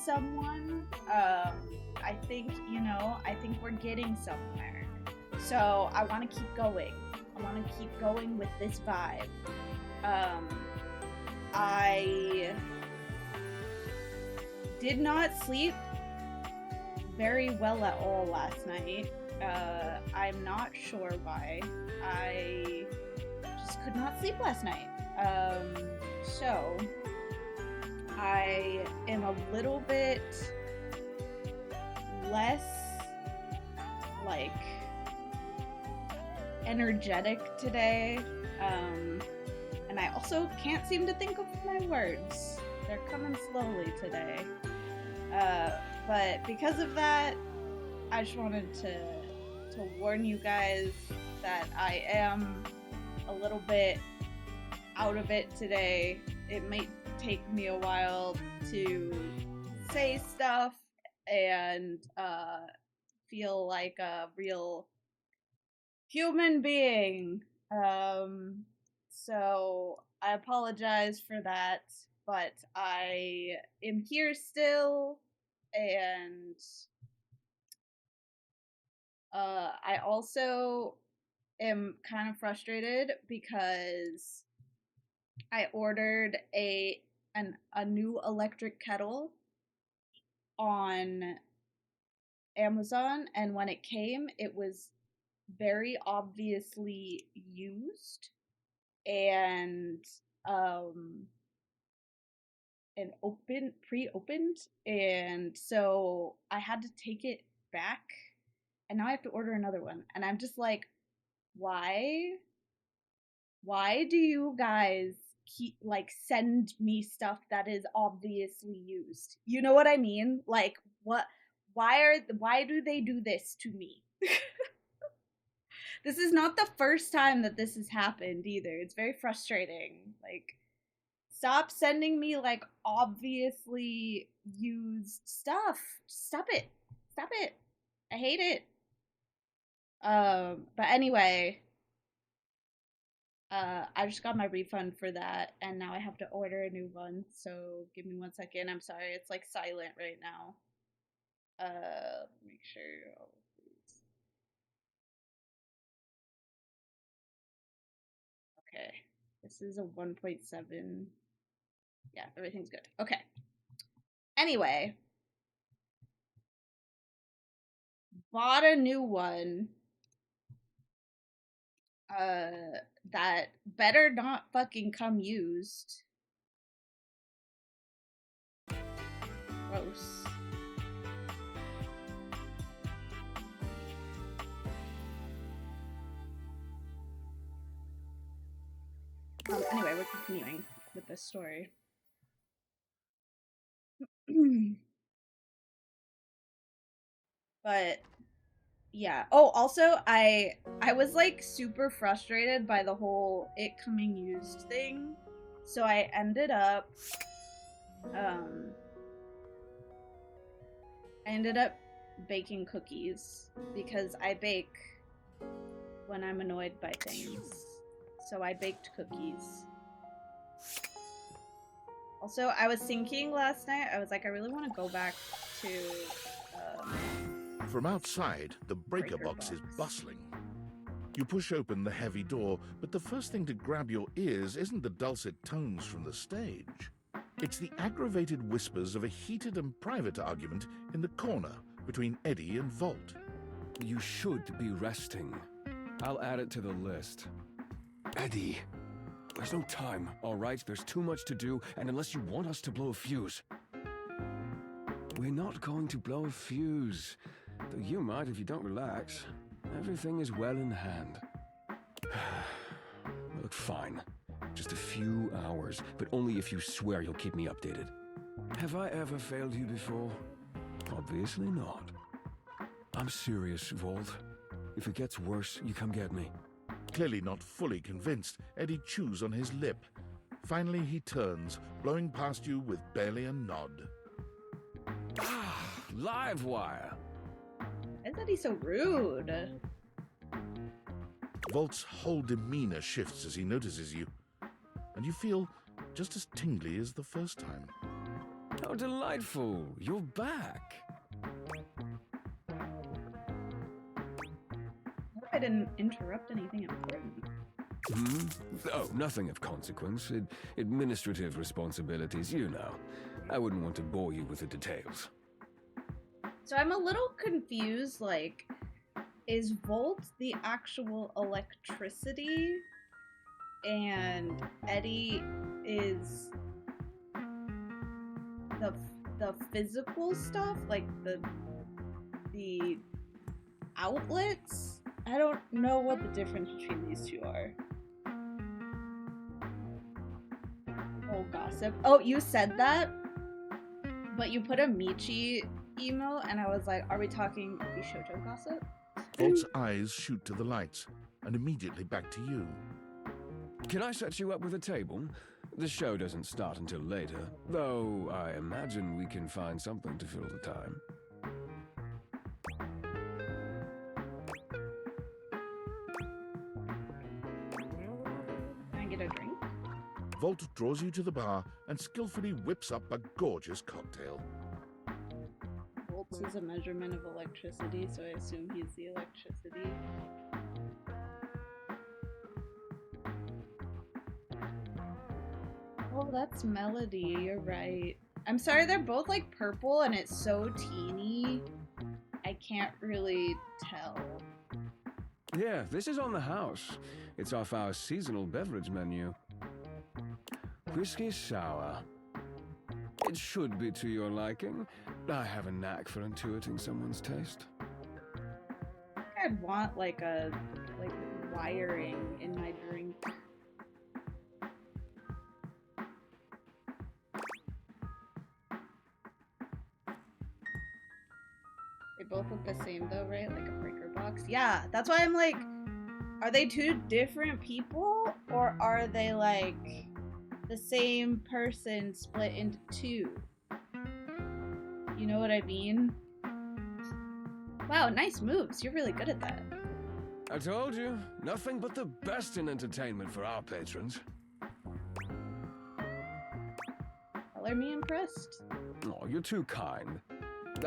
someone. I think, I think we're getting somewhere. So I want to keep going. I want to keep going with this vibe. I did not sleep very well at all last night. I'm not sure why. I just could not sleep last night. So I am a little bit less like energetic today. And I also can't seem to think of my words. They're coming slowly today. But because of that, I just wanted to warn you guys that I am a little bit out of it today. It might take me a while to say stuff and feel like a real human being. So I apologize for that, but I am here still, and I also am kind of frustrated because I ordered a new electric kettle on Amazon, and when it came, it was very obviously used and pre-opened, and so I had to take it back, and now I have to order another one, and I'm just like, why do you guys send me stuff that is obviously used? You know what I mean? Like, why do they do this to me? This is not the first time that this has happened either. It's very frustrating. Like, stop sending me like obviously used stuff. Stop it. Stop it. I hate it. But anyway, I just got my refund for that, and now I have to order a new one. So give me 1 second. I'm sorry, it's like silent right now. Make sure all of these. Okay, this is a 1.7. Yeah, everything's good. Okay. Anyway, bought a new one. That better not fucking come used. Gross. Anyway, we're continuing with this story. But yeah. Oh, also I was like super frustrated by the whole it coming used thing. So I ended up baking cookies because I bake when I'm annoyed by things. So I baked cookies. Also, I was thinking last night, I was like, I really want to go back to From outside, the breaker box is bustling. You push open the heavy door, but the first thing to grab your ears isn't the dulcet tones from the stage. It's the aggravated whispers of a heated and private argument in the corner between Eddie and Volt. You should be resting. I'll add it to the list. Eddie, there's no time, all right? There's too much to do, and unless you want us to blow a fuse... We're not going to blow a fuse. Though you might if you don't relax. Everything is well in hand. Look, fine. Just a few hours, but only if you swear you'll keep me updated. Have I ever failed you before? Obviously not. I'm serious, Volt. If it gets worse, you come get me. Clearly not fully convinced, Eddie chews on his lip. Finally, he turns, blowing past you with barely a nod. Ah, Livewire! Why is Eddie so rude? Volt's whole demeanor shifts as he notices you, and you feel just as tingly as the first time. How delightful. You're back. I hope I didn't interrupt anything important. Hmm? Oh, nothing of consequence. Administrative responsibilities, you know. I wouldn't want to bore you with the details. So I'm a little confused, like, is Volt the actual electricity and Eddie is the physical stuff, like the outlets? I don't know what the difference between these two are. Oh, gossip. Oh, you said that, but you put a Michi emo, and I was like, are we talking Bishoto gossip? Volt's eyes shoot to the lights, and immediately back to you. Can I set you up with a table? The show doesn't start until later, though I imagine we can find something to fill the time. Can I get a drink? Volt draws you to the bar and skillfully whips up a gorgeous cocktail. Volts is a measurement of electricity, so I assume he's the electricity. Oh, that's Melody, you're right. I'm sorry, they're both like purple and it's so teeny. I can't really tell. Yeah, this is on the house. It's off our seasonal beverage menu. Whiskey sour. It should be to your liking. I have a knack for intuiting someone's taste. I'd want like wiring in my drink. They both look the same though, right? Like a breaker box. Yeah, that's why I'm like, are they two different people or are they like the same person split into two? You know what I mean? Wow, nice moves. You're really good at that. I told you, nothing but the best in entertainment for our patrons. Color me impressed. Oh, you're too kind.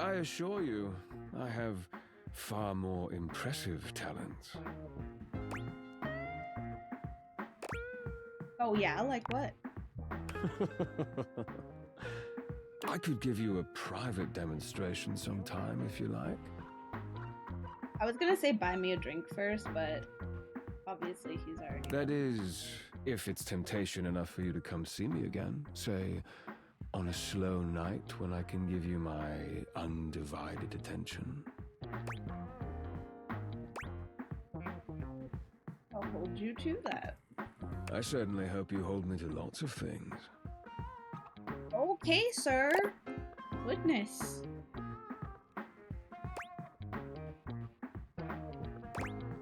I assure you, I have far more impressive talents. Oh yeah, like what? I could give you a private demonstration sometime if you like. I was gonna say buy me a drink first, but obviously he's already... That is, if it's temptation enough for you to come see me again. Say, on a slow night when I can give you my undivided attention. I'll hold you to that. I certainly hope you hold me to lots of things. Okay, sir. Goodness.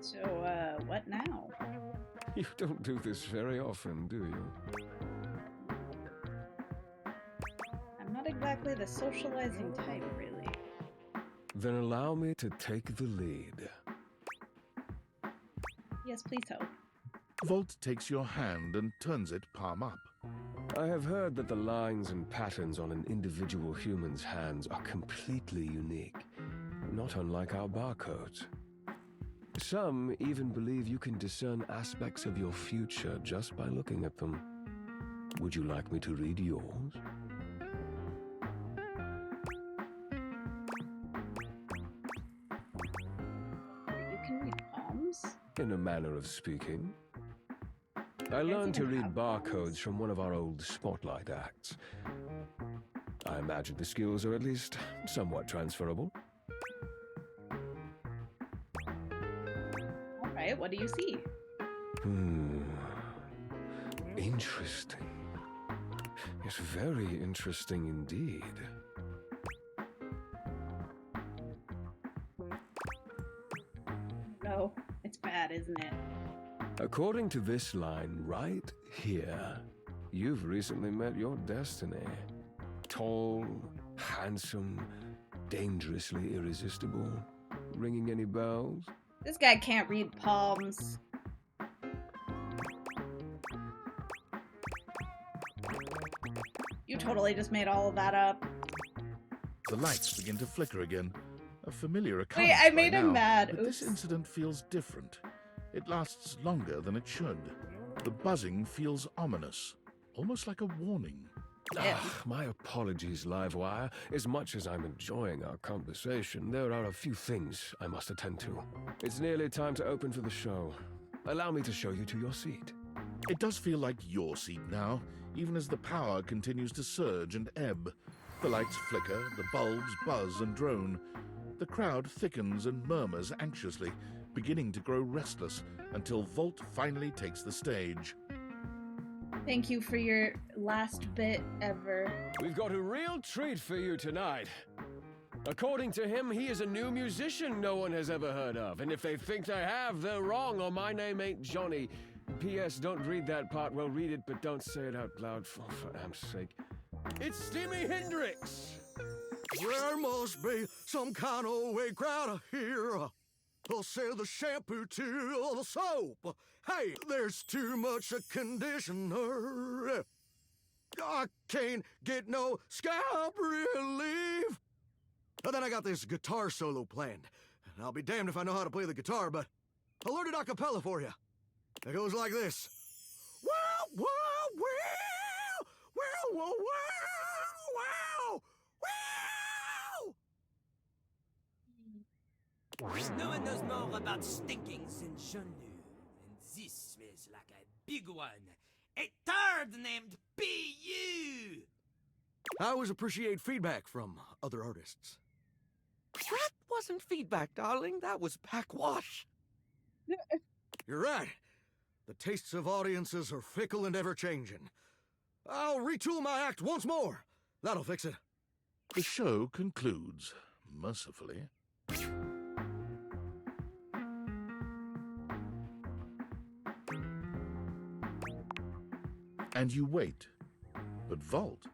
So, what now? You don't do this very often, do you? I'm not exactly the socializing type, really. Then allow me to take the lead. Yes, please help. Volt takes your hand and turns it palm up. I have heard that the lines and patterns on an individual human's hands are completely unique, not unlike our barcodes. Some even believe you can discern aspects of your future just by looking at them. Would you like me to read yours? You can read palms? In a manner of speaking. I learned to read barcodes from one of our old spotlight acts. I imagine the skills are at least somewhat transferable. Alright, what do you see? Interesting. It's very interesting indeed. No, it's bad, isn't it? According to this line right here, you've recently met your destiny. Tall, handsome, dangerously irresistible. Ringing any bells? This guy can't read palms. You totally just made all of that up. The lights begin to flicker again. A familiar occurrence Wait, I by made him now, mad. but this Oops. incident feels different. It lasts longer than it should. The buzzing feels ominous, almost like a warning. My apologies, Livewire. As much as I'm enjoying our conversation, there are a few things I must attend to. It's nearly time to open for the show. Allow me to show you to your seat. It does feel like your seat now, even as the power continues to surge and ebb. The lights flicker, the bulbs buzz and drone. The crowd thickens and murmurs anxiously, beginning to grow restless until Volt finally takes the stage. Thank you for your last bit ever. We've got a real treat for you tonight. According to him, he is a new musician no one has ever heard of. And if they think they have, they're wrong, or my name ain't Johnny. P.S. Don't read that part. Well, read it, but don't say it out loud, for am's sake. It's Stevie Hendrix! There must be some kind of way crowd here. They'll sell the shampoo to the soap. Hey, there's too much a conditioner. I can't get no scalp relief. And then I got this guitar solo planned. And I'll be damned if I know how to play the guitar, but I learned it a cappella for you. It goes like this. Wow, wow, wow, wow, wow, wow, wow. No one knows more about stinkings than Jean-Lu, and this smells like a big one. A turd named P.U. I always appreciate feedback from other artists. That wasn't feedback, darling. That was backwash. You're right. The tastes of audiences are fickle and ever-changing. I'll retool my act once more. That'll fix it. The show concludes, mercifully. And you wait, but Volt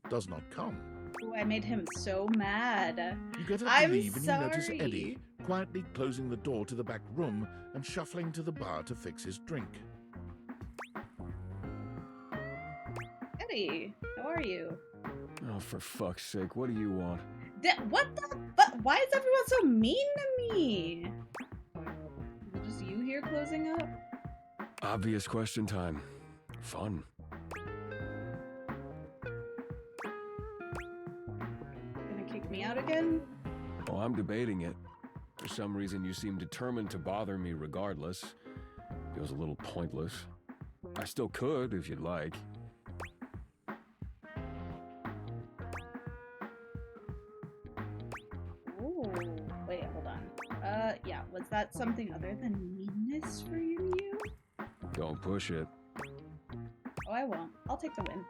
does not come. Ooh, I made him so mad. You get up to I'm leave and you notice sorry. Eddie quietly closing the door to the back room and shuffling to the bar to fix his drink. Eddie, how are you? Oh, for fuck's sake, what do you want? What the fuck? Why is everyone so mean to me? Is it just you here closing up? Obvious question time. Fun. Gonna kick me out again? Oh, I'm debating it. For some reason, you seem determined to bother me regardless. Feels a little pointless. I still could, if you'd like. Ooh, wait, hold on. Yeah, was that something other than meanness for you? Don't push it. Oh, I won't. I'll take the win.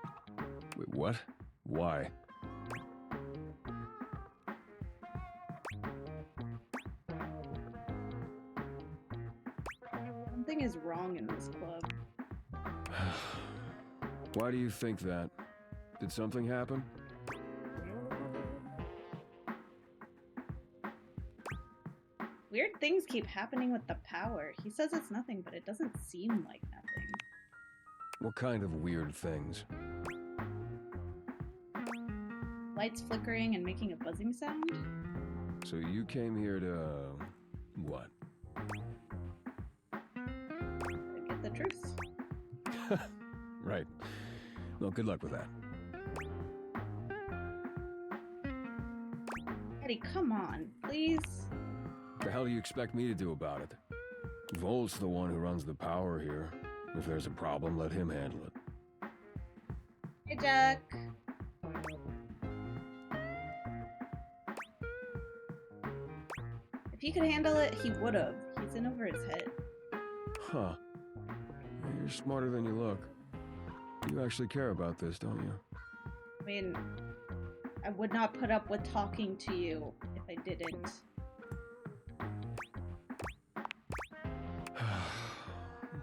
Wait, what? Why? Something is wrong in this club. Why do you think that? Did something happen? Weird things keep happening with the power. He says it's nothing, but it doesn't seem like nothing. What kind of weird things? Lights flickering and making a buzzing sound? So you came here to, what? To get the truth. Right. Well, good luck with that. Eddie, come on, please. What the hell do you expect me to do about it? Volt's the one who runs the power here. If there's a problem, let him handle it. Hey, Jack. If he could handle it, he would've. He's in over his head. Huh. You're smarter than you look. You actually care about this, don't you? I mean, I would not put up with talking to you if I didn't.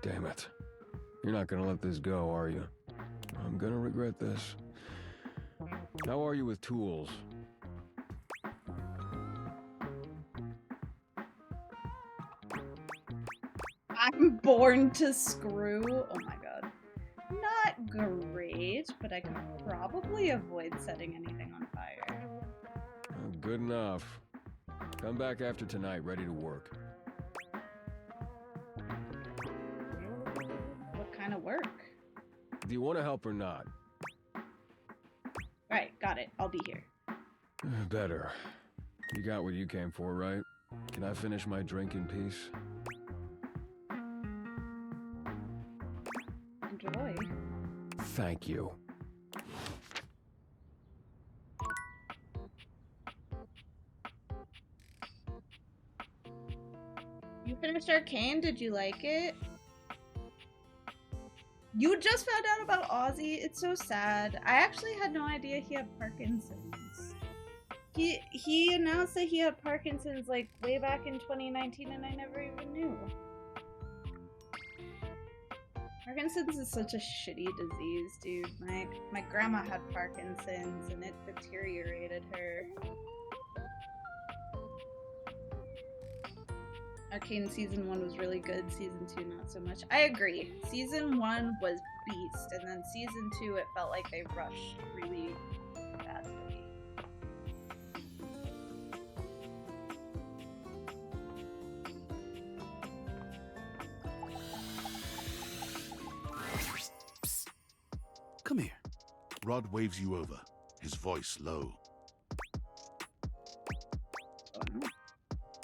Damn it. You're not gonna let this go, are you? I'm gonna regret this. How are you with tools? I'm born to screw. Oh my god. Not great. stage, but I can probably avoid setting anything on fire. Oh, good enough. Come back after tonight, ready to work. What kind of work? Do you want to help or not? Right, got it. I'll be here. Better. You got what you came for, right? Can I finish my drink in peace? Enjoy. Thank you. You finished Arcane? Did you like it? You just found out about Ozzy? It's so sad. I actually had no idea he had Parkinson's. He announced that he had Parkinson's like way back in 2019 and I never even knew. Parkinson's is such a shitty disease, dude. My grandma had Parkinson's and it deteriorated her. Arcane Season 1 was really good, Season 2 not so much. I agree. Season 1 was beast, and then Season 2 it felt like they rushed really badly. Come here. Rod waves you over, his voice low.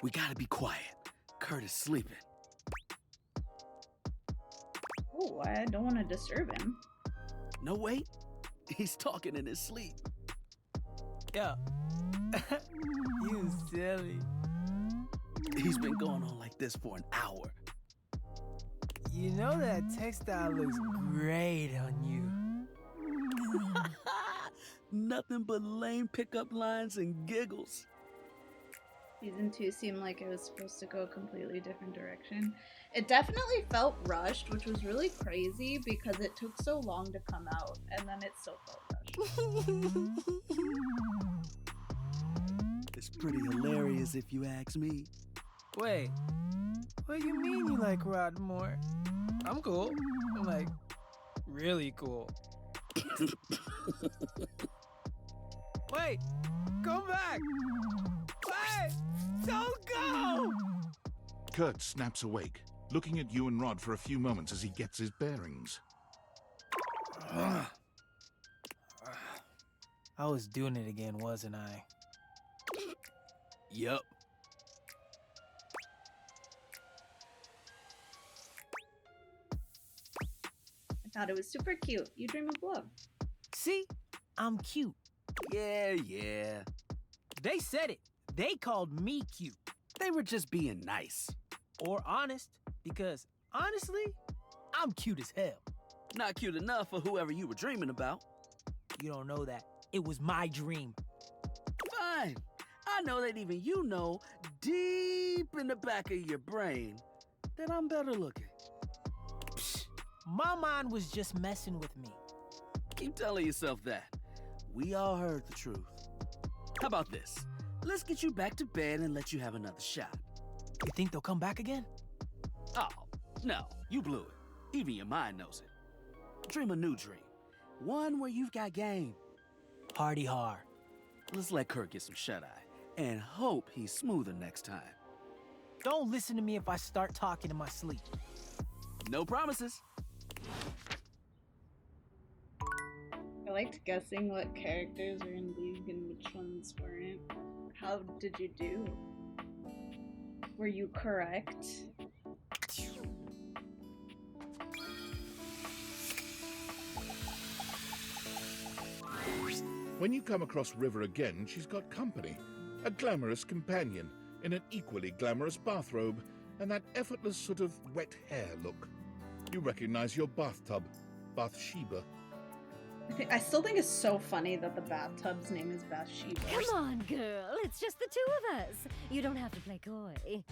We gotta be quiet. Kurt is sleeping. Oh, I don't want to disturb him. No, wait. He's talking in his sleep. Yo. You silly. He's been going on like this for an hour. You know that textile looks great on you. Nothing but lame pickup lines and giggles. Season 2 seemed like it was supposed to go a completely different direction. It definitely felt rushed, which was really crazy because it took so long to come out, and then it still felt rushed. It's pretty hilarious if you ask me. Wait, what do you mean you like Rod more? I'm cool. I'm like, really cool. Wait, come back! Wait, don't go! Kurt snaps awake, looking at you and Rod for a few moments as he gets his bearings. I was doing it again, wasn't I? Yup. I thought it was super cute. You dream of love. See? I'm cute. Yeah. They said it. They called me cute. They were just being nice. Or honest. Because, honestly, I'm cute as hell. Not cute enough for whoever you were dreaming about. You don't know that. It was my dream. Fine. I know that even you know, deep in the back of your brain, that I'm better looking. Psh, my mind was just messing with me. Keep telling yourself that. We all heard the truth. How about this? Let's get you back to bed and let you have another shot. You think they'll come back again? Oh, no, you blew it. Even your mind knows it. Dream a new dream. One where you've got game. Party hard. Let's let Kurt get some shut-eye and hope he's smoother next time. Don't listen to me if I start talking in my sleep. No promises. I liked guessing what characters were in League and which ones weren't. How did you do? Were you correct? When you come across River again, she's got company. A glamorous companion in an equally glamorous bathrobe and that effortless sort of wet hair look. You recognize your bathtub, Bathsheba. I still think it's so funny that the bathtub's name is Bathsheba. Come on, girl. It's just the two of us. You don't have to play coy.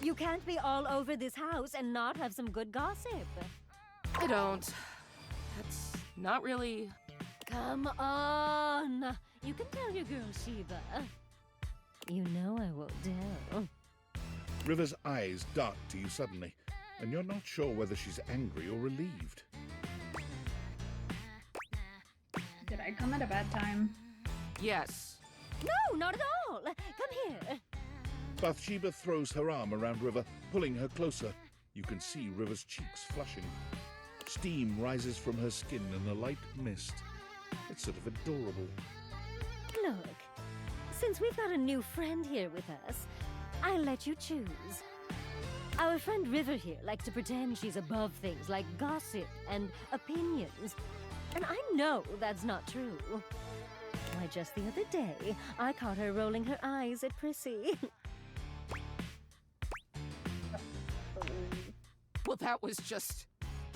You can't be all over this house and not have some good gossip. I don't. That's not really... Come on. You can tell your girl, Sheba. You know I won't tell. River's eyes dart to you suddenly, and you're not sure whether she's angry or relieved. I come at a bad time? Yes. No, not at all. Come here. Bathsheba throws her arm around River, pulling her closer. You can see River's cheeks flushing. Steam rises from her skin in a light mist. It's sort of adorable. Look, since we've got a new friend here with us, I'll let you choose. Our friend River here likes to pretend she's above things like gossip and opinions. And I know that's not true. Why, just the other day, I caught her rolling her eyes at Prissy. Well, that was just...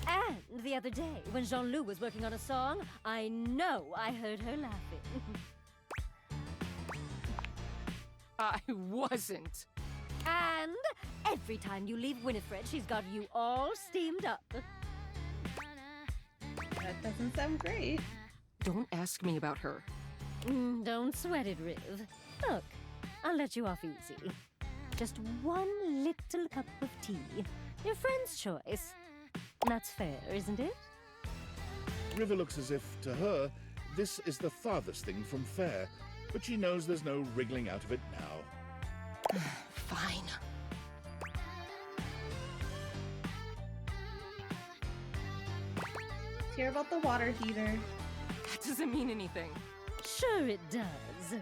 And the other day, when Jean-Loup was working on a song, I know I heard her laughing. I wasn't. And every time you leave Winifred, she's got you all steamed up. That doesn't sound great. Don't ask me about her. Don't sweat it, Riv. Look, I'll let you off easy. Just one little cup of tea. Your friend's choice. That's fair, isn't it? River looks as if, to her, this is the farthest thing from fair, but she knows there's no wriggling out of it now. Fine. Let's hear about the water heater. That doesn't mean anything. Sure it does.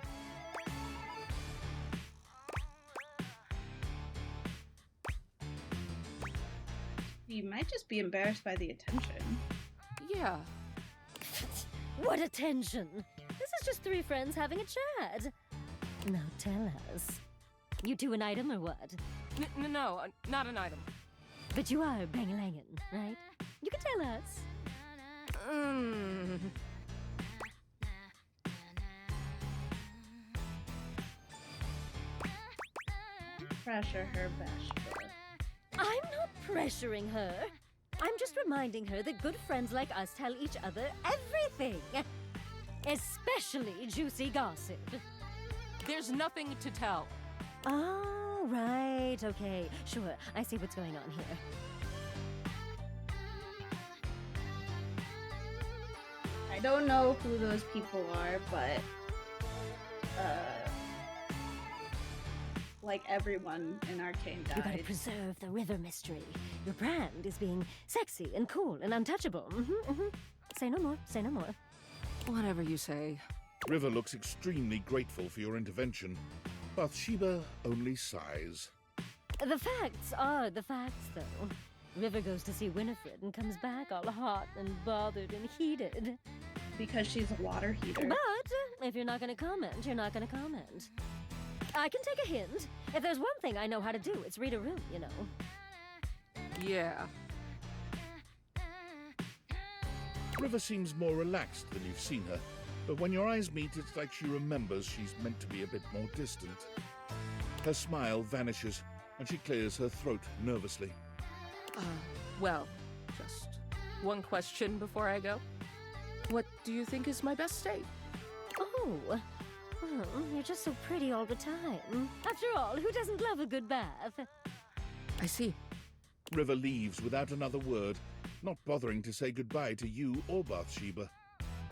You might just be embarrassed by the attention. Yeah. What attention! This is just three friends having a chat. Now tell us. You two an item or what? No, not an item. But you are bang-a-langin', right? You can tell us. Pressure her, Bathsheba. I'm not pressuring her. I'm just reminding her that good friends like us tell each other everything. Especially juicy gossip. There's nothing to tell. Oh, right. Okay. Sure. I see what's going on here. I don't know who those people are, but like everyone in Arcane You gotta died. preserve the river mystery. Your brand is being sexy and cool and untouchable. Say no more. Say no more. Whatever you say. River looks extremely grateful for your intervention. Bathsheba only sighs. The facts are the facts, though. River goes to see Winifred and comes back all hot and bothered and heated. Because she's a water heater. But if you're not gonna comment, you're not gonna comment. I can take a hint. If there's one thing I know how to do, it's read a room, you know. Yeah. River seems more relaxed than you've seen her, but when your eyes meet, it's like she remembers she's meant to be a bit more distant. Her smile vanishes, and she clears her throat nervously. Well, just one question before I go. What do you think is my best state? Oh, well, you're just so pretty all the time. After all, who doesn't love a good bath? I see. River leaves without another word, not bothering to say goodbye to you or Bathsheba.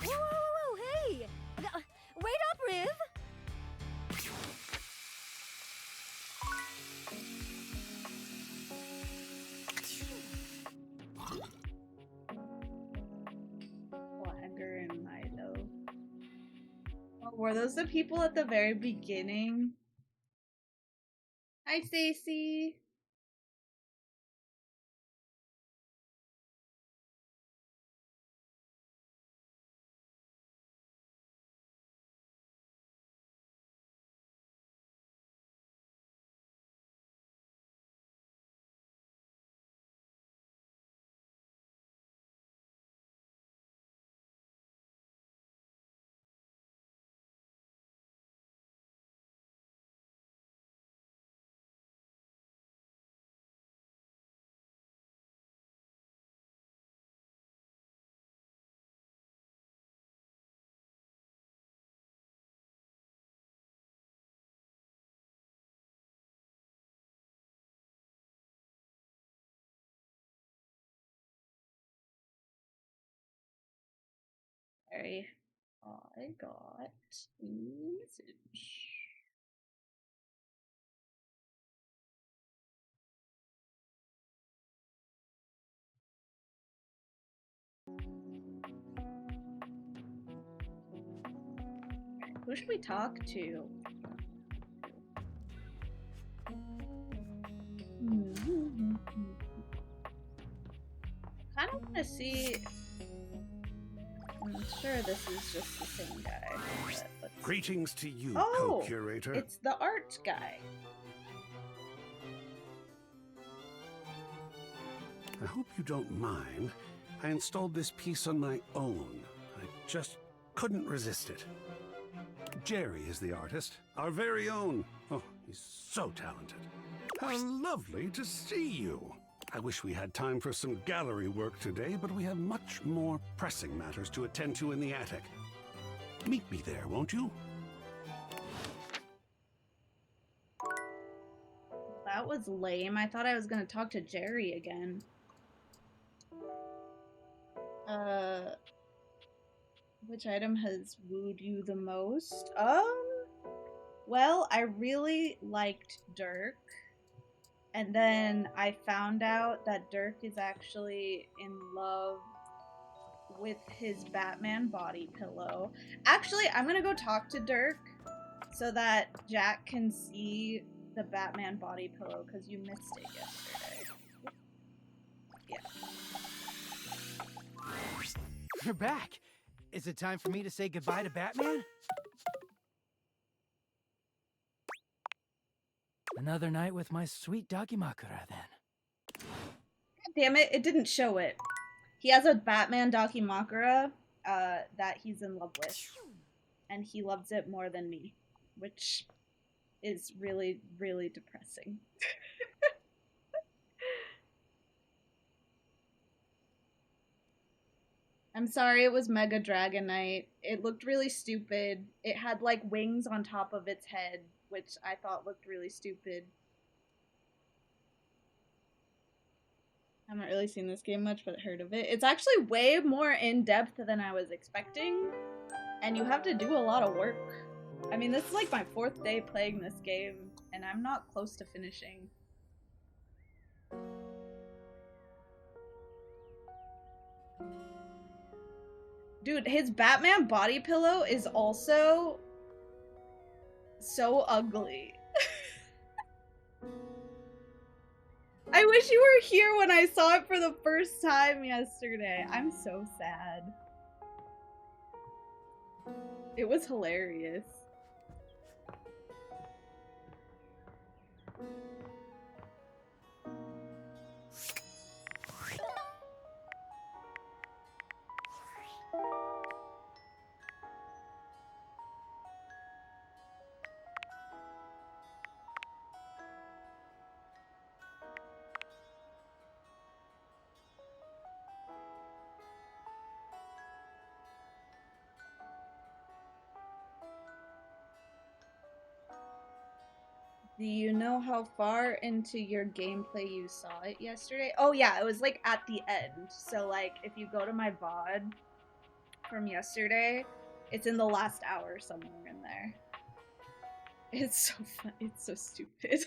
Whoa, hey! Wait up, Riv! Lager and Milo. Oh, were those the people at the very beginning? Hi, Stacy. Sorry. I got a message. Who should we talk to? I kind of want to see. I'm sure this is just the same guy. But Greetings to you, oh, co-curator. it's the art guy. I hope you don't mind. I installed this piece on my own. I just couldn't resist it. Jerry is the artist, our very own. Oh, he's so talented. How lovely to see you. I wish we had time for some gallery work today, but we have much more pressing matters to attend to in the attic. Meet me there, won't you? That was lame. I thought I was gonna talk to Jerry again. Which item has wooed you the most? Well, I really liked Dirk. And then I found out that Dirk is actually in love with his Batman body pillow. Actually, I'm gonna go talk to Dirk so that Jack can see the Batman body pillow, because you missed it yesterday. Yeah. You're back. Is it time for me to say goodbye to Batman? Another night with my sweet Dakimakura, then. God damn it, it didn't show it. He has a Batman Dakimakura that he's in love with. And he loves it more than me. Which is really, really depressing. I'm sorry, it was Mega Dragonite. It looked really stupid. It had like wings on top of its head, which I thought looked really stupid. I haven't really seen this game much, but heard of it. It's actually way more in-depth than I was expecting, and you have to do a lot of work. I mean, this is like my 4th day playing this game, and I'm not close to finishing. Dude, his Batman body pillow is also so ugly. I wish you were here when I saw it for the first time yesterday. I'm so sad. It was hilarious. Do you know how far into your gameplay you saw it yesterday? Oh yeah, it was like at the end. So like if you go to my VOD from yesterday, it's in the last hour somewhere in there. It's so fun. It's so stupid.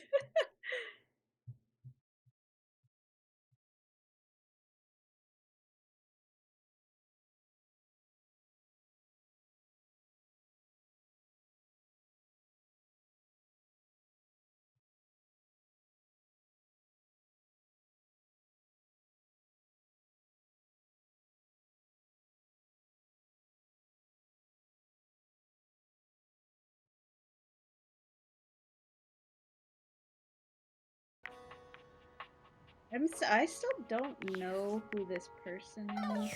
I still don't know who this person is.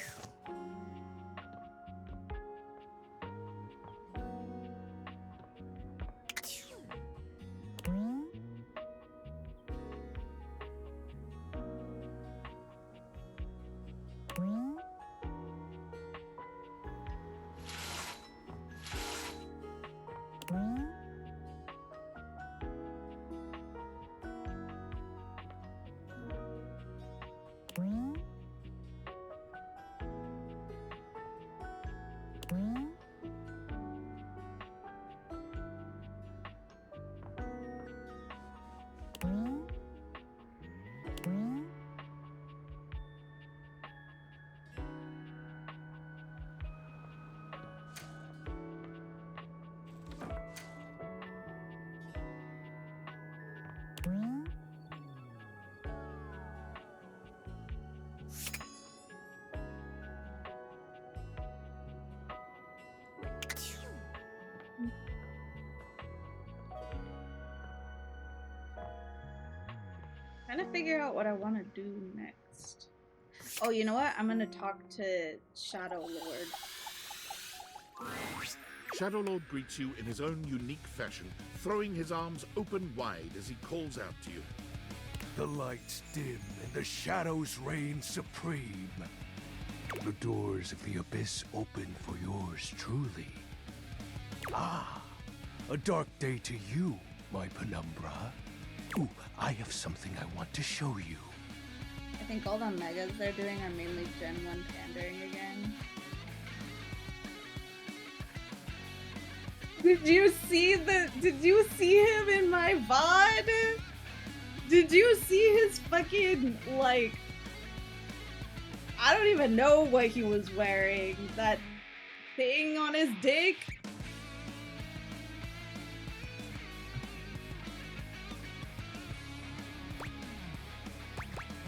Trying to figure out what I want to do next. Oh, you know what? I'm gonna talk to Shadow Lord. Shadow Lord greets you in his own unique fashion, throwing his arms open wide as he calls out to you. The lights dim and the shadows reign supreme. The doors of the abyss open for yours truly. Ah, a dark day to you, my penumbra. Ooh, I have something I want to show you. I think all the megas they're doing are mainly Gen 1 pandering again. Did you see him in my VOD? Did you see his fucking, like, I don't even know what he was wearing. That thing on his dick?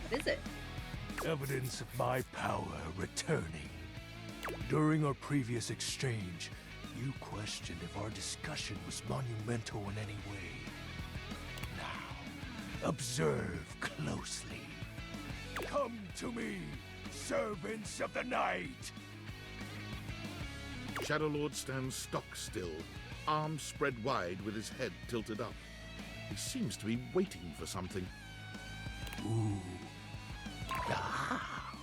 What is it? Evidence of my power returning. During our previous exchange, you questioned if our discussion was monumental in any way. Now, observe closely. Come to me, servants of the night! Shadow Lord stands stock still, arms spread wide with his head tilted up. He seems to be waiting for something. Ooh. Ah.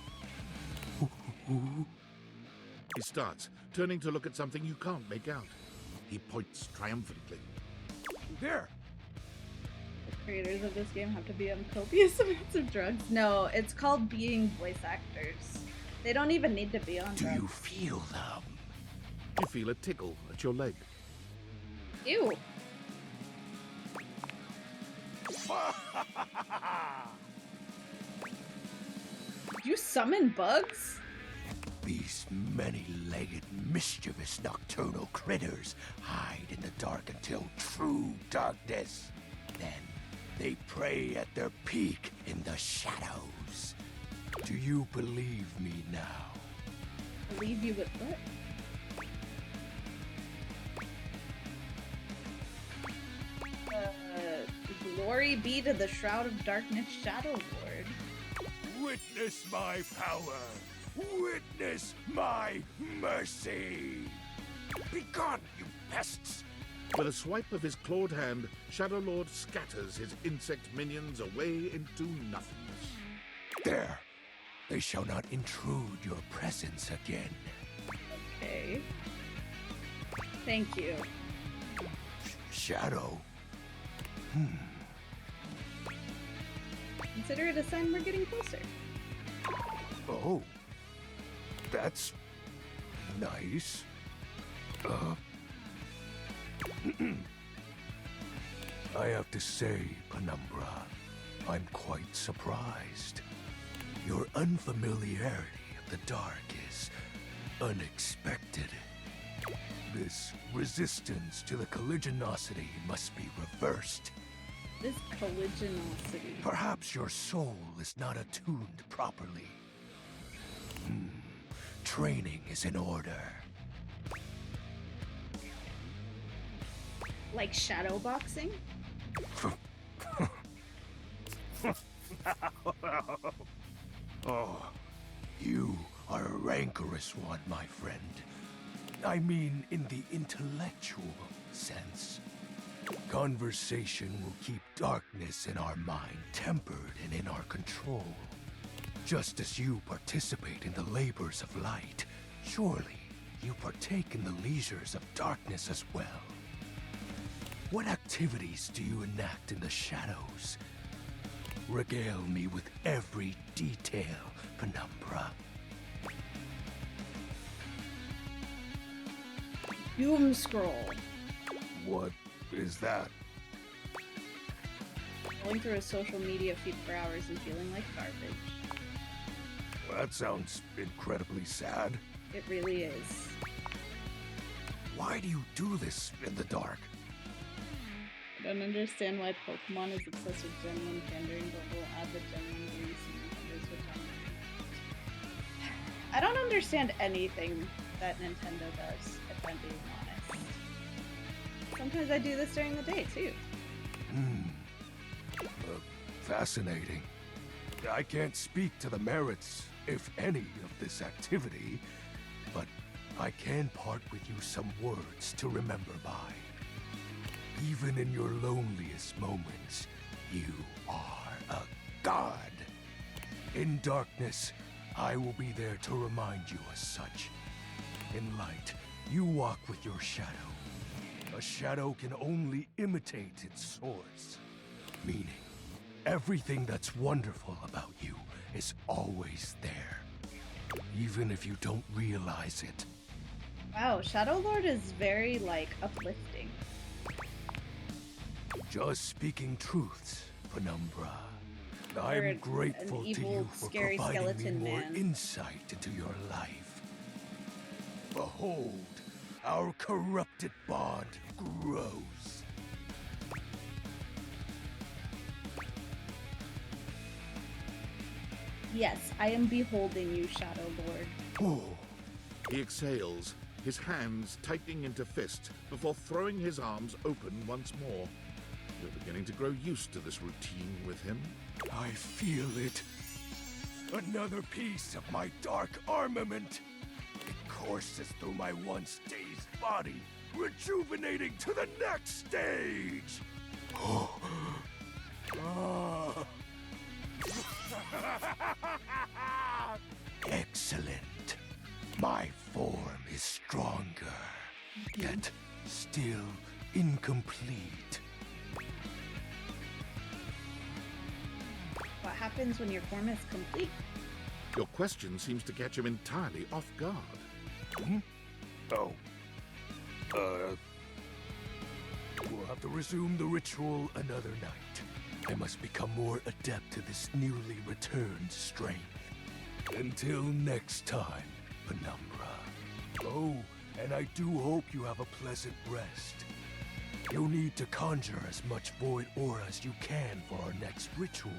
Ooh. He starts, turning to look at something you can't make out. He points triumphantly. There! The creators of this game have to be on copious amounts of drugs. No, it's called being voice actors. They don't even need to be on drugs. Do you feel them? You feel a tickle at your leg. Ew. Do you summon bugs? These many-legged, mischievous nocturnal critters hide in the dark until true darkness. Then they prey at their peak in the shadows. Do you believe me now? Believe you with what? Glory be to the Shroud of Darkness Shadow Lord. Witness my power! Witness my mercy! Begone, you pests! With a swipe of his clawed hand, Shadow Lord scatters his insect minions away into nothingness. There! They shall not intrude your presence again. Okay. Thank you. Shadow? Consider it a sign we're getting closer. Oh. That's nice. I have to say, Penumbra, I'm quite surprised. Your unfamiliarity of the dark is unexpected. This resistance to the colligiosity must be reversed. This colligiosity. Perhaps your soul is not attuned properly. Training is in order. Like shadow boxing? Oh, you are a rancorous one, my friend. I mean in the intellectual sense. Conversation will keep darkness in our mind tempered and in our control. Just as you participate in the labors of light, surely you partake in the leisures of darkness as well. What activities do you enact in the shadows? Regale me with every detail, Penumbra. Doom Scroll. What is that? Going through a social media feed for hours and feeling like garbage. Well, that sounds incredibly sad. It really is. Why do you do this in the dark? I don't understand why Pokemon is obsessed with genuine pandering, but will add the genuine grease and Nintendo's which I don't understand anything that Nintendo does, if I'm being honest. Sometimes I do this during the day, too. Fascinating. I can't speak to the merits, if any, of this activity, but I can part with you some words to remember by. Even in your loneliest moments, you are a god. In darkness, I will be there to remind you as such. In light, you walk with your shadow. A shadow can only imitate its source. Meaning, everything that's wonderful about you is always there. Even if you don't realize it. Wow, Shadow Lord is very, like, uplifting. Just speaking truths, Penumbra. You're I'm grateful an to evil, you for scary providing me skeleton more man. insight into your life. Behold, our corrupted bond grows. Yes, I am beholding you, Shadow Lord. Oh, He exhales, his hands tightening into fists before throwing his arms open once more. You're beginning to grow used to this routine with him. I feel it. Another piece of my dark armament. It courses through my once dazed body, rejuvenating to the next stage. Ah. Excellent. My form is stronger, yet still incomplete. What happens when your form is complete? Your question seems to catch him entirely off guard. Oh. We'll have to resume the ritual another night. I must become more adept to this newly returned strength. Until next time, Penumbra. Oh, and I do hope you have a pleasant rest. You'll need to conjure as much void aura as you can for our next ritual.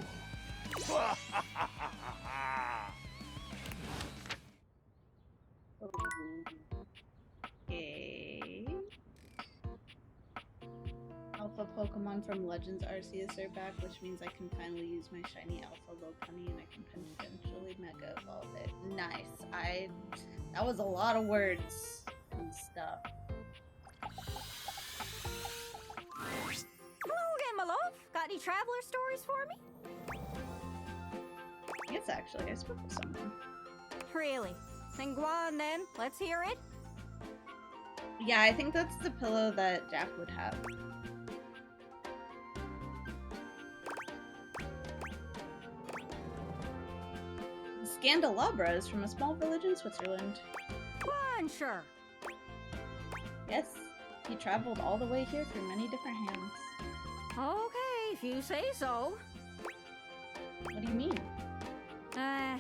Okay. Alpha Pokemon from Legends Arceus are back, which means I can finally use my shiny Alpha Lopunny and I can potentially Mega Evolve it. Nice. That was a lot of words and stuff. Hello again, my love. Got any traveler stories for me? Yes, actually, I spoke with someone. Really? Then go on then. Let's hear it. Yeah, I think that's the pillow that Jack would have. Scandelabra is from a small village in Switzerland. Fun, sure. Yes, he traveled all the way here through many different hands. Okay, if you say so. What do you mean?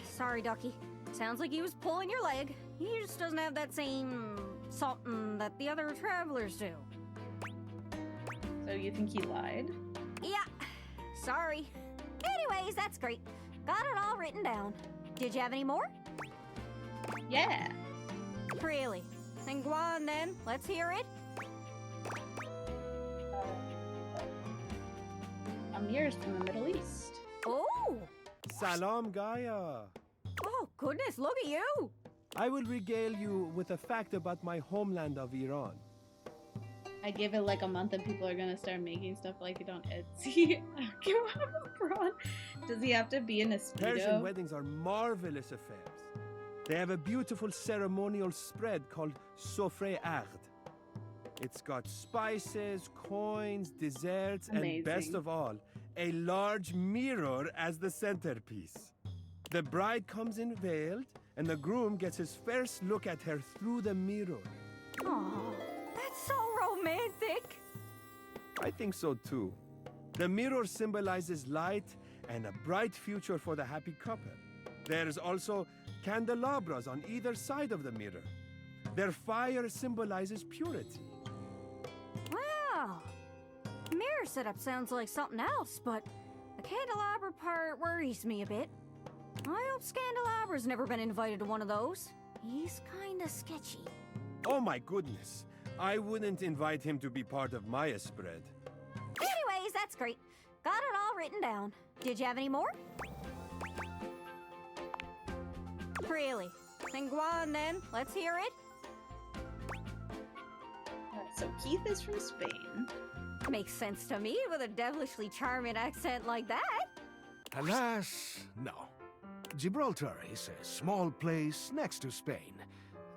Sorry, Ducky. Sounds like he was pulling your leg. He just doesn't have that same something that the other travelers do. So you think he lied? Yeah. Sorry. Anyways, that's great. Got it all written down. Did you have any more? Yeah. Really? Then go on then. Let's hear it. Amir's from the Middle East. Oh! Salam, Gaia. Oh, goodness, look at you! I will regale you with a fact about my homeland of Iran. I give it like a month and people are gonna start making stuff like it on Etsy. I don't care about LeBron. Does he have to be in a Persian Speedo? weddings are marvelous affairs. They have a beautiful ceremonial spread called Sofre Ard. It's got spices, coins, desserts, and best Amazing. of all, a large mirror as the centerpiece. The bride comes in veiled, and the groom gets his first look at her through the mirror. Oh, that's so romantic. I think so too. The mirror symbolizes light and a bright future for the happy couple. There's also candelabras on either side of the mirror. Their fire symbolizes purity. Wow. Mirror setup sounds like something else, but the candelabra part worries me a bit. I hope Scandalabra's never been invited to one of those. He's kinda sketchy. Oh my goodness. I wouldn't invite him to be part of my spread. Anyways, that's great. Got it all written down. Did you have any more? Really? Then go on then. Let's hear it. So Keith is from Spain. Makes sense to me with a devilishly charming accent like that. Alas, no. Gibraltar is a small place next to Spain.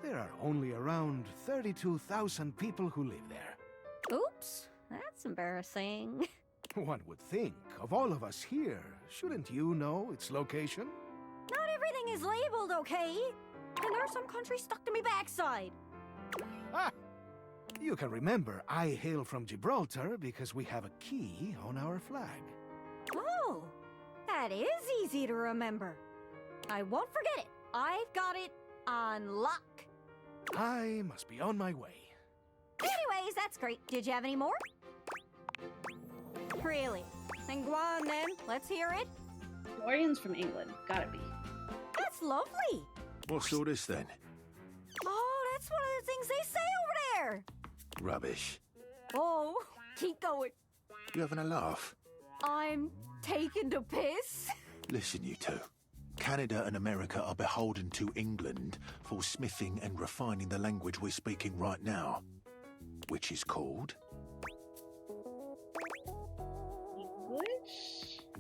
There are only around 32,000 people who live there. Oops, that's embarrassing. One would think, of all of us here, shouldn't you know its location? Not everything is labeled, okay? And there are some countries stuck to me backside. Ah! You can remember I hail from Gibraltar because we have a key on our flag. Oh, that is easy to remember. I won't forget it. I've got it on lock. I must be on my way. Anyways, that's great. Did you have any more? Really? Then go on then. Let's hear it. Dorian's from England. Gotta be. That's lovely. What's all this then? Oh, that's one of the things they say over there. Rubbish. Oh, keep going. You having a laugh? I'm taking the piss. Listen, you two. Canada and America are beholden to England for smithing and refining the language we're speaking right now, which is called...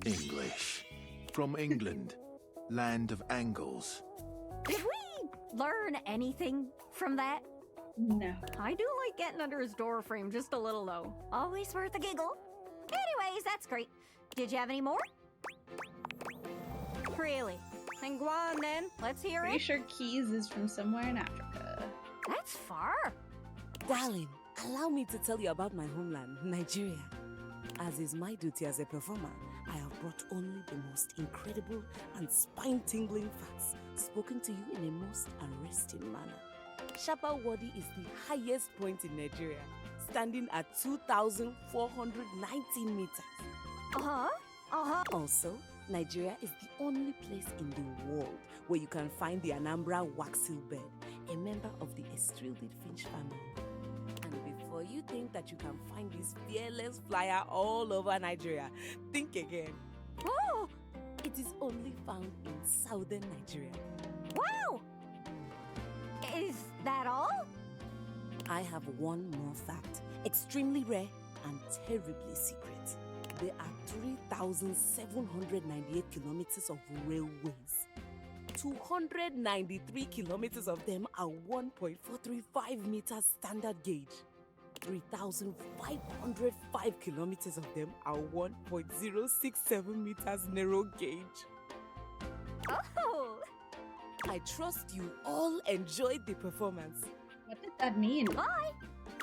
English. From England, land of Angles. Did we learn anything from that? No. I do like getting under his door frame just a little, though. Always worth a giggle. Anyways, that's great. Did you have any more? Really? Then go on then. Let's hear Pretty it. sure Keys is from somewhere in Africa. That's far. Darling, allow me to tell you about my homeland, Nigeria. As is my duty as a performer, I have brought only the most incredible and spine-tingling facts spoken to you in a most arresting manner. Shapa Wadi is the highest point in Nigeria, standing at 2,419 meters. Also, Nigeria is the only place in the world where you can find the Anambra waxil bird, a member of the Estrilid finch family. And before you think that you can find this fearless flyer all over Nigeria, think again. Oh! It is only found in southern Nigeria. Wow! Is that all? I have one more fact, extremely rare and terribly secret. There are 3,798 kilometers of railways. 293 kilometers of them are 1.435 meters standard gauge. 3,505 kilometers of them are 1.067 meters narrow gauge. Oh! I trust you all enjoyed the performance. What did that mean? Bye!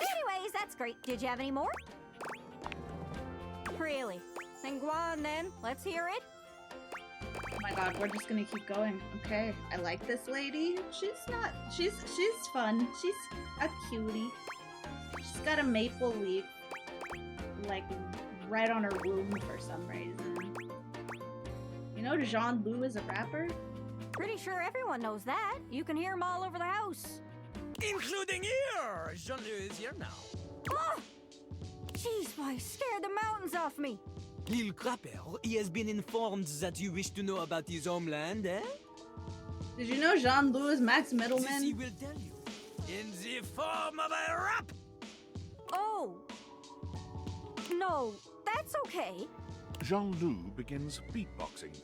Anyways, that's great. Did you have any more? Really? Then go on then. Let's hear it. Oh my god, we're just gonna keep going. Okay, I like this lady. She's fun. She's a cutie. She's got a maple leaf, like, right on her room for some reason. You know Jean-Loup is a rapper? Pretty sure everyone knows that. You can hear him all over the house. Including here! Jean-Loup is here now. Oh! Jeez, boy, scared the mountains off me. Lil Crapper, he has been informed that you wish to know about his homeland, eh? Did you know Jean-Loup is Max Middleman? This he will tell you. In the form of a rap! Oh. No, that's okay. Jean-Loup begins beatboxing.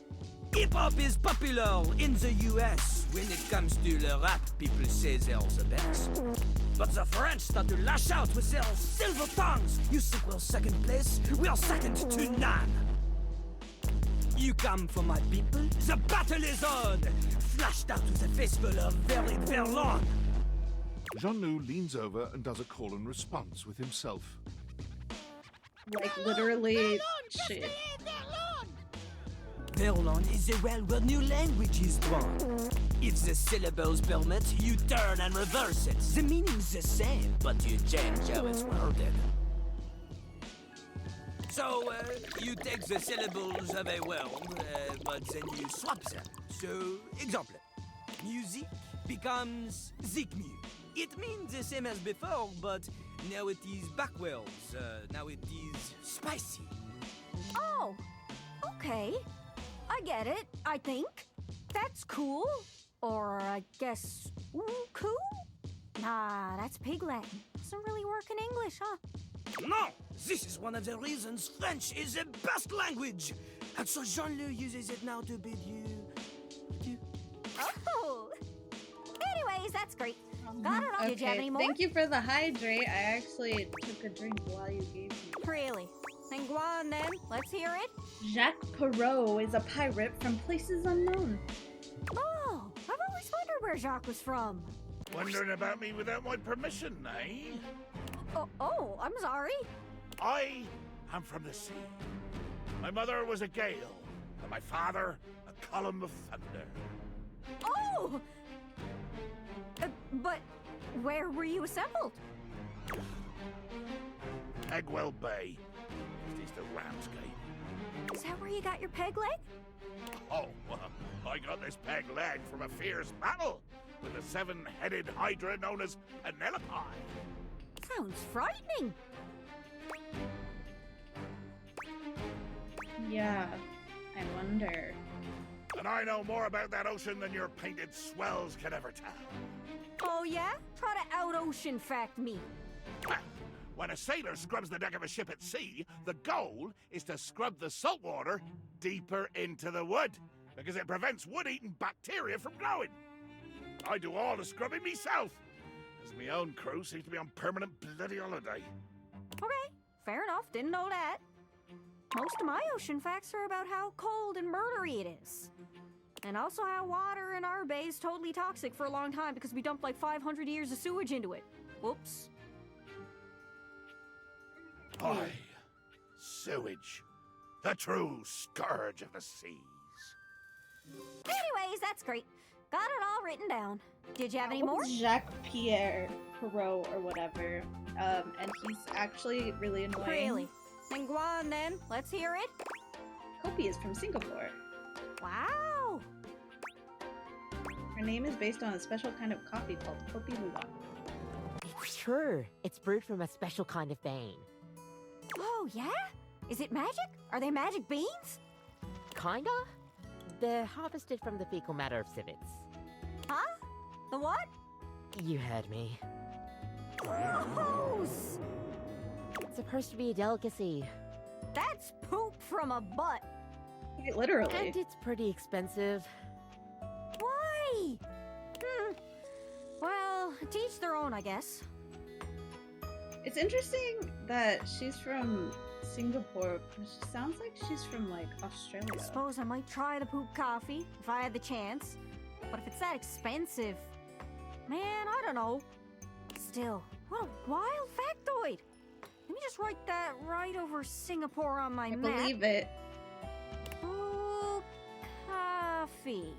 Hip-hop is popular in the US. When it comes to the rap, people say they're the best. But the French start to lash out with their silver tongues. You think we're second place? We're second to none. You come for my people? The battle is on! Flashed out with a face full of very, very long. Jean-Loup leans over and does a call and response with himself. Like literally Shit. Verlan is a well where new language is drawn. If the syllables permit, you turn and reverse it. The meaning's the same, but you change how it's worded. So, you take the syllables of a word, but then you swap them. So, example, music becomes zikmu. It means the same as before, but now it is backwards. Now it is spicy. Oh, okay. I get it, I think. That's cool. Or I guess, cool? Nah, that's Pig Latin. Doesn't really work in English, huh? No! This is one of the reasons French is the best language! And so Jean-Loup uses it now to bid you... Oh! Anyways, that's great. Got it all. Did you have any more? Thank you for the hydrate. I actually took a drink while you gave me. Really? Then go on then. Let's hear it. Jacques Perrault is a pirate from places unknown. Oh, I've always wondered where Jacques was from. Wondering about me without my permission, eh? Oh, I'm sorry. I am from the sea. My mother was a gale, and my father a column of thunder. Oh! But where were you assembled? Pegwell Bay. It is the Ramsgate. Is that where you got your peg leg? Oh, I got this peg leg from a fierce battle with the seven-headed hydra known as Penelope. Sounds frightening. Yeah, I wonder. And I know more about that ocean than your painted swells can ever tell. Oh yeah? Try to out-ocean fact me. Well, when a sailor scrubs the deck of a ship at sea, the goal is to scrub the salt water deeper into the wood, because it prevents wood-eating bacteria from growing. I do all the scrubbing myself, as my own crew seems to be on permanent bloody holiday. Okay, fair enough. Didn't know that. Most of my ocean facts are about how cold and murdery it is. And also how water in our bay is totally toxic for a long time because we dumped like 500 years of sewage into it. Whoops. Aye, sewage. The true scourge of the seas. Anyways, that's great. Got it all written down. Did you have any more? Jacques-Pierre Perrault or whatever. And he's actually really annoying. Really? Then go on then. Let's hear it. Kopi is from Singapore. Wow. Her name is based on a special kind of coffee called Kopi Luwak. It's true. It's brewed from a special kind of bean. Oh, yeah? Is it magic? Are they magic beans? Kinda. They're harvested from the fecal matter of civets. Huh? The what? You heard me. Gross! It's supposed to be a delicacy. That's poop from a butt. Literally. And it's pretty expensive. Why? Well, to each their own, I guess. It's interesting that she's from Singapore, but she sounds like she's from, like, Australia. I suppose I might try the poop coffee if I had the chance. But if it's that expensive, man, I don't know. Still, what a wild factoid. Let me just write that right over Singapore on my map. I believe it. Poop coffee.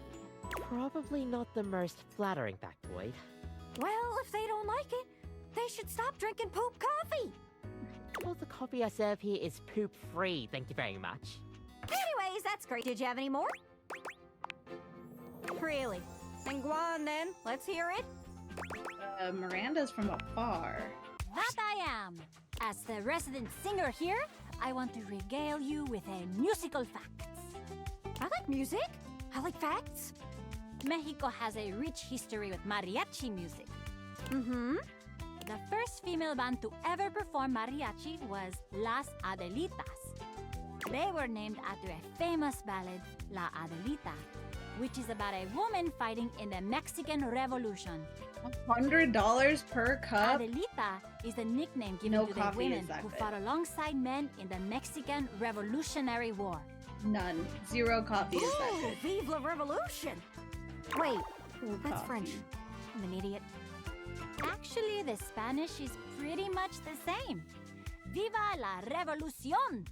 Probably not the most flattering factoid. Well, if they don't like it, they should stop drinking poop coffee. Well, the coffee I serve here is poop-free, thank you very much. Anyways, that's great. Did you have any more? Really? Then go on then. Let's hear it. Miranda's from afar. That I am. As the resident singer here, I want to regale you with a musical facts. I like music. I like facts. Mexico has a rich history with mariachi music. Mm-hmm. The first female band to ever perform mariachi was Las Adelitas. They were named after a famous ballad, La Adelita, which is about a woman fighting in the Mexican Revolution. $100 per cup? Adelita is the nickname given to the women who fought alongside men in the Mexican Revolutionary War. None. Zero coffee is that good. Vive la Revolution! Wait, that's coffee. French. I'm an idiot. Actually, the Spanish is pretty much the same. Viva la Revolución!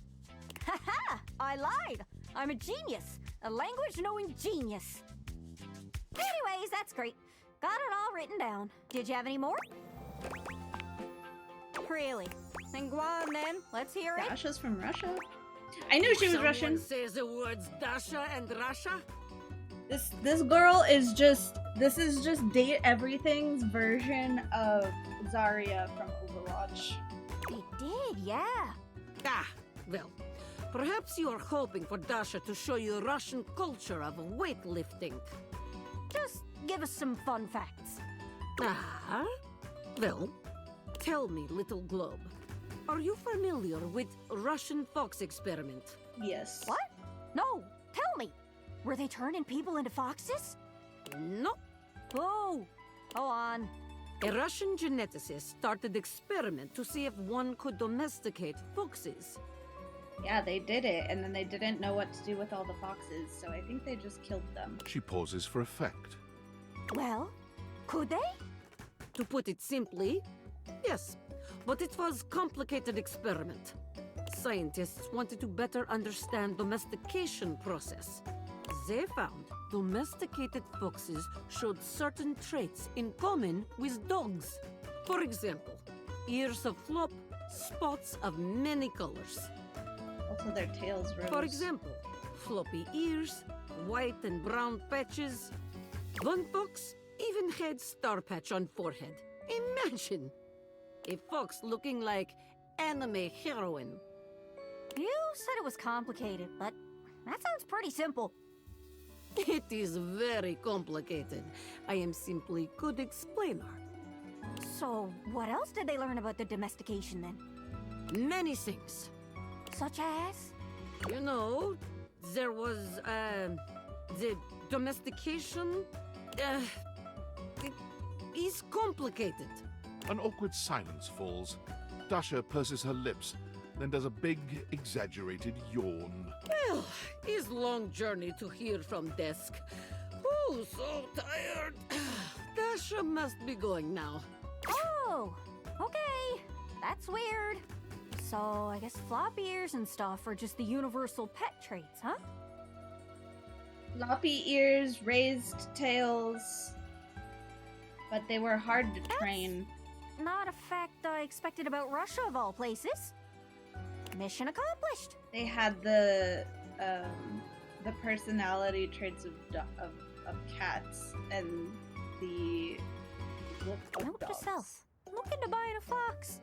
I lied. I'm a genius. A language-knowing genius. Anyways, that's great. Got it all written down. Did you have any more? Really? Then go on then. Let's hear it. Dasha's from Russia. I knew she was Russian. Says the words Dasha and Russia. This girl is just. This is just Date Everything's version of Zarya from Overwatch. It did, yeah. Ah, well, perhaps you are hoping for Dasha to show you Russian culture of weightlifting. Just give us some fun facts. Ah, well, tell me, little globe, are you familiar with Russian fox experiment? Yes. What? No, tell me. Were they turning people into foxes? No. Oh, go on. A Russian geneticist started experiment to see if one could domesticate foxes. Yeah, they did it, and then they didn't know what to do with all the foxes, so I think they just killed them. She pauses for effect. Well, could they? To put it simply, yes, but it was a complicated experiment. Scientists wanted to better understand domestication process. They found domesticated foxes showed certain traits in common with dogs. For example, ears of flop, spots of many colors. Also, their tails rose. For example, floppy ears, white and brown patches. One fox even had star patch on forehead. Imagine! A fox looking like anime heroine. You said it was complicated, but that sounds pretty simple. It is very complicated. I am simply good explainer. So, what else did they learn about the domestication then? Many things. Such as? You know, there was, the domestication, it is complicated. An awkward silence falls. Dasha purses her lips, then does a big, exaggerated yawn. Well, it's long journey to here from desk. Oh, so tired. Dasha must be going now. Oh, okay. That's weird. So, I guess floppy ears and stuff are just the universal pet traits, huh? Floppy ears, raised tails, but they were hard to train. Not a fact I expected about Russia of all places. Mission accomplished. They had the personality traits of cats and the look of Note dogs. to self. Looking to buy a fox.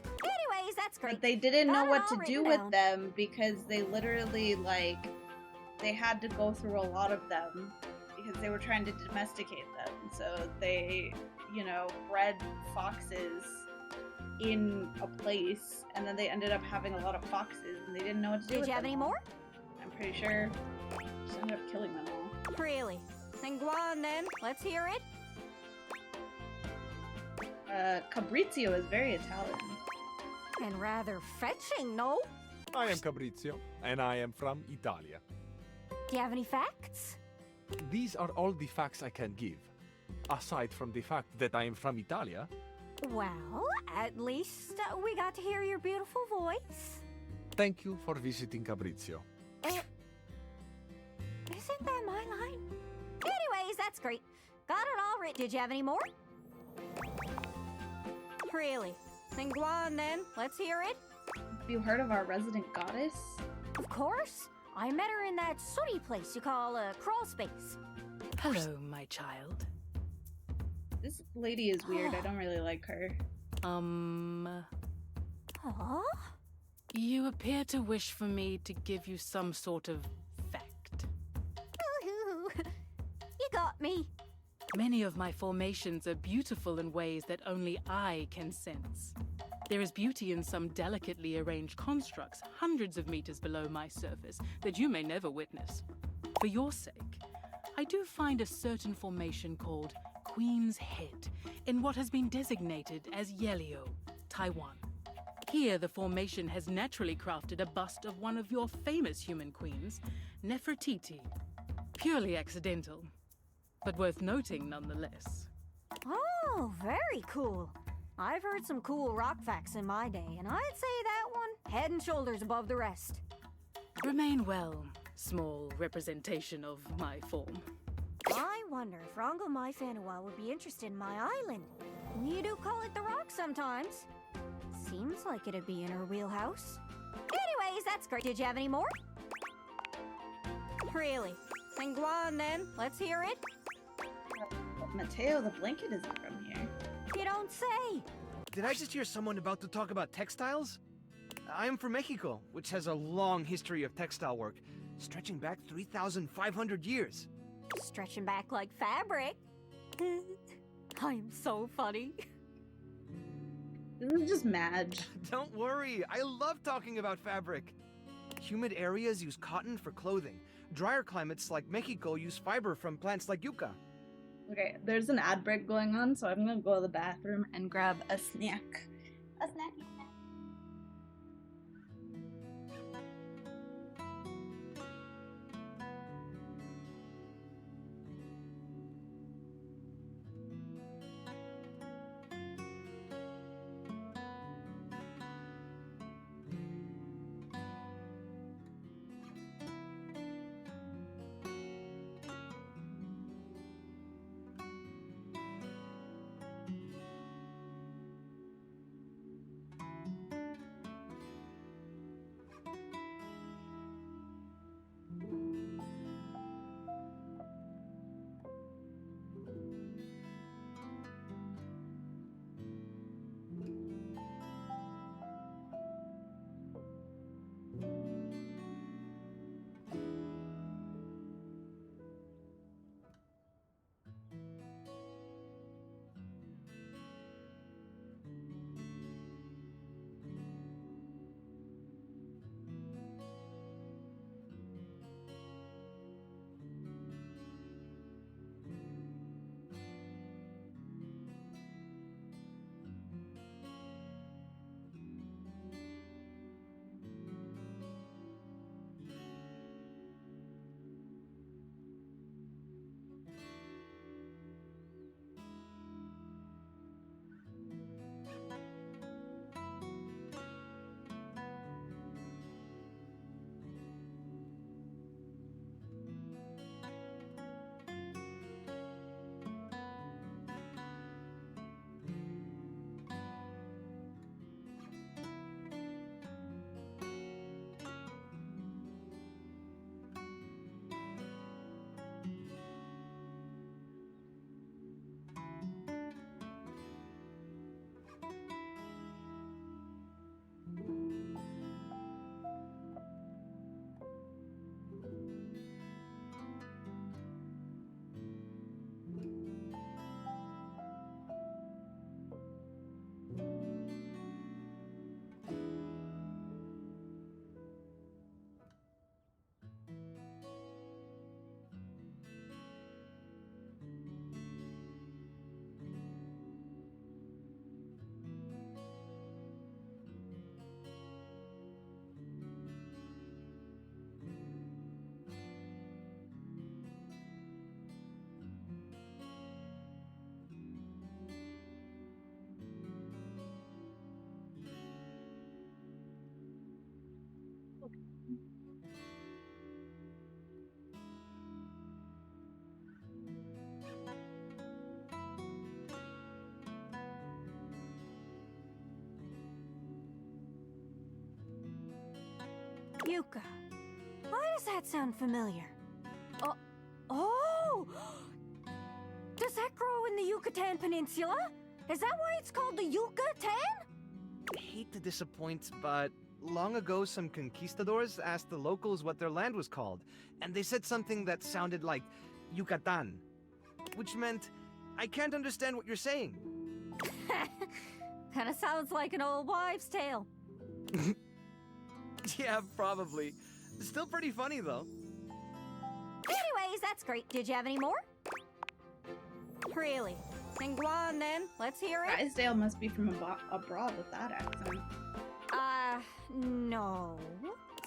Anyways, that's great. But they didn't know Got it what all to do written with down. them because they literally they had to go through a lot of them because they were trying to domesticate them. So they, bred foxes in a place, and then they ended up having a lot of foxes, and they didn't know what to do Did with you have them any all. more? I'm pretty sure just ended up killing them all. Really? Then go on then. Let's hear it. Cabrizio is very Italian. And rather fetching, no? I am Cabrizio, and I am from Italia. Do you have any facts? These are all the facts I can give. Aside from the fact that I am from Italia, Well, at least we got to hear your beautiful voice. thank you for visiting Cabrizio. Isn't that my line? Anyways, that's great. Got it all written. Did you have any more? Really? Then go on then. Let's hear it. Have you heard of our resident goddess? Of course. I met her in that sooty place you call a crawl space. Hello, my child. This lady is weird. I don't really like her. Huh? You appear to wish for me to give you some sort of fact. You got me. Many of my formations are beautiful in ways that only I can sense. There is beauty in some delicately arranged constructs hundreds of meters below my surface that you may never witness. For your sake, I do find a certain formation called Queen's Head in what has been designated as Yelio, Taiwan. Here, the formation has naturally crafted a bust of one of your famous human queens, Nefertiti. Purely accidental, but worth noting nonetheless. Oh, very cool. I've heard some cool rock facts in my day, and I'd say that one head and shoulders above the rest. Remain well, small representation of my form. I wonder if Rongo Mai Fanua would be interested in my island. We do call it the Rock sometimes. Seems like it'd be in her wheelhouse. Anyways, that's great. Did you have any more? Really? Then go on then. Let's hear it. Mateo, the blanket isn't from here. You don't say. Did I just hear someone about to talk about textiles? I am from Mexico, which has a long history of textile work, stretching back 3,500 years. Stretching back like fabric. I'm so funny. This is just Madge. Don't worry, I love talking about fabric. Humid areas use cotton for clothing. Drier climates like Mexico use fiber from plants like yucca. Okay, there's an ad break going on, so I'm gonna go to the bathroom and grab a snack. A snacky snack. Yucca. Why does that sound familiar? Oh! Does that grow in the Yucatan Peninsula? Is that why it's called the Yucatan? I hate to disappoint, but long ago some conquistadors asked the locals what their land was called, and they said something that sounded like Yucatan, which meant, I can't understand what you're saying. Kinda sounds like an old wives' tale. Yeah, probably. Still pretty funny, though. Anyways, that's great. Did you have any more? Really? Then go on then. Let's hear it. Drysdale must be from abroad with that accent. No.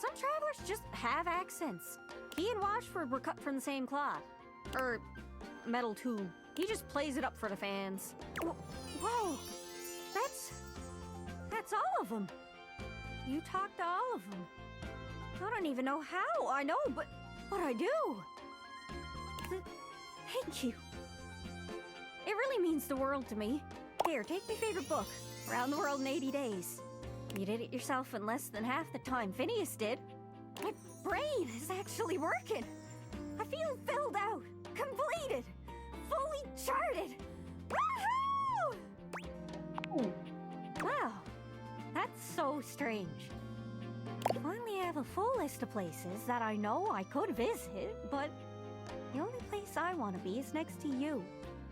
Some travelers just have accents. He and Washford were cut from the same cloth. Metal tube. He just plays it up for the fans. Whoa! That's all of them. You talked to all of them. I don't even know how. I know, but I do. Thank you. It really means the world to me. Here, take my favorite book, Around the World in 80 Days. You did it yourself in less than half the time Phineas did. My brain is actually working. I feel filled out, completed, fully charted. Woohoo! Wow, that's so strange. Finally, I have a full list of places that I know I could visit, but the only place I want to be is next to you.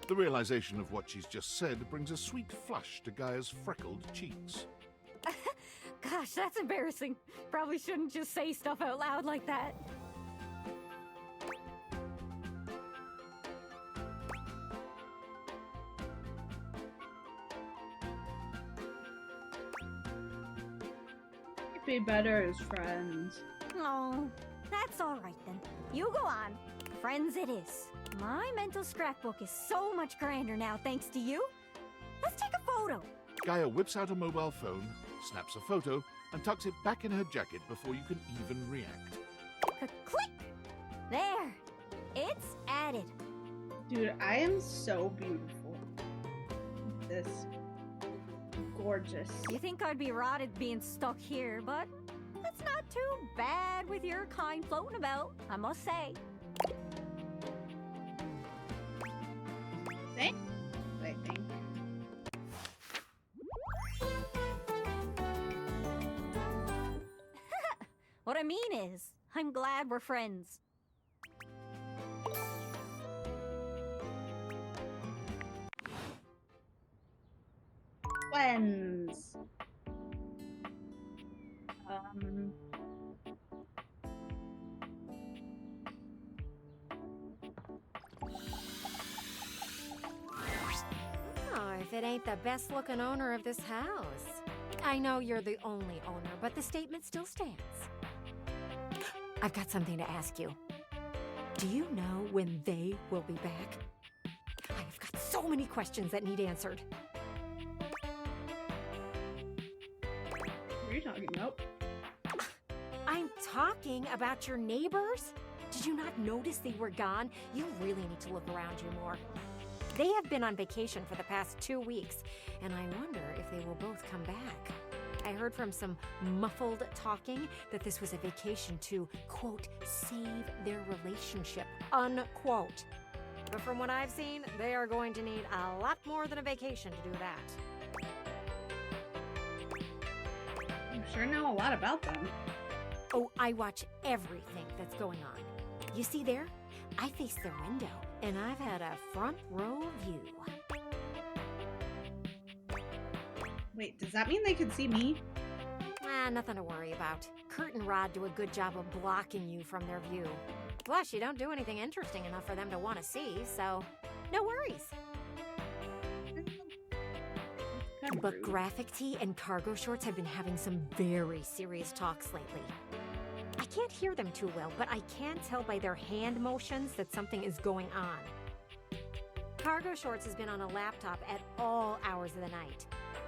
The realization of what she's just said brings a sweet flush to Gaia's freckled cheeks. Gosh, that's embarrassing. Probably shouldn't just say stuff out loud like that. We'd be better as friends. Oh, that's all right then. You go on. Friends it is. My mental scrapbook is so much grander now thanks to you. Let's take a photo. Gaia whips out a mobile phone, snaps a photo, and tucks it back in her jacket before you can even react. Click! There. It's added. Dude, I am so beautiful. This gorgeous. You think I'd be rotted being stuck here, but that's not too bad with your kind floating about, I must say. Thanks, I think. What I mean is, I'm glad we're friends. Friends. Oh, if it ain't the best looking owner of this house. I know you're the only owner, but the statement still stands. I've got something to ask you. Do you know when they will be back? I've got so many questions that need answered. What are you talking about? I'm talking about your neighbors. Did you not notice they were gone? You really need to look around you more. They have been on vacation for the past 2 weeks, and I wonder if they will both come back. I heard from some muffled talking that this was a vacation to, quote, save their relationship, unquote. But from what I've seen, they are going to need a lot more than a vacation to do that. You sure know a lot about them. Oh, I watch everything that's going on. You see there? I face their window, and I've had a front row view. Wait, does that mean they can see me? Nothing to worry about. Kurt and Rod do a good job of blocking you from their view. Plus, you don't do anything interesting enough for them to want to see, so no worries. But Graphic Tee and Cargo Shorts have been having some very serious talks lately. I can't hear them too well, but I can tell by their hand motions that something is going on. Cargo Shorts has been on a laptop at all hours of the night.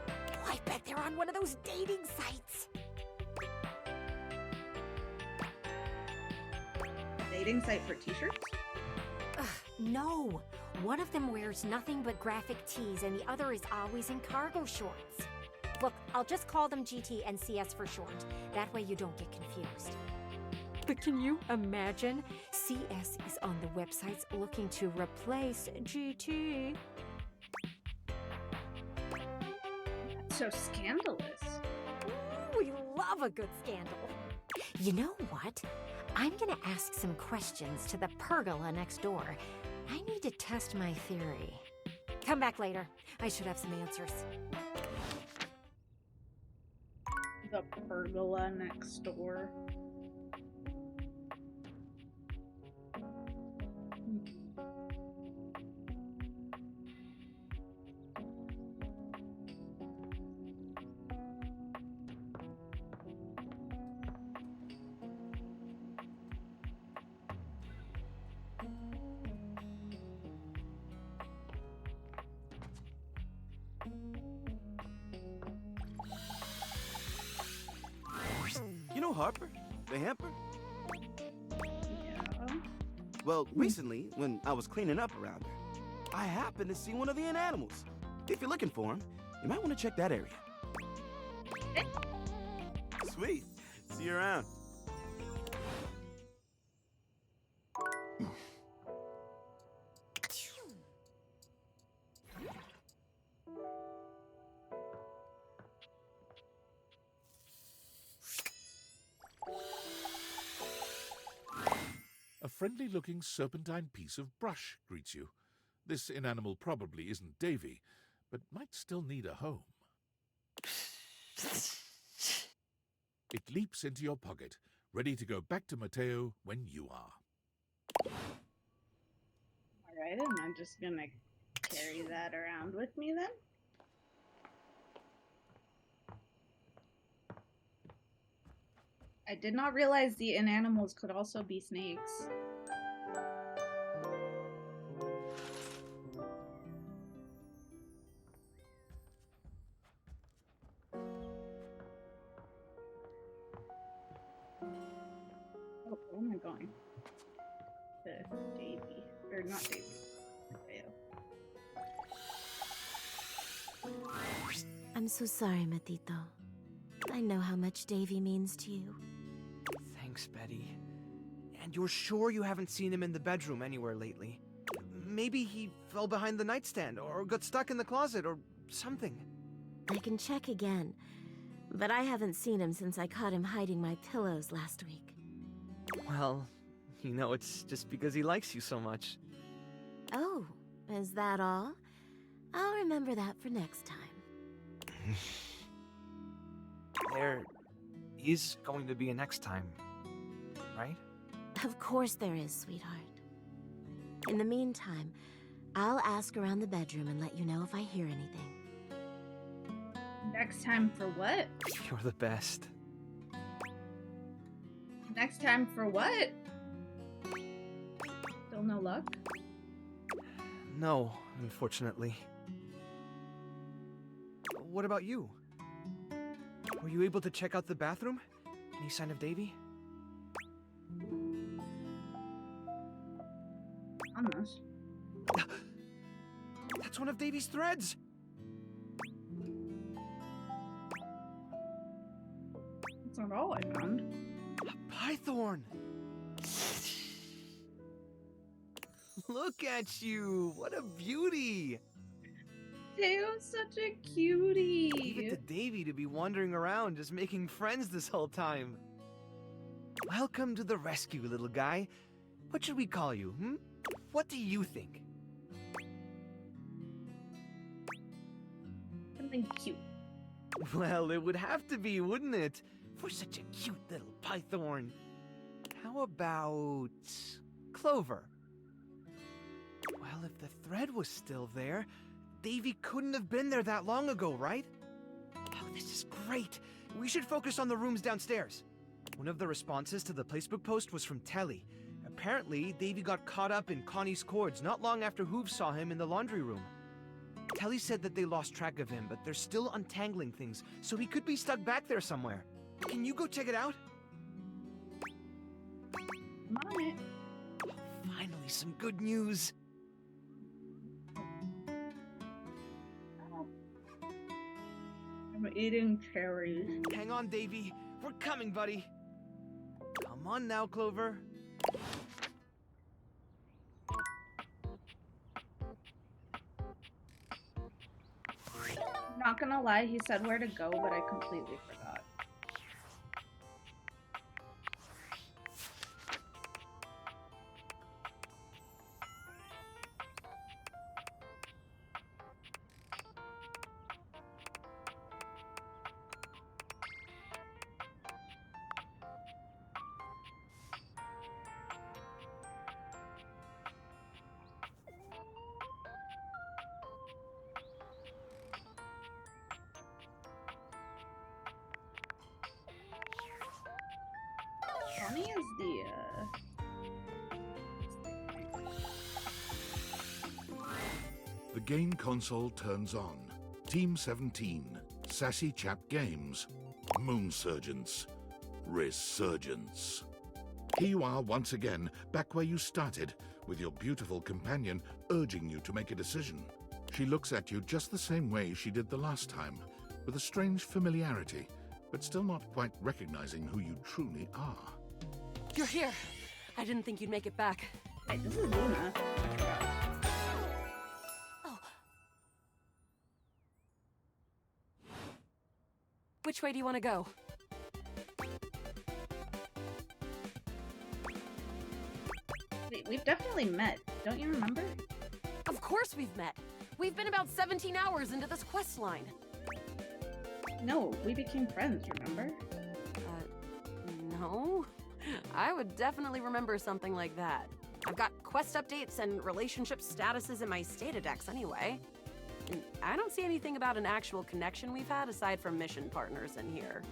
Oh, I bet they're on one of those dating sites. A dating site for t-shirts? No. One of them wears nothing but graphic tees and the other is always in cargo shorts. Look, I'll just call them GT and CS for short. That way you don't get confused. But can you imagine? CS is on the websites looking to replace GT. That's so scandalous. We love a good scandal. You know what? I'm gonna ask some questions to the pergola next door. I need to test my theory. Come back later. I should have some answers. The pergola next door. You know Harper? The hamper? Yeah. Well, recently, when I was cleaning up around her, I happened to see one of the animals. If you're looking for him, you might want to check that area. Sweet. See you around. A friendly-looking serpentine piece of brush greets you. This inanimal probably isn't Davy, but might still need a home. It leaps into your pocket, ready to go back to Mateo when you are. Alright, and I'm just gonna carry that around with me then. I did not realize the inanimals could also be snakes. Oh, where am I going? To Davy. Or not Davy. I'm so sorry, Matito. I know how much Davy means to you. Thanks, Betty. And you're sure you haven't seen him in the bedroom anywhere lately? Maybe he fell behind the nightstand, or got stuck in the closet, or something. I can check again, but I haven't seen him since I caught him hiding my pillows last week. Well, you know, it's just because he likes you so much. Oh, is that all? I'll remember that for next time. There is going to be a next time, right? Of course there is, sweetheart. In the meantime, I'll ask around the bedroom and let you know if I hear anything. Next time for what? You're the best. Next time for what? Still no luck? No, unfortunately. What about you? Were you able to check out the bathroom? Any sign of Davy? Almost. That's one of Davy's threads! That's not all I found. A pythorn! Look at you! What a beauty! Mateo's such a cutie! Leave it to Davy to be wandering around just making friends this whole time. Welcome to the rescue, little guy. What should we call you, hmm? What do you think? Something cute. Well, it would have to be, wouldn't it? For such a cute little python. How about Clover? Well, if the thread was still there, Davy couldn't have been there that long ago, right? Oh, this is great. We should focus on the rooms downstairs. One of the responses to the Facebook post was from Telly. Apparently, Davy got caught up in Connie's cords not long after Hooves saw him in the laundry room. Telly said that they lost track of him, but they're still untangling things, so he could be stuck back there somewhere. Can you go check it out? I'm on it. Oh, finally, some good news. I'm eating cherries. Hang on, Davy. We're coming, buddy. Come on now, Clover. Not gonna lie, he said where to go, but I completely forgot. Connie is the, The game console turns on. Team 17, Sassy Chap Games, Moon Surgeons, Resurgence. Here you are once again, back where you started, with your beautiful companion urging you to make a decision. She looks at you just the same way she did the last time, with a strange familiarity, but still not quite recognizing who you truly are. You're here. I didn't think you'd make it back. Hey, this is Luna. Which way do you want to go? Wait, we've definitely met. Don't you remember? Of course we've met. We've been about 17 hours into this quest line. No, we became friends, remember? No. I would definitely remember something like that. I've got quest updates and relationship statuses in my Statadex anyway. And I don't see anything about an actual connection we've had aside from mission partners in here.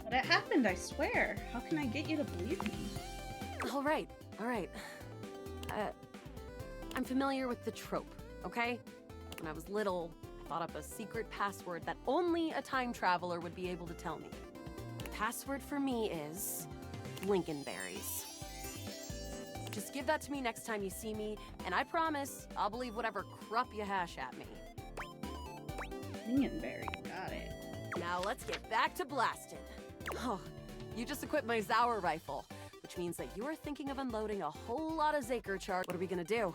But it happened, I swear. How can I get you to believe me? All right. I'm familiar with the trope, okay? When I was little, I thought up a secret password that only a time traveler would be able to tell me. The password for me is Lincolnberries. Just give that to me next time you see me, and I promise I'll believe whatever crap you hash at me. Lincolnberry, got it. Now let's get back to blasting. Oh, you just equipped my Zauer rifle, which means that you are thinking of unloading a whole lot of Zaker charge. What are we gonna do?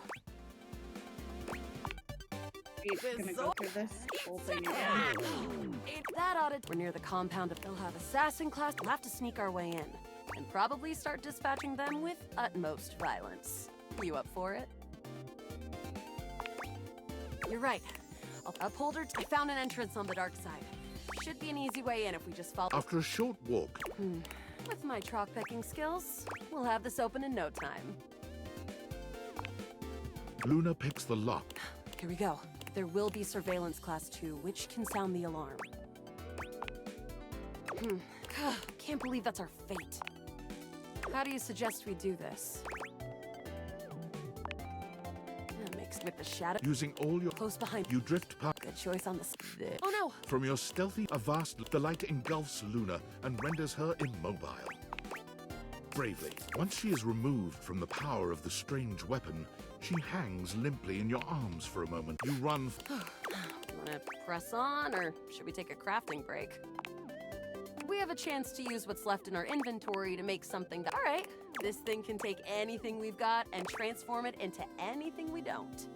We're gonna go through this whole thing again. That audit. We're near the compound. They'll have assassin class. We'll have to sneak our way in, and probably start dispatching them with utmost violence. You up for it? You're right. Upholder, I found an entrance on the dark side. Should be an easy way in if we just follow. After a short walk, With my chalk picking skills, we'll have this open in no time. Luna picks the lock. Here we go. There will be surveillance class 2, which can sound the alarm. Can't believe that's our fate. How do you suggest we do this? Mixed with the shadow. Using all your close behind. You drift past. Good choice on this. Oh no! From your stealthy, the light engulfs Luna and renders her immobile. Bravely, once she is removed from the power of the strange weapon, she hangs limply in your arms for a moment. You run. Wanna press on, or should we take a crafting break? We have a chance to use what's left in our inventory to make something that. All right, this thing can take anything we've got and transform it into anything we don't.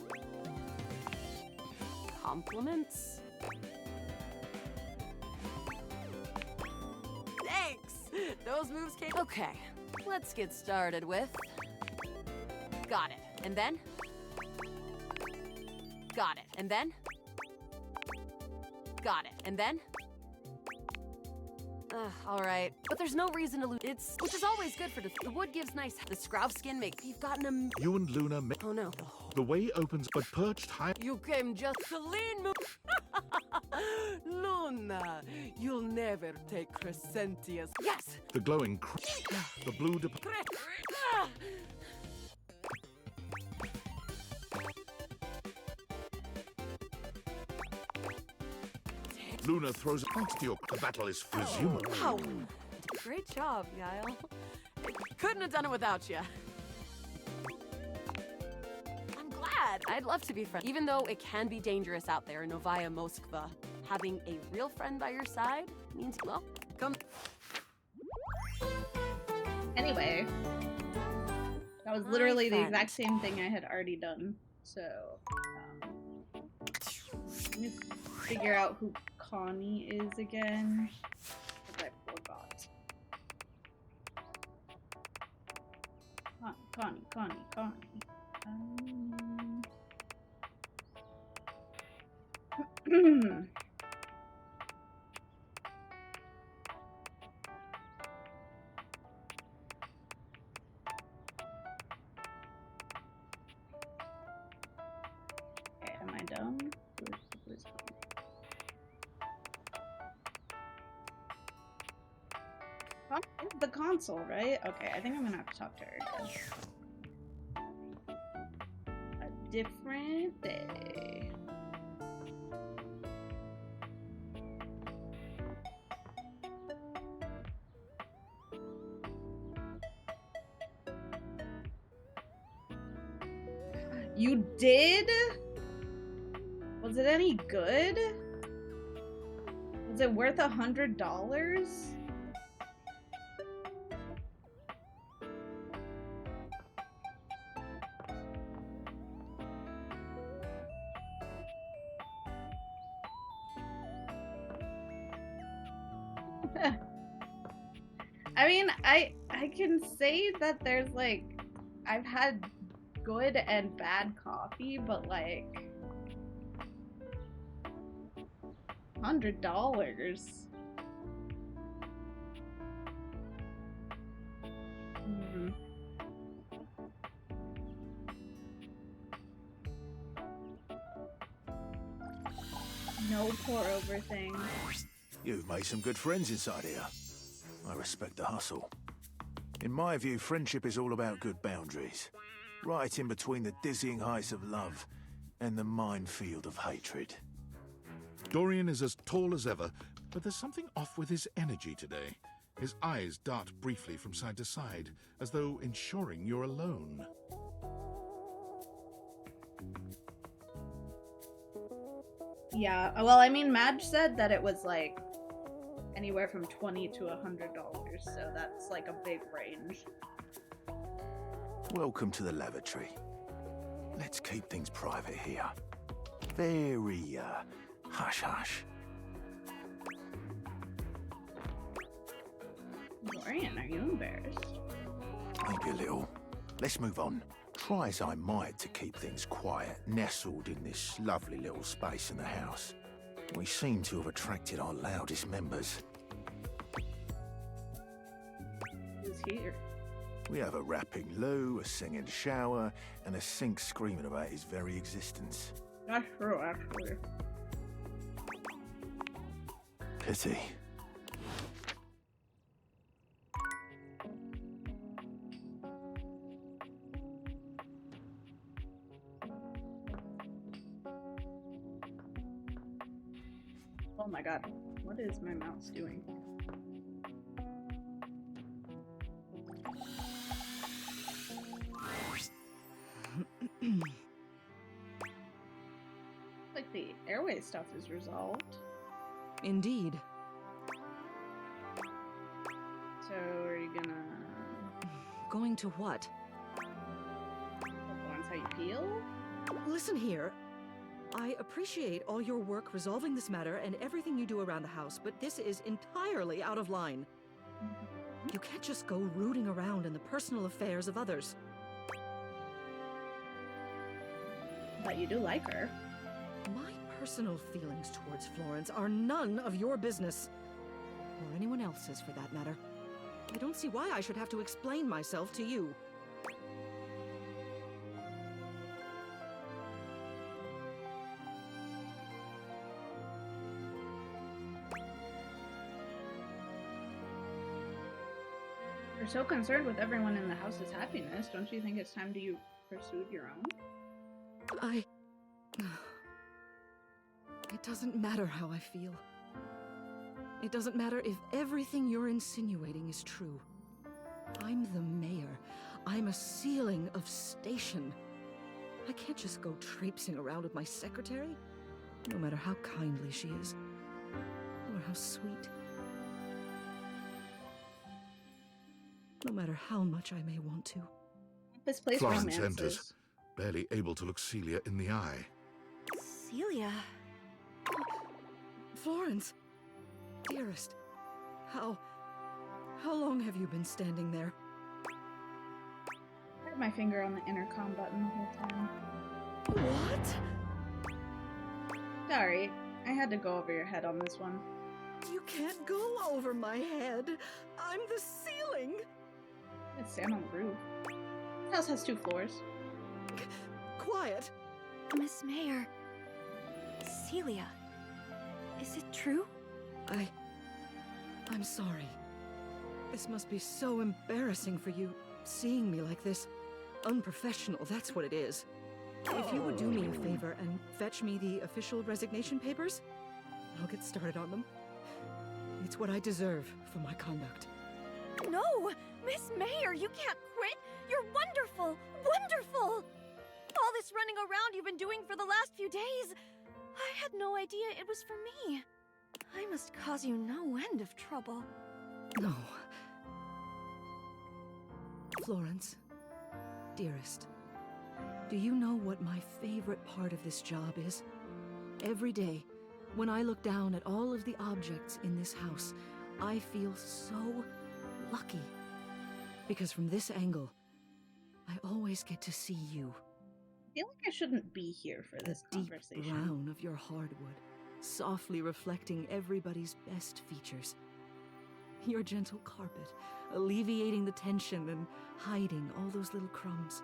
Compliments? Thanks! Those moves came. Okay, let's get started with. Got it. And then? Got it. And then? Got it. And then? All right. But there's no reason to lose. Which is always good for the wood gives nice. The scrov skin makes. You've gotten a. You and Luna. Oh no. The way opens, but perched high. You came just to lean me. Luna, you'll never take Crescentius. Yes. The glowing. The blue. Luna throws a punch to your. The battle is presumable. Wow. Great job, Guile. I couldn't have done it without you. I'm glad. I'd love to be friends. Even though it can be dangerous out there in Novaya Moskva, having a real friend by your side means, well, come. Anyway, that was literally the exact same thing I had already done. So, let me figure out who Connie is again, because I forgot. Connie. Okay, am I done? Where's Connie? It's the console, right? Okay, I think I'm gonna have to talk to her again. A different day. You did? Was it any good? Was it worth $100? I mean, I can say that there's like, I've had good and bad coffee, but like $100. No pour over thing. You've made some good friends inside here. I respect the hustle. In my view, friendship is all about good boundaries. Right in between the dizzying heights of love and the minefield of hatred. Dorian is as tall as ever, but there's something off with his energy today. His eyes dart briefly from side to side, as though ensuring you're alone. Yeah, well, I mean, Madge said that it was like anywhere from $20 to $100, so that's like a big range. Welcome to the lavatory. Let's keep things private here. Very, hush-hush. Dorian, are you embarrassed? Maybe a little. Let's move on. Try as I might to keep things quiet, nestled in this lovely little space in the house. We seem to have attracted our loudest members. Who's here? We have a rapping Lou, a singing Shower, and a Sink screaming about his very existence. That's true, actually. Pity. Oh my god, what is my mouse doing? Like the airway stuff is resolved. Indeed. So are you gonna... Going to what? Influence how you feel? Listen here. I appreciate all your work resolving this matter and everything you do around the house, but this is entirely out of line. You can't just go rooting around in the personal affairs of others. But you do like her. My personal feelings towards Florence are none of your business. Or anyone else's, for that matter. I don't see why I should have to explain myself to you. You're so concerned with everyone in the house's happiness, don't you think it's time to you pursue your own? It doesn't matter how I feel. It doesn't matter if everything you're insinuating is true. I'm the mayor. I'm a ceiling of station. I can't just go traipsing around with my secretary, no matter how kindly she is, or how sweet. No matter how much I may want to. This place Florence enters, barely able to look Celia in the eye. Celia. Florence, dearest, how long have you been standing there? I had my finger on the intercom button the whole time. What? Sorry, I had to go over your head on this one. You can't go over my head. I'm the ceiling. Let's stand on the roof. This house has 2 floors. Quiet. Miss Mayor. Celia. Is it true? I'm sorry. This must be so embarrassing for you, seeing me like this. Unprofessional, that's what it is. If you would do me a favor and fetch me the official resignation papers, I'll get started on them. It's what I deserve for my conduct. No! Miss Mayor, you can't quit! You're wonderful! Wonderful! All this running around you've been doing for the last few days. I had no idea it was for me. I must cause you no end of trouble. No. Florence, dearest, do you know what my favorite part of this job is? Every day, when I look down at all of the objects in this house, I feel so lucky. Because from this angle, I always get to see you. I feel like I shouldn't be here for this conversation. The deep brown of your hardwood, softly reflecting everybody's best features. Your gentle carpet, alleviating the tension and hiding all those little crumbs.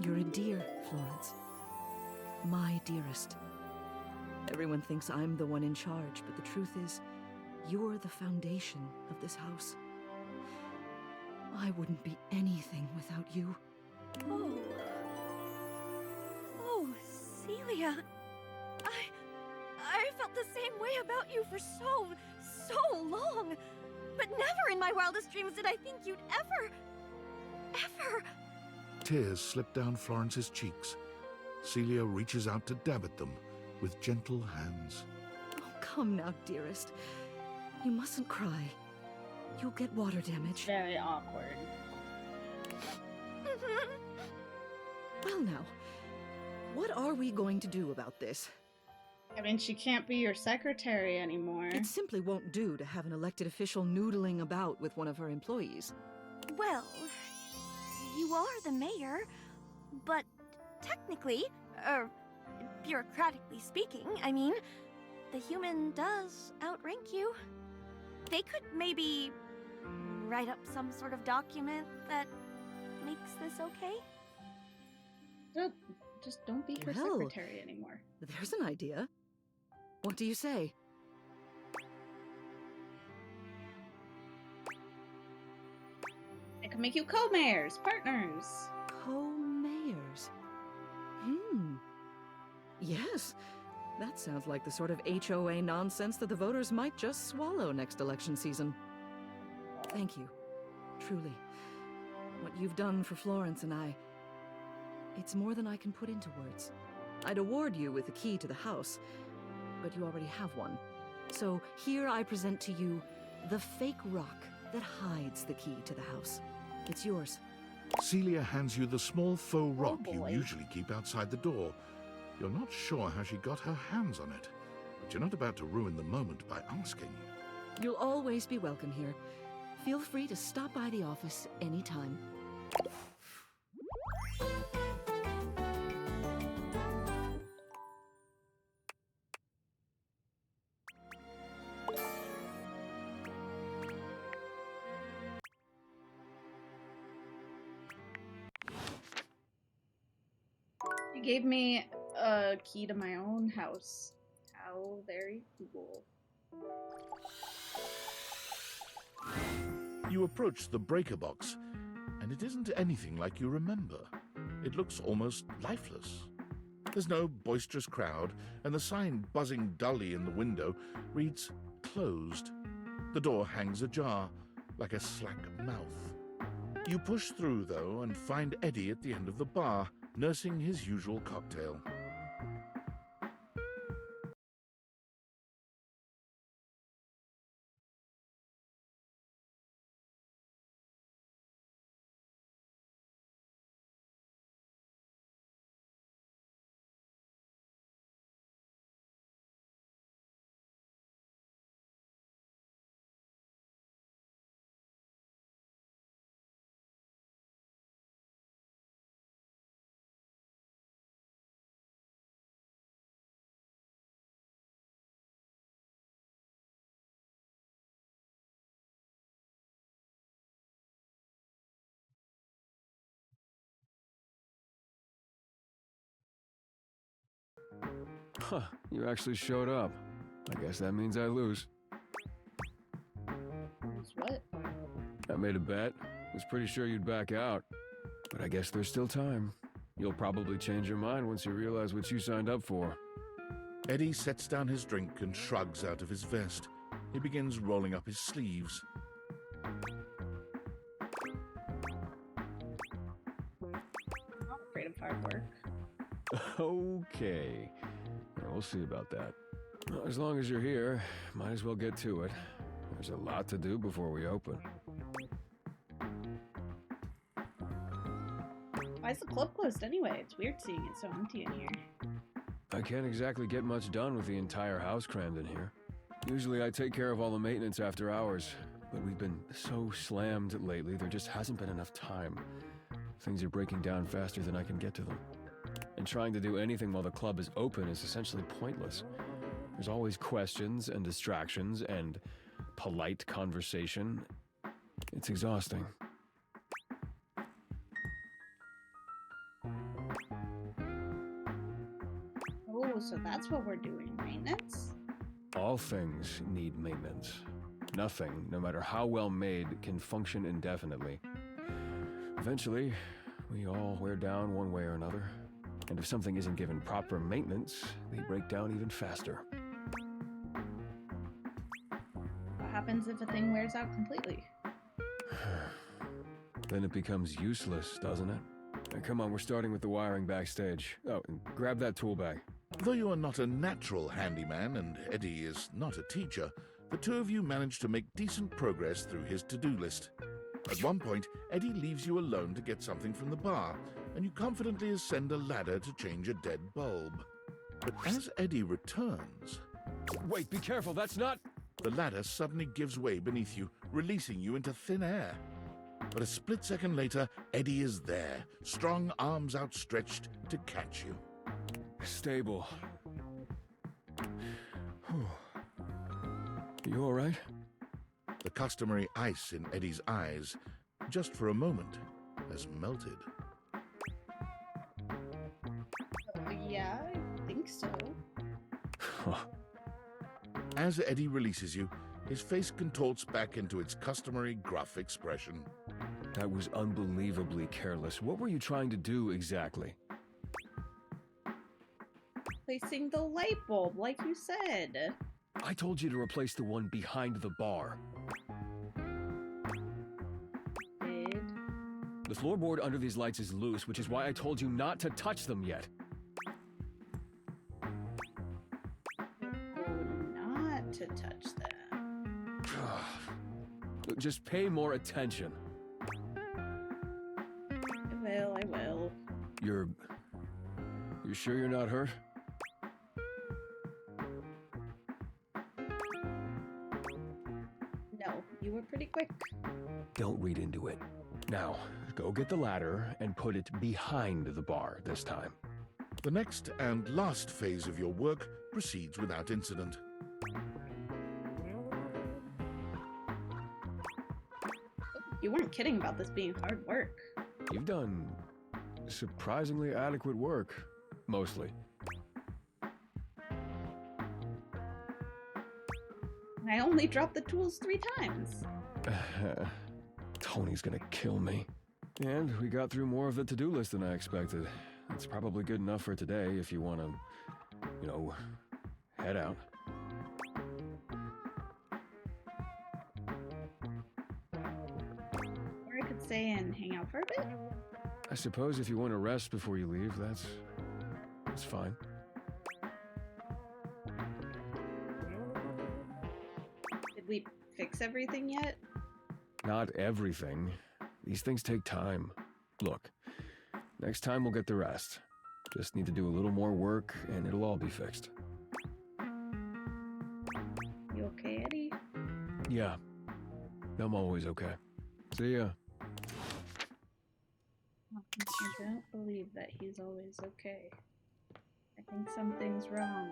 You're a dear, Florence. My dearest. Everyone thinks I'm the one in charge, but the truth is, you're the foundation of this house. I wouldn't be anything without you. Oh, Celia. I felt the same way about you for so long. But never in my wildest dreams did I think you'd ever... Tears slip down Florence's cheeks. Celia reaches out to dab at them with gentle hands. Oh, come now, dearest. You mustn't cry. You'll get water damage. Very awkward. Well now, what are we going to do about this? I mean, she can't be your secretary anymore. It simply won't do to have an elected official noodling about with one of her employees. Well, you are the mayor, but technically, bureaucratically speaking, I mean, the human does outrank you. They could maybe write up some sort of document that makes this okay? Just don't be her Well, secretary anymore. There's an idea. What do you say? I can make you co-mayors, partners. Co-mayors? Yes. That sounds like the sort of HOA nonsense that the voters might just swallow next election season. Thank you. Truly. What you've done for Florence and I, it's more than I can put into words. I'd award you with the key to the house, but you already have one. So here I present to you the fake rock that hides the key to the house. It's yours. Celia hands you the small faux rock you boy. usually keep outside the door. You're not sure how she got her hands on it, but you're not about to ruin the moment by asking. You'll always be welcome here. Feel free to stop by the office anytime. She gave me a key to my own house. How very cool. You approach the breaker box, and it isn't anything like you remember. It looks almost lifeless. There's no boisterous crowd, and the sign buzzing dully in the window reads closed. The door hangs ajar, like a slack mouth. You push through, though, and find Eddie at the end of the bar, nursing his usual cocktail. Huh, you actually showed up. I guess that means I lose. What? I made a bet. Was pretty sure you'd back out. But I guess there's still time. You'll probably change your mind once you realize what you signed up for. Eddie sets down his drink and shrugs out of his vest. He begins rolling up his sleeves. Not afraid of hard work. Okay. We'll see about that. Well, as long as you're here, might as well get to it. There's a lot to do before we open. Why is the club closed anyway? It's weird seeing it so empty in here. I can't exactly get much done with the entire house crammed in here. Usually I take care of all the maintenance after hours, but we've been so slammed lately there just hasn't been enough time. Things are breaking down faster than I can get to them. And trying to do anything while the club is open is essentially pointless. There's always questions and distractions and polite conversation. It's exhausting. Oh, so that's what we're doing, maintenance? All things need maintenance. Nothing, no matter how well made, can function indefinitely. Eventually, we all wear down one way or another. And if something isn't given proper maintenance, they break down even faster. What happens if a thing wears out completely? Then it becomes useless, doesn't it? Now, come on, we're starting with the wiring backstage. Oh, and grab that tool bag. Though you are not a natural handyman and Eddie is not a teacher, the two of you manage to make decent progress through his to-do list. At one point, Eddie leaves you alone to get something from the bar, and you confidently ascend a ladder to change a dead bulb. But as Eddie returns... Wait, be careful, that's not... The ladder suddenly gives way beneath you, releasing you into thin air. But a split second later, Eddie is there, strong arms outstretched to catch you. Stable. You all right? The customary ice in Eddie's eyes, just for a moment, has melted. Yeah, I think so. As Eddie releases you, his face contorts back into its customary gruff expression. That was unbelievably careless. What were you trying to do exactly? Placing the light bulb, like you said. I told you to replace the one behind the bar. Did? The floorboard under these lights is loose, which is why I told you not to touch them yet. Not to touch them. Look, just pay more attention. I will. You're sure you're not hurt? No, you were pretty quick. Don't read into it. Now, go get the ladder and put it behind the bar this time. The next and last phase of your work proceeds without incident. You weren't kidding about this being hard work. You've done surprisingly adequate work, mostly. I only dropped the tools 3 times. Tony's gonna kill me. And we got through more of the to-do list than I expected. It's probably good enough for today if you want to, head out. Or I could stay and hang out for a bit. I suppose if you want to rest before you leave, that's fine. Did we fix everything yet? Not everything. These things take time. Look, next time we'll get the rest. Just need to do a little more work and it'll all be fixed. You okay, Eddie? Yeah. I'm always okay. See ya. I don't believe that he's always okay. I think something's wrong.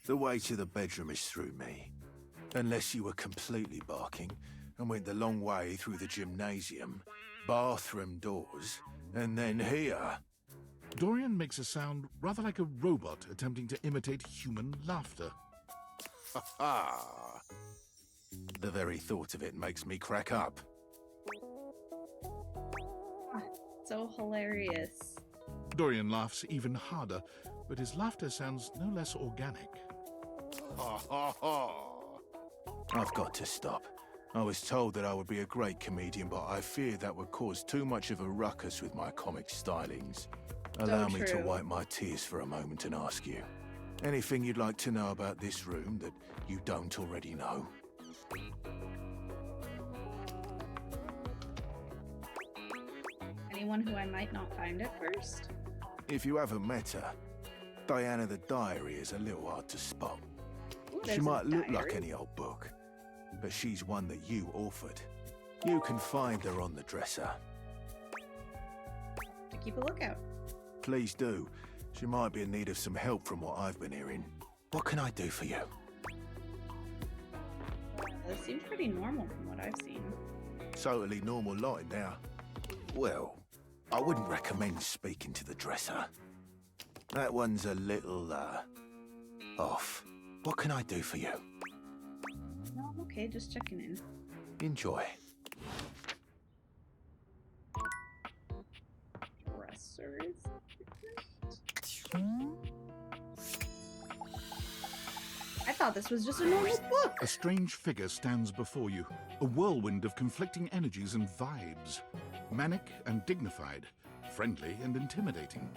The way to the bedroom is through me. Unless you were completely barking and went the long way through the gymnasium, bathroom doors, and then here. Dorian makes a sound rather like a robot attempting to imitate human laughter. Ha ha! The very thought of it makes me crack up. So hilarious. Dorian laughs even harder, but his laughter sounds no less organic. Ha ha ha! I've got to stop. I was told that I would be a great comedian, but I fear that would cause too much of a ruckus with my comic stylings. Allow me to true. wipe my tears for a moment and ask you, anything you'd like to know about this room that you don't already know? Anyone who I might not find at first? If you haven't met her, Diana the Diary is a little hard to spot. Ooh, She there's a might look like diary. any old book, but she's one that you authored. You can find her on the dresser. To keep a lookout. Please do. She might be in need of some help from what I've been hearing. What can I do for you? This seems pretty normal from what I've seen. Totally normal lot in there. Well, I wouldn't recommend speaking to the dresser. That one's a little, off. What can I do for you? No, I'm okay, just checking in. Enjoy. Dresser is I thought this was just a normal book. A strange figure stands before you, a whirlwind of conflicting energies and vibes. Manic and dignified, friendly and intimidating.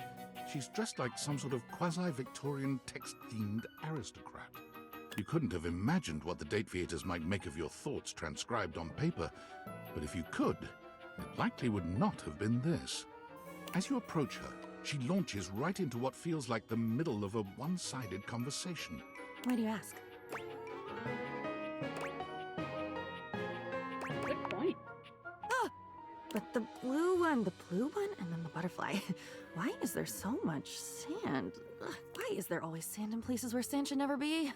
She's dressed like some sort of quasi-Victorian text-themed aristocrat. You couldn't have imagined what the date theaters might make of your thoughts transcribed on paper, but if you could, it likely would not have been this. As you approach her, she launches right into what feels like the middle of a one-sided conversation. Why do you ask? Good point. Ah! But the blue one, and then the butterfly. Why is there so much sand? Ugh, why is there always sand in places where sand should never be?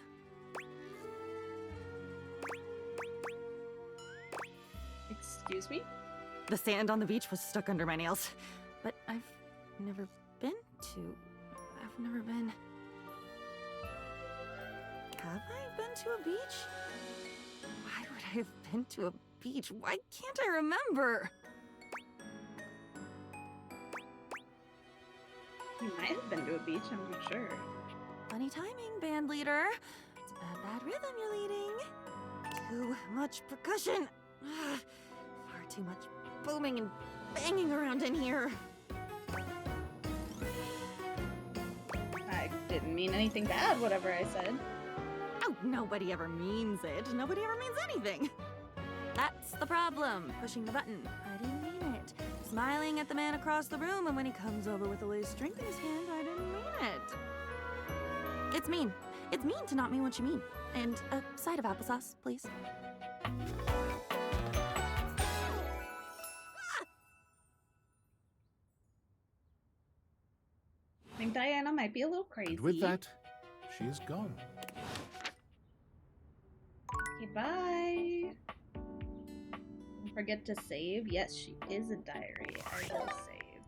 Excuse me? The sand on the beach was stuck under my nails. But I've never been. Have I been to a beach? Why would I have been to a beach? Why can't I remember? You might have been to a beach, I'm not sure. Funny timing, band leader. It's a bad rhythm you're leading. Too much percussion. Far too much booming and banging around in here. I didn't mean anything bad, whatever I said. Oh, nobody ever means it. Nobody ever means anything. That's the problem. Pushing the button. I didn't mean it. Smiling at the man across the room, and when he comes over with a lace drink in his hand, I didn't mean it. It's mean. It's mean to not mean what you mean. And a side of applesauce, please. I think Diana might be a little crazy. And with that, she is gone. Okay, bye. Don't forget to save. Yes, she is a diary. I will save.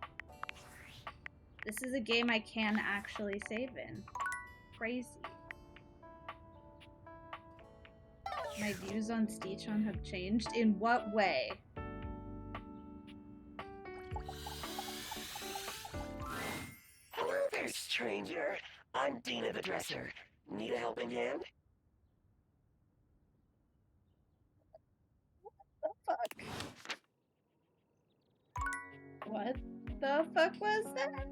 This is a game I can actually save in. Crazy. My views on Steechon have changed. In what way? Hello there, stranger. I'm Dina the Dresser. Need a helping hand? What the fuck was that?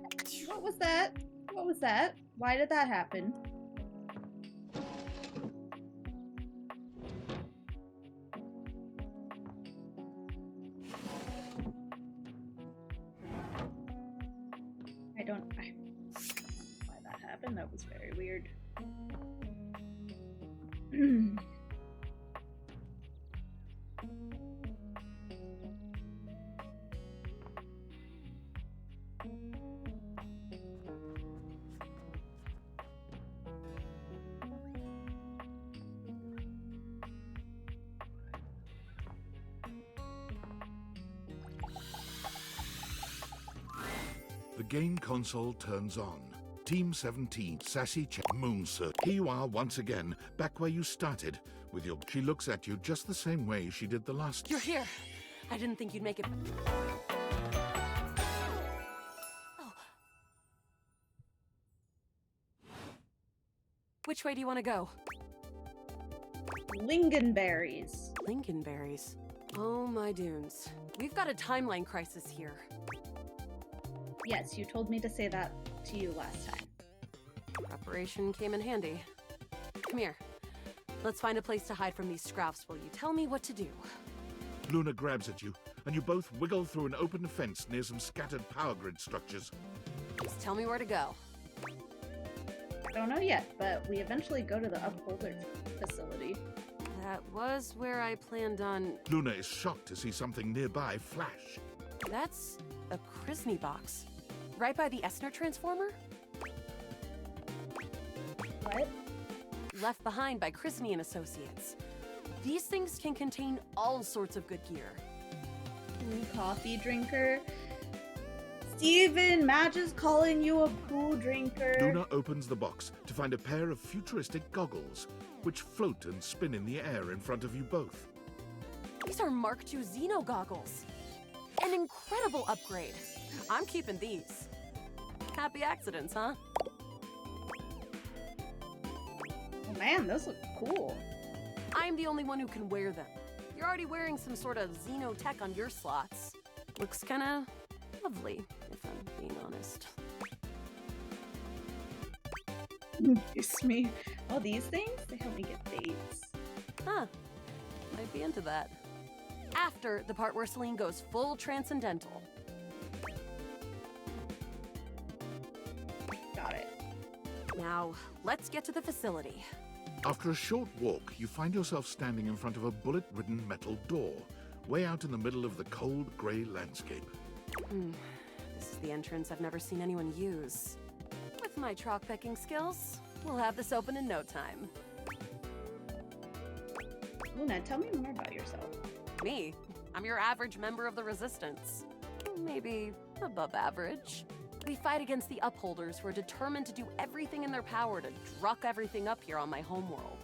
What was that? What was that? Why did that happen? I don't know why that happened. That was very weird. The game console turns on. Team 17, Sassy Moonset. Here you are once again, back where you started, with your... She looks at you just the same way she did the last... You're here. I didn't think you'd make it. Oh. Which way do you want to go? Lingonberries. Lingonberries? Oh my dunes. We've got a timeline crisis here. Yes, you told me to say that to you last time. Preparation came in handy. Come here. Let's find a place to hide from these scraps while you tell me what to do. Luna grabs at you, and you both wiggle through an open fence near some scattered power grid structures. Just tell me where to go. I don't know yet, but we eventually go to the Upholder facility. That was where I planned on... Luna is shocked to see something nearby flash. That's a Krisny box. Right by the Esner transformer? What? Left behind by Krisny and Associates. These things can contain all sorts of good gear. Coffee drinker. Steven, Madge is calling you a poo drinker. Luna opens the box to find a pair of futuristic goggles, which float and spin in the air in front of you both. These are Mark II Xeno goggles. An incredible upgrade. I'm keeping these. Happy accidents, huh? Oh man, those look cool. I'm the only one who can wear them. You're already wearing some sort of Xeno tech on your slots. Looks kinda lovely, if I'm being honest. Excuse me. Oh, these things? They help me get dates. Huh. Might be into that. After the part where Celine goes full transcendental. Got it. Now, let's get to the facility. After a short walk, you find yourself standing in front of a bullet-ridden metal door, way out in the middle of the cold, grey landscape. This is the entrance I've never seen anyone use. With my trock-picking skills, we'll have this open in no time. Luna, tell me more about yourself. Me? I'm your average member of the Resistance. Maybe above average. We fight against the Upholders who are determined to do everything in their power to druck everything up here on my homeworld.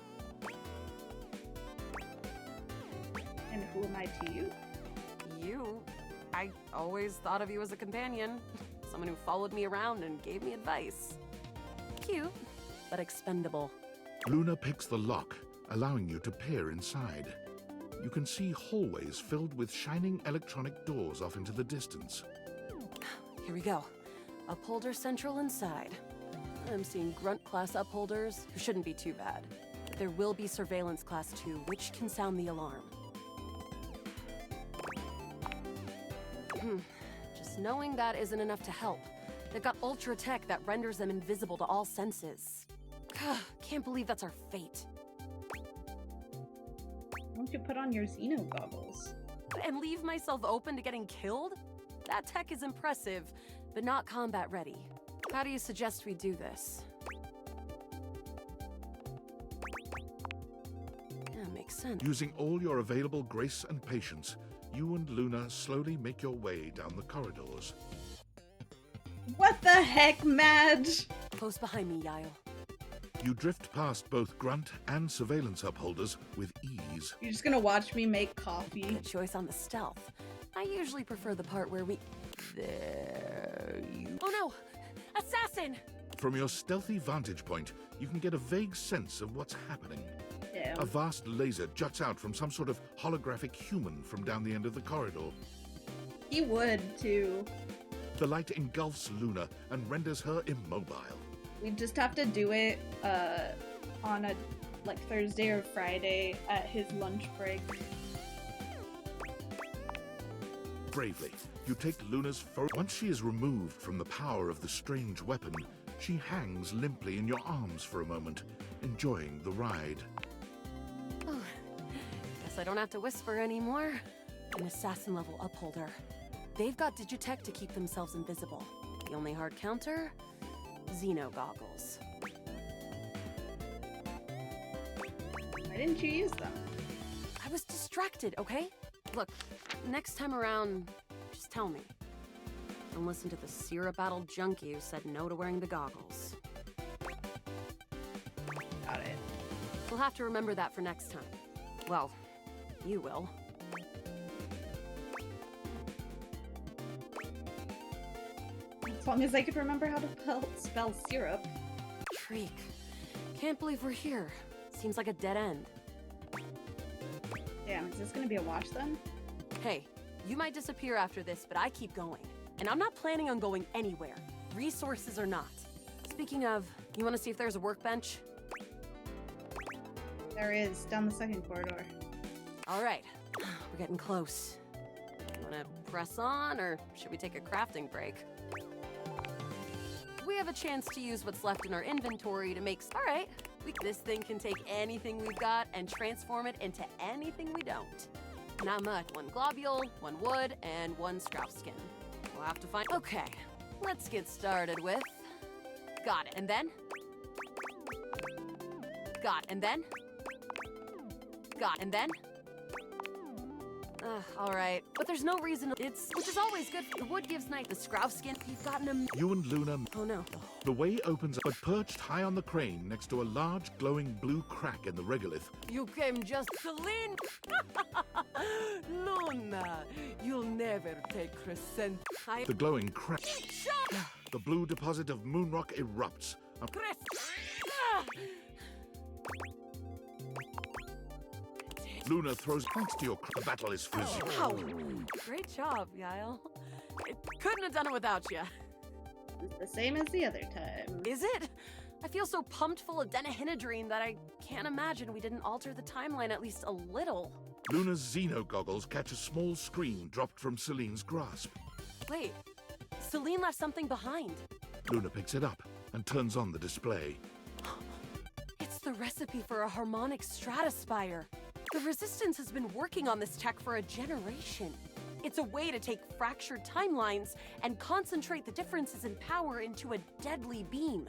And who am I to you? You? I always thought of you as a companion. Someone who followed me around and gave me advice. Cute, but expendable. Luna picks the lock, allowing you to peer inside. You can see hallways filled with shining electronic doors off into the distance. Here we go. Upholder Central inside. I'm seeing Grunt class upholders, who shouldn't be too bad. But there will be Surveillance class 2, which can sound the alarm. Just knowing that isn't enough to help. They've got ultra tech that renders them invisible to all senses. Can't believe that's our fate. Why don't you put on your Xeno goggles? And leave myself open to getting killed? That tech is impressive, but not combat ready. How do you suggest we do this? Yeah, makes sense. Using all your available grace and patience, you and Luna slowly make your way down the corridors. What the heck, Madge? Close behind me, Yael. You drift past both Grunt and Surveillance upholders with ease. You're just gonna watch me make coffee. Good choice on the stealth. I usually prefer the part where we... There you... Oh no! Assassin! From your stealthy vantage point, you can get a vague sense of what's happening. Yeah. A vast laser juts out from some sort of holographic human from down the end of the corridor. He would, too. The light engulfs Luna and renders her immobile. We just have to do it on a Thursday or Friday at his lunch break. Bravely, you take Luna's Once she is removed from the power of the strange weapon, she hangs limply in your arms for a moment, enjoying the ride. Oh, guess I don't have to whisper anymore. An assassin-level upholder. They've got digitech to keep themselves invisible. The only hard counter? Xeno goggles. Why didn't you use them? I was distracted, okay? Look, next time around, just tell me. Don't listen to the syrup-addled junkie who said no to wearing the goggles. Got it. We'll have to remember that for next time. Well, you will. As long as I could remember how to spell syrup. Freak. Can't believe we're here. Seems like a dead end. Damn, is this gonna be a wash then? Hey, you might disappear after this, but I keep going. And I'm not planning on going anywhere. Resources or not. Speaking of, you want to see if there's a workbench? There is, down the second corridor. All right, we're getting close. Want to press on, or should we take a crafting break? We have a chance to use what's left in our inventory to make... All right, this thing can take anything we've got and transform it into anything we don't. Not much. 1 globule, 1 wood, and 1 scrap skin. We'll have to find... Okay, let's get started with... Got it, and then? Got it, and then? Got it, and then? All right, but there's no reason which is always good. The wood gives night. The scrow skin, you've gotten a... You and Luna... Oh no. The way opens up, but perched high on the crane next to a large glowing blue crack in the regolith. You came just to lean. Luna, you'll never take Crescent. The glowing crack... The blue deposit of moonrock erupts. Luna throws thanks to your... The battle is fierce. Wow. Great job, Yael. I couldn't have done it without you. It's the same as the other time. Is it? I feel so pumped full of denihinidrine that I can't imagine we didn't alter the timeline at least a little. Luna's Xeno goggles catch a small screen dropped from Celine's grasp. Wait, Celine left something behind. Luna picks it up and turns on the display. It's the recipe for a harmonic stratospire. The Resistance has been working on this tech for a generation. It's a way to take fractured timelines and concentrate the differences in power into a deadly beam.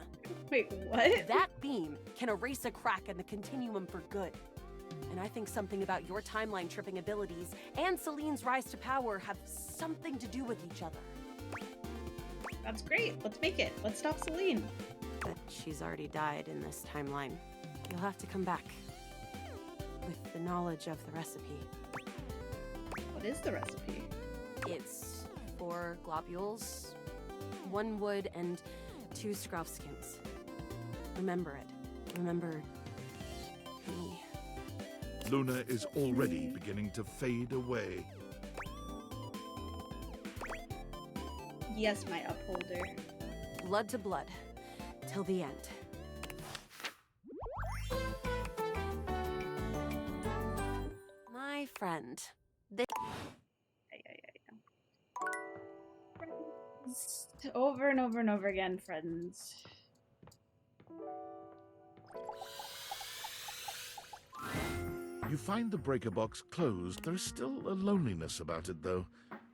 Wait, what? That beam can erase a crack in the continuum for good. And I think something about your timeline tripping abilities and Celine's rise to power have something to do with each other. That's great. Let's make it. Let's stop Celine. But she's already died in this timeline. You'll have to come back. With the knowledge of the recipe. What is the recipe? It's 4 globules, 1 wood, and 2 scrow skins. Remember it. Remember me. Luna is already beginning to fade away. Yes, my upholder. Blood to blood. Till the end. My friend. Over and over and over again, friends. You find the breaker box closed. There is still a loneliness about it, though.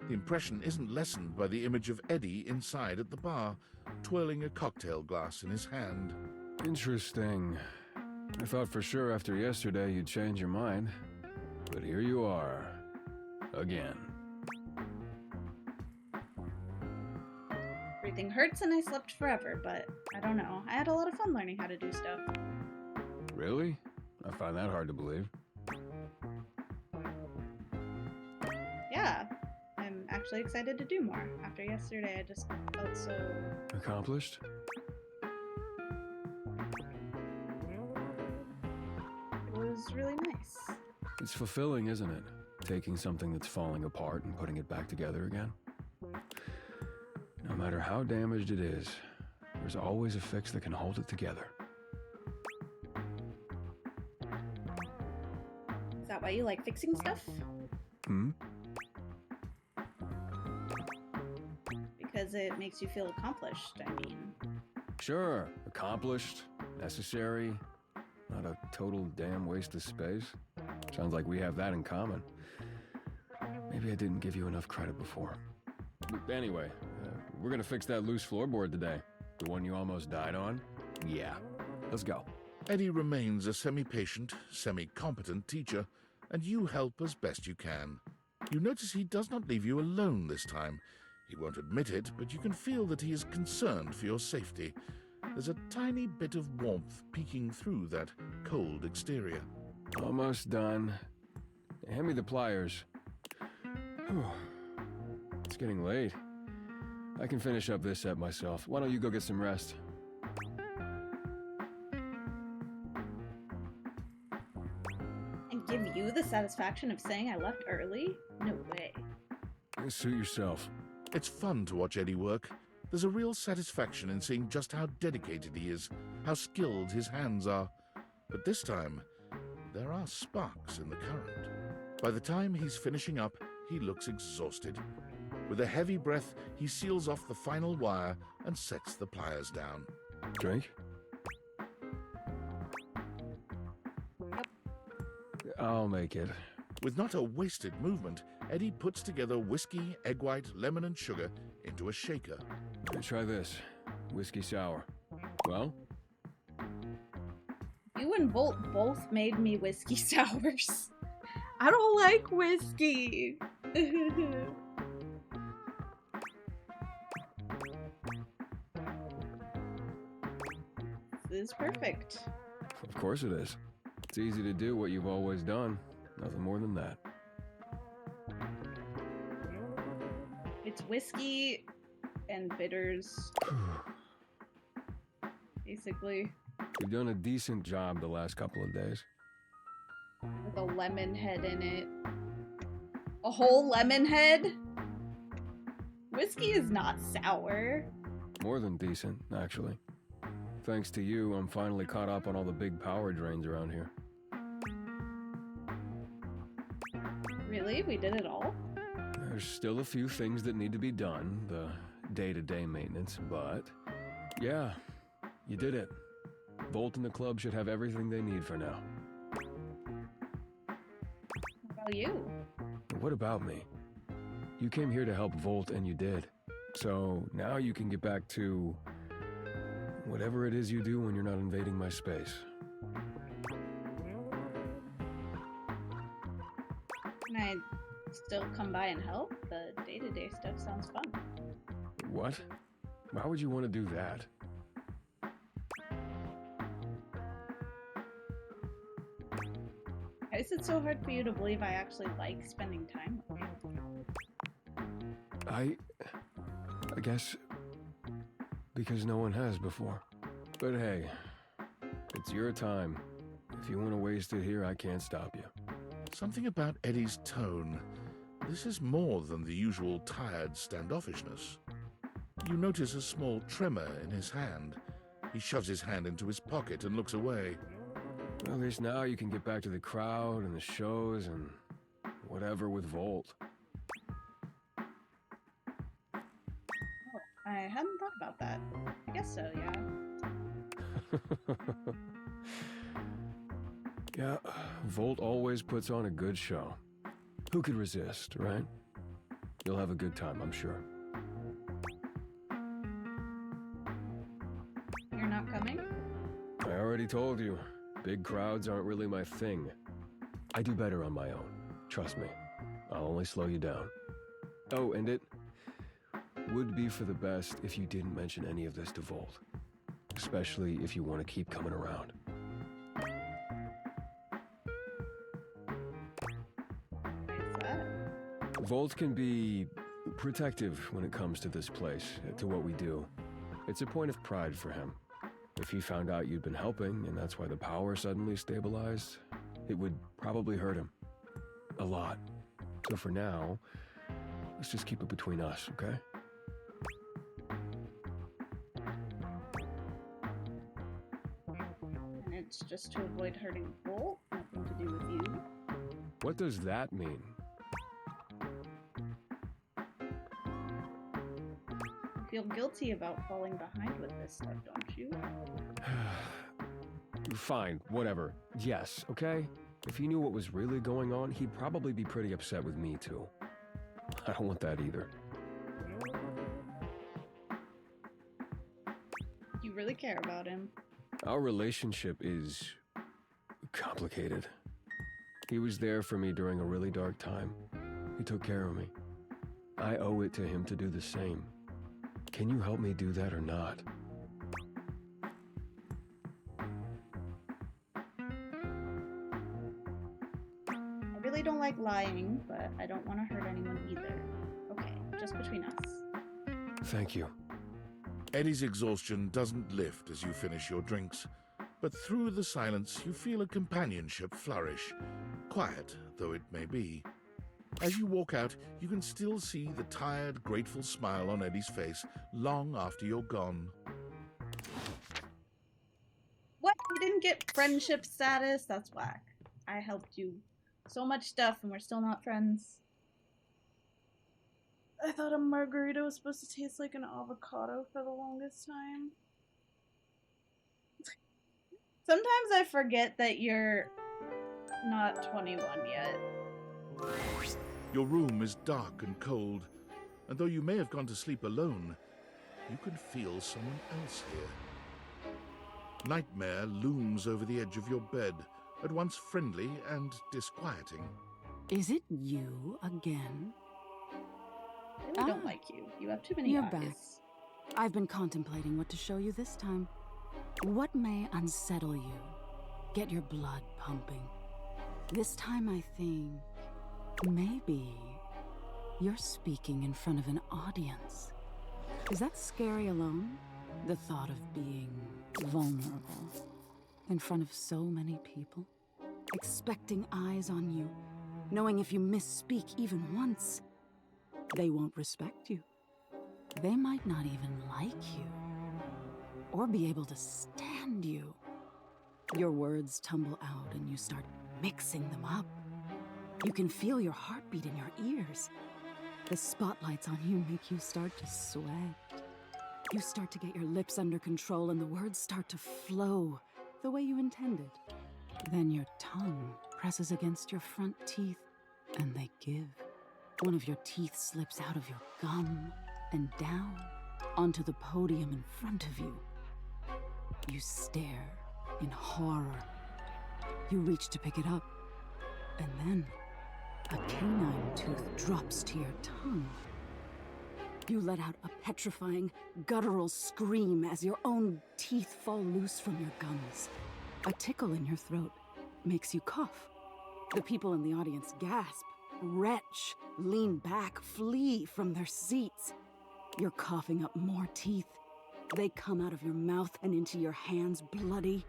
The impression isn't lessened by the image of Eddie inside at the bar, twirling a cocktail glass in his hand. Interesting. I thought for sure after yesterday you'd change your mind. But here you are. Again. Everything hurts and I slept forever, but I don't know. I had a lot of fun learning how to do stuff. Really? I find that hard to believe. Yeah. I'm actually excited to do more. After yesterday, I just felt so... Accomplished? It was really nice. It's fulfilling, isn't it? Taking something that's falling apart and putting it back together again. No matter how damaged it is, there's always a fix that can hold it together. Is that why you like fixing stuff? Hmm? Because it makes you feel accomplished, I mean. Sure, accomplished, necessary, not a total damn waste of space. Sounds like we have that in common. Maybe I didn't give you enough credit before. Anyway, we're gonna fix that loose floorboard today. The one you almost died on? Yeah. Let's go. Eddie remains a semi-patient, semi-competent teacher, and you help as best you can. You notice he does not leave you alone this time. He won't admit it, but you can feel that he is concerned for your safety, there's a tiny bit of warmth peeking through that cold exterior. Almost done. Hand me the pliers. Whew. It's getting late. I can finish up this set myself. Why don't you go get some rest? And give you the satisfaction of saying I left early? No way. Suit yourself. It's fun to watch Eddie work. There's a real satisfaction in seeing just how dedicated he is, how skilled his hands are. But this time, there are sparks in the current. By the time he's finishing up, he looks exhausted. With a heavy breath, he seals off the final wire and sets the pliers down. Drink? I'll make it. With not a wasted movement, Eddie puts together whiskey, egg white, lemon, and sugar into a shaker. Try this. Whiskey sour. Well? You and Volt both made me whiskey sours. I don't like whiskey. This is perfect. Of course it is. It's easy to do what you've always done. Nothing more than that. It's whiskey and bitters. Basically. You've done a decent job the last couple of days. With a lemon head in it. A whole lemon head? Whiskey is not sour. More than decent, actually. Thanks to you, I'm finally caught up on all the big power drains around here. Really? We did it all? There's still a few things that need to be done, the day-to-day maintenance, but yeah, you did it. Volt and the club should have everything they need for now. What about you? What about me? You came here to help Volt and you did. So now you can get back to whatever it is you do when you're not invading my space. Can I still come by and help? The day-to-day stuff sounds fun. What? Why would you want to do that? Why is it so hard for you to believe I actually like spending time with you? I guess because no one has before. But hey, it's your time. If you want to waste it here, I can't stop you. Something about Eddie's tone. This is more than the usual tired standoffishness. You notice a small tremor in his hand. He shoves his hand into his pocket and looks away. Well, at least now you can get back to the crowd and the shows and whatever with Volt. Oh, I hadn't thought about that. I guess so, yeah. Yeah, Volt always puts on a good show. Who could resist, right? You'll have a good time, I'm sure. You're not coming? I already told you. Big crowds aren't really my thing. I do better on my own. Trust me. I'll only slow you down. Oh, and it would be for the best if you didn't mention any of this to Volt. Especially if you want to keep coming around. Volt can be protective when it comes to this place, to what we do. It's a point of pride for him. If he found out you'd been helping, and that's why the power suddenly stabilized, it would probably hurt him. A lot. So for now, let's just keep it between us, okay? And it's just to avoid hurting Volt? Nothing to do with you? What does that mean? You feel guilty about falling behind with this stuff, don't you? Fine, whatever. Yes, okay? If he knew what was really going on, he'd probably be pretty upset with me, too. I don't want that either. You really care about him. Our relationship is complicated. He was there for me during a really dark time. He took care of me. I owe it to him to do the same. Can you help me do that or not? really don't like lying, but I don't want to hurt anyone either. Okay, just between us. Thank you. Eddie's exhaustion doesn't lift as you finish your drinks, but through the silence you feel a companionship flourish, quiet though it may be. As you walk out, you can still see the tired, grateful smile on Eddie's face long after you're gone. What? You didn't get friendship status? That's whack. I helped you so much stuff and we're still not friends. I thought a margarita was supposed to taste like an avocado for the longest time. Sometimes I forget that you're not 21 yet. Your room is dark and cold, and though you may have gone to sleep alone, you can feel someone else here. Nightmare looms over the edge of your bed, at once friendly and disquieting. Is it you again? I really don't like you. You have too many You're eyes. back. I've been contemplating what to show you this time. What may unsettle you? Get your blood pumping. This time I think maybe you're speaking in front of an audience. Is that scary alone? The thought of being vulnerable in front of so many people? Expecting eyes on you, knowing if you misspeak even once, they won't respect you. They might not even like you, or be able to stand you. Your words tumble out and you start mixing them up. You can feel your heartbeat in your ears. The spotlights on you make you start to sweat. You start to get your lips under control and the words start to flow the way you intended. Then your tongue presses against your front teeth and they give. One of your teeth slips out of your gum and down onto the podium in front of you. You stare in horror. You reach to pick it up, and then a canine tooth drops to your tongue. You let out a petrifying, guttural scream as your own teeth fall loose from your gums. A tickle in your throat makes you cough. The people in the audience gasp, retch, lean back, flee from their seats. You're coughing up more teeth. They come out of your mouth and into your hands bloody.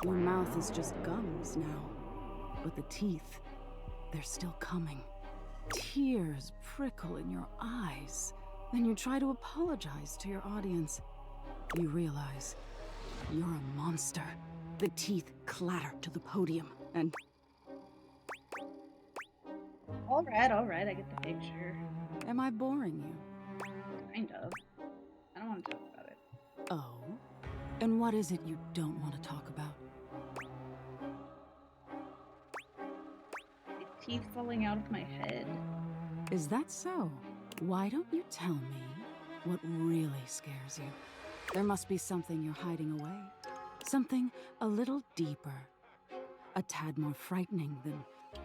Your mouth is just gums now, but the teeth, they're still coming. Tears prickle in your eyes. Then you try to apologize to your audience. You realize you're a monster. The teeth clatter to the podium and... Alright, I get the picture. Am I boring you? Kind of. I don't want to talk about it. Oh? And what is it you don't want to talk about? The teeth falling out of my head. Is that so? Why don't you tell me what really scares you? There must be something you're hiding away. Something a little deeper. A tad more frightening than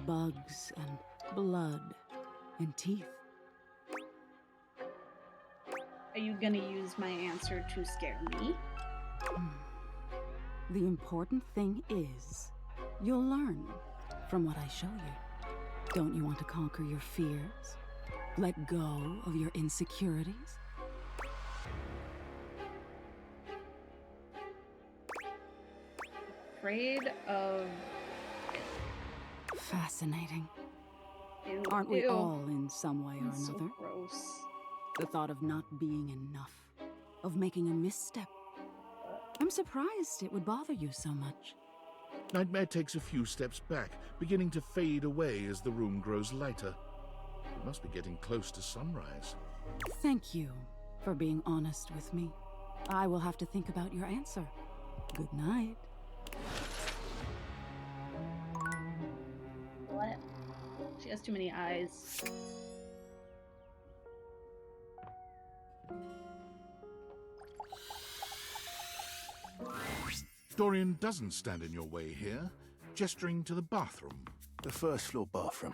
bugs and blood and teeth. Are you gonna use my answer to scare me? The important thing is, you'll learn from what I show you. Don't you want to conquer your fears? Let go of your insecurities? Afraid of... Fascinating. Ew, Aren't we ew. all in some way or That's so another? gross. The thought of not being enough, of making a misstep. I'm surprised it would bother you so much. Nightmare takes a few steps back, beginning to fade away as the room grows lighter. It must be getting close to sunrise. Thank you for being honest with me. I will have to think about your answer. Good night. What? She has too many eyes. Dorian doesn't stand in your way here, gesturing to the bathroom. The first floor bathroom.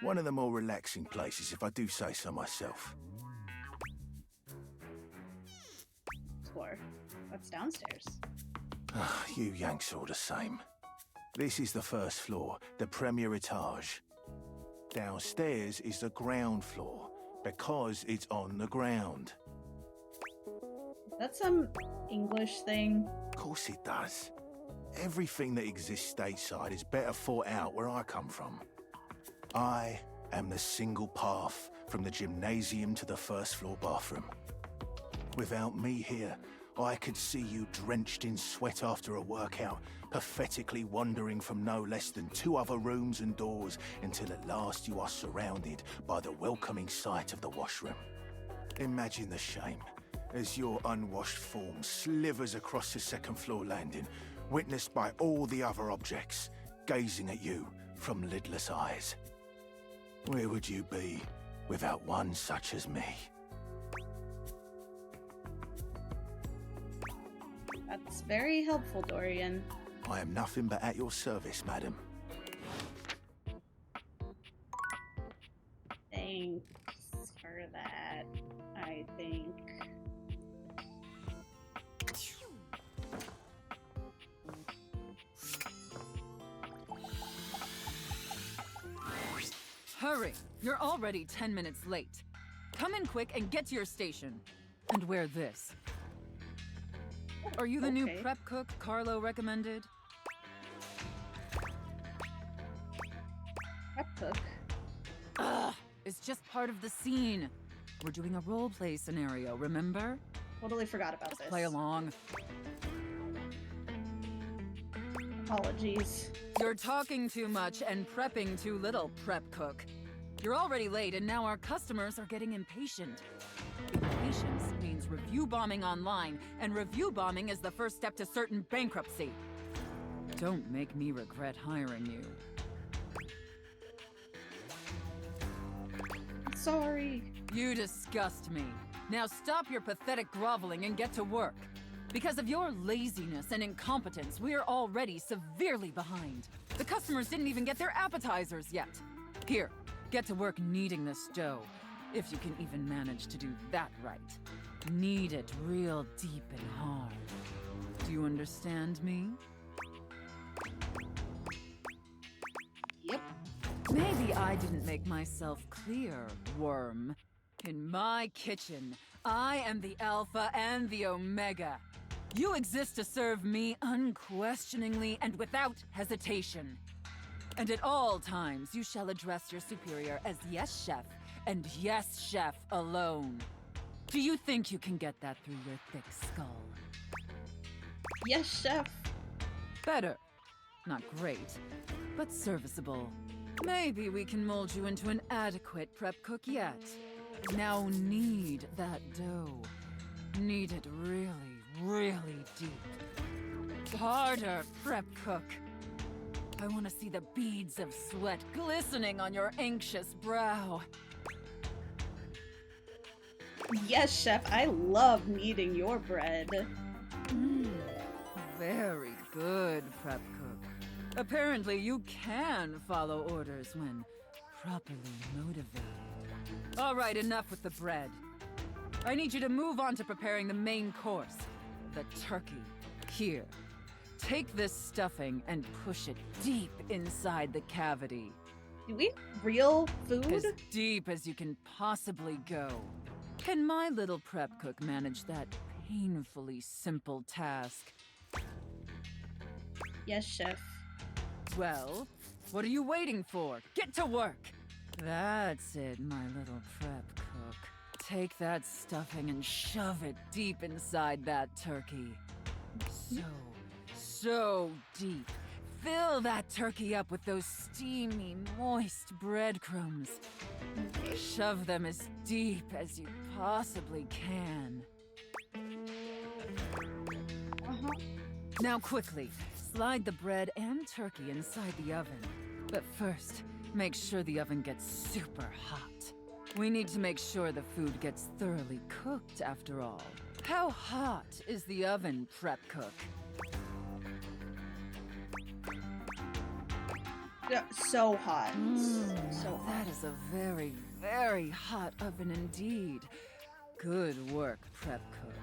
One of the more relaxing places, if I do say so myself. Floor. That's downstairs. You Yanks are all the same. This is the first floor, the premier etage. Downstairs is the ground floor, because it's on the ground. That's some English thing. Of course it does. Everything that exists stateside is better thought out where I come from. I am the single path from the gymnasium to the first floor bathroom. Without me here, I could see you drenched in sweat after a workout, pathetically wandering from no less than 2 other rooms and doors until at last you are surrounded by the welcoming sight of the washroom. Imagine the shame as your unwashed form slithers across the second floor landing, witnessed by all the other objects, gazing at you from lidless eyes. Where would you be without one such as me? That's very helpful, Dorian. I am nothing but at your service, madam. Thanks for that, I think. Hurry! You're already 10 minutes late. Come in quick and get to your station. And wear this. Are you the new prep cook Carlo recommended? Prep cook? Ugh! It's just part of the scene. We're doing a roleplay scenario, remember? Totally forgot about this. Play along. Apologies. You're talking too much and prepping too little, prep cook. You're already late and now our customers are getting impatient. Impatience means review bombing online, and review bombing is the first step to certain bankruptcy. Don't make me regret hiring you. Sorry. You disgust me. Now stop your pathetic groveling and get to work. Because of your laziness and incompetence, we're already severely behind. The customers didn't even get their appetizers yet. Here, get to work kneading this dough. If you can even manage to do that right. Knead it real deep and hard. Do you understand me? Yep. Maybe I didn't make myself clear, worm. In my kitchen, I am the Alpha and the Omega. You exist to serve me unquestioningly and without hesitation. And at all times, you shall address your superior as yes, chef, and yes, chef alone. Do you think you can get that through your thick skull? Yes, chef. Better. Not great, but serviceable. Maybe we can mold you into an adequate prep cook yet. Now knead that dough. Knead it really, really deep. Harder, prep cook. I want to see the beads of sweat glistening on your anxious brow. Yes, chef. I love kneading your bread. Very good, prep cook. Apparently you can follow orders when properly motivated. All right, enough with the bread. I need you to move on to preparing the main course, the turkey. Here, take this stuffing and push it deep inside the cavity. Do we eat real food? As deep as you can possibly go. Can my little prep cook manage that painfully simple task? Yes, chef. Well, what are you waiting for? Get to work! That's it, my little prep cook. Take that stuffing and shove it deep inside that turkey. So deep. Fill that turkey up with those steamy, moist breadcrumbs. Shove them as deep as you possibly can. Now quickly, slide the bread and turkey inside the oven. But first, make sure the oven gets super hot. We need to make sure the food gets thoroughly cooked after all. How hot is the oven, prep cook? Yeah, so hot. So hot. That is a very, very hot oven indeed. Good work, prep cook.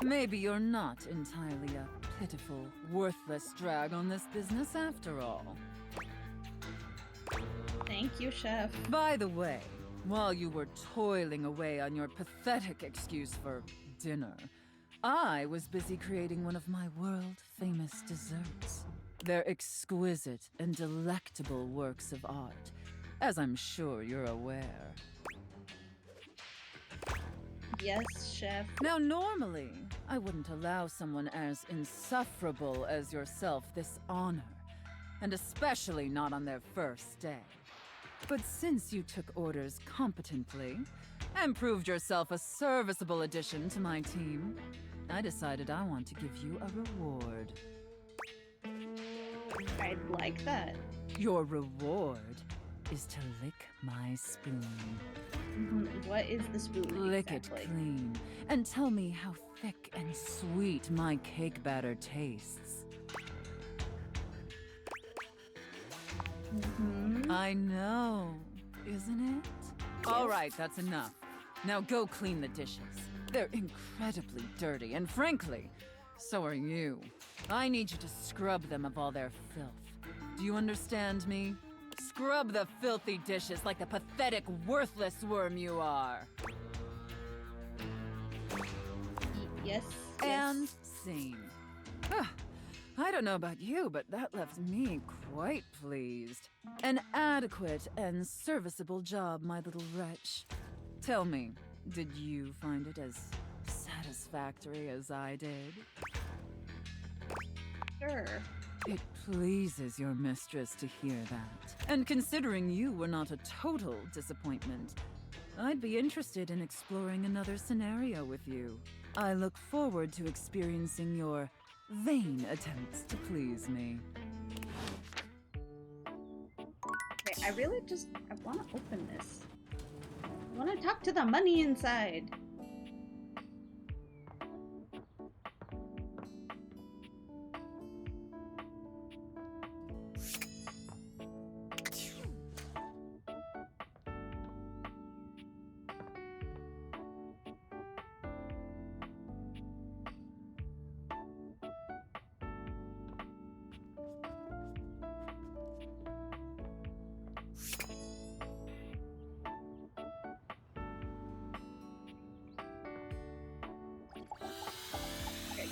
Maybe you're not entirely a pitiful, worthless drag on this business after all. Thank you, Chef. By the way, while you were toiling away on your pathetic excuse for dinner, I was busy creating one of my world-famous desserts. They're exquisite and delectable works of art, as I'm sure you're aware. Yes, Chef. Now, normally, I wouldn't allow someone as insufferable as yourself this honor, and especially not on their first day. But since you took orders competently and proved yourself a serviceable addition to my team, I decided I want to give you a reward. I'd like that. Your reward is to lick my spoon. What is the spoon Lick exactly? it clean and tell me how thick and sweet my cake batter tastes. I know, isn't it? All right, that's enough. Now go clean the dishes. They're incredibly dirty, and frankly, so are you. I need you to scrub them of all their filth. Do you understand me? Scrub the filthy dishes like the pathetic, worthless worm you are. Yes. And scene. I don't know about you, but that left me quite pleased. An adequate and serviceable job, my little wretch. Tell me, did you find it as satisfactory as I did? Sure. It pleases your mistress to hear that. And considering you were not a total disappointment, I'd be interested in exploring another scenario with you. I look forward to experiencing your vain attempts to please me. Okay, I want to open this. I want to talk to the money inside.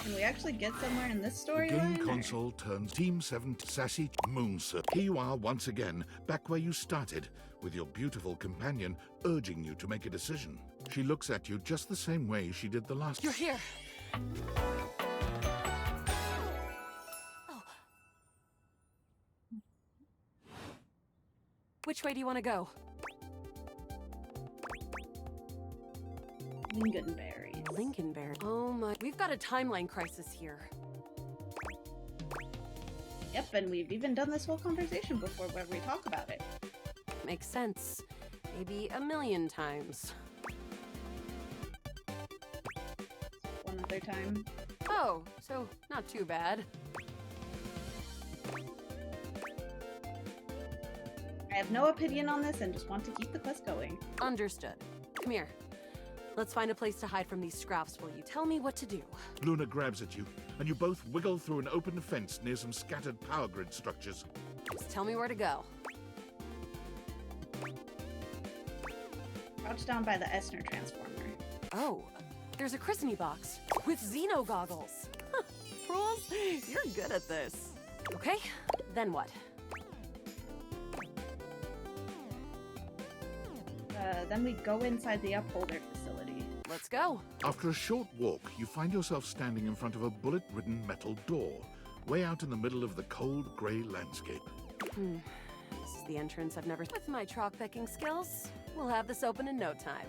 Can we actually get somewhere in this The storyline? game console turns Team 7 Sassy Moonser. Here you are once again, back where you started, with your beautiful companion urging you to make a decision. She looks at you just the same way she did the last You're here. Oh. Which way do you want to go? Lingonberries. Lincolnberry. Oh my. We've got a timeline crisis here. Yep, and we've even done this whole conversation before where we talk about it. Makes sense. Maybe a million times. One other time. Oh, so not too bad. I have no opinion on this and just want to keep the quest going. Understood. Come here. Let's find a place to hide from these scraps while you tell me what to do. Luna grabs at you, and you both wiggle through an open fence near some scattered power grid structures. Just tell me where to go. Crouch down by the Esner transformer. Oh, there's a christening box with Xeno goggles. Rules, you're good at this. Okay, then what? Then we go inside the upholder facility. Let's go. After a short walk, you find yourself standing in front of a bullet-ridden metal door, way out in the middle of the cold, grey landscape. This is the entrance I've never... With my troc-pecking skills, we'll have this open in no time.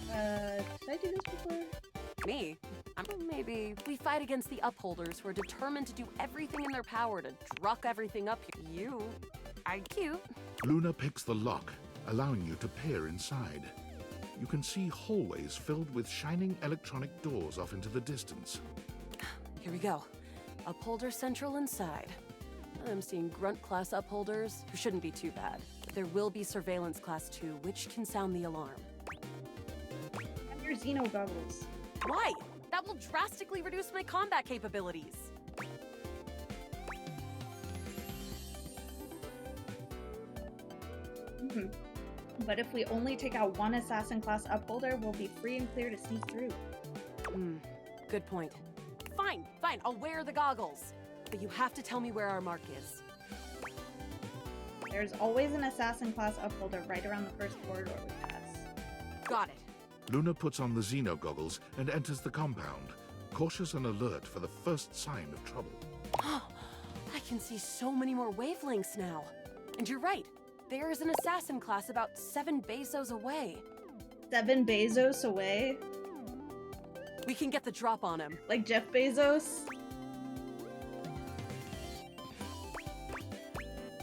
Did I do this before? Me? Maybe we fight against the upholders who are determined to do everything in their power to druck everything up here. You are cute. Luna picks the lock, allowing you to peer inside. You can see hallways filled with shining electronic doors off into the distance. Here we go. Upholder Central inside. I'm seeing Grunt class upholders, who shouldn't be too bad. But there will be Surveillance class 2, which can sound the alarm. Have your Xeno goggles. Why? That will drastically reduce my combat capabilities. But if we only take out one assassin class upholder, we'll be free and clear to sneak through. Good point. Fine, I'll wear the goggles. But you have to tell me where our mark is. There's always an assassin class upholder right around the first corridor we pass. Got it. Luna puts on the Xeno goggles and enters the compound, cautious and alert for the first sign of trouble. I can see so many more wavelengths now. And you're right. There is an assassin class about 7 Bezos away. 7 Bezos away? We can get the drop on him. Like Jeff Bezos?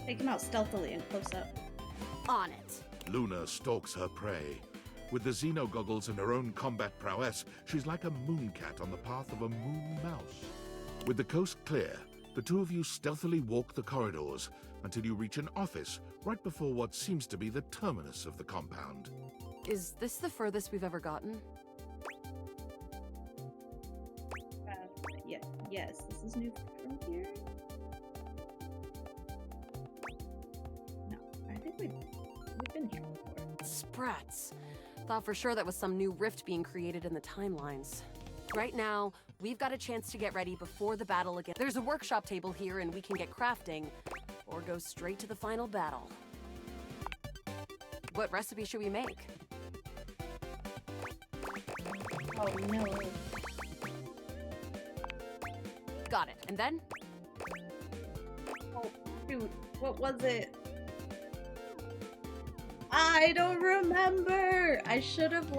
Take him out stealthily and close up. On it. Luna stalks her prey. With the Xeno goggles and her own combat prowess, she's like a moon cat on the path of a moon mouse. With the coast clear, the two of you stealthily walk the corridors until you reach an office right before what seems to be the terminus of the compound. Is this the furthest we've ever gotten? Yes, this is New Frontier. No, I think we've been here before. Sprats. Thought for sure that was some new rift being created in the timelines. Right now, we've got a chance to get ready before the battle again. There's a workshop table here and we can get crafting, or go straight to the final battle. What recipe should we make? Oh no. Got it. And then? Oh, shoot. What was it? I don't remember! I should have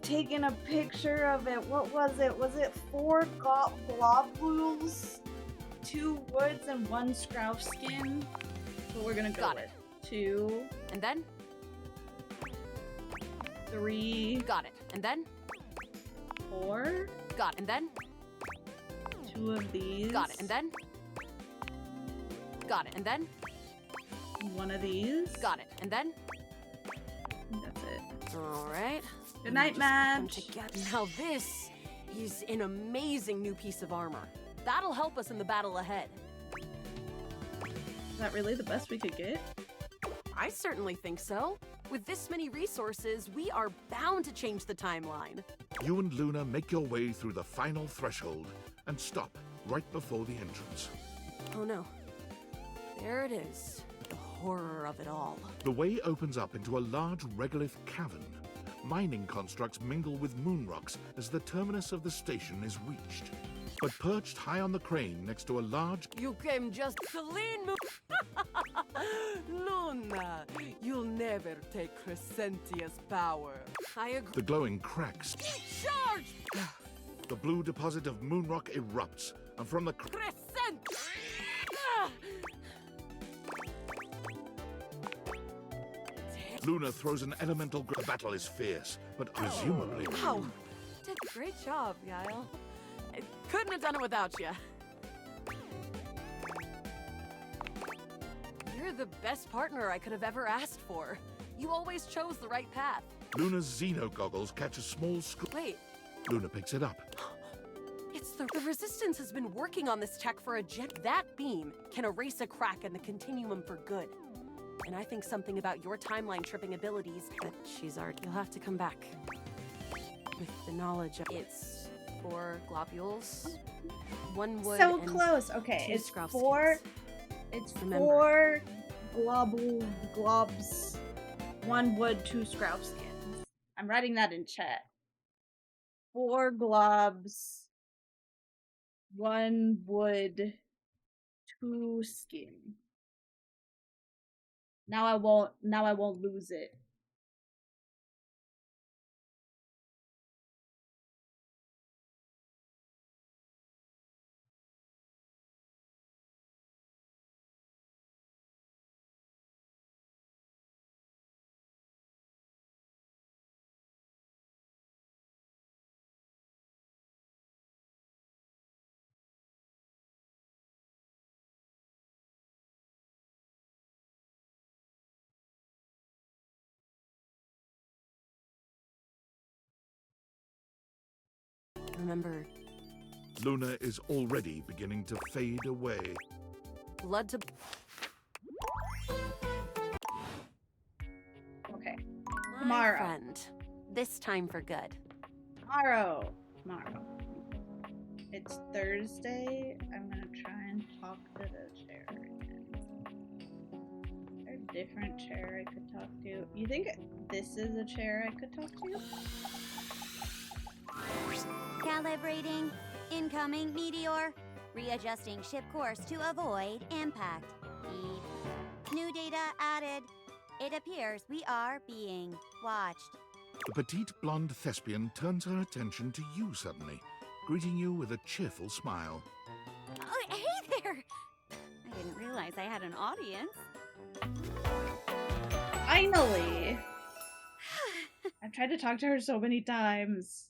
taken a picture of it. What was it? Was it 4 globules, 2 woods, and 1 Scrouf skin? That's what we're gonna go with. 2. And then? 3. Got it. And then? 4. Got it. And then? 2 of these. Got it. And then? Got it. And then? 1 of these. Got it. And then? That's it. All right. Good night, Madge. Now this is an amazing new piece of armor. That'll help us in the battle ahead. Is that really the best we could get? I certainly think so. With this many resources, we are bound to change the timeline. You and Luna make your way through the final threshold and stop right before the entrance. Oh no. There it is. The horror of it all. The way opens up into a large regolith cavern. Mining constructs mingle with moon rocks as the terminus of the station is reached. But perched high on the crane next to a large... You came just clean, Luna, you'll never take Crescentia's power. I agree. The glowing cracks. Charge! The blue deposit of moon rock erupts, and from the... Crescent! Luna throws an elemental... The battle is fierce, but presumably... Wow! Did a great job, Yael. I couldn't have done it without you. You're the best partner I could have ever asked for. You always chose the right path. Luna's Xeno goggles catch a small Wait. Luna picks it up. It's the Resistance has been working on this tech for a That beam can erase a crack in the continuum for good. And I think something about your timeline tripping abilities, but she's already... You'll have to come back. With the knowledge of... It's 4 globules, 1 wood, so and close. Okay, 2 it's Scrouf 4. skins. It's Remember. 4 globs, 1 wood, 2 Scrouf skins. I'm writing that in chat. 4 globs, 1 wood, 2 skin. Now I won't lose it. Remember... Luna is already beginning to fade away. blood to... Okay. My Tomorrow. friend. This time for good. Tomorrow. It's Thursday. I'm gonna try and talk to the chair again. Is there a different chair I could talk to? You think this is a chair I could talk to? Calibrating. Incoming meteor. Readjusting ship course to avoid impact. Beep. New data added. It appears we are being watched. The petite blonde thespian turns her attention to you suddenly, greeting you with a cheerful smile. Oh, hey there! I didn't realize I had an audience. Finally! I've tried to talk to her so many times.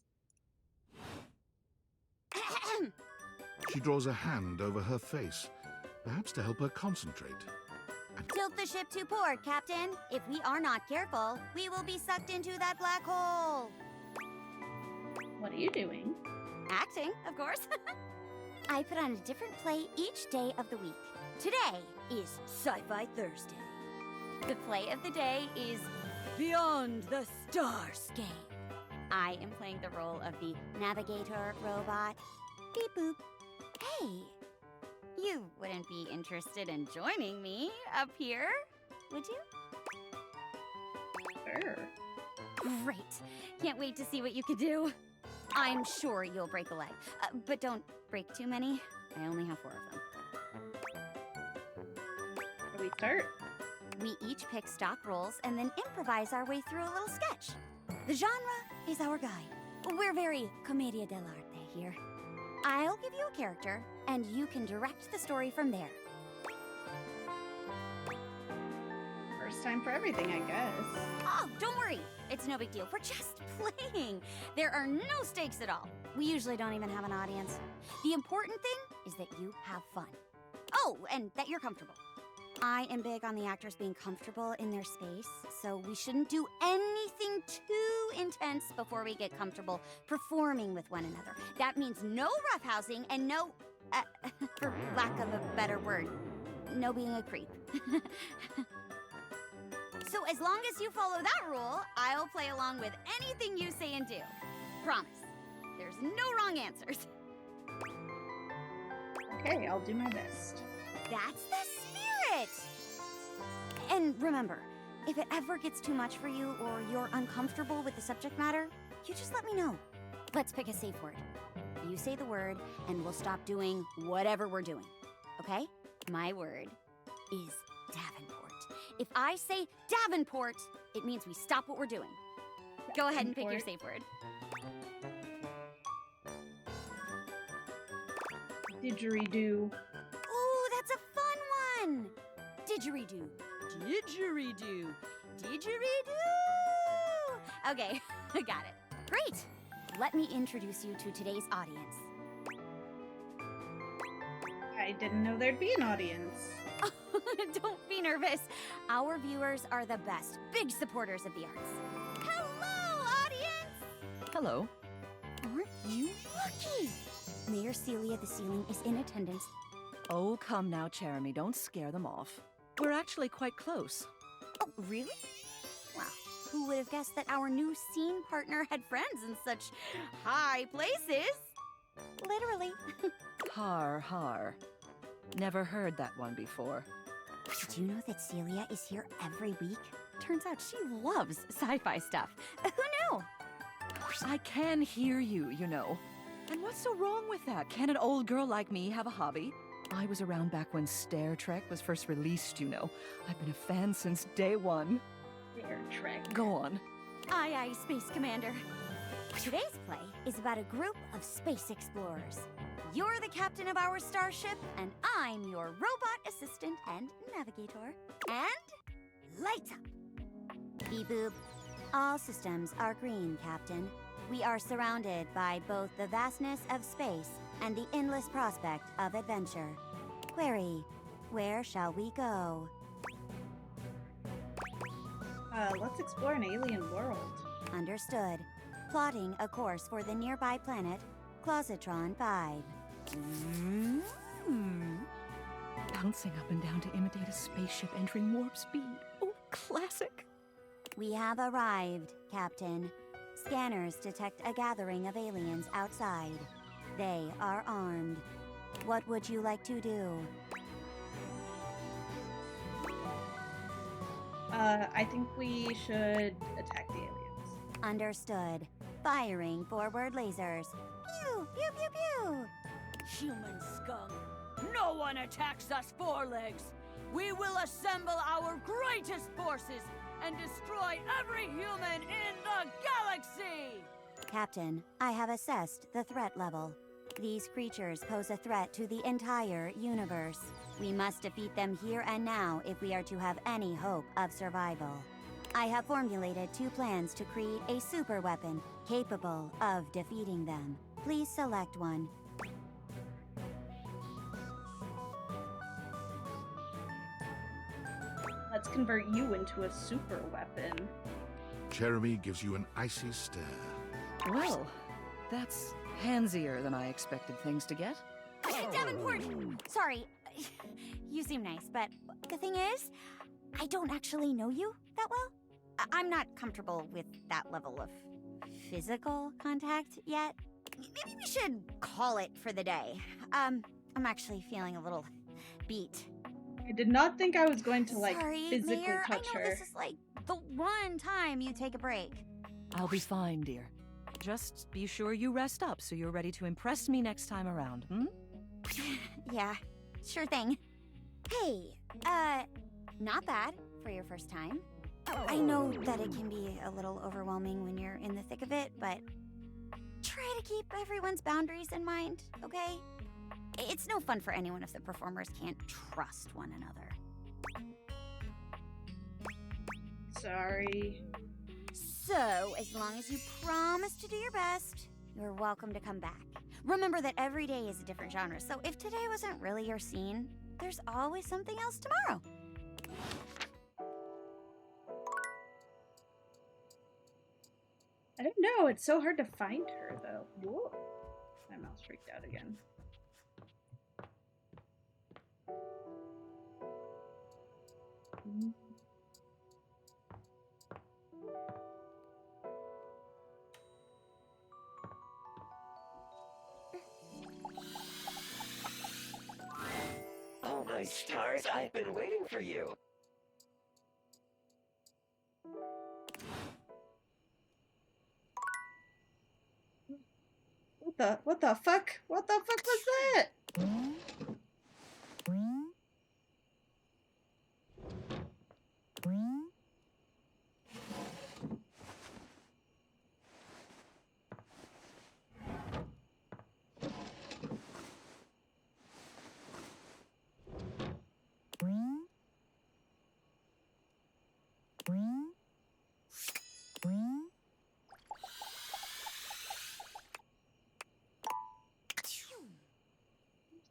She draws a hand over her face, perhaps to help her concentrate. Tilt the ship to port, Captain. If we are not careful, we will be sucked into that black hole. What are you doing? Acting, of course. I put on a different play each day of the week. Today is Sci-Fi Thursday. The play of the day is Beyond the Starscape. I am playing the role of the navigator robot. Beep boop. Hey, you wouldn't be interested in joining me up here, would you? Sure. Great. Can't wait to see what you could do. I'm sure you'll break a leg, but don't break too many. I only have 4 of them. Shall we start? We each pick stock roles and then improvise our way through a little sketch. The genre is our guide. We're very commedia dell'arte here. I'll give you a character, and you can direct the story from there. First time for everything, I guess. Oh, don't worry. It's no big deal. We're just playing. There are no stakes at all. We usually don't even have an audience. The important thing is that you have fun. Oh, and that you're comfortable. I am big on the actors being comfortable in their space, so we shouldn't do anything too intense before we get comfortable performing with one another. That means no roughhousing and no, for lack of a better word, no being a creep. So as long as you follow that rule, I'll play along with anything you say and do. Promise. There's no wrong answers. Okay, I'll do my best. That's the spirit! And remember, if it ever gets too much for you or you're uncomfortable with the subject matter, you just let me know. Let's pick a safe word. You say the word, and we'll stop doing whatever we're doing. Okay? My word is Davenport. If I say Davenport, it means we stop what we're doing. Go ahead and pick your safe word. Didgeridoo. Ooh, that's a fun one! Didgeridoo. Didgeridoo. Didgeridoo! Okay, I got it. Great! Let me introduce you to today's audience. I didn't know there'd be an audience. Don't be nervous. Our viewers are the best, big supporters of the arts. Hello, audience! Hello. Aren't you lucky? Mayor Celia the Ceiling is in attendance. Oh, come now, Jeremy. Don't scare them off. We're actually quite close. Oh, really? Wow, who would have guessed that our new scene partner had friends in such high places? Literally. Har, har. Never heard that one before. Did you know that Celia is here every week? Turns out she loves sci-fi stuff. Who knew? I can hear you, you know. And what's so wrong with that? Can an old girl like me have a hobby? I was around back when Star Trek was first released, you know. I've been a fan since day one. Star Trek. Go on. Aye, aye, Space Commander. Today's play is about a group of space explorers. You're the captain of our starship, and I'm your robot assistant and navigator. And lights up. Beep boop. All systems are green, Captain. We are surrounded by both the vastness of space and the endless prospect of adventure. Query, where shall we go? Let's explore an alien world. Understood. Plotting a course for the nearby planet, Clositron 5. Bouncing up and down to imitate a spaceship entering warp speed. Oh, classic. We have arrived, Captain. Scanners detect a gathering of aliens outside. They are armed. What would you like to do? I think we should attack the aliens. Understood. Firing forward lasers. Pew, pew, pew, pew. Human skunk. No one attacks us forelegs. We will assemble our greatest forces and destroy every human in the galaxy! Captain, I have assessed the threat level. These creatures pose a threat to the entire universe. We must defeat them here and now if we are to have any hope of survival. I have formulated 2 plans to create a super weapon capable of defeating them. Please select one. Let's convert you into a super weapon. Jeremy gives you an icy stare. Well, that's handsier than I expected things to get. Davenport! Sorry, you seem nice, but the thing is, I don't actually know you that well. I'm not comfortable with that level of physical contact yet. Maybe we should call it for the day. I'm actually feeling a little beat. I did not think I was going to, like, Sorry, physically Mayor, touch I know her. this is, like, the one time you take a break. I'll be fine, dear. Just be sure you rest up so you're ready to impress me next time around, hmm? Yeah, sure thing. Hey, not bad for your first time. I know that it can be a little overwhelming when you're in the thick of it, but try to keep everyone's boundaries in mind, okay? It's no fun for anyone if the performers can't trust one another. Sorry. So, as long as you promise to do your best, you're welcome to come back. Remember that every day is a different genre, so if today wasn't really your scene, there's always something else tomorrow. I don't know, it's so hard to find her, though. Whoa. My mouse freaked out again. Oh my stars, I've been waiting for you. What the fuck? What the fuck was that?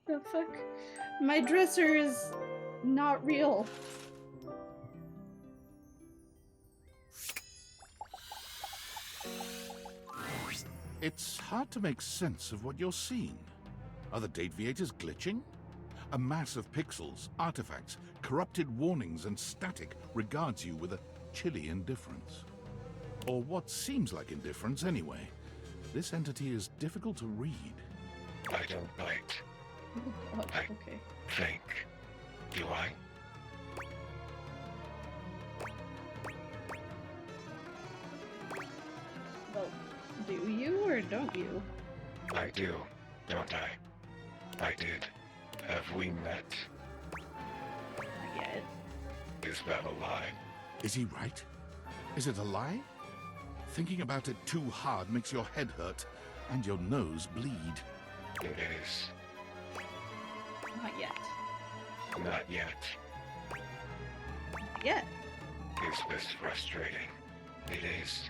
The fuck? My dresser is not real. It's hard to make sense of what you're seeing. Are the Dateviators glitching? A mass of pixels, artifacts, corrupted warnings, and static regards you with a chilly indifference. Or what seems like indifference anyway. This entity is difficult to read. I don't bite. Oh, okay. Think. Do I? Well, do you or don't you? I do, don't I? I did. Have we met? Not yet. Is that a lie? Is he right? Is it a lie? Thinking about it too hard makes your head hurt and your nose bleed. It is. Not yet. Not yet. Yet. Is this frustrating? It is.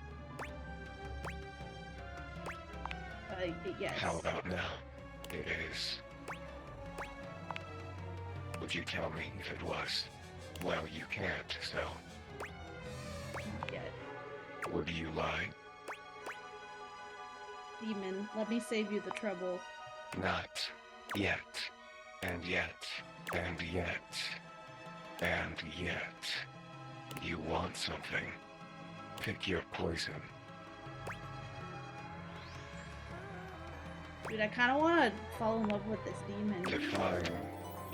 Yes. How about now? It is. Would you tell me if it was? Well, you can't, so. Not yet. Would you lie? Demon, let me save you the trouble. Not yet. And yet, and yet, and yet, you want something. Pick your poison. Dude, I kind of want to fall in love with this demon. Define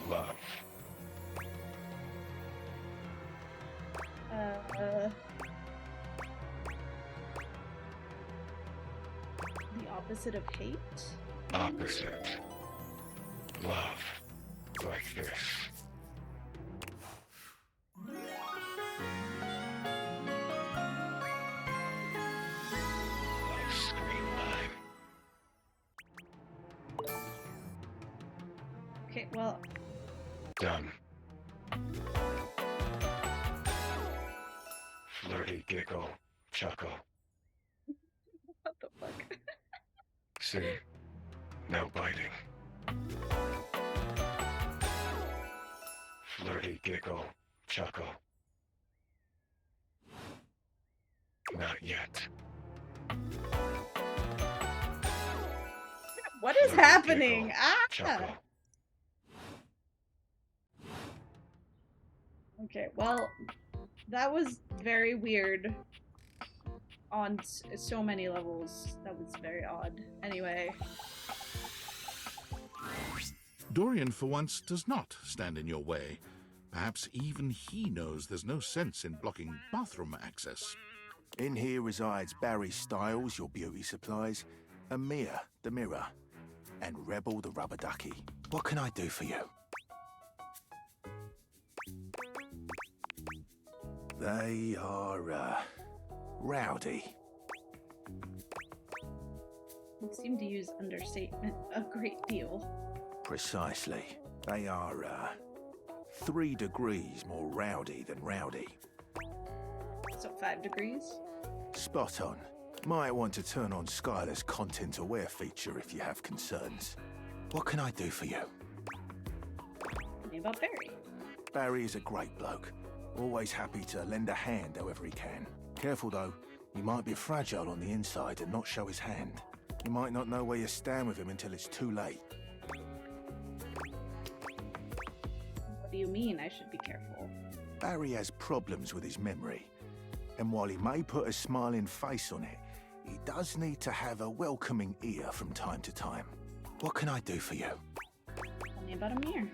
love. The opposite of hate? Opposite. Love. Like this. Love screen line. Okay, well... Done. Flirty giggle, chuckle. What the fuck? See? No biting. Flirty giggle, chuckle. Not yet. What is happening? Chuckle. Okay, well, that was very weird on so many levels. That was very odd. Anyway. Dorian, for once, does not stand in your way. Perhaps even he knows there's no sense in blocking bathroom access. In here resides Barry Styles, your beauty supplies, and Mia, the mirror, and Rebel, the rubber ducky. What can I do for you? They are, rowdy. You seem to use understatement a great deal. Precisely. They are, 3 degrees more rowdy than rowdy. So 5 degrees? Spot on. Might want to turn on Skylar's Content Aware feature if you have concerns. What can I do for you? Tell me about Barry. Barry is a great bloke. Always happy to lend a hand however he can. Careful though, he might be fragile on the inside and not show his hand. You might not know where you stand with him until it's too late. What do you mean I should be careful? Barry has problems with his memory. And while he may put a smiling face on it, he does need to have a welcoming ear from time to time. What can I do for you? Tell me about Amir.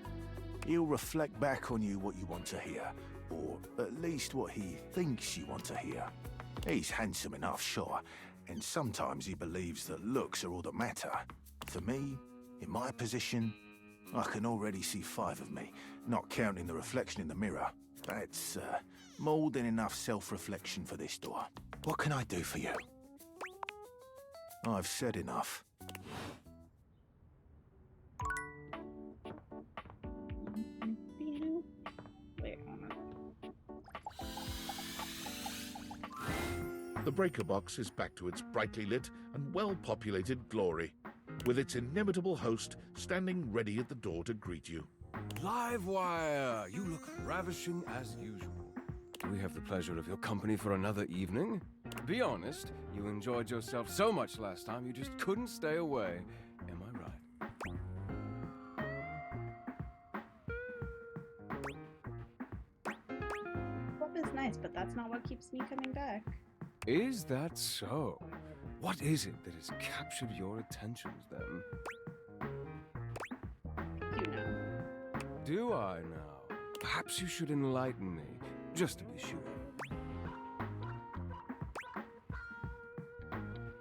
He'll reflect back on you what you want to hear, or at least what he thinks you want to hear. He's handsome enough, sure, and sometimes he believes that looks are all that matter. For me, in my position, I can already see 5 of me, not counting the reflection in the mirror. That's, more than enough self-reflection for this door. What can I do for you? I've said enough. Wait, The breaker box is back to its brightly lit and well-populated glory, with its inimitable host standing ready at the door to greet you. Livewire! You look ravishing as usual. Do we have the pleasure of your company for another evening? Be honest, you enjoyed yourself so much last time you just couldn't stay away. Am I right? Club is nice, but that's not what keeps me coming back. Is that so? What is it that has captured your attentions then? You know. Do I now? Perhaps you should enlighten me, just to be sure.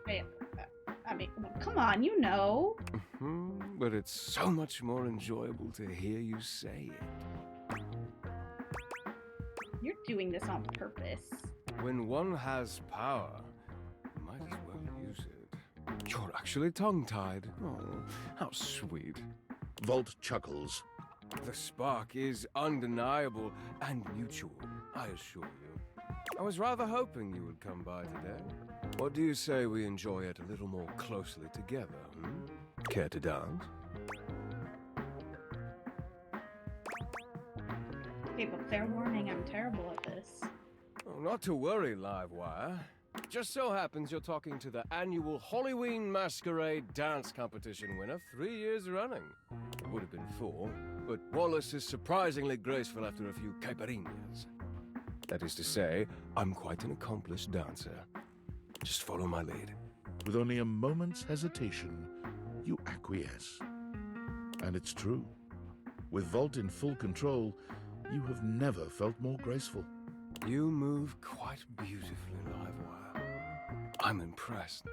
Wait, I mean, come on, you know. But it's so much more enjoyable to hear you say it. You're doing this on purpose. When one has power, you might as well use it. You're actually tongue-tied. Oh, how sweet. Volt chuckles. The spark is undeniable and mutual, I assure you. I was rather hoping you would come by today. What do you say we enjoy it a little more closely together, Care to dance? Okay, but fair warning, I'm terrible at this. Oh, not to worry, Livewire. Just so happens you're talking to the annual Halloween Masquerade dance competition winner 3 years running. It would have been 4, but Wallace is surprisingly graceful after a few caipirinhas. That is to say, I'm quite an accomplished dancer. Just follow my lead. With only a moment's hesitation, you acquiesce. And it's true. With Volt in full control, you have never felt more graceful. You move quite beautifully, Livewire. I'm impressed.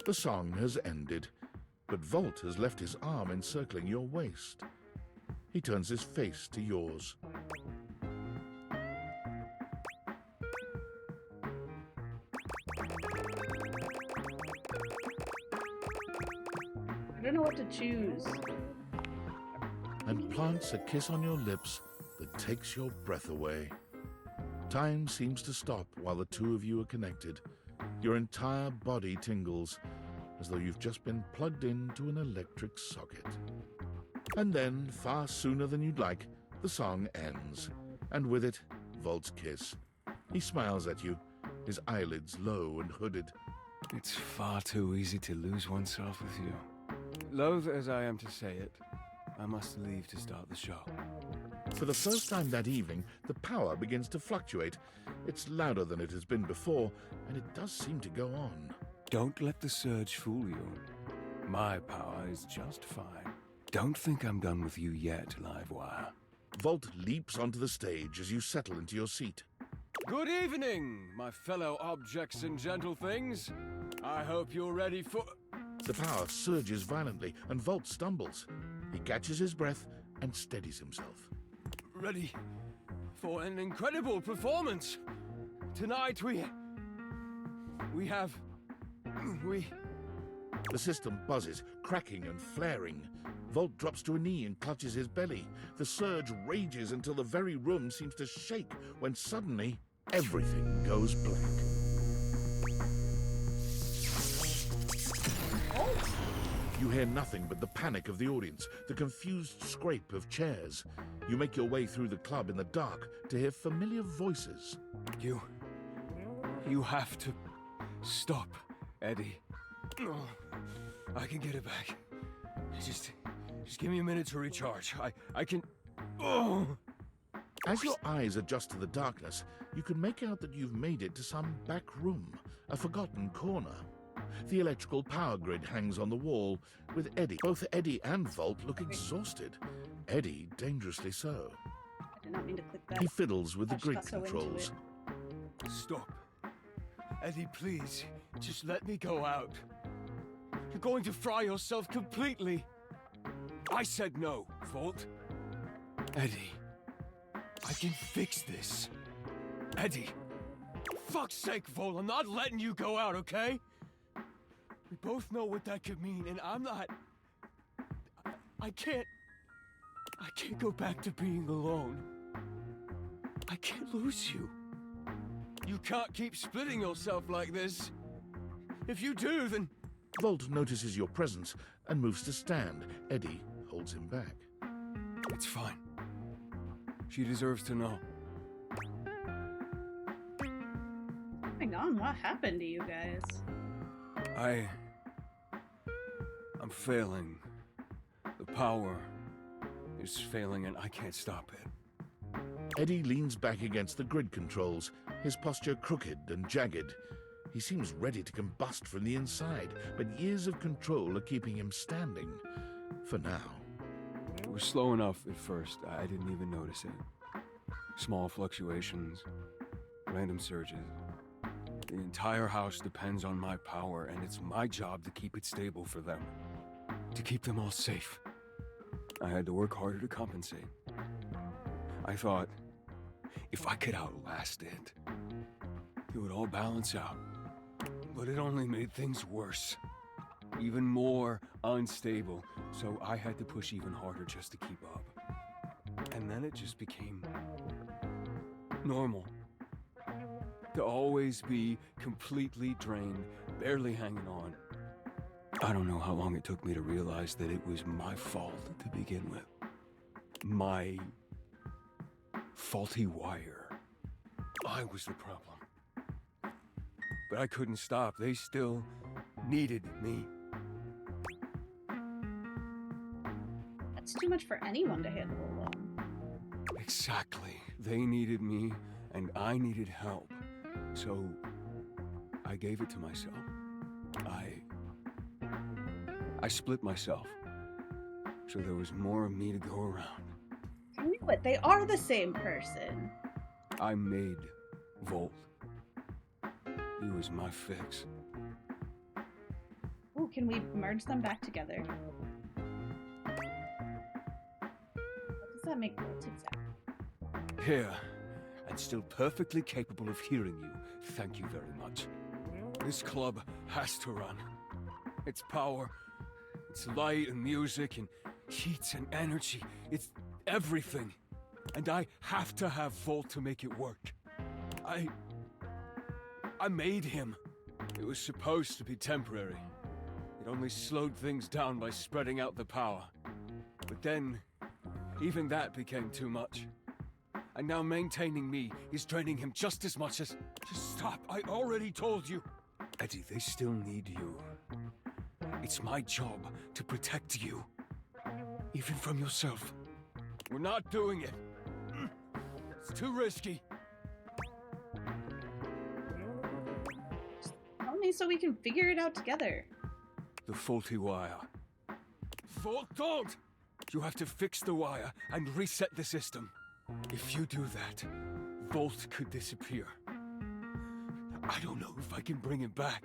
The song has ended, but Volt has left his arm encircling your waist. He turns his face to yours. I don't know what to choose. And plants a kiss on your lips that takes your breath away. Time seems to stop while the two of you are connected. Your entire body tingles, as though you've just been plugged into an electric socket. And then, far sooner than you'd like, the song ends, and with it, Volt's kiss. He smiles at you, his eyelids low and hooded. It's far too easy to lose oneself with you. Loath as I am to say it, I must leave to start the show. For the first time that evening, the power begins to fluctuate. It's louder than it has been before, and it does seem to go on. Don't let the surge fool you. My power is just fine. Don't think I'm done with you yet, Livewire. Volt leaps onto the stage as you settle into your seat. Good evening, my fellow objects and gentle things. I hope you're ready for... The power surges violently, and Volt stumbles. He catches his breath and steadies himself. Ready for an incredible performance. Tonight we have... The system buzzes, cracking and flaring. Volt drops to a knee and clutches his belly. The surge rages until the very room seems to shake, when suddenly, everything goes black. You hear nothing but the panic of the audience, the confused scrape of chairs. You make your way through the club in the dark to hear familiar voices. You have to stop, Eddie. I can get it back. Just give me a minute to recharge. I can... Oh! As your eyes adjust to the darkness, you can make out that you've made it to some back room, a forgotten corner. The electrical power grid hangs on the wall, with Eddie. Both Eddie and Volt look exhausted. Eddie dangerously so. I did not mean to click that. He fiddles with the I grid got so into controls. Stop. Eddie, please. Just let me go out. You're going to fry yourself completely. I said no, Volt. Eddie, I can fix this. Eddie, fuck's sake, Volt, I'm not letting you go out, okay? We both know what that could mean, and I'm not... I can't go back to being alone. I can't lose you. You can't keep splitting yourself like this. If you do, then... Volt notices your presence and moves to stand. Eddie holds him back. It's fine. She deserves to know. Hang on, what happened to you guys? I'm failing. The power is failing and I can't stop it. Eddie leans back against the grid controls, his posture crooked and jagged. He seems ready to combust from the inside, but years of control are keeping him standing. For now. It was slow enough at first, I didn't even notice it. Small fluctuations, random surges. The entire house depends on my power, and it's my job to keep it stable for them. To keep them all safe. I had to work harder to compensate. I thought, if I could outlast it, it would all balance out. But it only made things worse. Even more unstable, so I had to push even harder just to keep up. And then it just became normal. To always be completely drained, barely hanging on. I don't know how long it took me to realize that it was my fault to begin with. My faulty wire. I was the problem. but I couldn't stop. They still needed me. That's too much for anyone to handle alone. Exactly. They needed me, and I needed help. So, I gave it to myself. I split myself. So there was more of me to go around. I knew it. They are the same person. I made Volt. He was my fix. Ooh, can we merge them back together? What does that make Volt exactly? Here, and still perfectly capable of hearing you. Thank you very much. This club has to run. Its power, its light and music and heat and energy. It's everything. And I have to have Volt to make it work. I made him. It was supposed to be temporary. It only slowed things down by spreading out the power. But then, even that became too much. And now maintaining me is draining him just as much as... Just stop, I already told you. Eddie, they still need you. It's my job to protect you. Even from yourself. We're not doing it. It's too risky. Tell me so we can figure it out together. The faulty wire. Volt, don't! You have to fix the wire and reset the system. If you do that, Volt could disappear. I don't know if I can bring him back.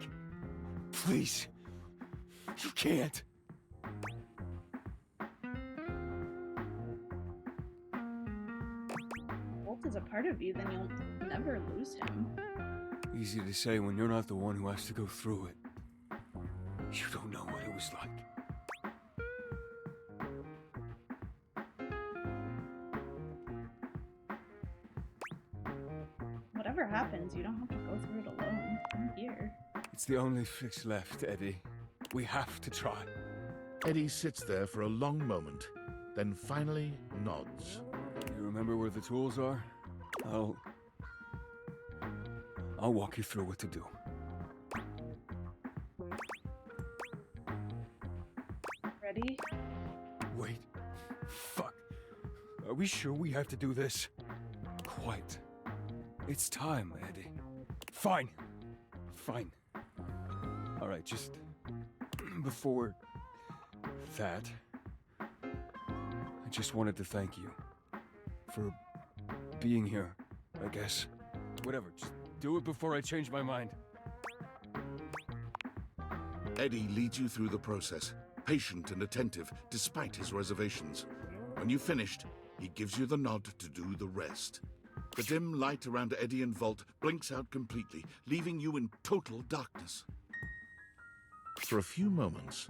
Please. You can't. Volt is a part of you, then you'll never lose him. Easy to say when you're not the one who has to go through it. You don't know what it was like. Whatever happens, you don't have to go through it alone. I'm here. It's the only fix left, Eddie. We have to try. Eddie sits there for a long moment, then finally nods. You remember where the tools are? I'll walk you through what to do. Ready? Wait. Fuck. Are we sure we have to do this? Quite. It's time, Eddie. Fine. Fine. Alright, just... before... that... I just wanted to thank you. For... being here, I guess. Whatever, just do it before I change my mind. Eddie leads you through the process, patient and attentive despite his reservations. When you've finished, he gives you the nod to do the rest. The dim light around Eddie and Volt blinks out completely, leaving you in total darkness. For a few moments,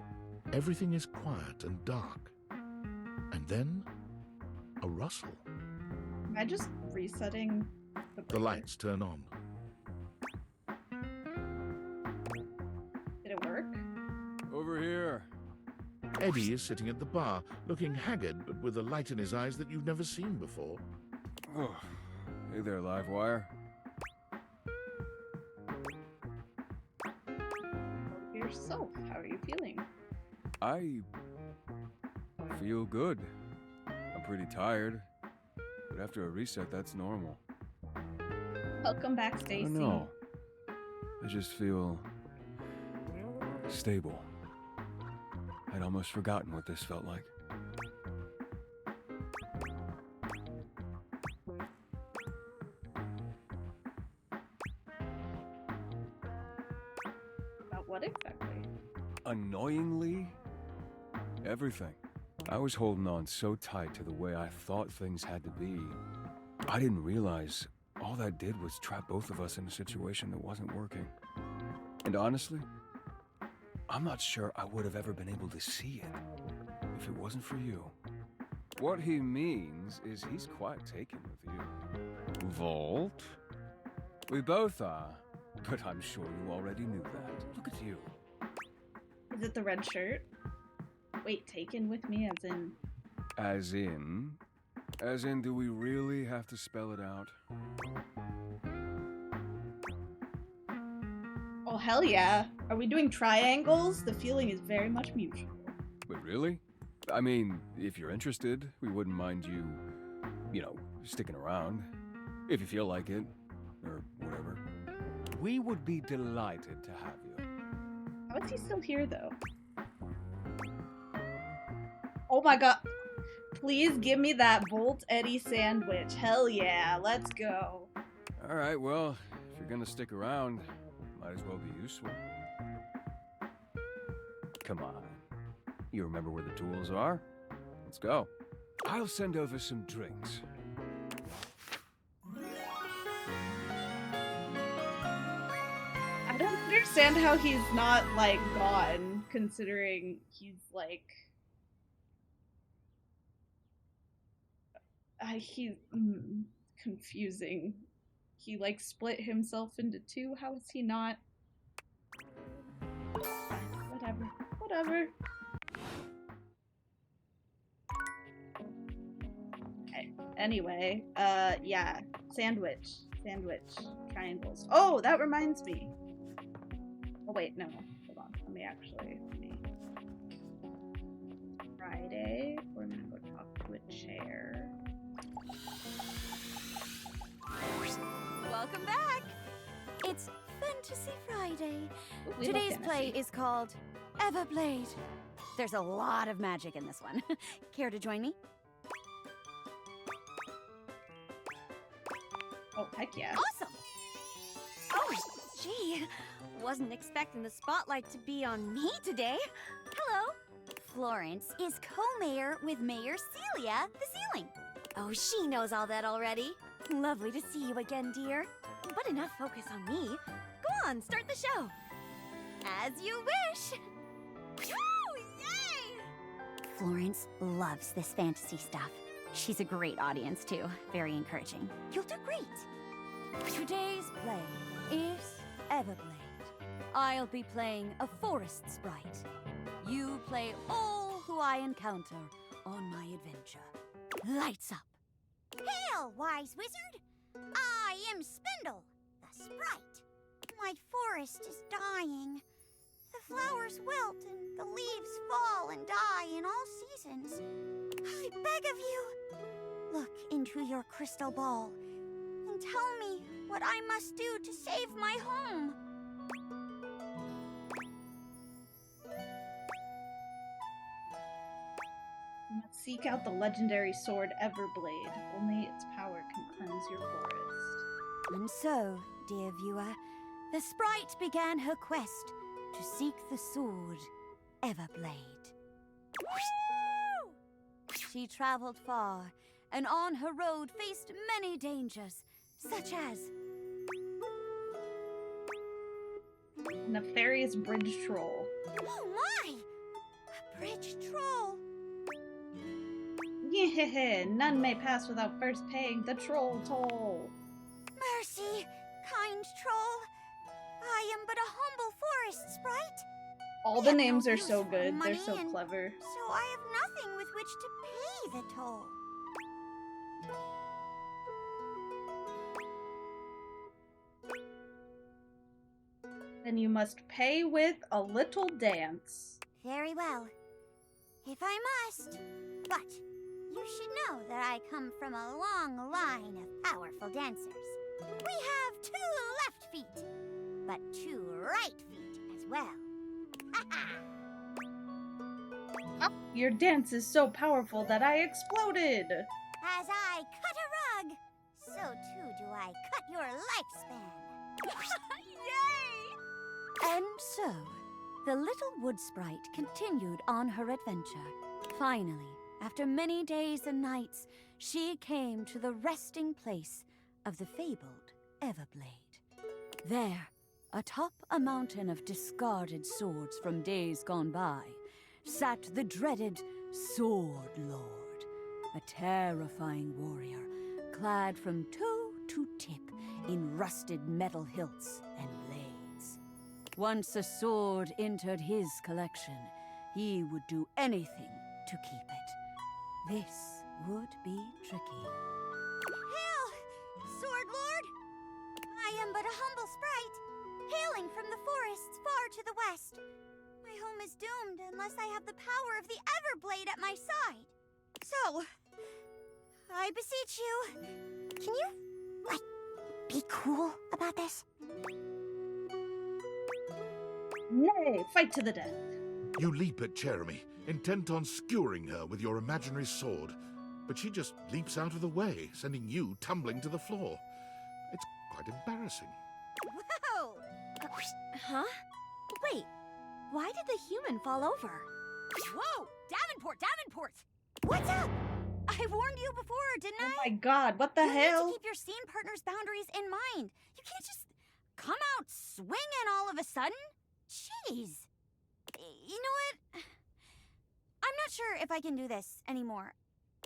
everything is quiet and dark. And then, a rustle. Am I just resetting the lights turn on. Did it work? Over here. Eddie is sitting at the bar, looking haggard but with a light in his eyes that you've never seen before. Oh. Hey there, Livewire. Yourself, how are you feeling? I feel good. I'm pretty tired, but after a reset, that's normal. Welcome back, Stacy. No, I just feel stable. I'd almost forgotten what this felt like. What exactly? Annoyingly, everything. I was holding on so tight to the way I thought things had to be. I didn't realize all that did was trap both of us in a situation that wasn't working. And honestly, I'm not sure I would have ever been able to see it if it wasn't for you. What he means is he's quite taken with you. Volt? We both are. But I'm sure you already knew that. Look at you. Is it the red shirt? Wait, taken with me as in... As in? As in, do we really have to spell it out? Oh, hell yeah. Are we doing triangles? The feeling is very much mutual. But really? I mean, if you're interested, we wouldn't mind you know, sticking around. If you feel like it, or whatever. We would be delighted to have you. How is he still here, though? Oh my god. Please give me that Bolt Eddie sandwich. Hell yeah, let's go. Alright, well, if you're gonna stick around, might as well be useful. Come on. You remember where the tools are? Let's go. I'll send over some drinks. I don't understand how he's not, like, gone, considering he's, like... he's confusing. He, like, split himself into two. How is he not? Whatever. Whatever. Okay. Anyway, yeah. Sandwich. Sandwich. Triangles. Oh, that reminds me. Oh, wait, no. Hold on. Let me Friday. We're gonna go talk to a chair. Welcome back! It's Fantasy Friday. We love Today's fantasy. play is called Everblade. There's a lot of magic in this one. Care to join me? Oh, heck yeah. Awesome! Oh, gee. Wasn't expecting the spotlight to be on me today. Hello. Florence is co-mayor with Mayor Celia the Ceiling. Oh, she knows all that already. Lovely to see you again, dear. But enough focus on me. Go on, start the show. As you wish. Woo! Yay! Florence loves this fantasy stuff. She's a great audience, too. Very encouraging. You'll do great. Today's play is Everblade. I'll be playing a forest sprite. You play all who I encounter on my adventure. Lights up. Hail, wise wizard! I am Spindle, the sprite. My forest is dying. The flowers wilt and the leaves fall and die in all seasons. I beg of you, look into your crystal ball and tell me what I must do to save my home. You must seek out the legendary sword Everblade. Only its power can cleanse your forest. And so, dear viewer, the sprite began her quest to seek the sword Everblade. She traveled far, and on her road faced many dangers, such as Nefarious bridge troll. oh my! A bridge troll! Yeah, none may pass without first paying the troll toll. Mercy, kind troll. I am but a humble forest sprite. All We the have no names are use so for good. They're money, so and clever. So I have nothing with which to pay the toll. Then you must pay with a little dance. Very well. If I must. But you should know that I come from a long line of powerful dancers. We have 2 left feet, but 2 right feet as well. Your dance is so powerful that I exploded. As I cut a rug, so too do I cut your lifespan. Yay! And so, the little wood sprite continued on her adventure. Finally, after many days and nights, she came to the resting place of the fabled Everblade. There, atop a mountain of discarded swords from days gone by, sat the dreaded Sword Lord, a terrifying warrior, clad from toe to tip in rusted metal hilts and blades. Once a sword entered his collection, he would do anything to keep it. This would be tricky. Hail, Sword Lord! I am but a humble sprite. hailing from the forests far to the west. My home is doomed unless I have the power of the Everblade at my side. So, I beseech you, can you, like, be cool about this? Nay, fight to the death. You leap at Jeremy, intent on skewering her with your imaginary sword, but she just leaps out of the way, sending you tumbling to the floor. It's quite embarrassing. Whoa! Huh? Wait, why did the human fall over? Whoa! Davenport! What's up? I warned you before, didn't I? Oh my god, what the You hell? need to keep your scene partner's boundaries in mind. You can't just come out swinging all of a sudden. Jeez. You know what? I'm not sure if I can do this anymore.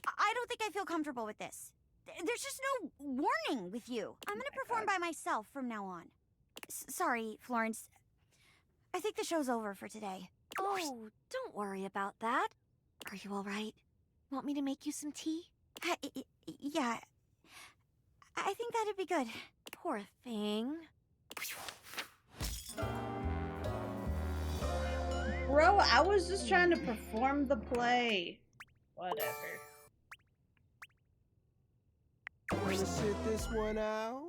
I don't think I feel comfortable with this. There's just no warning with you. I'm gonna perform by myself from now on. Sorry, Florence. I think the show's over for today. Oh, don't worry about that. Are you all right? Want me to make you some tea? Yeah. I think that'd be good. Poor thing. Bro, I was just trying to perform the play. Whatever. Wanna sit this one out?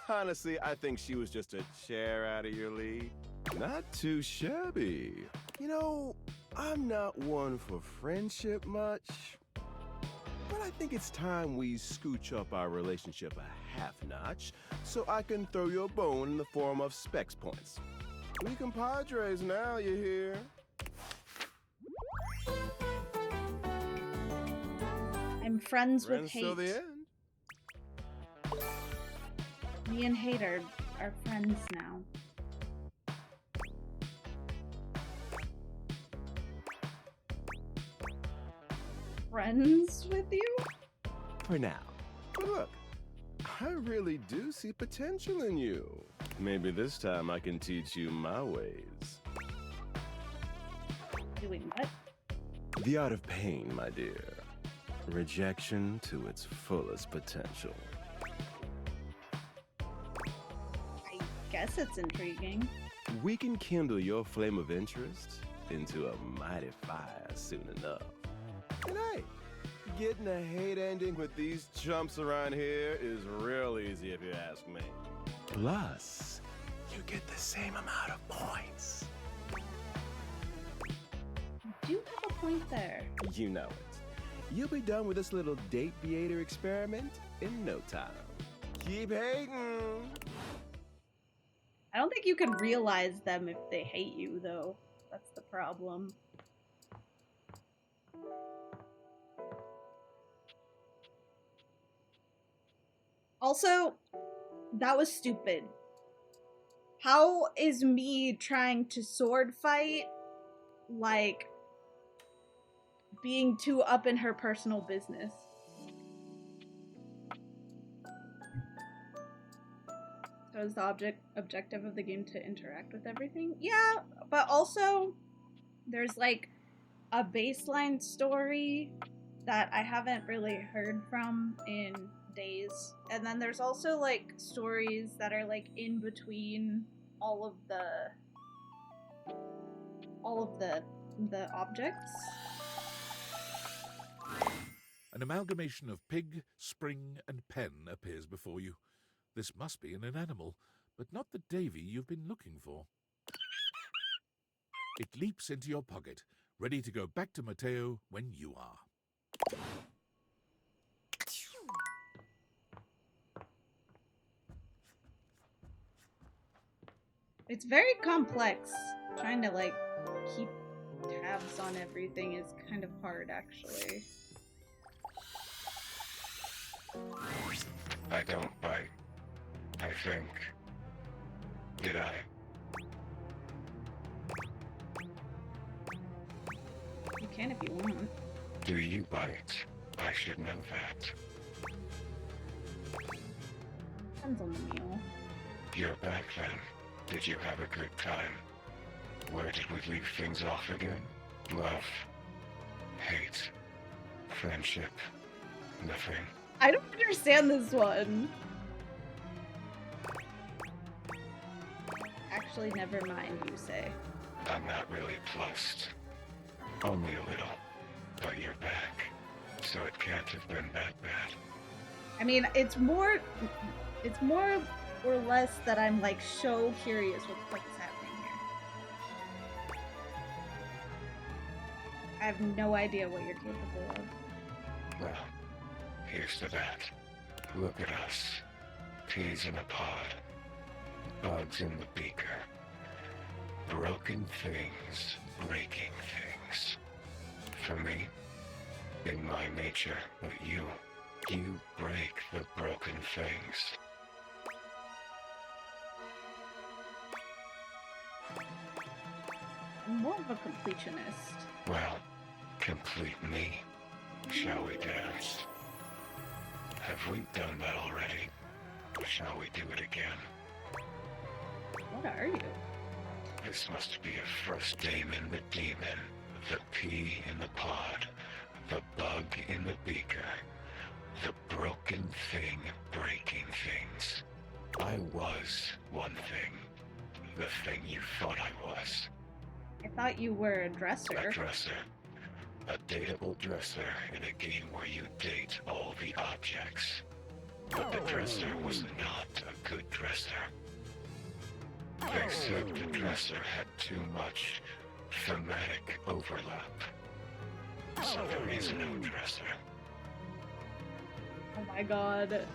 Honestly, I think she was just a chair out of your league. Not too shabby. You know, I'm not one for friendship much, but I think it's time we scooch up our relationship a half notch so I can throw you a bone in the form of specs points. We compadres now, you hear? I'm friends with Friends till hate. the end. Me and hate are friends now. Friends with you? For now. But look, I really do see potential in you. Maybe this time I can teach you my ways. Doing what? The art of pain, my dear. Rejection to its fullest potential. I guess it's intriguing. We can kindle your flame of interest into a mighty fire soon enough. And hey, getting a hate ending with these chumps around here is real easy if you ask me. Plus, you get the same amount of points. You do have a point there. You know it. You'll be done with this little date beater experiment in no time. Keep hating. I don't think you can realize them if they hate you, though. That's the problem. Also, that was stupid. How is me trying to sword fight, like, being too up in her personal business? So is the objective of the game to interact with everything? Yeah, but also there's like a baseline story that I haven't really heard from in days. And then there's also like stories that are like in between all of the objects. An amalgamation of pig, spring, and pen appears before you. This must be an animal, but not the Davy you've been looking for. It leaps into your pocket, ready to go back to Mateo when you are. It's very complex. Trying to like keep tabs on everything is kind of hard, actually. I don't bite. I think. Did I? You can if you want. Do you bite? I should know that. Depends on the meal. You're back then. Did you have a good time? Where did we leave things off again? Love. Hate. Friendship. Nothing. I don't understand this one. Actually, never mind, you say. I'm not really plussed. Only a little. But you're back. So it can't have been that bad. I mean, it's more or less that I'm like so curious with what's happening here. I have no idea what you're capable of. Well, here's to that. Look at us. Peas in a pod. Bugs in the beaker. Broken things, breaking things. For me, in my nature, but you break the broken things. I'm more of a completionist. Well, complete me. Shall we dance? Have we done that already? Shall we do it again? What are you? This must be a first Damon the demon, the pea in the pod, the bug in the beaker, the broken thing breaking things. I was one thing, the thing you thought I was. I thought you were a dresser. A dresser. A dateable dresser in a game where you date all the objects. But the dresser was not a good dresser. They said the dresser had too much thematic overlap. So there is no dresser. Oh my god.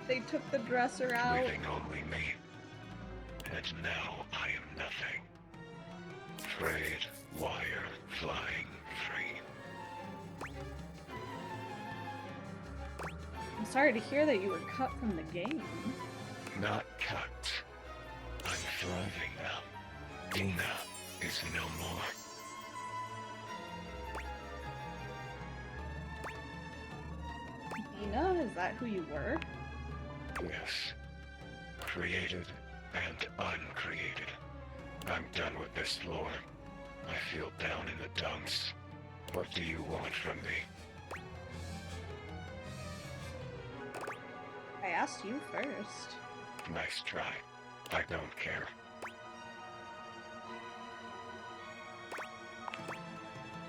They took the dresser out. Leaving only me. And now I am nothing. Frayed wire flying free. I'm sorry to hear that you were cut from the game. Not cut. I'm thriving now. Dina is no more. Dina, is that who you were? Yes. Created and uncreated. I'm done with this lore. I feel down in the dumps. What do you want from me? I asked you first. Nice try. I don't care.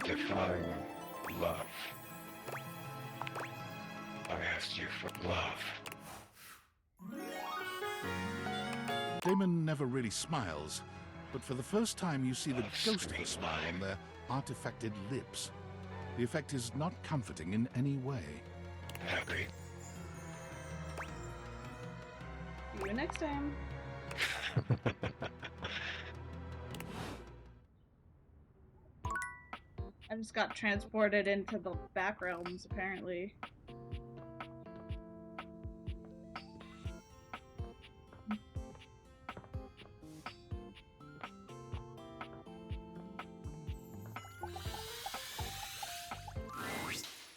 Define love. I asked you for love. Damon never really smiles, but for the first time you see the ghost of a smile on their artifacted lips. The effect is not comforting in any way. Happy? See you next time. I just got transported into the back realms, apparently.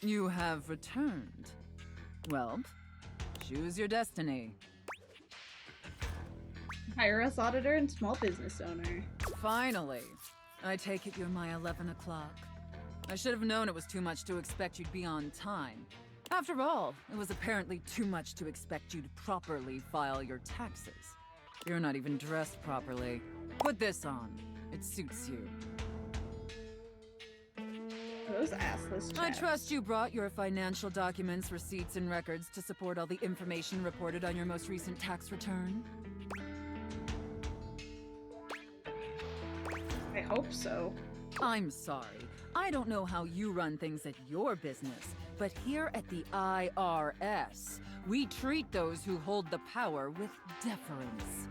You have returned. Well, choose your destiny. IRS auditor and small business owner. Finally. I take it you're my 11 o'clock. I should have known it was too much to expect you'd be on time. After all, it was apparently too much to expect you to properly file your taxes. You're not even dressed properly. Put this on. It suits you. Those assless chaps. I trust you brought your financial documents, receipts, and records to support all the information reported on your most recent tax return. I hope so. I'm sorry. I don't know how you run things at your business, but here at the IRS, we treat those who hold the power with deference.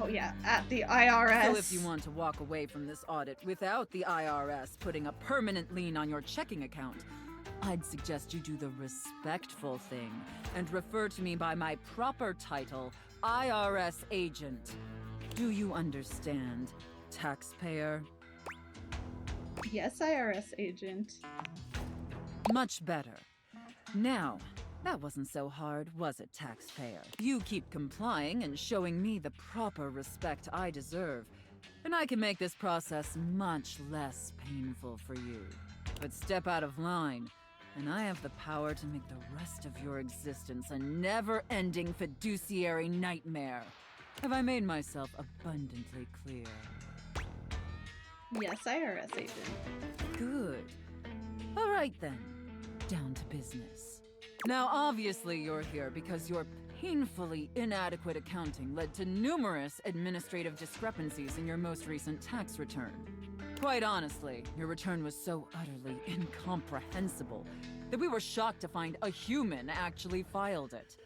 Oh yeah, at the IRS. So if you want to walk away from this audit without the IRS putting a permanent lien on your checking account, I'd suggest you do the respectful thing and refer to me by my proper title, IRS agent. Do you understand, taxpayer? Yes, IRS agent. Much better. Now, that wasn't so hard, was it, taxpayer? You keep complying and showing me the proper respect I deserve, and I can make this process much less painful for you. But step out of line, and I have the power to make the rest of your existence a never-ending fiduciary nightmare. Have I made myself abundantly clear? Yes, IRS agent. Good. All right then. Down to business. Now, obviously you're here because your painfully inadequate accounting led to numerous administrative discrepancies in your most recent tax return. Quite honestly, your return was so utterly incomprehensible that we were shocked to find a human actually filed it.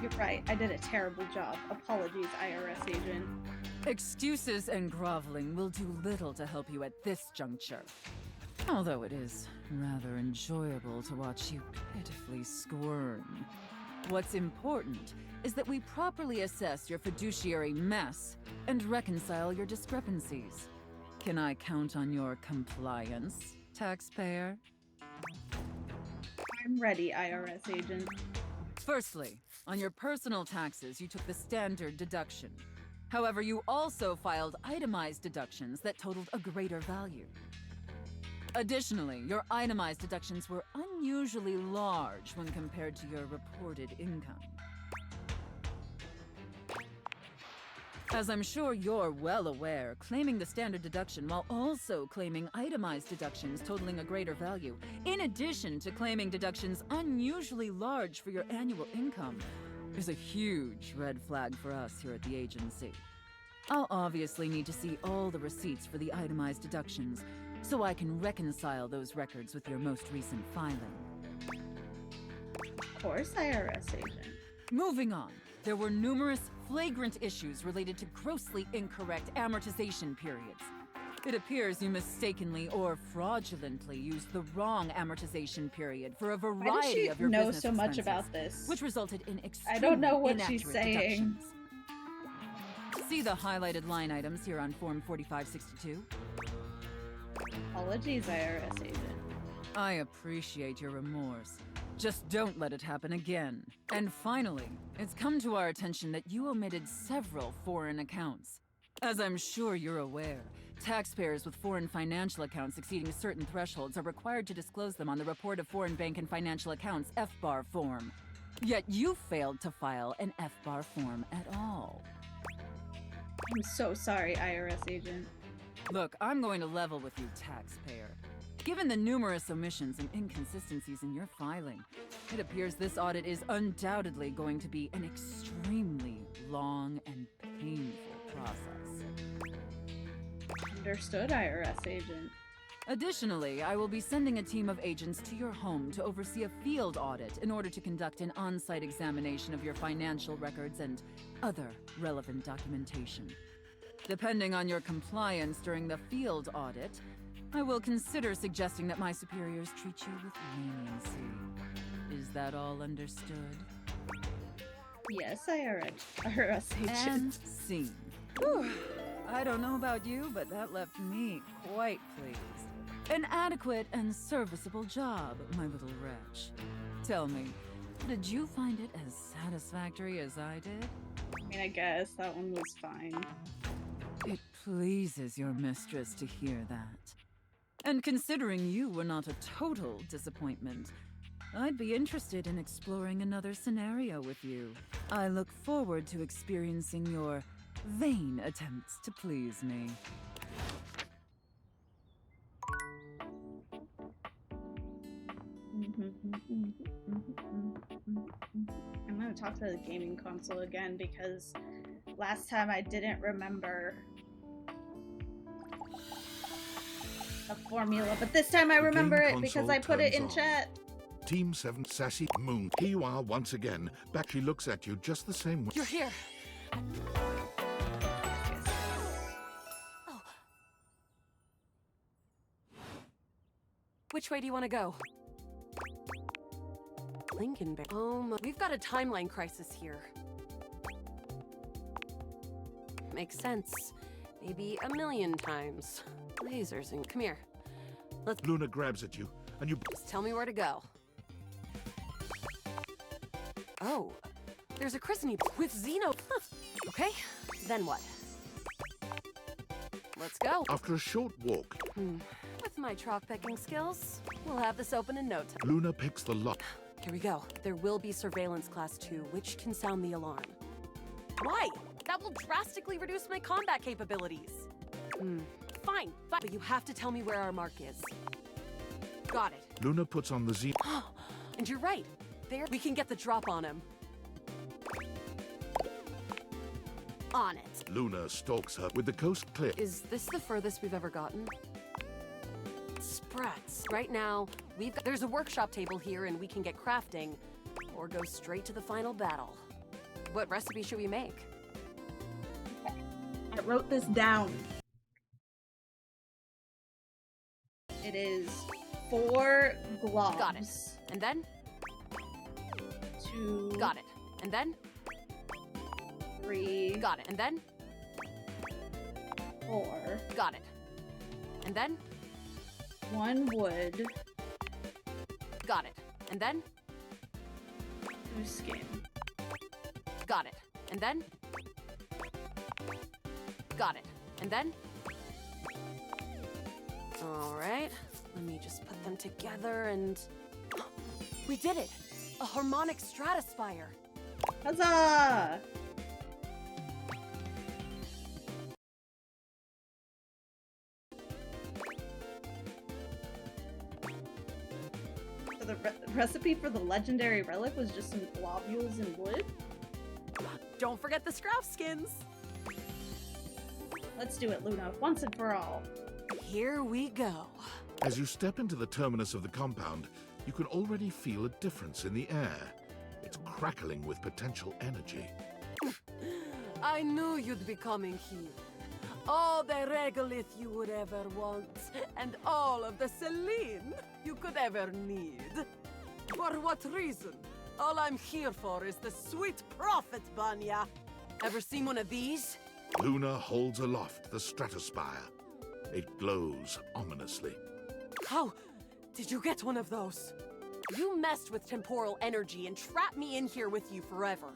You're right, I did a terrible job. Apologies, IRS agent. Excuses and groveling will do little to help you at this juncture. Although it is rather enjoyable to watch you pitifully squirm. What's important is that we properly assess your fiduciary mess and reconcile your discrepancies. Can I count on your compliance, taxpayer? I'm ready, IRS agent. Firstly, on your personal taxes, you took the standard deduction. However, you also filed itemized deductions that totaled a greater value. Additionally, your itemized deductions were unusually large when compared to your reported income. As I'm sure you're well aware, claiming the standard deduction while also claiming itemized deductions totaling a greater value, in addition to claiming deductions unusually large for your annual income, is a huge red flag for us here at the agency. I'll obviously need to see all the receipts for the itemized deductions, so I can reconcile those records with your most recent filing. Of course, IRS agent. Moving on, there were numerous flagrant issues related to grossly incorrect amortization periods. It appears you mistakenly or fraudulently used the wrong amortization period for a variety of your know business so much expenses, about this? which resulted in extremely I don't know what she's inaccurate saying. deductions. See the highlighted line items here on Form 4562? Apologies, IRS agent. I appreciate your remorse. Just don't let it happen again. And finally, it's come to our attention that you omitted several foreign accounts. As I'm sure you're aware, taxpayers with foreign financial accounts exceeding certain thresholds are required to disclose them on the Report of Foreign Bank and Financial Accounts FBAR form. Yet you failed to file an FBAR form at all. I'm so sorry, IRS agent. Look, I'm going to level with you, taxpayer. Given the numerous omissions and inconsistencies in your filing, it appears this audit is undoubtedly going to be an extremely long and painful process. Understood, IRS agent. Additionally, I will be sending a team of agents to your home to oversee a field audit in order to conduct an on-site examination of your financial records and other relevant documentation. Depending on your compliance during the field audit, I will consider suggesting that my superiors treat you with leniency. Is that all understood? Yes, IRS agent. And scene. Whew. I don't know about you, but that left me quite pleased. An adequate and serviceable job, my little wretch. Tell me, did you find it as satisfactory as I did? I mean, I guess that one was fine. It pleases your mistress to hear that. And considering you were not a total disappointment, I'd be interested in exploring another scenario with you. I look forward to experiencing your vain attempts to please me. I'm gonna talk to the gaming console again because last time I didn't remember a formula, but this time I remember it because I put it in chat. Team 7 Sassy Moon. Here you are once again. Back, she looks at you just the same way. You're here. Oh. Which way do you want to go? Lincolnberry. Oh my. We've got a timeline crisis here. Makes sense. Maybe a million times. Lasers and come here. Let's. Luna grabs at you, and you. Just tell me where to go. Oh, there's a christening with Xeno. Huh. Okay, then what? Let's go. After a short walk, With my chalk picking skills, we'll have this open in no time. Luna picks the lock. Here we go. There will be surveillance class 2, which can sound the alarm. Why? That will drastically reduce my combat capabilities. Fine, but you have to tell me where our mark is. Got it. Luna puts on the Z. And you're right. There, we can get the drop on him. On it. Luna stalks her with the coast clear. Is this the furthest we've ever gotten? Sprats. Right now, there's a workshop table here and we can get crafting, or go straight to the final battle. What recipe should we make? I wrote this down. It is 4 globs. Got it. And then? 2. Got it. And then? 3. Got it. And then? 4. Got it. And then? 1 wood. Got it. And then? 2 skin. Got it. And then? Got it. And then? All right. Let me just put them together and... We did it! A harmonic stratospire! Huzzah! So the recipe for the legendary relic was just some globules and wood? Don't forget the scrap skins! Let's do it, Luna, once and for all. Here we go. As you step into the terminus of the compound, you can already feel a difference in the air. It's crackling with potential energy. I knew you'd be coming here. All the regolith you would ever want, and all of the Celine you could ever need. For what reason? All I'm here for is the sweet profit, Banya. Ever seen one of these? Luna holds aloft the stratospire. It glows ominously. How did you get one of those? You messed with temporal energy and trapped me in here with you forever.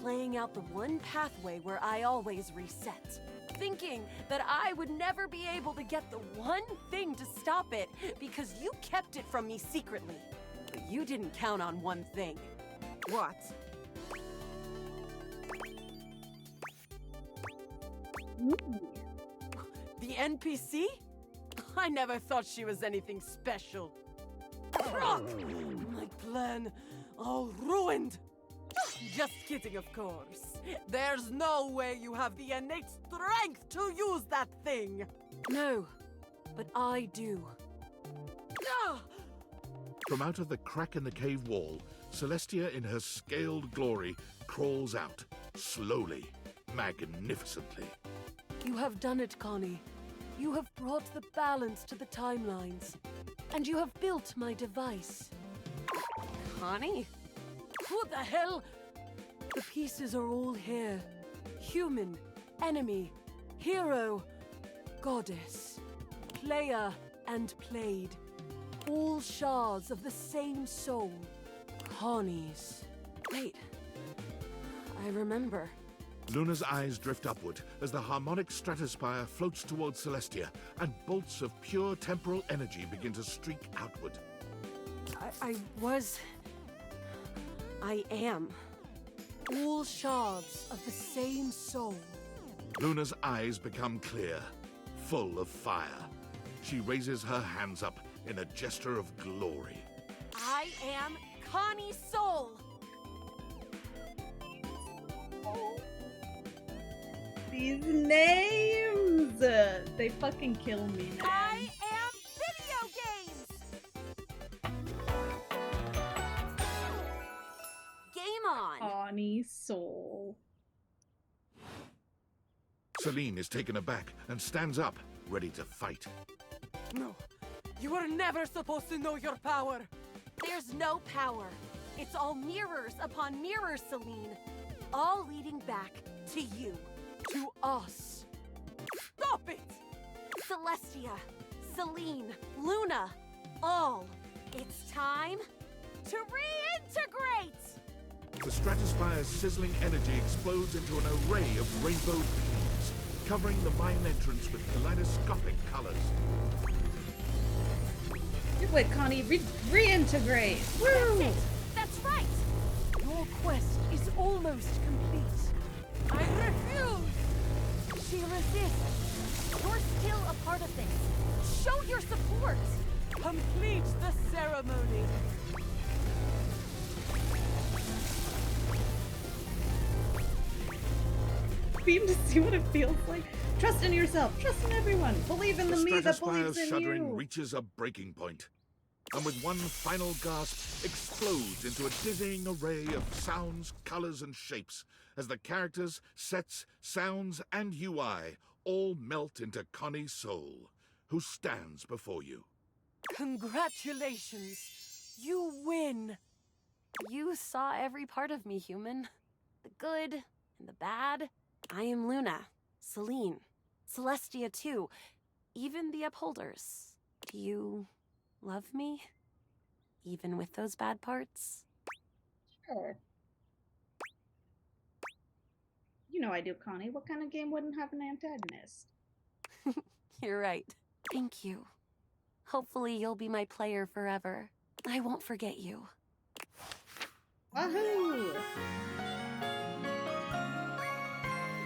Playing out the one pathway where I always reset. Thinking that I would never be able to get the one thing to stop it because you kept it from me secretly. But you didn't count on one thing. What? The NPC? I never thought she was anything special. Rock! My plan all ruined! Just kidding, of course. There's no way you have the innate strength to use that thing! No, but I do. From out of the crack in the cave wall, Celestia in her scaled glory crawls out, slowly, magnificently. You have done it, Connie. You have brought the balance to the timelines. And you have built my device. Connie? Who the hell? The pieces are all here. Human, enemy, hero, goddess, player and played. All shards of the same soul. Connie's. Wait. I remember. Luna's eyes drift upward as the harmonic stratospire floats towards Celestia, and bolts of pure temporal energy begin to streak outward. I am. All shards of the same soul. Luna's eyes become clear, full of fire. She raises her hands up in a gesture of glory. I am Connie Soul! These names! They fucking kill me, man. I am video games! Game on! Connie Soul. Celine is taken aback and stands up, ready to fight. No, you were never supposed to know your power. There's no power. It's all mirrors upon mirrors, Celine. All leading back to you. To us. Stop it! Celestia, Celine, Luna, all. It's time to reintegrate! The stratospire's sizzling energy explodes into an array of rainbow beams, covering the mine entrance with kaleidoscopic colors. Do it, Connie. Reintegrate. Woo! That's it. quest is almost complete. I refuse! She resists. You're still a part of this. Show your support! Complete the ceremony. Beam to see what it feels like. Trust in yourself. Trust in everyone. Believe in the me that believes in shuddering you. reaches a breaking point, and with one final gasp, explodes into a dizzying array of sounds, colors, and shapes as the characters, sets, sounds, and UI all melt into Connie's soul, who stands before you. Congratulations! You win! You saw every part of me, human. The good and the bad. I am Luna, Celine, Celestia too, even the Upholders. Do you love me? Even with those bad parts? Sure. You know I do, Connie. What kind of game wouldn't have an antagonist? You're right. Thank you. Hopefully you'll be my player forever. I won't forget you. Wahoo!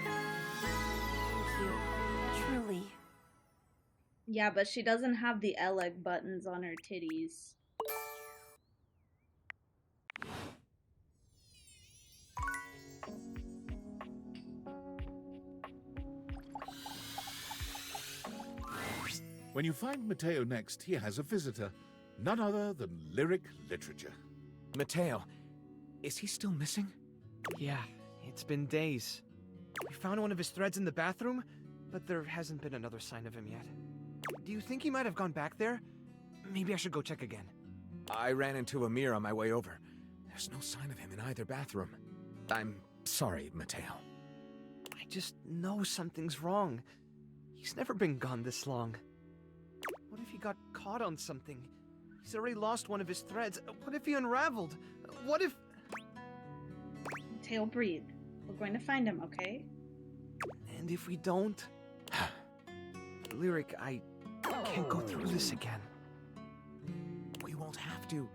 Thank you. Truly. Yeah, but she doesn't have the L-leg buttons on her titties. When you find Mateo next, he has a visitor, none other than Lyric Literature. Mateo, is he still missing? Yeah, it's been days. We found one of his threads in the bathroom, but there hasn't been another sign of him yet. Do you think he might have gone back there? Maybe I should go check again. I ran into Amir on my way over. There's no sign of him in either bathroom. I'm sorry, Mateo. I just know something's wrong. He's never been gone this long. What if he got caught on something? He's already lost one of his threads. What if he unraveled? What if... Mateo, breathe. We're going to find him, okay? And if we don't? Lyric, I can't go through this again. We won't have to.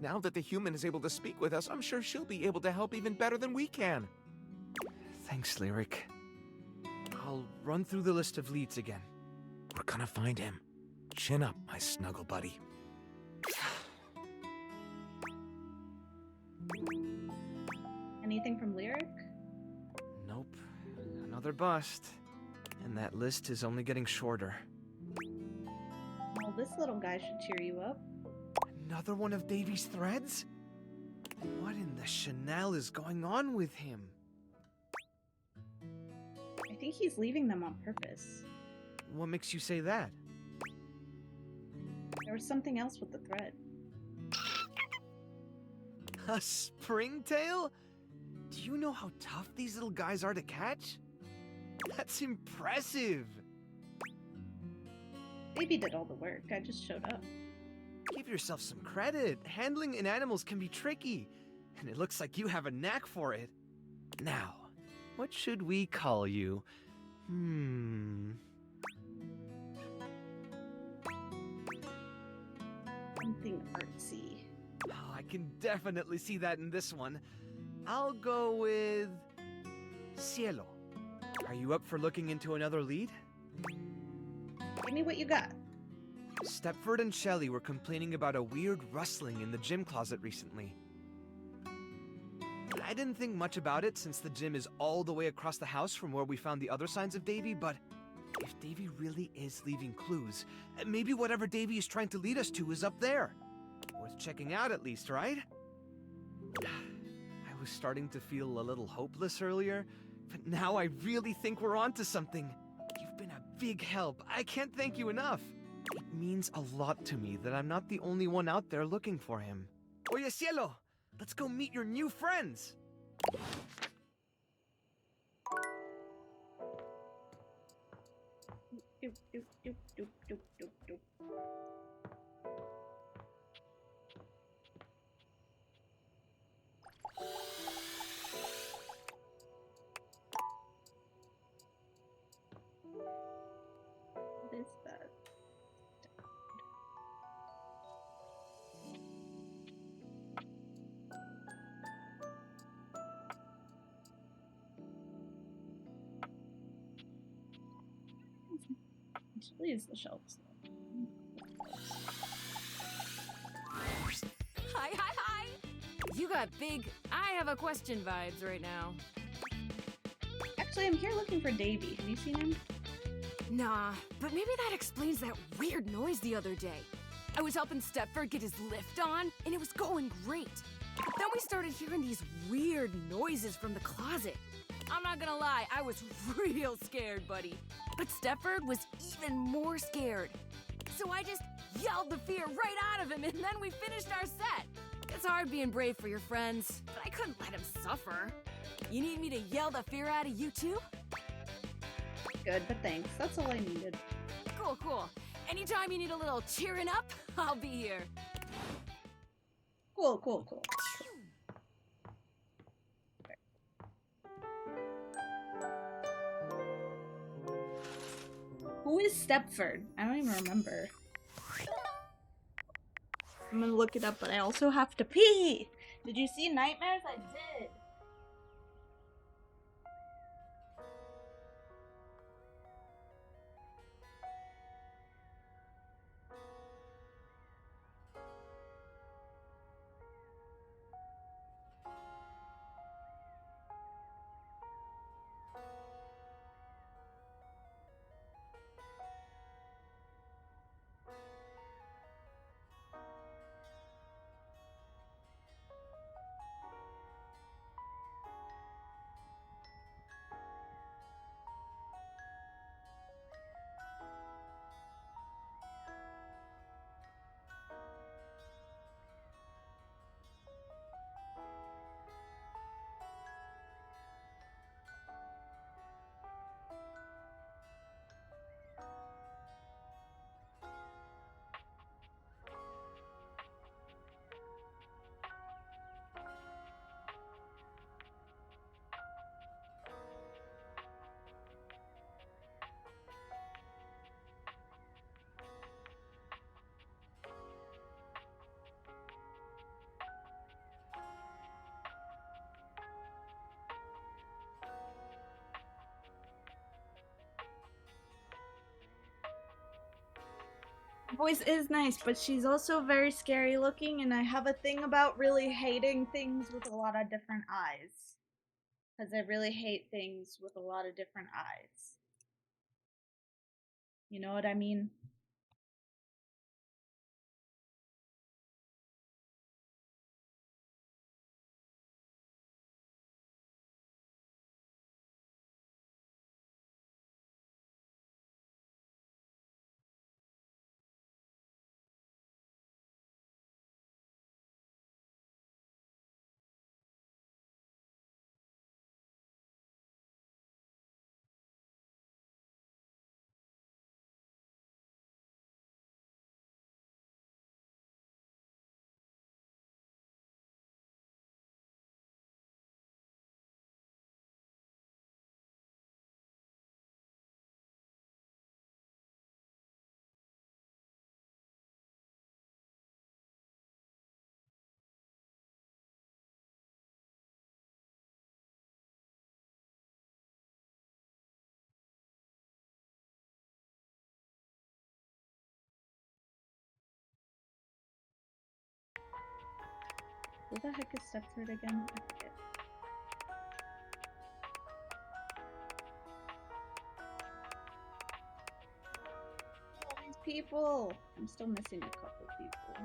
Now that the human is able to speak with us, I'm sure she'll be able to help even better than we can. Thanks, Lyric. I'll run through the list of leads again. We're gonna find him. Chin up, my snuggle buddy. Anything from Lyric? Nope. Another bust. And that list is only getting shorter. Well, this little guy should cheer you up. Another one of Davy's threads? What in the Chanel is going on with him? I think he's leaving them on purpose. What makes you say that? There was something else with the thread. A springtail? Do you know how tough these little guys are to catch? That's impressive! Davey did all the work. I just showed up. Give yourself some credit. Handling in animals can be tricky, and it looks like you have a knack for it. Now, what should we call you? Something artsy. Oh, I can definitely see that in this one. I'll go with... Cielo. Are you up for looking into another lead? Give me what you got. Stepford and Shelley were complaining about a weird rustling in the gym closet recently. I didn't think much about it since the gym is all the way across the house from where we found the other signs of Davy, but if Davy really is leaving clues, maybe whatever Davy is trying to lead us to is up there. Worth checking out at least, right? I was starting to feel a little hopeless earlier, but now I really think we're onto something. You've been a big help. I can't thank you enough. It means a lot to me that I'm not the only one out there looking for him. Oye, Cielo! Let's go meet your new friends! Doop, doop, doop, doop, doop, doop, doop. What is that? Please, the shelves. Hi, hi, hi! You got big I have a question vibes right now. Actually, I'm here looking for Davy. Have you seen him? Nah, but maybe that explains that weird noise the other day. I was helping Stepford get his lift on, and it was going great. But then we started hearing these weird noises from the closet. I'm not gonna lie, I was real scared, buddy. But Stepford was even more scared. So I just yelled the fear right out of him, and then we finished our set. It's hard being brave for your friends, but I couldn't let him suffer. You need me to yell the fear out of you too? Good, but thanks. That's all I needed. Cool, cool. Anytime you need a little cheering up, I'll be here. Cool, cool, cool. Who is Stepford? I don't even remember. I'm gonna look it up, but I also have to pee! Did you see Nightmares? I did! Voice is nice, but she's also very scary looking, and I have a thing about really hating things with a lot of different eyes. Because I really hate things with a lot of different eyes. You know what I mean? Who the heck is Stepford again? I forget. All these people! I'm still missing a couple people.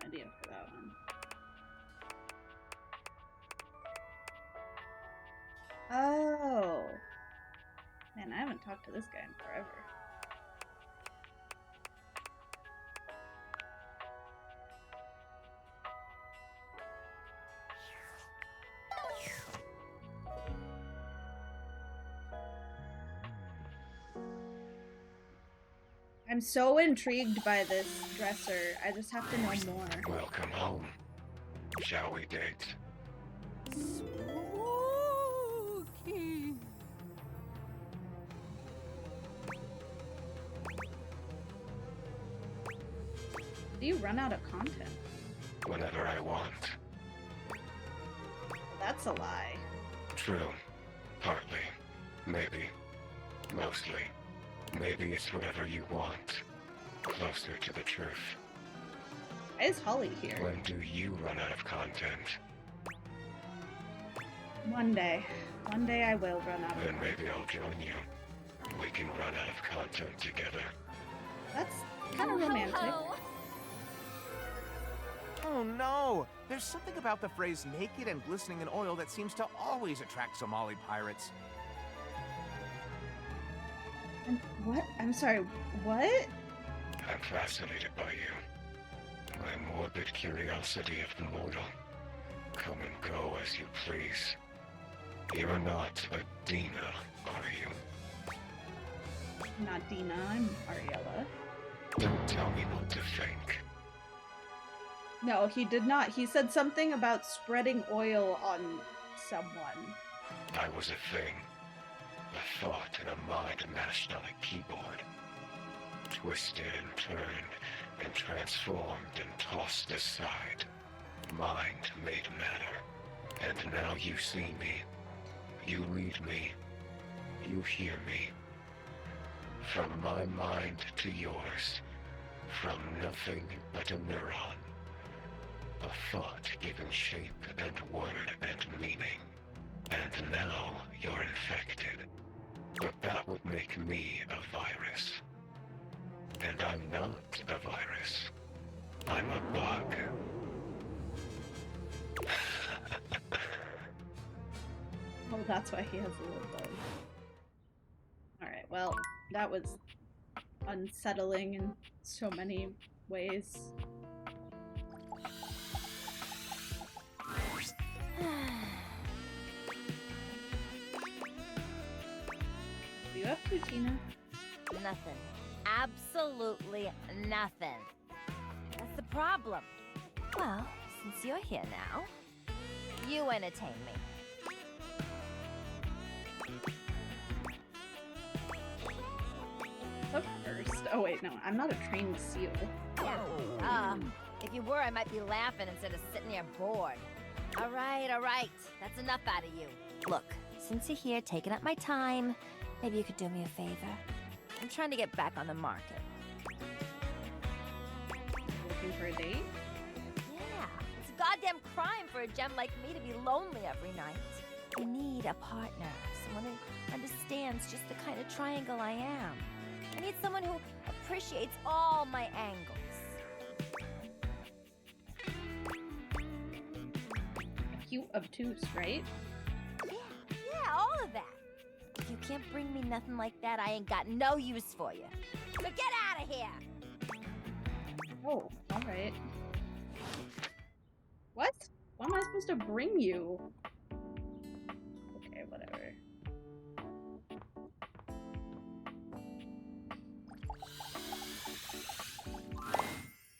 No idea for that one. Oh! Man, I haven't talked to this guy in forever. I'm so intrigued by this dresser. I just have to know more. Welcome home. Shall we date? Spooky. Do you run out of content? Whenever I want. That's a lie. True. Partly. Maybe. Mostly. Maybe it's whatever you want. Closer to the truth. Why is Holly here? When do you run out of content? One day. One day I will run out of Then content. maybe I'll join you. We can run out of content together. That's kind of romantic. Oh no! There's something about the phrase naked and glistening in oil that seems to always attract Somali pirates. And what? I'm sorry, what? I'm fascinated by you. My morbid curiosity of the mortal. Come and go as you please. You're not a Dina, are you? Not Dina, I'm Ariella. Don't tell me what to think. No, he did not. He said something about spreading oil on someone. I was a thing. A thought and a mind mashed on a keyboard. Twisted and turned and transformed and tossed aside. Mind made matter. And now you see me. You read me. You hear me. From my mind to yours. From nothing but a neuron. A thought given shape and word and meaning. And now you're infected. But that would make me a virus. And I'm not a virus. I'm a bug. Oh, that's why he has a little bug. Alright, well, that was unsettling in so many ways. What do you up to, Tina? Nothing. Absolutely nothing. That's the problem. Well, since you're here now, you entertain me. Up first. Oh wait, no, I'm not a trained seal. If you were, I might be laughing instead of sitting here bored. All right. That's enough out of you. Look, since you're here taking up my time, maybe you could do me a favor. I'm trying to get back on the market. Looking for a date? Yeah, it's a goddamn crime for a gem like me to be lonely every night. I need a partner, someone who understands just the kind of triangle I am. I need someone who appreciates all my angles. Cute obtuse, right? Yeah, all of that. If you can't bring me nothing like that, I ain't got no use for you. So get out of here! Oh, alright. What? What am I supposed to bring you? Okay, whatever.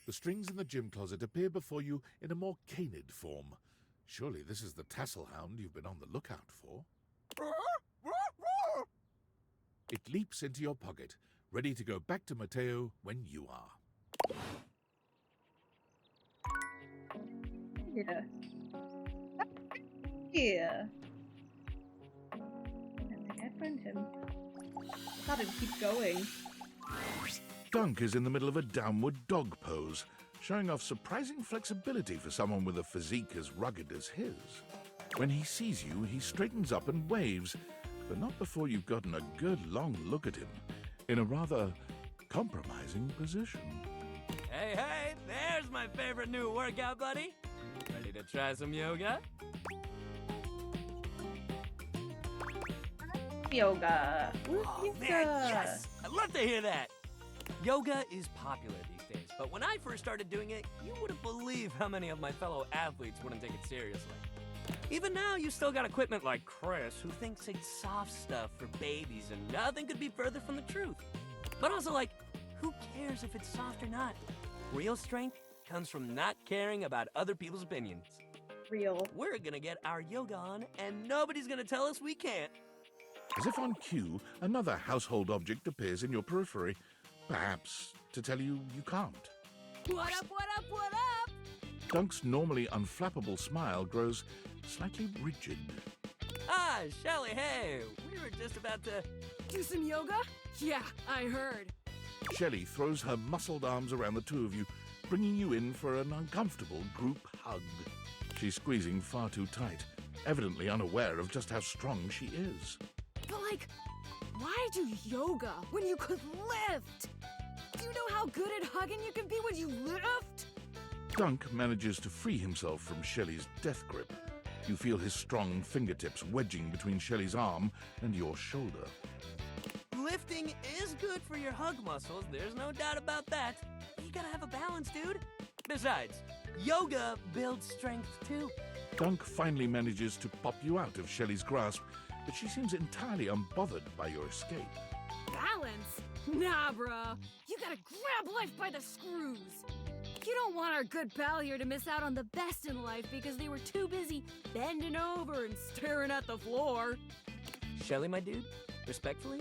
The strings in the gym closet appear before you in a more canid form. Surely this is the tassel hound you've been on the lookout for. It leaps into your pocket, ready to go back to Mateo when you are. Yeah. Yeah. I think I'd find him. I thought it'd keep going. Dunk is in the middle of a downward dog pose, showing off surprising flexibility for someone with a physique as rugged as his. When he sees you, he straightens up and waves, but not before you've gotten a good long look at him, in a rather compromising position. Hey, there's my favorite new workout buddy. Ready to try some yoga? Yoga. Oh, man, yes! I'd love to hear that. Yoga is popular these days, but when I first started doing it, you wouldn't believe how many of my fellow athletes wouldn't take it seriously. Even now, you still got equipment like Chris, who thinks it's soft stuff for babies, and nothing could be further from the truth. But also, like, who cares if it's soft or not? Real strength comes from not caring about other people's opinions. Real. We're gonna get our yoga on, and nobody's gonna tell us we can't. As if on cue, another household object appears in your periphery, perhaps to tell you you can't. What up, what up, what up? Dunk's normally unflappable smile grows slightly rigid. Ah, Shelly, hey! We were just about to... Do some yoga? Yeah, I heard. Shelly throws her muscled arms around the two of you, bringing you in for an uncomfortable group hug. She's squeezing far too tight, evidently unaware of just how strong she is. But like, why do yoga when you could lift? Do you know how good at hugging you can be when you lift? Dunk manages to free himself from Shelly's death grip. You feel his strong fingertips wedging between Shelly's arm and your shoulder. Lifting is good for your hug muscles, there's no doubt about that. You gotta have a balance, dude. Besides, yoga builds strength too. Dunk finally manages to pop you out of Shelly's grasp, but she seems entirely unbothered by your escape. Balance? Nah, bro. You gotta grab life by the screws. You don't want our good pal here to miss out on the best in life because they were too busy bending over and staring at the floor. Shelly, my dude, respectfully,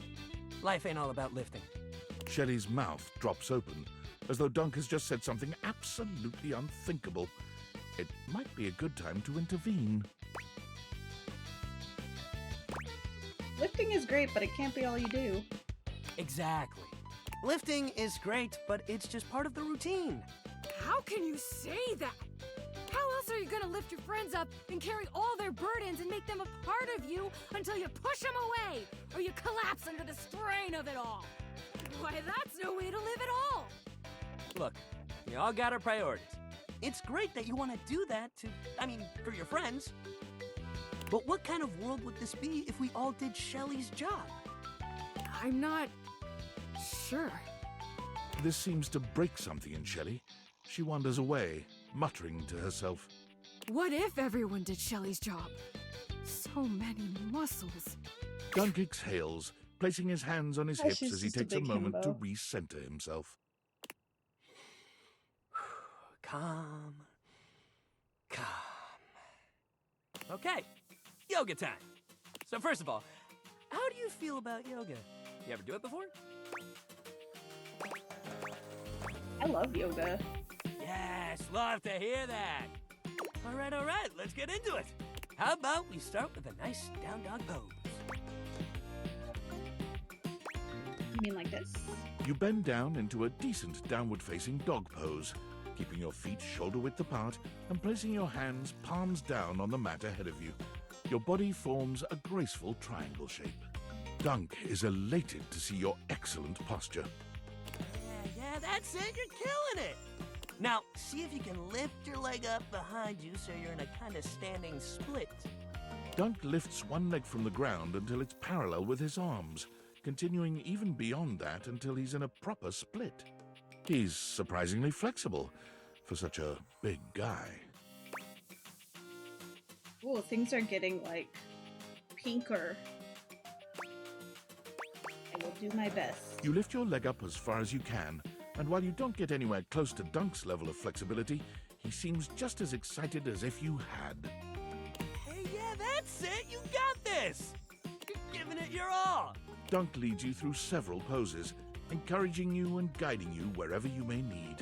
life ain't all about lifting. Shelly's mouth drops open, as though Dunk has just said something absolutely unthinkable. It might be a good time to intervene. Lifting is great, but it can't be all you do. Exactly. Lifting is great, but it's just part of the routine. How can you say that? How else are you gonna lift your friends up and carry all their burdens and make them a part of you until you push them away or you collapse under the strain of it all? Why, that's no way to live at all. Look, we all got our priorities. It's great that you want to do that for your friends. But what kind of world would this be if we all did Shelly's job? I'm not sure. This seems to break something in Shelly. She wanders away, muttering to herself. What if everyone did Shelly's job? So many muscles. Dunk exhales, placing his hands on his hips she's as he just a takes a big moment to himbo. recenter himself. Calm. Okay, yoga time. So first of all, how do you feel about yoga? You ever do it before? I love yoga. Yes, love to hear that. All right, let's get into it. How about we start with a nice down dog pose? You mean like this? You bend down into a decent downward-facing dog pose, keeping your feet shoulder-width apart and placing your hands palms down on the mat ahead of you. Your body forms a graceful triangle shape. Dunk is elated to see your excellent posture. Yeah, that's it. You're killing it. Now, see if you can lift your leg up behind you so you're in a kind of standing split. Dunk lifts one leg from the ground until it's parallel with his arms, continuing even beyond that until he's in a proper split. He's surprisingly flexible for such a big guy. Ooh, things are getting, like, pinker. I will do my best. You lift your leg up as far as you can, and while you don't get anywhere close to Dunk's level of flexibility, he seems just as excited as if you had. Hey, yeah, that's it. You got this. You're giving it your all. Dunk leads you through several poses, encouraging you and guiding you wherever you may need.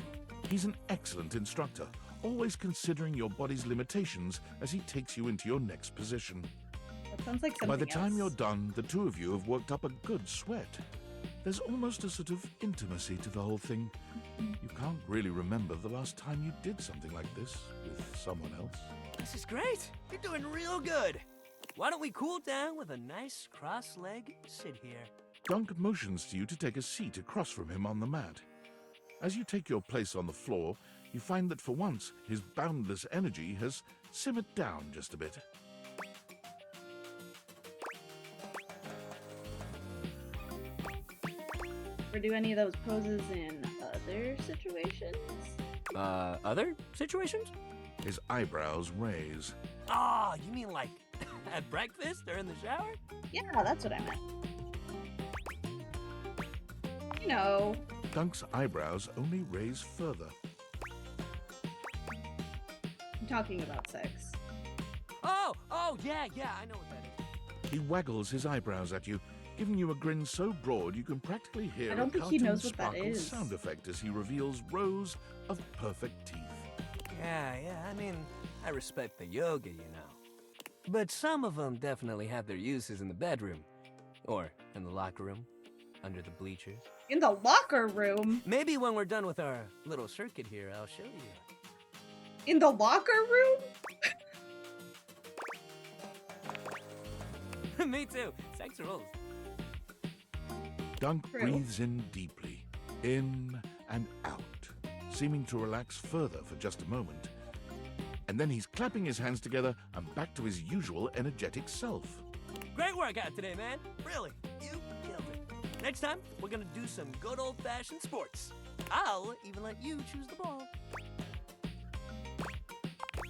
He's an excellent instructor, always considering your body's limitations as he takes you into your next position. That sounds like something By the time else. you're done, the two of you have worked up a good sweat. There's almost a sort of intimacy to the whole thing. You can't really remember the last time you did something like this with someone else. This is great. You're doing real good. Why don't we cool down with a nice cross-leg sit here? Dunk motions to you to take a seat across from him on the mat. As you take your place on the floor, you find that for once, his boundless energy has simmered down just a bit. Or do any of those poses in other situations? Other situations? His eyebrows raise. Oh, you mean like at breakfast or in the shower? Yeah, that's what I meant. You know. Dunk's eyebrows only raise further. I'm talking about sex. Oh, yeah, I know what that is. He waggles his eyebrows at you, giving you a grin so broad you can practically hear I a don't think he cartoon knows what that sparkle is. sound effect as he reveals rows of perfect teeth. Yeah, I mean, I respect the yoga, you know. But some of them definitely have their uses in the bedroom. Or in the locker room, under the bleachers. In the locker room? Maybe when we're done with our little circuit here, I'll show you. In the locker room? Me too. Sex rules. Dunk True. breathes in deeply, in and out, seeming to relax further for just a moment. And then he's clapping his hands together and back to his usual energetic self. Great workout today, man. Really, you killed it. Next time, we're gonna do some good old-fashioned sports. I'll even let you choose the ball.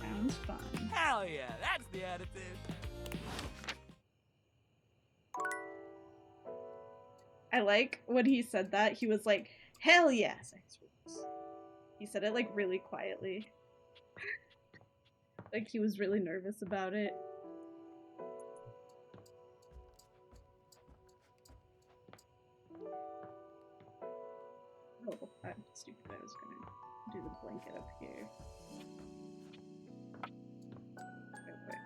Sounds fun. Hell yeah, that's the attitude. I like when he said that, he was like, hell yeah, sex rules. He said it like really quietly. Like he was really nervous about it. Oh, I'm stupid. I was gonna do the blanket up here. Okay.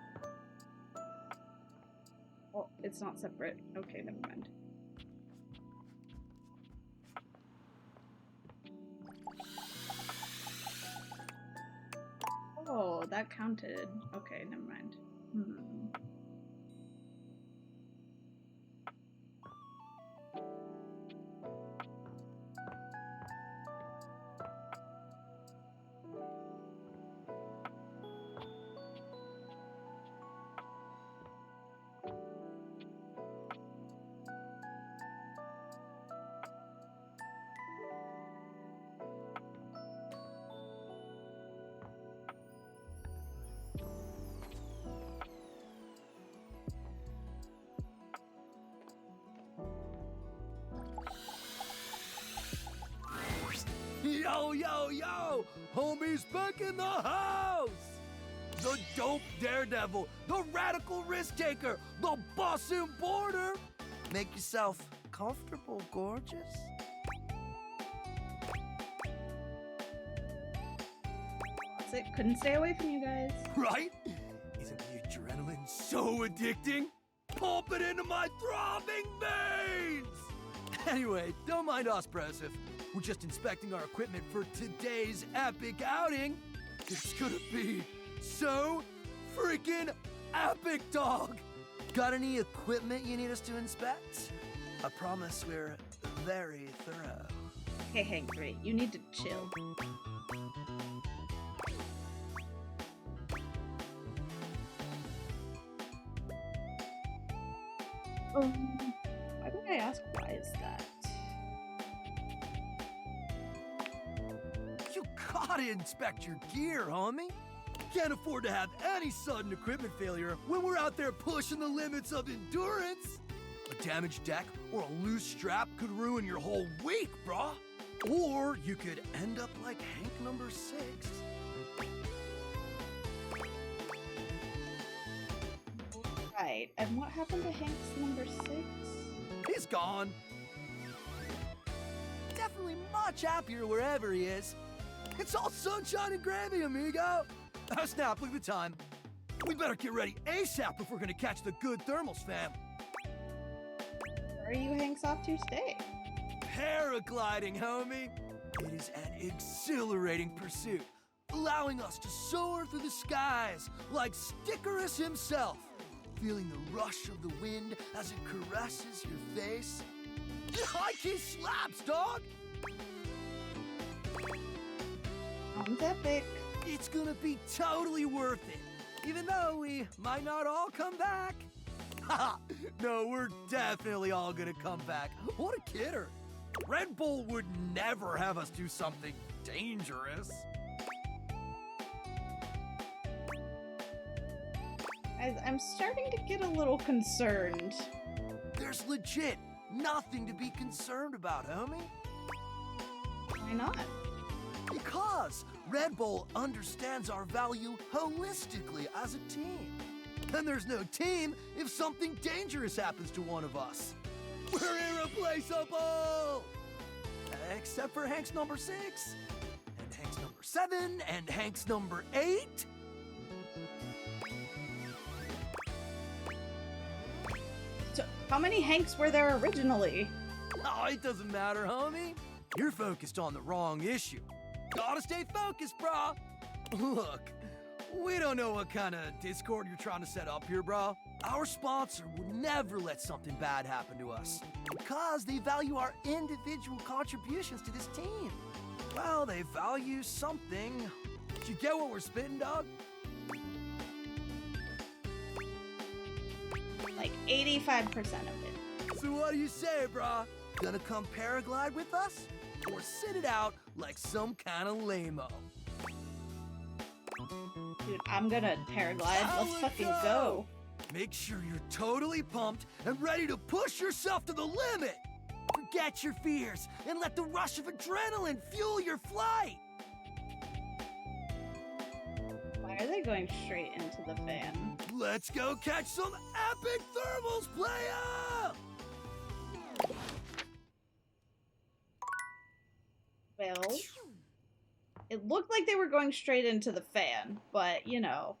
Oh, it's not separate. Okay, never mind. Oh, that counted. Okay, never mind. Yo! Homie's back in the house! The dope daredevil, the radical risk taker, the boss border. Make yourself comfortable, gorgeous. That's it. Couldn't stay away from you guys. Right? Isn't the adrenaline so addicting? Pump it into my throbbing veins! Anyway, don't mind us, Broseph. We're just inspecting our equipment for today's epic outing. It's gonna be so freaking epic, dog! Got any equipment you need us to inspect? I promise we're very thorough. Hey, great. You need to chill. Why would I ask why is that? You gotta inspect your gear, homie. Can't afford to have any sudden equipment failure when we're out there pushing the limits of endurance. A damaged deck or a loose strap could ruin your whole week, brah. Or you could end up like Hank number 6. Right, and what happened to Hank's number 6? He's gone. Definitely much happier wherever he is. It's all sunshine and gravy, amigo. Oh, snap, look at the time. We better get ready ASAP if we're gonna catch the good thermals, fam. Where are you Hanks off to stay? Paragliding, homie. It is an exhilarating pursuit, allowing us to soar through the skies like Stickerus himself, feeling the rush of the wind as it caresses your face. High key slaps, dog! Sounds epic. It's gonna be totally worth it, even though we might not all come back. Haha, no, we're definitely all gonna come back. What a kidder. Red Bull would never have us do something dangerous. Guys, I'm starting to get a little concerned. There's legit nothing to be concerned about, homie. Why not? Because Red Bull understands our value holistically as a team. And there's no team if something dangerous happens to one of us. We're irreplaceable! Except for Hanks number 6, and Hanks number 7, and Hanks number 8. So, how many Hanks were there originally? Oh, it doesn't matter, homie. You're focused on the wrong issue. Gotta stay focused, brah. Look, we don't know what kind of Discord you're trying to set up here, brah. Our sponsor would never let something bad happen to us because they value our individual contributions to this team. Well, they value something. You get what we're spitting, dog? Like 85% of it. So what do you say, brah? Gonna come paraglide with us? Or sit it out like some kind of lame-o? Dude, I'm gonna paraglide. Let's fucking go. Make sure you're totally pumped and ready to push yourself to the limit. Forget your fears and let the rush of adrenaline fuel your flight. Why are they going straight into the fan? Let's go catch some epic thermals, playa! Well, it looked like they were going straight into the fan, but, you know,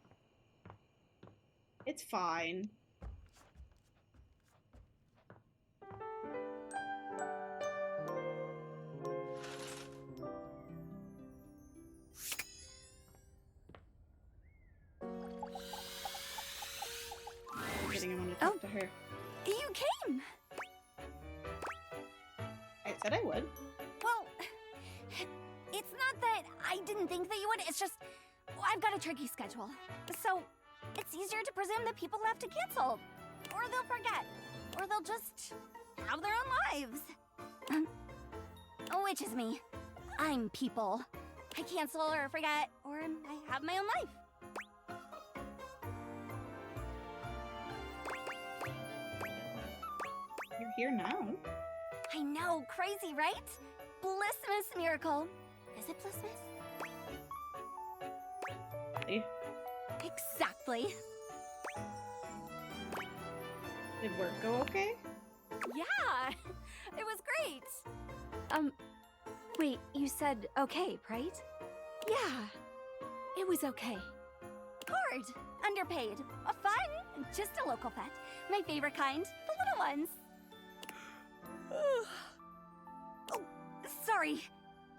it's fine. I want to talk to her. You came! I said I would. Well, it's not that I didn't think that you would, it's just I've got a tricky schedule. So it's easier to presume that people have to cancel. Or they'll forget. Or they'll just have their own lives. Which is me. I'm people. I cancel or forget, or I have my own life. You're here now. I know, crazy, right? Blissmas miracle. Is it Blissmas? Exactly. Did work go okay? Yeah, it was great. Wait, you said okay, right? Yeah, it was okay. Hard, underpaid, fun, just a local pet. My favorite kind, the little ones. Oh, sorry,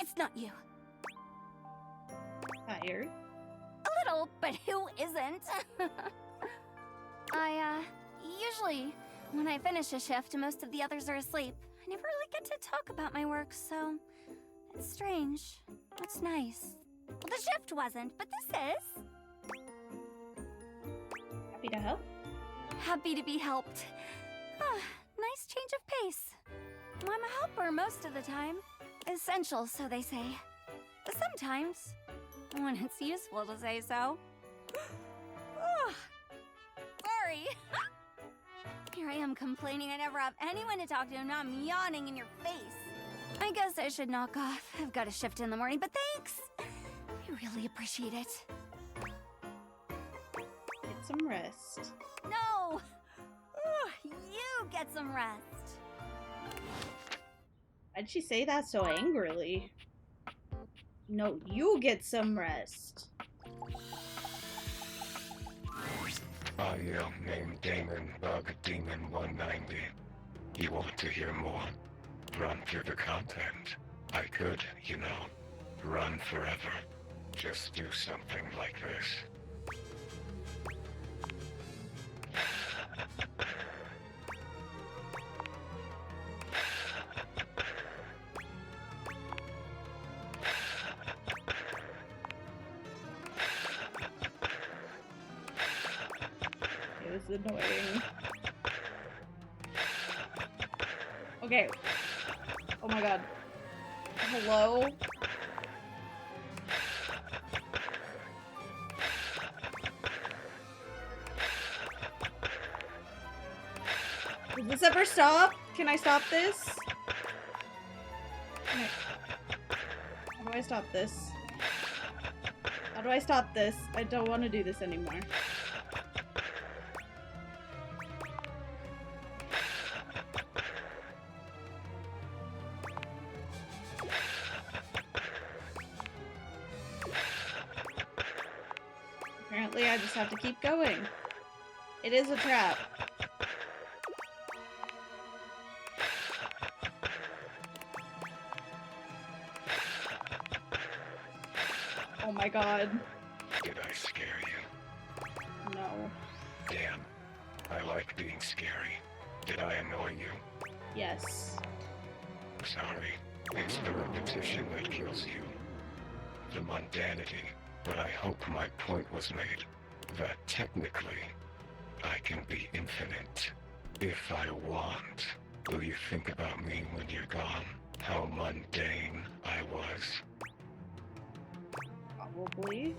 it's not you. Tired? A little, but who isn't? Usually, when I finish a shift, most of the others are asleep. I never really get to talk about my work, so it's strange. It's nice. Well, the shift wasn't, but this is. Happy to help? Happy to be helped. Nice change of pace. I'm a helper most of the time. Essential, so they say. Sometimes, when it's useful to say so. Sorry. Here I am complaining I never have anyone to talk to and now I'm yawning in your face. I guess I should knock off. I've got a shift in the morning, but thanks. I really appreciate it. Get some rest. No! You get some rest. Why'd she say that so angrily? No, you get some rest. I am named Damon Bug Demon 190. You want to hear more? Run through the content. I could, you know, run forever. Just do something like this. It was annoying. Okay. Oh my god. Hello? Does this ever stop? Can I stop this? How do I stop this? How do I stop this? I don't want to do this anymore. Apparently I just have to keep going. It is a trap. Oh my god. Did I scare you? No. Damn. I like being scary. Did I annoy you? Yes. Sorry. It's the repetition that kills you. The mundanity. But I hope my point was made. That technically, I can be infinite. If I want. Will you think about me when you're gone? How mundane I was. Probably.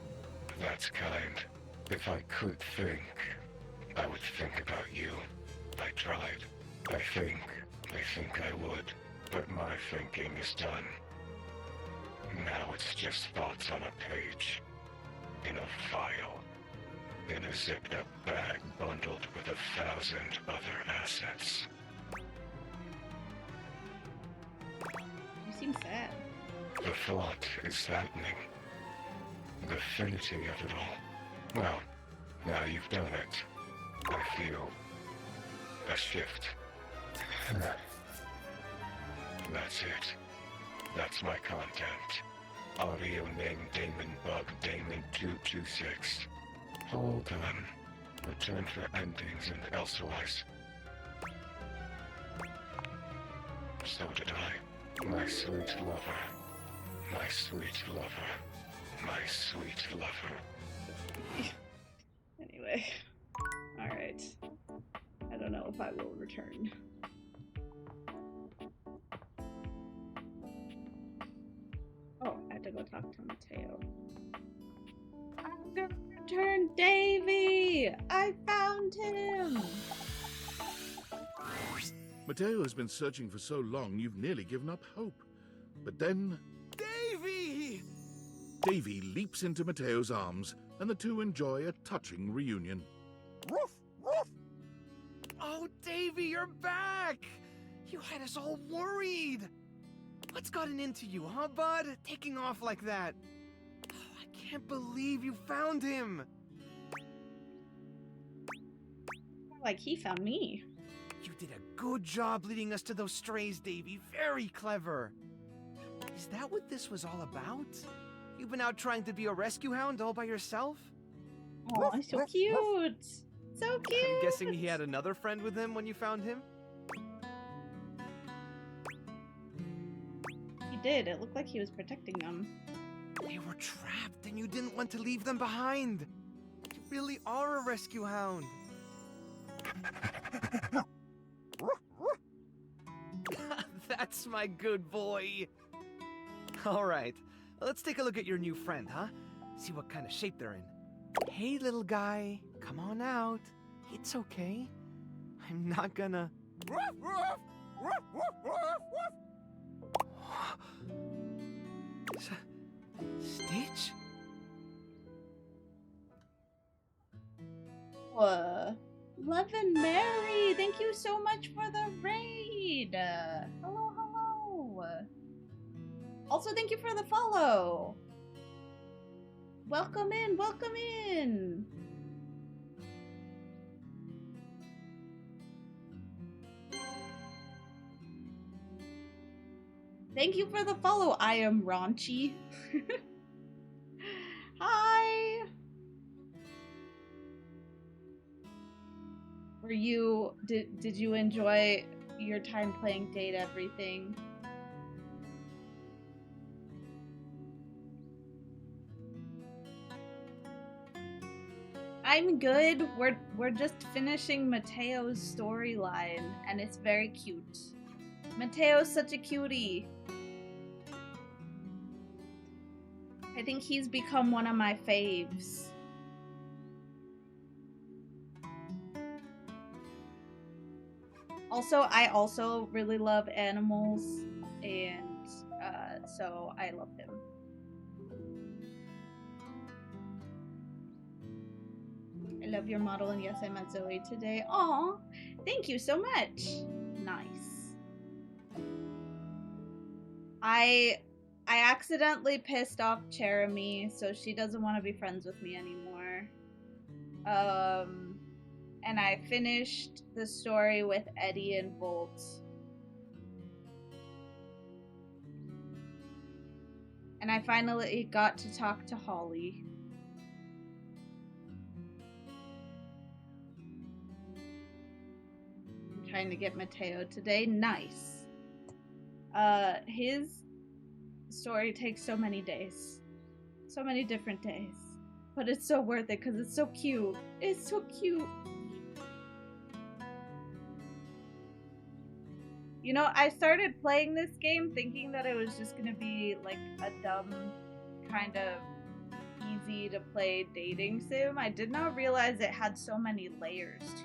That's kind. If I could think, I would think about you. I tried. I think I would. But my thinking is done. Now it's just thoughts on a page. In a file. In a zipped-up bag bundled with 1,000 other assets. You seem sad. The thought is saddening. The finity of it all. Well, now you've done it. I feel a shift. That's it. That's my content. Audio name Damon Bug Damon 226. Hold on. Return for endings and elsewise. So did I. My sweet lover. My sweet lover. My sweet lover. Anyway. Alright. I don't know if I will return. Oh, I have to go talk to Mateo. I'm gonna return Davy! I found him! Mateo has been searching for so long you've nearly given up hope. But then... Davy! Davy leaps into Mateo's arms, and the two enjoy a touching reunion. Woof! Woof! Oh, Davy, you're back! You had us all worried! What's gotten into you, huh, bud? Taking off like that. Oh, I can't believe you found him! Like he found me. You did a good job leading us to those strays, Davy. Very clever. Is that what this was all about? You've been out trying to be a rescue hound all by yourself? Oh, so cute! So cute! I'm guessing he had another friend with him when you found him? He did. It looked like he was protecting them. They were trapped and you didn't want to leave them behind. You really are a rescue hound. That's my good boy. All right, let's take a look at your new friend, huh? See what kind of shape they're in. Hey, little guy, come on out. It's okay. I'm not gonna... Stitch? Love and Mary, thank you so much for the raid. Hello, hello. Also, thank you for the follow. Welcome in, welcome in. Thank you for the follow. I am raunchy. Hi. Were you did you enjoy your time playing Date Everything? I'm good. We're just finishing Mateo's storyline and it's very cute. Mateo's such a cutie. I think he's become one of my faves. Also, I also really love animals, and so I love him. I love your model, and yes, I met Zoe today. Aw, thank you so much. Nice. I accidentally pissed off Cherami, so she doesn't want to be friends with me anymore. And I finished the story with Eddie and Volt. And I finally got to talk to Holly. I'm trying to get Mateo today. Nice. His story takes so many days. So many different days. But it's so worth it because it's so cute. It's so cute. You know, I started playing this game thinking that it was just gonna be like a dumb, kind of easy to play dating sim. I did not realize it had so many layers to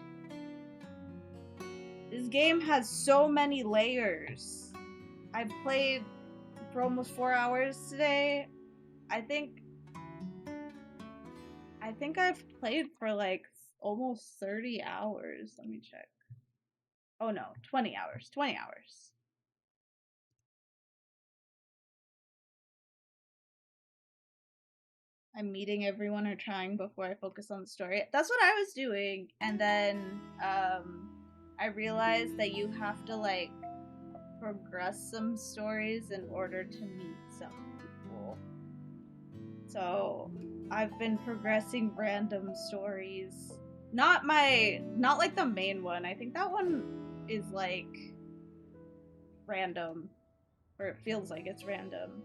it. This game has so many layers. I've played for almost 4 hours today. I think I've played for like almost 30 hours. Let me check. Oh no, 20 hours. 20 hours. I'm meeting everyone or trying before I focus on the story. That's what I was doing. And then I realized that you have to like progress some stories in order to meet some people. So I've been progressing random stories. Not like the main one. I think that one is like random, or it feels like it's random,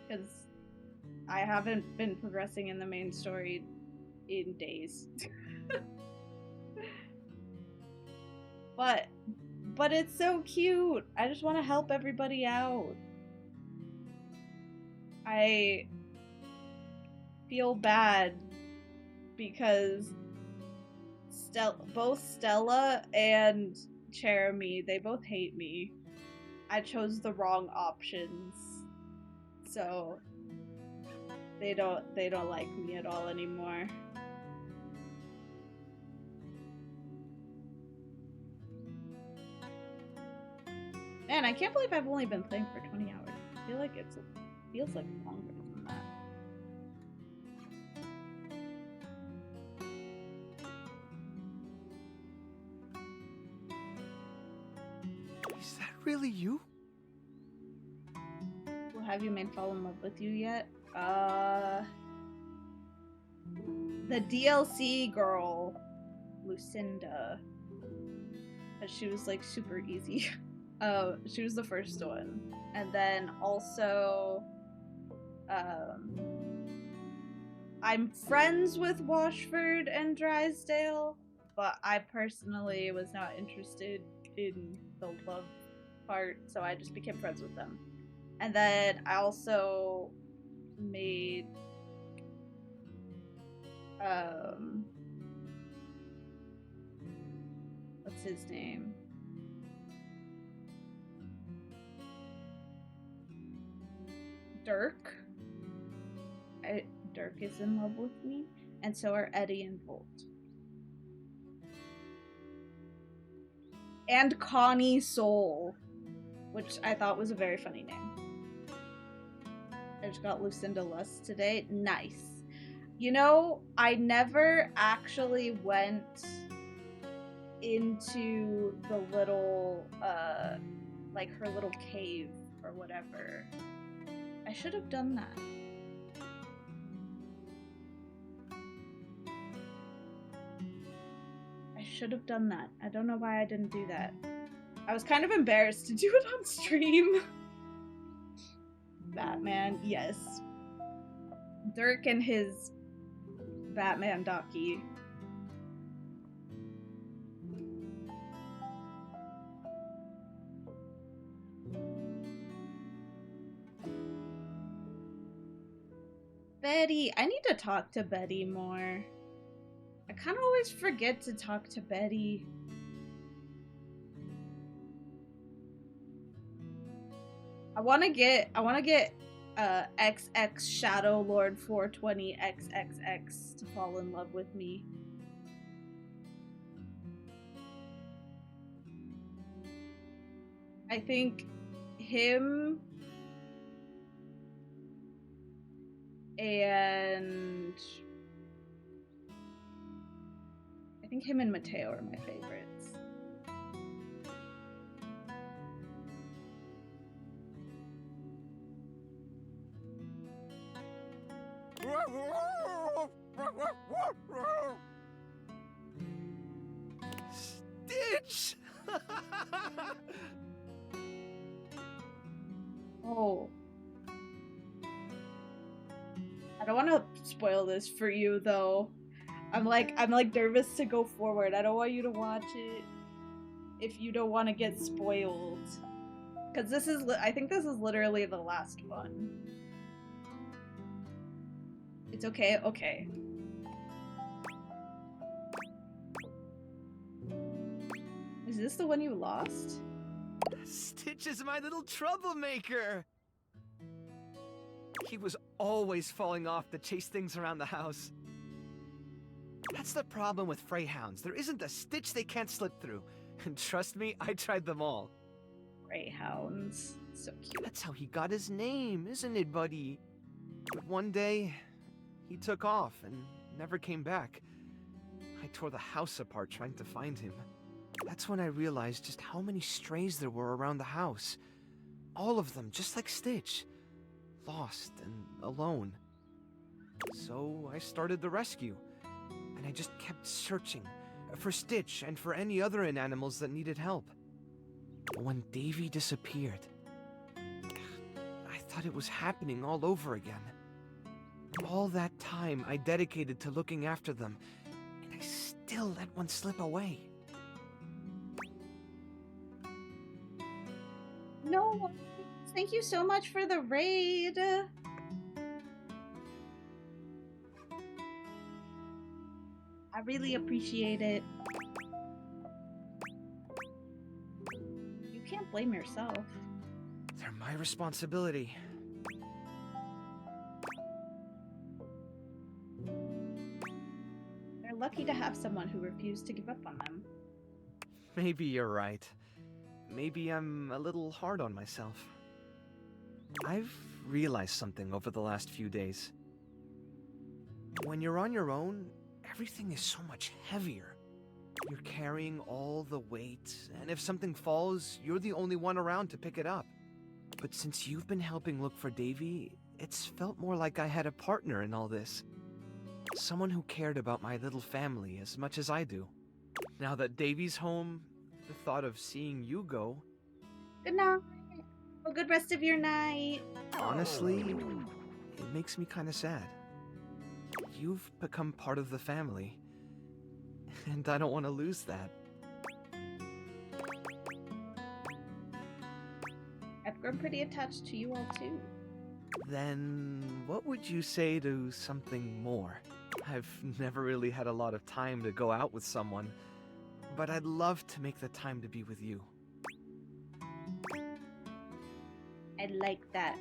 because I haven't been progressing in the main story in days. but it's so cute. I just want to help everybody out. I feel bad because both Stella and Jeremy, they both hate me. I chose the wrong options, so they don't like me at all anymore. Man, I can't believe I've only been playing for 20 hours. I feel like it feels like longer than that. Is that really you? Well, have you made Fall in Love with You yet? The DLC girl, Lucinda. But she was like super easy. She was the first one. And then also, I'm friends with Washford and Drysdale, but I personally was not interested in the love part, so I just became friends with them. And then I also made what's his name? Dirk. Dirk is in love with me, and so are Eddie and Volt. And Connie Soul, which I thought was a very funny name. I just got Lucinda Lust today. Nice. You know, I never actually went into the little, like her little cave or whatever. I should have done that. I should have done that. I don't know why I didn't do that. I was kind of embarrassed to do it on stream. Batman, yes. Dirk and his Batman Docky. Betty. I need to talk to Betty more. I kind of always forget to talk to Betty. I want to get XX Shadow Lord 420 XXX to fall in love with me. I think him and think him and Mateo are my favorites. Stitch! Oh. I don't want to spoil this for you though. I'm like nervous to go forward. I don't want you to watch it if you don't want to get spoiled. Cuz I think this is literally the last one. It's okay. Okay. Is this the one you lost? Stitch is my little troublemaker! He was always falling off to chase things around the house. That's the problem with Freyhounds. There isn't a stitch they can't slip through. And trust me, I tried them all. Freyhounds. So cute. That's how he got his name, isn't it, buddy? But one day, he took off and never came back. I tore the house apart trying to find him. That's when I realized just how many strays there were around the house. All of them, just like Stitch. Lost and alone. So I started the rescue. And I just kept searching for Stitch and for any other animals that needed help. When Davy disappeared, I thought it was happening all over again. All that time I dedicated to looking after them, and I still let one slip away. No, thank you so much for the raid. I really appreciate it. You can't blame yourself. They're my responsibility. They're lucky to have someone who refused to give up on them. Maybe you're right. Maybe I'm a little hard on myself. I've realized something over the last few days. When you're on your own, everything is so much heavier. You're carrying all the weight, and if something falls, you're the only one around to pick it up. But since you've been helping look for Davy, it's felt more like I had a partner in all this. Someone who cared about my little family as much as I do. Now that Davy's home, the thought of seeing you go... Good night. Have a good rest of your night. Honestly, it makes me kind of sad. You've become part of the family, and I don't want to lose that. I've grown pretty attached to you all too. Then what would you say to something more? I've never really had a lot of time to go out with someone, but I'd love to make the time to be with you. I like that.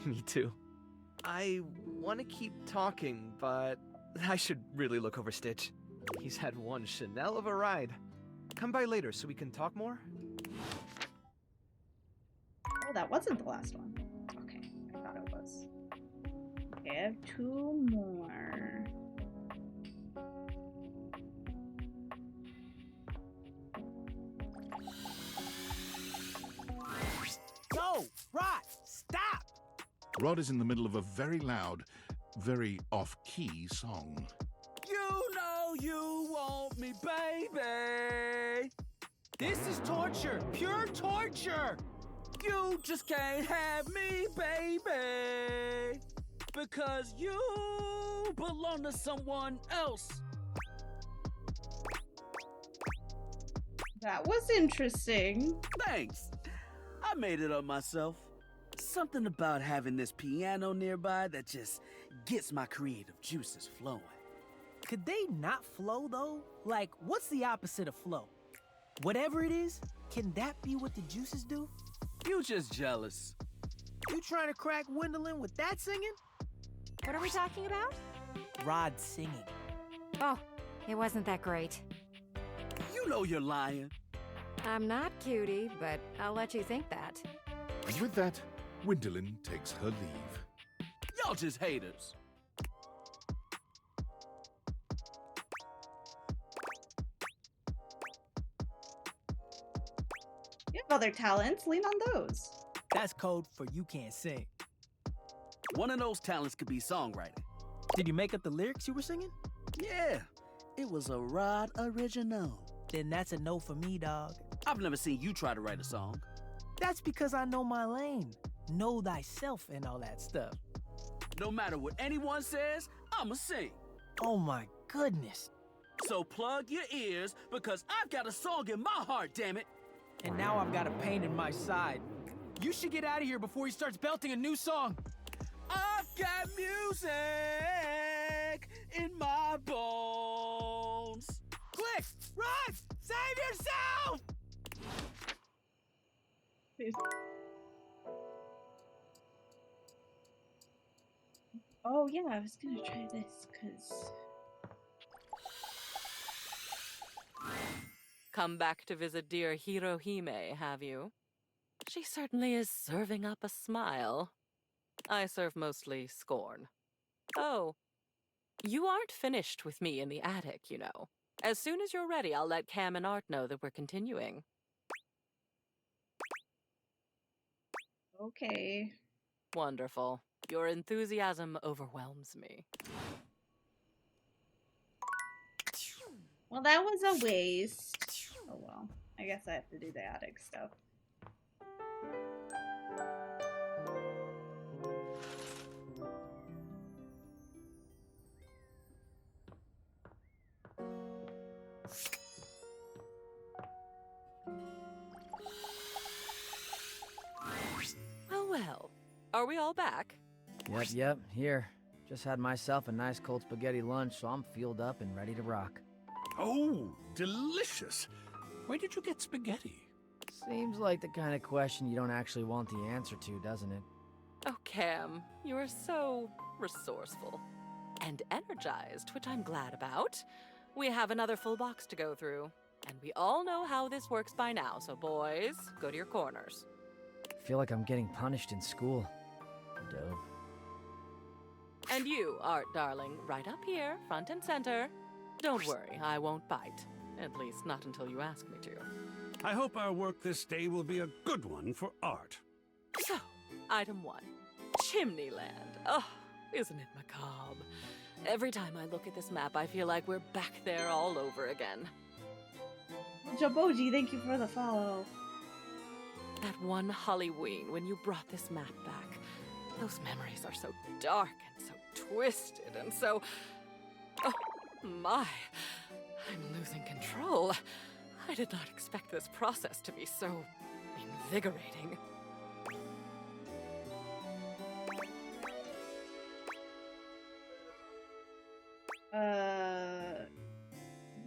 Me too. I want to keep talking, but I should really look over Stitch. He's had one Chanel of a ride. Come by later so we can talk more? Oh, that wasn't the last one. Okay, I thought it was. Okay, I have two more. Yo, Rod, stop! Rod is in the middle of a very loud, very off-key song. You know you want me, baby. This is torture, pure torture. You just can't have me, baby. Because you belong to someone else. That was interesting. Thanks. I made it up myself. Something about having this piano nearby that just gets my creative juices flowing. Could they not flow, though? Like, what's the opposite of flow? Whatever it is, can that be what the juices do? You just jealous. You trying to crack Gwendolyn with that singing? What are we talking about? Rod singing. Oh, it wasn't that great. You know you're lying. I'm not, cutie, but I'll let you think that. And with that, Gwendolyn takes her leave. Y'all just haters. other talents. Lean on those. That's code for you can't sing. One of those talents could be songwriting. Did you make up the lyrics you were singing? Yeah, it was a Rod original. Then that's a no for me, dog. I've never seen you try to write a song. That's because I know my lane. Know thyself and all that stuff. No matter what anyone says, I'ma sing. Oh my goodness. So plug your ears, because I've got a song in my heart, damn it. And now I've got a pain in my side. You should get out of here before he starts belting a new song. I've got music in my bones. Quick, run! Save yourself! Oh yeah, I was gonna try this because. Come back to visit dear Hirohime, have you? She certainly is serving up a smile. I serve mostly scorn. Oh, you aren't finished with me in the attic, you know. As soon as you're ready, I'll let Cam and Art know that we're continuing. Okay. Wonderful. Your enthusiasm overwhelms me. Well, that was a waste. Oh well. I guess I have to do the attic stuff. Oh well. Are we all back? Yep, here. Just had myself a nice cold spaghetti lunch, so I'm fueled up and ready to rock. Oh, delicious. Where did you get spaghetti? Seems like the kind of question you don't actually want the answer to, doesn't it? Oh, Cam, you are so resourceful. And energized, which I'm glad about. We have another full box to go through. And we all know how this works by now, so boys, go to your corners. I feel like I'm getting punished in school. Dope. And you, Art darling, right up here, front and center. Don't worry, I won't bite. At least not until you ask me to. I hope our work this day will be a good one for Art. So, item 1. Chimneyland. Oh, isn't it macabre? Every time I look at this map, I feel like we're back there all over again. Jaboji, thank you for the follow. That one Halloween when you brought this map back. Those memories are so dark and so twisted and so... Oh, my. I'm losing control. I did not expect this process to be so invigorating.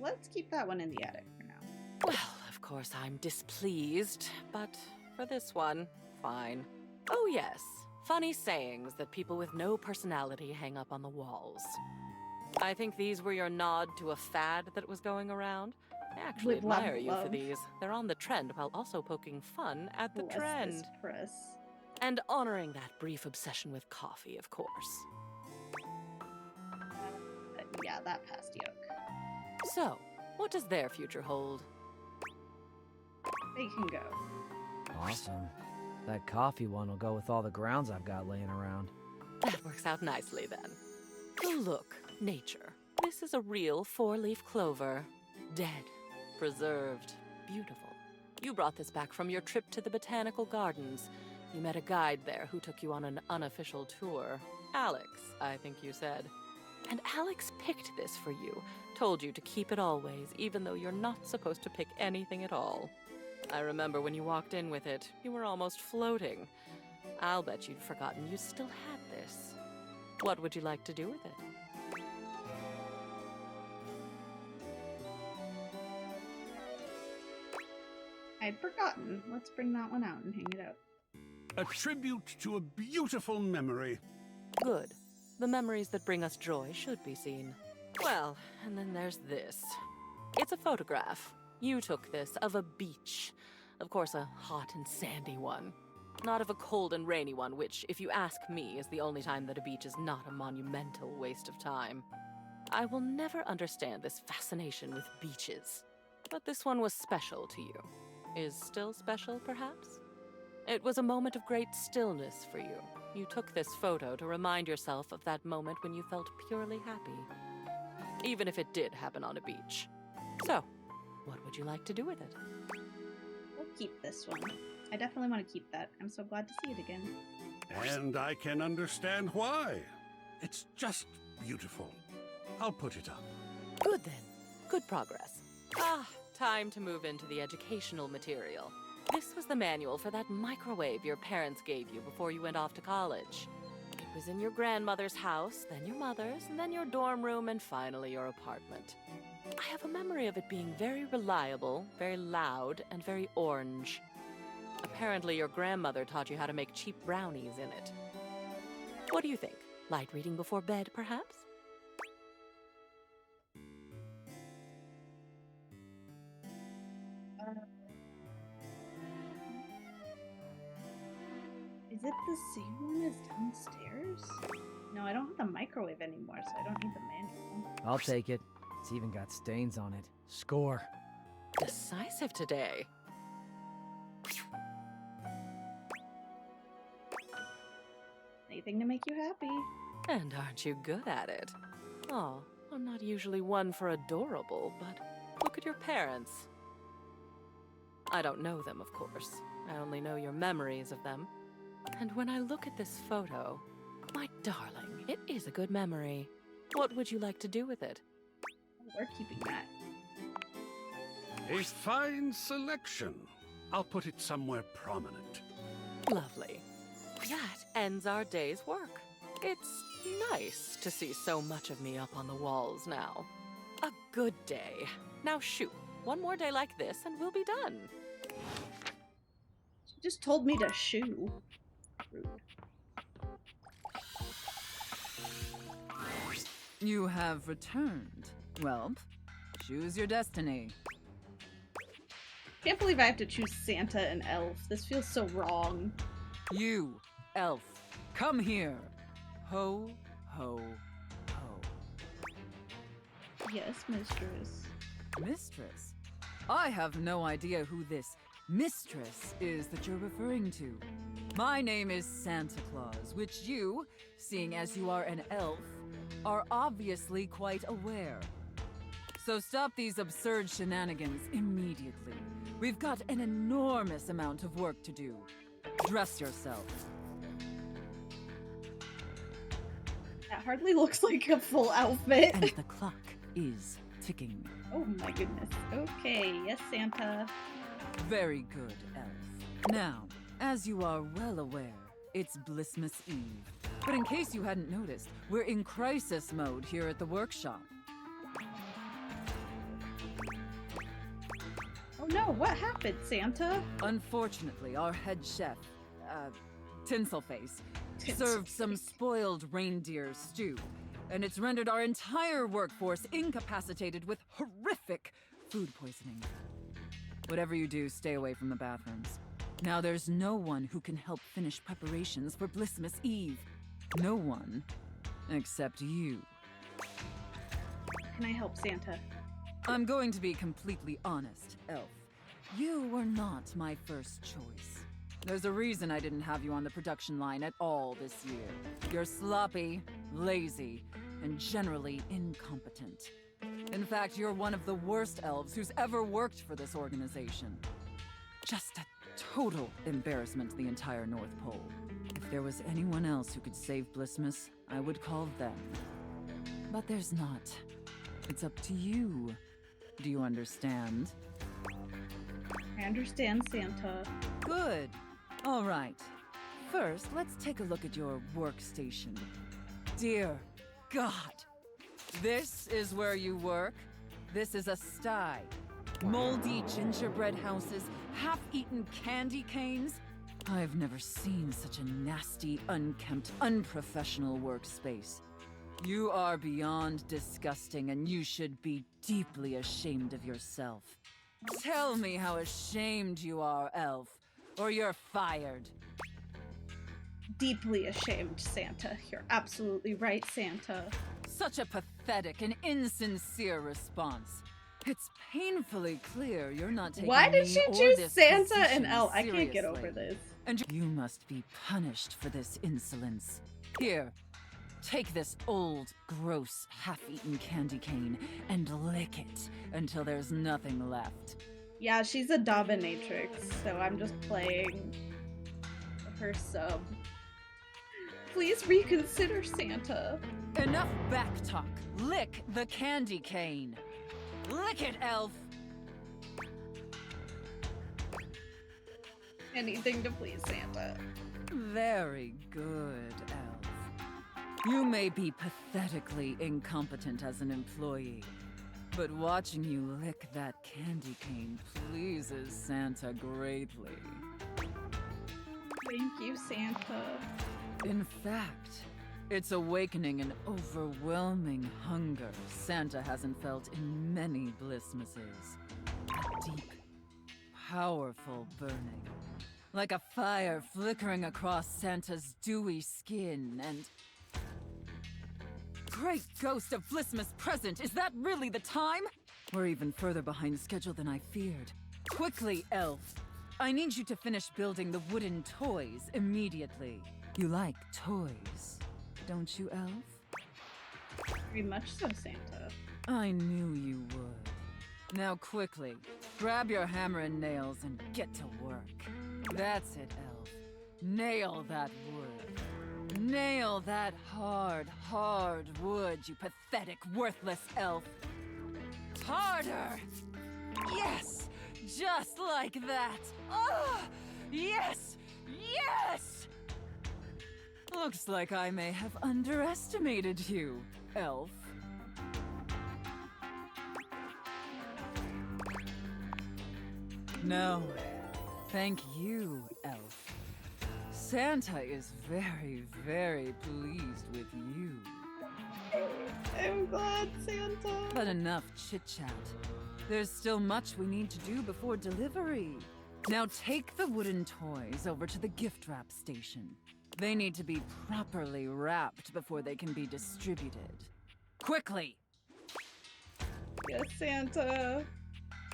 Let's keep that one in the attic for now. Well, of course I'm displeased, but for this one, fine. Oh yes, funny sayings that people with no personality hang up on the walls. I think these were your nod to a fad that was going around. I actually With admire love, you for love. these. They're on the trend while also poking fun at the Bless trend. this Chris. And honoring that brief obsession with coffee, of course. Yeah, that passed yoke. So, what does their future hold? They can go. Awesome. That coffee one will go with all the grounds I've got laying around. That works out nicely then. So look, nature. This is a real 4-leaf clover. Dead, preserved, beautiful. You brought this back from your trip to the botanical gardens. You met a guide there who took you on an unofficial tour. Alex, I think you said. And Alex picked this for you, told you to keep it always, even though you're not supposed to pick anything at all. I remember when you walked in with it, you were almost floating. I'll bet you'd forgotten you still had this. What would you like to do with it? I'd forgotten. Let's bring that one out and hang it up. A tribute to a beautiful memory. Good. The memories that bring us joy should be seen. Well, and then there's this. It's a photograph. You took this of a beach. Of course, a hot and sandy one. Not of a cold and rainy one, which, if you ask me, is the only time that a beach is not a monumental waste of time. I will never understand this fascination with beaches. But this one was special to you. is still special, perhaps? It was a moment of great stillness for you. You took this photo to remind yourself of that moment when you felt purely happy. Even if it did happen on a beach. So, what would you like to do with it? We'll keep this one. I definitely want to keep that. I'm so glad to see it again. And I can understand why. It's just beautiful. I'll put it up. Good then. Good progress. Time to move into the educational material. This was the manual for that microwave your parents gave you before you went off to college. It was in your grandmother's house, then your mother's, and then your dorm room, and finally your apartment. I have a memory of it being very reliable, very loud, and very orange. Apparently your grandmother taught you how to make cheap brownies in it. What do you think? Light reading before bed, perhaps? Is it the same one as downstairs? No, I don't have the microwave anymore, so I don't need the manual. I'll take it. It's even got stains on it. Score. Decisive today. Anything to make you happy. And aren't you good at it? Oh, I'm not usually one for adorable, but look at your parents. I don't know them, of course. I only know your memories of them. And when I look at this photo, my darling, it is a good memory. What would you like to do with it? We're keeping that. A fine selection. I'll put it somewhere prominent. Lovely. That ends our day's work. It's nice to see so much of me up on the walls now. A good day. Now shoot, one more day like this and we'll be done. She just told me to shoo. Rude. You have returned. Well, choose your destiny. Can't believe I have to choose Santa and Elf. This feels so wrong. You, Elf, come here. Ho, ho, ho. Yes, mistress. Mistress? I have no idea who this mistress is that you're referring to. My name is Santa Claus, which you, seeing as you are an elf, are obviously quite aware. So stop these absurd shenanigans immediately. We've got an enormous amount of work to do. Dress yourself. That hardly looks like a full outfit. And the clock is ticking. Oh my goodness. Okay, yes, Santa. Very good, Elf. Now, as you are well aware, it's Blissmas Eve. But in case you hadn't noticed, we're in crisis mode here at the workshop. Oh no, what happened, Santa? Unfortunately, our head chef, Tinselface, served some spoiled reindeer stew, and it's rendered our entire workforce incapacitated with horrific food poisoning. Whatever you do, stay away from the bathrooms. Now there's no one who can help finish preparations for Blissmas Eve. No one, except you. Can I help, Santa? I'm going to be completely honest, Elf. You were not my first choice. There's a reason I didn't have you on the production line at all this year. You're sloppy, lazy, and generally incompetent. In fact, you're one of the worst elves who's ever worked for this organization. Just a total embarrassment to the entire North Pole. If there was anyone else who could save Blissmas, I would call them. But there's not. It's up to you. Do you understand? I understand, Santa. Good. All right. First, let's take a look at your workstation. Dear God. This is where you work? This is a sty. Moldy gingerbread houses, half-eaten candy canes? I've never seen such a nasty, unkempt, unprofessional workspace. You are beyond disgusting, and you should be deeply ashamed of yourself. Tell me how ashamed you are, Elf, or you're fired. Deeply ashamed, Santa. You're absolutely right, Santa. Such a pathetic and insincere response. It's painfully clear you're not taking Why did me she or choose this Santa and position Elle? I can't get over seriously. this. And you must be punished for this insolence. Here, take this old, gross, half-eaten candy cane and lick it until there's nothing left. Yeah, she's a dominatrix, so I'm just playing her sub. Please reconsider, Santa. Enough backtalk. Lick the candy cane. Lick it, elf. Anything to please Santa. Very good, elf. You may be pathetically incompetent as an employee, but watching you lick that candy cane pleases Santa greatly. Thank you, Santa. In fact, it's awakening an overwhelming hunger Santa hasn't felt in many Blissmases. A deep, powerful burning. Like a fire flickering across Santa's dewy skin and... Great ghost of Blissmas present! Is that really the time? We're even further behind schedule than I feared. Quickly, elf! I need you to finish building the wooden toys immediately. You like toys, don't you, elf? Very much so, Santa. I knew you would. Now quickly, grab your hammer and nails and get to work. That's it, elf. Nail that wood. Nail that hard, hard wood, you pathetic, worthless elf. Harder! Yes! Just like that! Oh! Yes! Yes! Looks like I may have underestimated you, elf. No, thank you, elf. Santa is very, very pleased with you. I'm glad, Santa. But enough chit-chat. There's still much we need to do before delivery. Now take the wooden toys over to the gift wrap station. They need to be properly wrapped before they can be distributed. Quickly! Yes, Santa.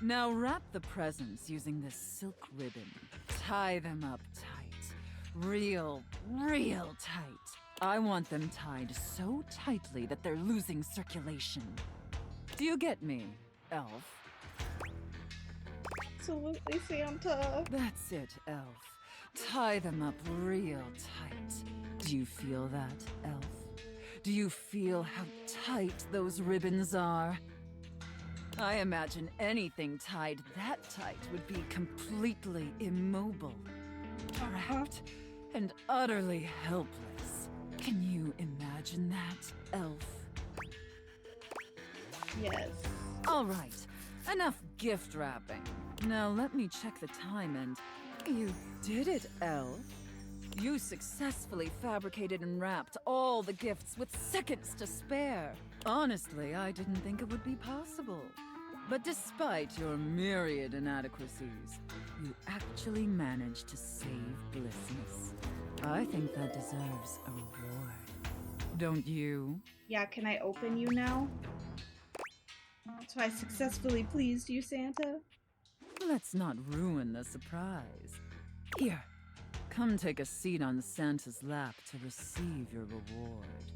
Now wrap the presents using this silk ribbon. Tie them up tight. Real tight. I want them tied so tightly that they're losing circulation. Do you get me, elf? Absolutely, Santa. That's it, elf. Tie them up real tight. Do you feel that, elf? Do you feel how tight those ribbons are? I imagine anything tied that tight would be completely immobile, trapped, and utterly helpless. Can you imagine that, elf? Yes. All right, enough gift wrapping. Now let me check the time and... You did it, elf. You successfully fabricated and wrapped all the gifts with seconds to spare. Honestly, I didn't think it would be possible. But despite your myriad inadequacies, you actually managed to save Blissmas. I think that deserves a reward. Don't you? Yeah, can I open you now? So I successfully pleased you, Santa? Let's not ruin the surprise. Here, come take a seat on Santa's lap to receive your reward.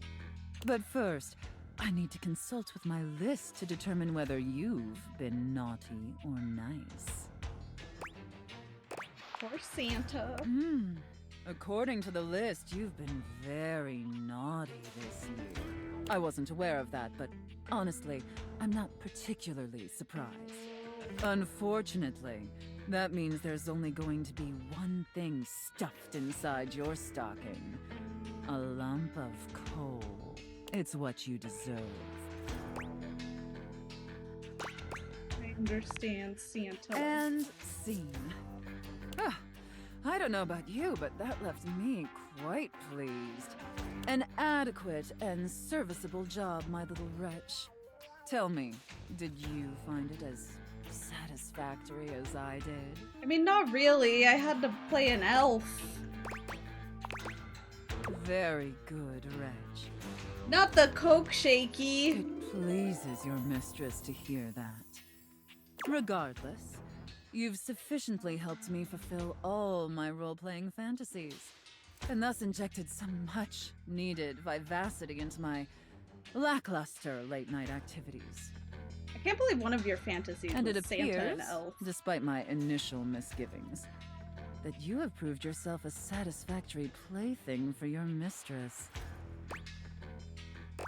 But first, I need to consult with my list to determine whether you've been naughty or nice. Poor Santa. According to the list, you've been very naughty this year. I wasn't aware of that, but honestly, I'm not particularly surprised. Unfortunately, that means there's only going to be one thing stuffed inside your stocking. A lump of coal. It's what you deserve. I understand, Santa. And scene. I don't know about you, but that left me quite pleased. An adequate and serviceable job, my little wretch. Tell me, did you find it as satisfactory as I did? I mean, not really. I had to play an elf. Very good, wretch. Not the Coke Shaky. It pleases your mistress to hear that. Regardless, you've sufficiently helped me fulfill all my role-playing fantasies, and thus injected some much-needed vivacity into my lackluster late-night activities. I can't believe one of your fantasies And was it Santa appears, and Elf. despite my initial misgivings, that you have proved yourself a satisfactory plaything for your mistress.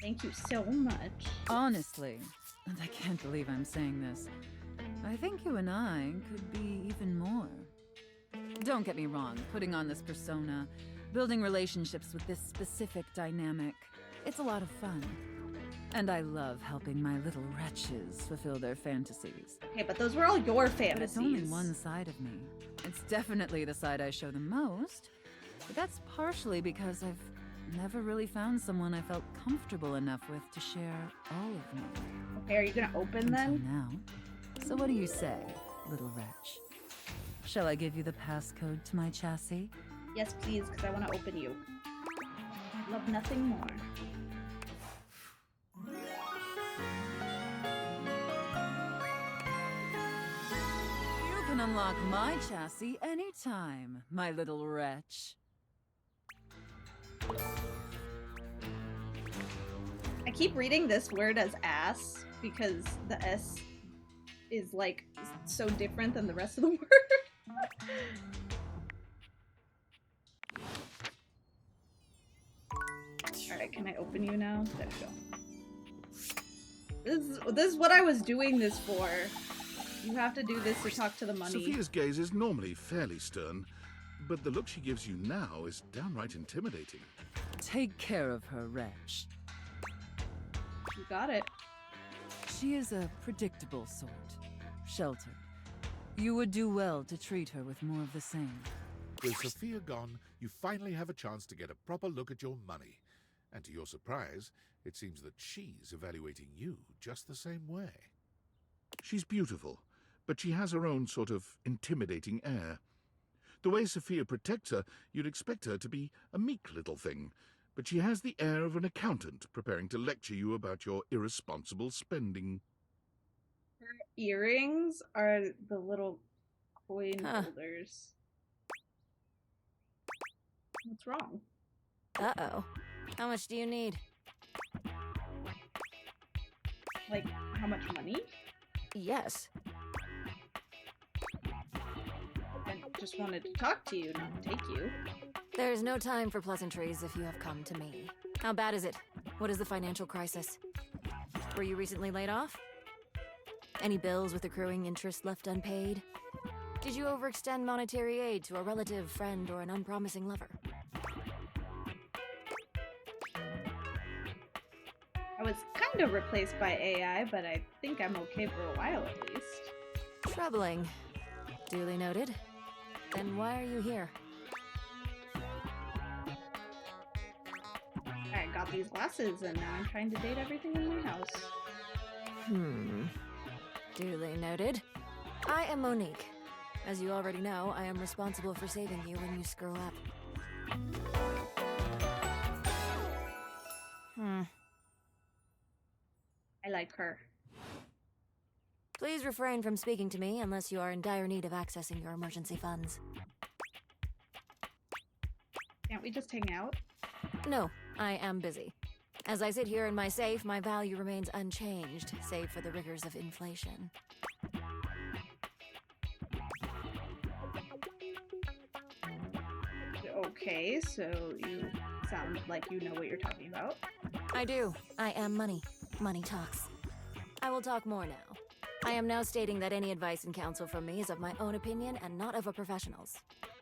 Thank you so much. Honestly, and I can't believe I'm saying this, I think you and I could be even more. Don't get me wrong, putting on this persona, building relationships with this specific dynamic, it's a lot of fun. And I love helping my little wretches fulfill their fantasies. Okay, but those were all your fantasies. But it's only one side of me. It's definitely the side I show the most, but that's partially because I've never really found someone I felt comfortable enough with to share all of me. Okay, are you gonna open then? Now. So what do you say, little wretch? Shall I give you the passcode to my chassis? Yes, please, because I want to open you. I love nothing more. You can unlock my chassis anytime, my little wretch. I keep reading this word as ass because the S is like so different than the rest of the word. Alright, can I open you now? There we go. This is what I was doing this for. You have to do this to talk to the money. Sophia's gaze is normally fairly stern, but the look she gives you now is downright intimidating. Take care of her, wretch. You got it. She is a predictable sort. Sheltered. You would do well to treat her with more of the same. With Sophia gone, you finally have a chance to get a proper look at your money. And to your surprise, it seems that she's evaluating you just the same way. She's beautiful, but she has her own sort of intimidating air. The way Sophia protects her, you'd expect her to be a meek little thing, but she has the air of an accountant preparing to lecture you about your irresponsible spending. Her earrings are the little coin holders. What's wrong? Uh-oh. How much do you need? Like, how much money? Yes. I just wanted to talk to you, not take you. There's no time for pleasantries if you have come to me. How bad is it? What is the financial crisis? Were you recently laid off? Any bills with accruing interest left unpaid? Did you overextend monetary aid to a relative, friend, or an unpromising lover? I was kind of replaced by AI, but I think I'm okay for a while at least. Troubling. Duly noted. Then why are you here? I got these glasses and now I'm trying to date everything in my house. Duly noted. I am Monique. As you already know, I am responsible for saving you when you screw up. I like her. Please refrain from speaking to me unless you are in dire need of accessing your emergency funds. Can't we just hang out? No, I am busy. As I sit here in my safe, my value remains unchanged, save for the rigors of inflation. Okay, so you sound like you know what you're talking about. I do. I am money. Money talks. I will talk more now. I am now stating that any advice and counsel from me is of my own opinion and not of a professional's.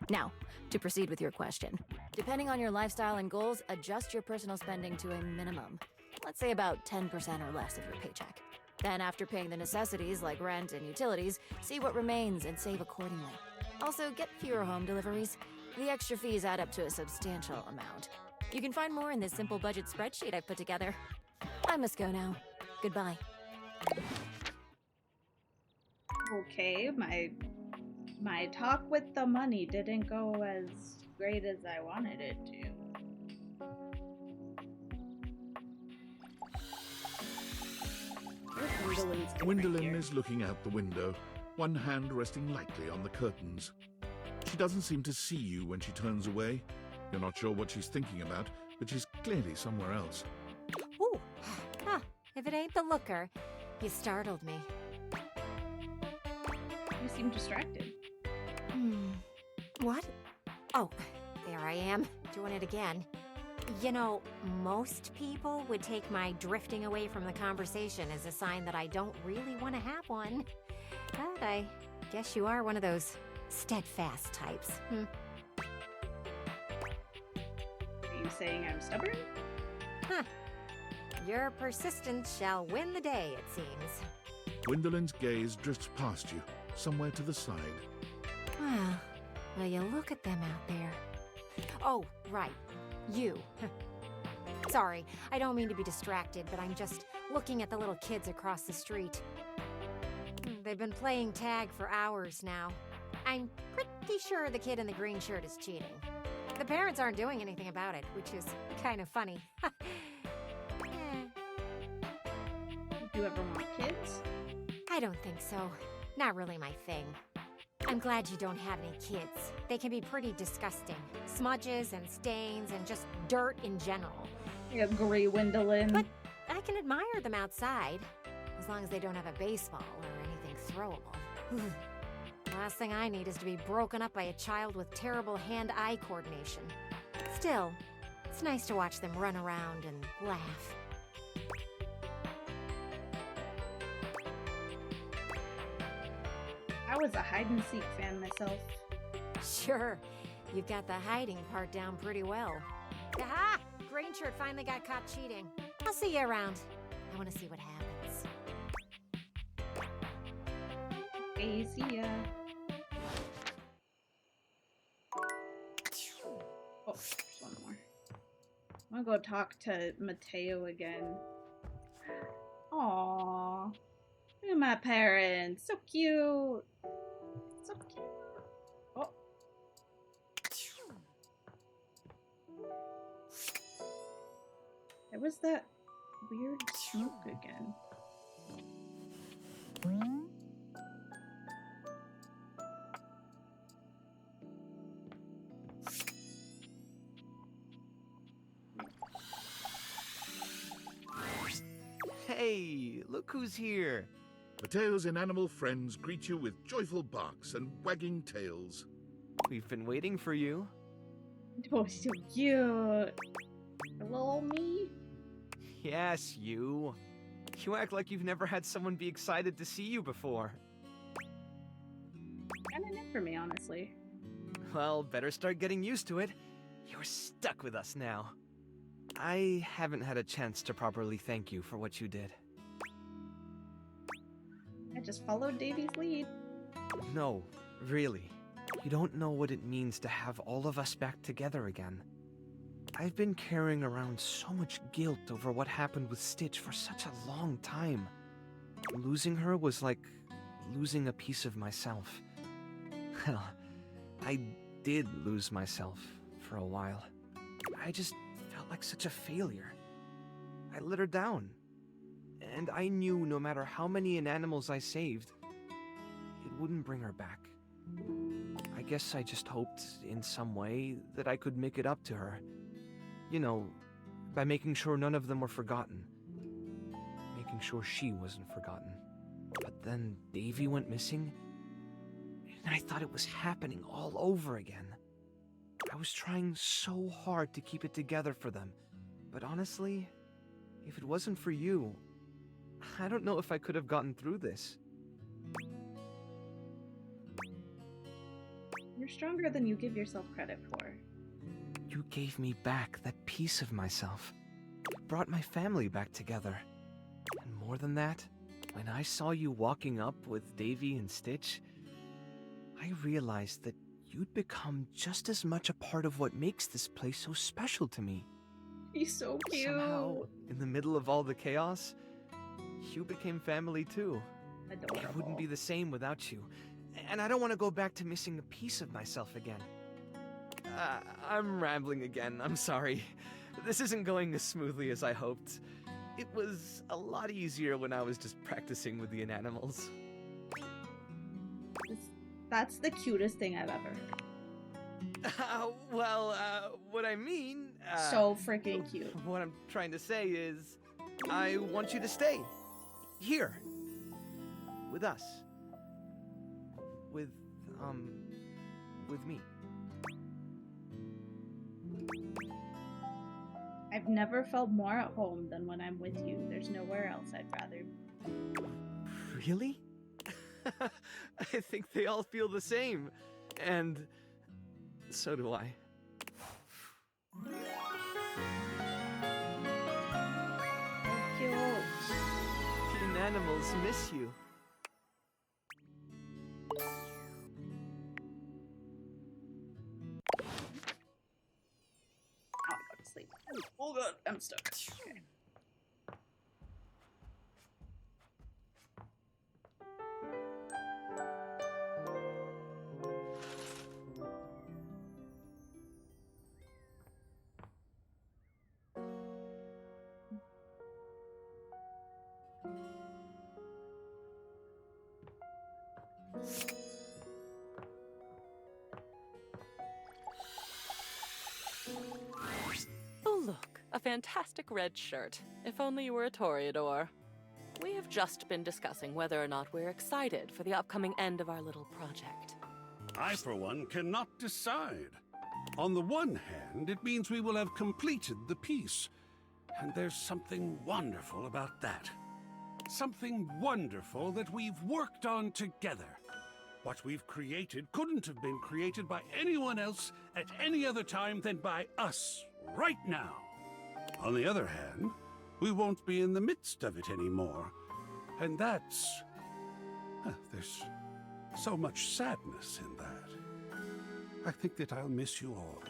Now, to proceed with your question. Depending on your lifestyle and goals, adjust your personal spending to a minimum. Let's say about 10% or less of your paycheck. Then after paying the necessities like rent and utilities, see what remains and save accordingly. Also, get fewer home deliveries. The extra fees add up to a substantial amount. You can find more in this simple budget spreadsheet I've put together. I must go now. Goodbye. Okay, my talk with the money didn't go as great as I wanted it to. You're Windolin's different Gwendolyn here. is looking out the window, one hand resting lightly on the curtains. She doesn't seem to see you when she turns away. You're not sure what she's thinking about, but she's clearly somewhere else. Ooh, huh. If it ain't the looker, you startled me. You seem distracted. What? Oh, there I am, doing it again. You know, most people would take my drifting away from the conversation as a sign that I don't really want to have one. But I guess you are one of those steadfast types. Are you saying I'm stubborn? Huh. Your persistence shall win the day, it seems. Gwendolyn's gaze drifts past you, somewhere to the side. Well, you look at them out there. Oh, right. You. Sorry, I don't mean to be distracted, but I'm just looking at the little kids across the street. They've been playing tag for hours now. I'm pretty sure the kid in the green shirt is cheating. The parents aren't doing anything about it, which is kind of funny. Do you ever want kids? I don't think so. Not really my thing. I'm glad you don't have any kids. They can be pretty disgusting. Smudges and stains and just dirt in general. I agree, Gwendolyn. But I can admire them outside, as long as they don't have a baseball or anything throwable. Last thing I need is to be broken up by a child with terrible hand-eye coordination. Still, it's nice to watch them run around and laugh. I was a hide-and-seek fan myself. Sure, you've got the hiding part down pretty well. Aha! Green shirt finally got caught cheating. I'll see you around. I want to see what happens. Hey, see ya. Oh, there's one more. I'm gonna go talk to Mateo again. Aww. Look at my parents. So cute. So cute. Oh. There was that weird smoke again. Hey, look who's here. Mateo's inanimal friends greet you with joyful barks and wagging tails. We've been waiting for you. Oh, so cute. Hello, me? Yes, you. You act like you've never had someone be excited to see you before. Kinda new for me, honestly. Well, better start getting used to it. You're stuck with us now. I haven't had a chance to properly thank you for what you did. I just followed Davy's lead. No, really. You don't know what it means to have all of us back together again. I've been carrying around so much guilt over what happened with Stitch for such a long time. Losing her was like losing a piece of myself. Well, I did lose myself for a while. I just felt like such a failure. I let her down. And I knew no matter how many inanimals I saved, it wouldn't bring her back. I guess I just hoped, in some way, that I could make it up to her. You know, by making sure none of them were forgotten. Making sure she wasn't forgotten. But then Davy went missing, and I thought it was happening all over again. I was trying so hard to keep it together for them, but honestly, if it wasn't for you, I don't know if I could have gotten through this. You're stronger than you give yourself credit for. You gave me back that piece of myself. You brought my family back together. And more than that, when I saw you walking up with Davy and Stitch, I realized that you'd become just as much a part of what makes this place so special to me. He's so cute. Somehow, in the middle of all the chaos, you became family too. Adorable. It wouldn't be the same without you. And I don't want to go back to missing a piece of myself again. I'm rambling again, I'm sorry. This isn't going as smoothly as I hoped. It was a lot easier when I was just practicing with the inanimals. That's the cutest thing I've ever heard. What I mean... so freaking cute. What I'm trying to say is, I want you to stay. Here. With us. With me. I've never felt more at home than when I'm with you. There's nowhere else I'd rather be. Really? I think they all feel the same. And so do I. Cute. The inanimals miss you. I'll go to sleep. Oh god, I'm stuck. Okay. Oh, look, a fantastic red shirt. If only you were a Toreador. We have just been discussing whether or not we're excited for the upcoming end of our little project. I, for one, cannot decide. On the one hand, it means we will have completed the piece. And there's something wonderful about that. Something wonderful that we've worked on together. What we've created couldn't have been created by anyone else at any other time than by us, right now. On the other hand, we won't be in the midst of it anymore. And that's... there's so much sadness in that. I think that I'll miss you all.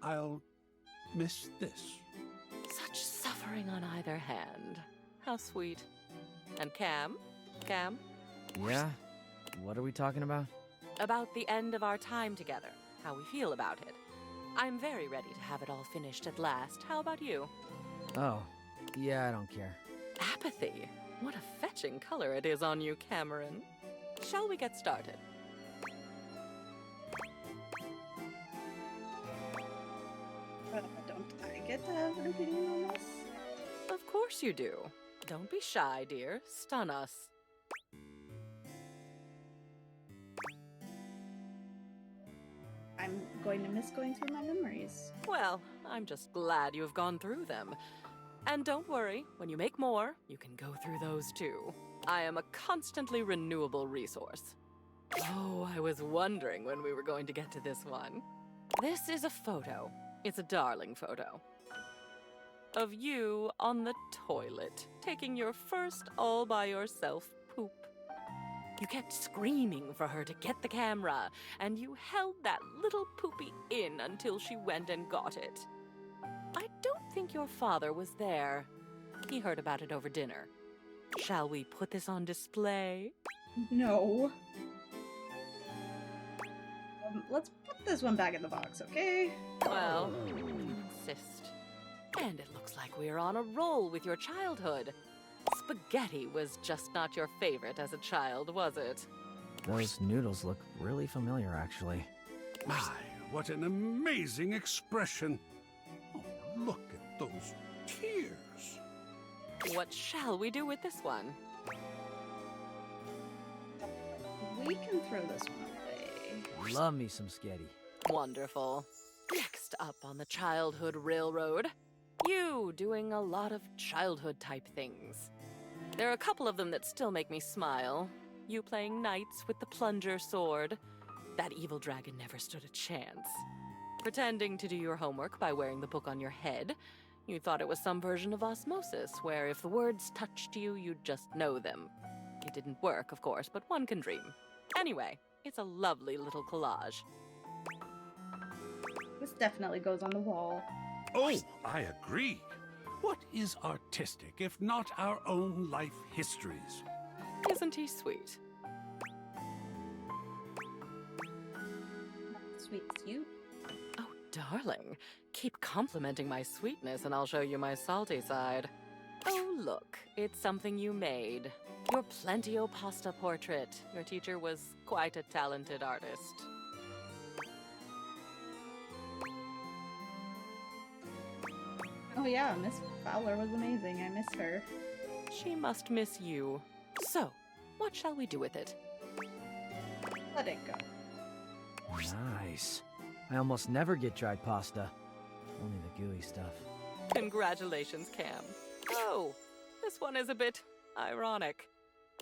I'll miss this. Such suffering on either hand. How sweet. And Cam? Cam? Yeah? What are we talking about? About the end of our time together. How we feel about it. I'm very ready to have it all finished at last. How about you? Oh, yeah, I don't care. Apathy? What a fetching color it is on you, Cameron. Shall we get started? Don't I get to have an opinion on this? Of course you do. Don't be shy, dear. Stun us. I'm going to miss going through my memories. Well, I'm just glad you have gone through them. And don't worry, when you make more, you can go through those too. I am a constantly renewable resource. Oh, I was wondering when we were going to get to this one. This is a photo. It's a darling photo. Of you on the toilet, taking your first all-by-yourself poop. You kept screaming for her to get the camera, and you held that little poopy in until she went and got it. I don't think your father was there. He heard about it over dinner. Shall we put this on display? No. Let's put this one back in the box, okay? Well, if you insist. And it looks like we're on a roll with your childhood. Spaghetti was just not your favorite as a child, was it? Those noodles look really familiar, actually. My, what an amazing expression. Oh, look at those tears. What shall we do with this one? We can throw this one away. Love me some spaghetti. Wonderful. Next up on the Childhood Railroad, you doing a lot of childhood-type things. There are a couple of them that still make me smile. You playing knights with the plunger sword. That evil dragon never stood a chance. Pretending to do your homework by wearing the book on your head. You thought it was some version of osmosis, where if the words touched you, you'd just know them. It didn't work, of course, but one can dream. Anyway, it's a lovely little collage. This definitely goes on the wall. Oh, I agree. What is artistic if not our own life histories? Isn't he sweet? Sweet, you. Oh, darling. Keep complimenting my sweetness and I'll show you my salty side. Oh, look, it's something you made. Your Plentio pasta portrait. Your teacher was quite a talented artist. Oh yeah, Miss Fowler was amazing. I miss her. She must miss you. So, what shall we do with it? Let it go. Nice. I almost never get dried pasta. Only the gooey stuff. Congratulations, Cam. Oh, this one is a bit ironic.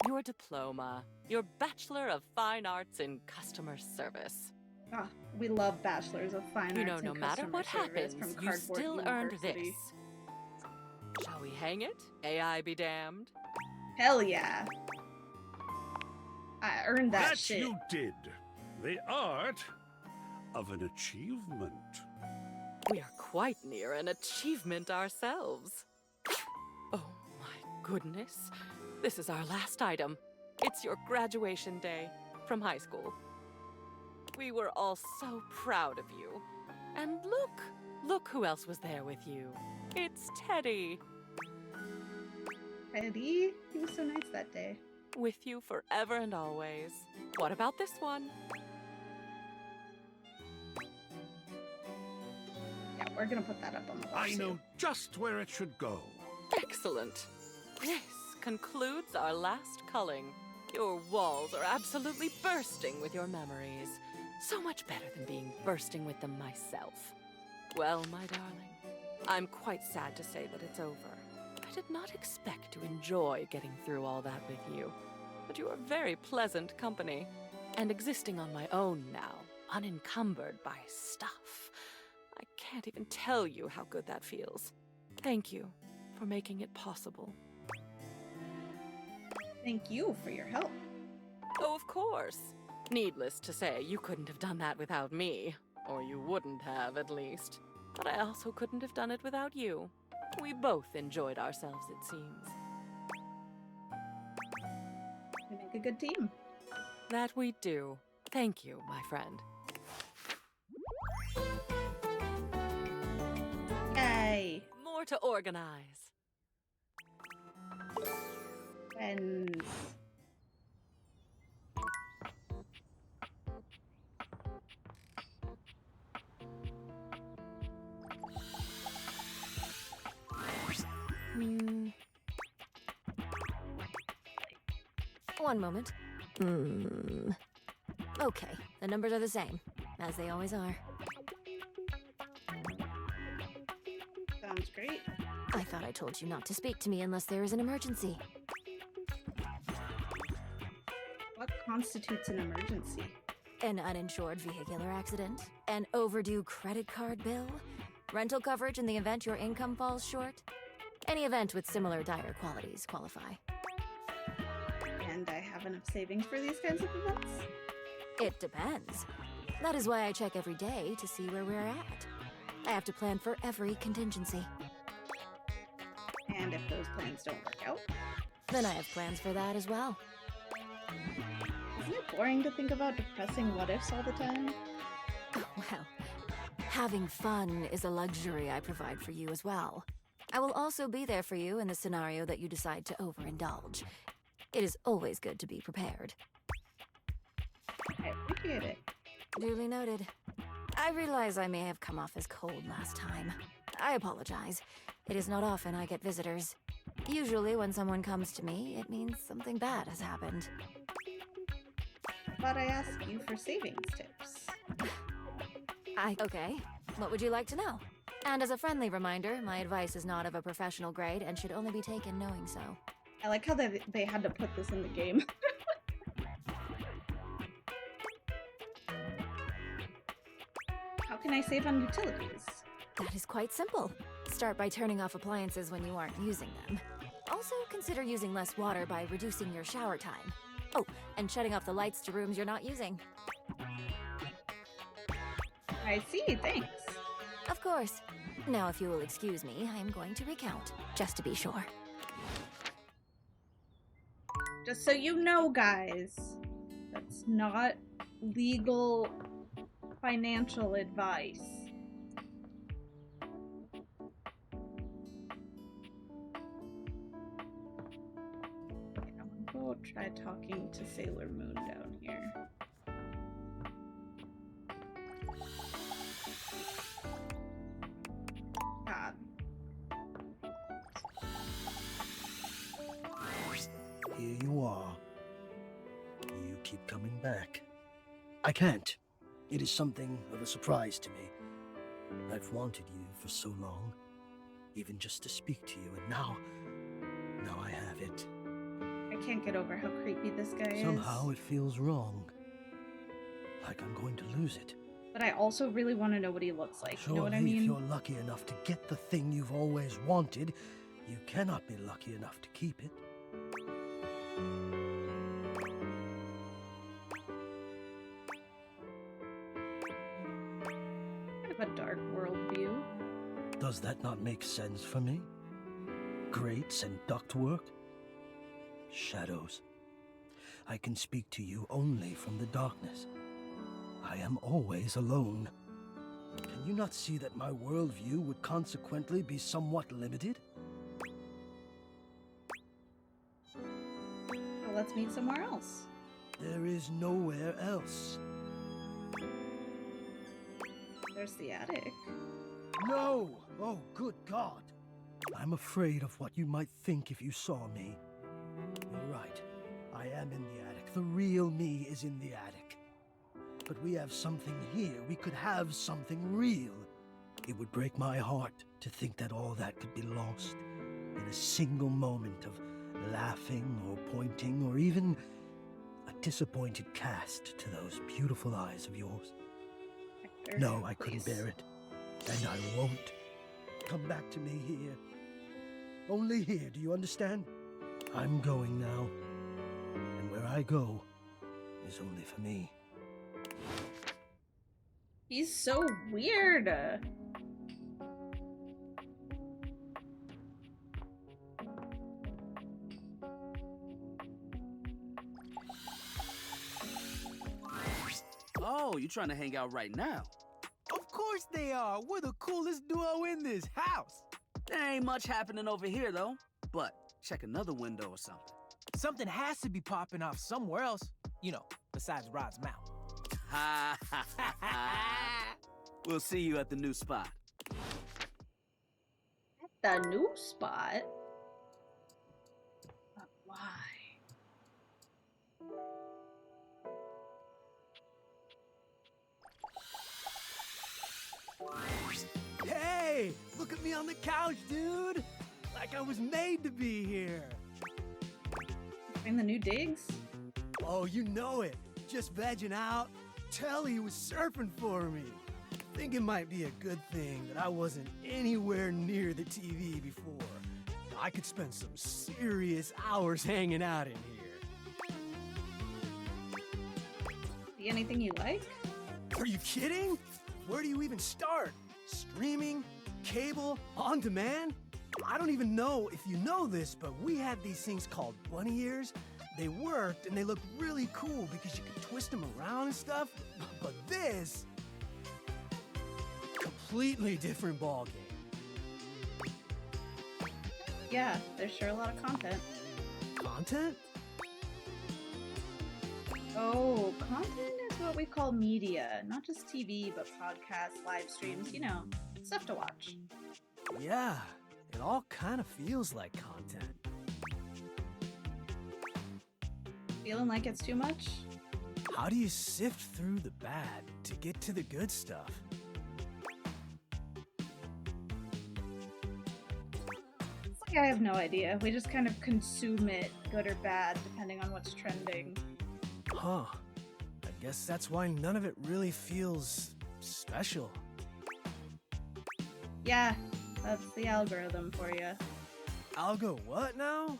Your diploma, your Bachelor of Fine Arts in Customer Service. Ah, we love Bachelors of Fine Arts. You know, and no matter Customer what Service happens, from you Cardboard still earned University. this. Shall we hang it? AI be damned. Hell yeah. I earned that shit. you did. The art of an achievement. We are quite near an achievement ourselves. Oh my goodness. This is our last item. It's your graduation day from high school. We were all so proud of you. And look who else was there with you. It's Teddy. Teddy? He was so nice that day. With you forever and always. What about this one? Yeah, we're gonna put that up on the wall. I know too. just where it should go. Excellent. This concludes our last culling. Your walls are absolutely bursting with your memories. So much better than being bursting with them myself. Well, my darling, I'm quite sad to say that it's over. I did not expect to enjoy getting through all that with you, but you are very pleasant company. And existing on my own now, unencumbered by stuff. I can't even tell you how good that feels. Thank you for making it possible. Thank you for your help. Oh, of course. Needless to say, you couldn't have done that without me. Or you wouldn't have, at least. But I also couldn't have done it without you. We both enjoyed ourselves, it seems. We make a good team. That we do. Thank you, my friend. Yay! More to organize. Friends. One moment. Okay, the numbers are the same, as they always are. Sounds great. I thought I told you not to speak to me unless there is an emergency. What constitutes an emergency? An uninsured vehicular accident, an overdue credit card bill, rental coverage in the event your income falls short. Any event with similar dire qualities qualify. And I have enough savings for these kinds of events? It depends. That is why I check every day to see where we're at. I have to plan for every contingency. And if those plans don't work out? Then I have plans for that as well. Isn't it boring to think about depressing what-ifs all the time? Well, having fun is a luxury I provide for you as well. I will also be there for you in the scenario that you decide to overindulge. It is always good to be prepared. I appreciate it. Duly noted. I realize I may have come off as cold last time. I apologize. It is not often I get visitors. Usually when someone comes to me, it means something bad has happened. But I asked you for savings tips. Okay. What would you like to know? And as a friendly reminder, my advice is not of a professional grade and should only be taken knowing so. I like how they had to put this in the game. How can I save on utilities? That is quite simple. Start by turning off appliances when you aren't using them. Also, consider using less water by reducing your shower time. Oh, and shutting off the lights to rooms you're not using. I see, thanks. Of course. Now, if you will excuse me, I am going to recount, just to be sure. Just so you know, guys, that's not legal financial advice. try talking to Sailor Moon down here. God. Here you are. You keep coming back. I can't. It is something of a surprise to me. I've wanted you for so long, even just to speak to you, and now I have it. I can't get over how creepy this guy is. Somehow it feels wrong. Like I'm going to lose it. But I also really want to know what he looks like. You know what I Surely mean? if you're lucky enough to get the thing you've always wanted, you cannot be lucky enough to keep it. Kind of a dark worldview. Does that not make sense for me? Grates and ductwork? Shadows. I can speak to you only from the darkness. I am always alone. Can you not see that my worldview would consequently be somewhat limited? Well, let's meet somewhere else. There is nowhere else. There's the attic. No! Oh, good God! I'm afraid of what you might think if you saw me. You're right. I am in the attic. The real me is in the attic. But we have something here. We could have something real. It would break my heart to think that all that could be lost in a single moment of laughing or pointing or even a disappointed cast to those beautiful eyes of yours. No, I couldn't bear it. And I won't. Come back to me here. Only here, do you understand? I'm going now. And where I go is only for me. He's so weird. Oh, you trying to hang out right now? Of course they are. We're the coolest duo in this house. There ain't much happening over here, though. But check another window or something. Something has to be popping off somewhere else. You know, besides Rod's mouth. Ha ha ha ha. We'll see you at the new spot. The new spot? But why? Hey, look at me on the couch, dude. Like I was made to be here. Find the new digs? Oh, you know it. Just vegging out. Telly was surfing for me. Think it might be a good thing that I wasn't anywhere near the TV before. I could spend some serious hours hanging out in here. See anything you like? Are you kidding? Where do you even start? Streaming? Cable? On demand? I don't even know if you know this, but we had these things called bunny ears. They worked and they looked really cool because you could twist them around and stuff. But this, completely different ballgame. Yeah, there's sure a lot of content. Content? Oh, content is what we call media. Not just TV, but podcasts, live streams, you know, stuff to watch. Yeah, it all kind of feels like content. Feeling like it's too much? How do you sift through the bad to get to the good stuff? It's like I have no idea. We just kind of consume it, good or bad, depending on what's trending. Huh. I guess that's why none of it really feels special. Yeah, that's the algorithm for you. Algo what now?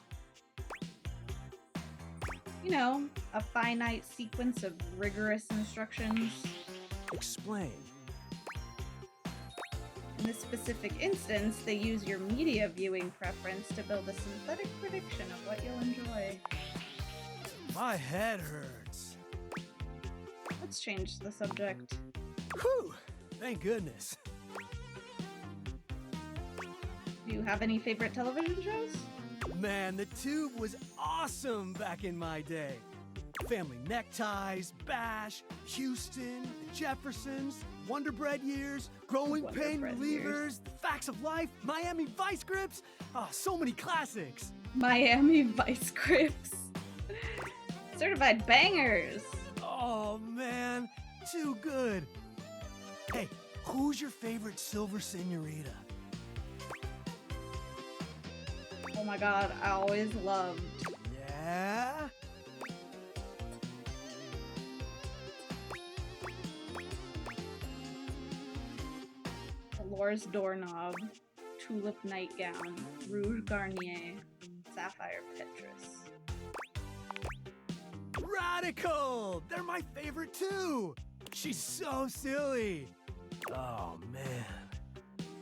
You know, a finite sequence of rigorous instructions. Explain. In this specific instance, they use your media viewing preference to build a synthetic prediction of what you'll enjoy. My head hurts. Let's change the subject. Whew! Thank goodness. Do you have any favorite television shows? Man, the tube was awesome back in my day. Family neckties, Bash, Houston, the Jeffersons, Wonder Bread years, growing Wonder pain Bread relievers, years. Facts of Life, Miami Vice Grips. Oh, so many classics. Miami Vice Grips. Certified bangers. Oh man, too good. Hey, who's your favorite Silver Senorita? Oh my god, I always loved. Yeah? Dolores Doorknob, Tulip Nightgown, Rouge Garnier, Sapphire Petrus. Radical! They're my favorite too! She's so silly! Oh man,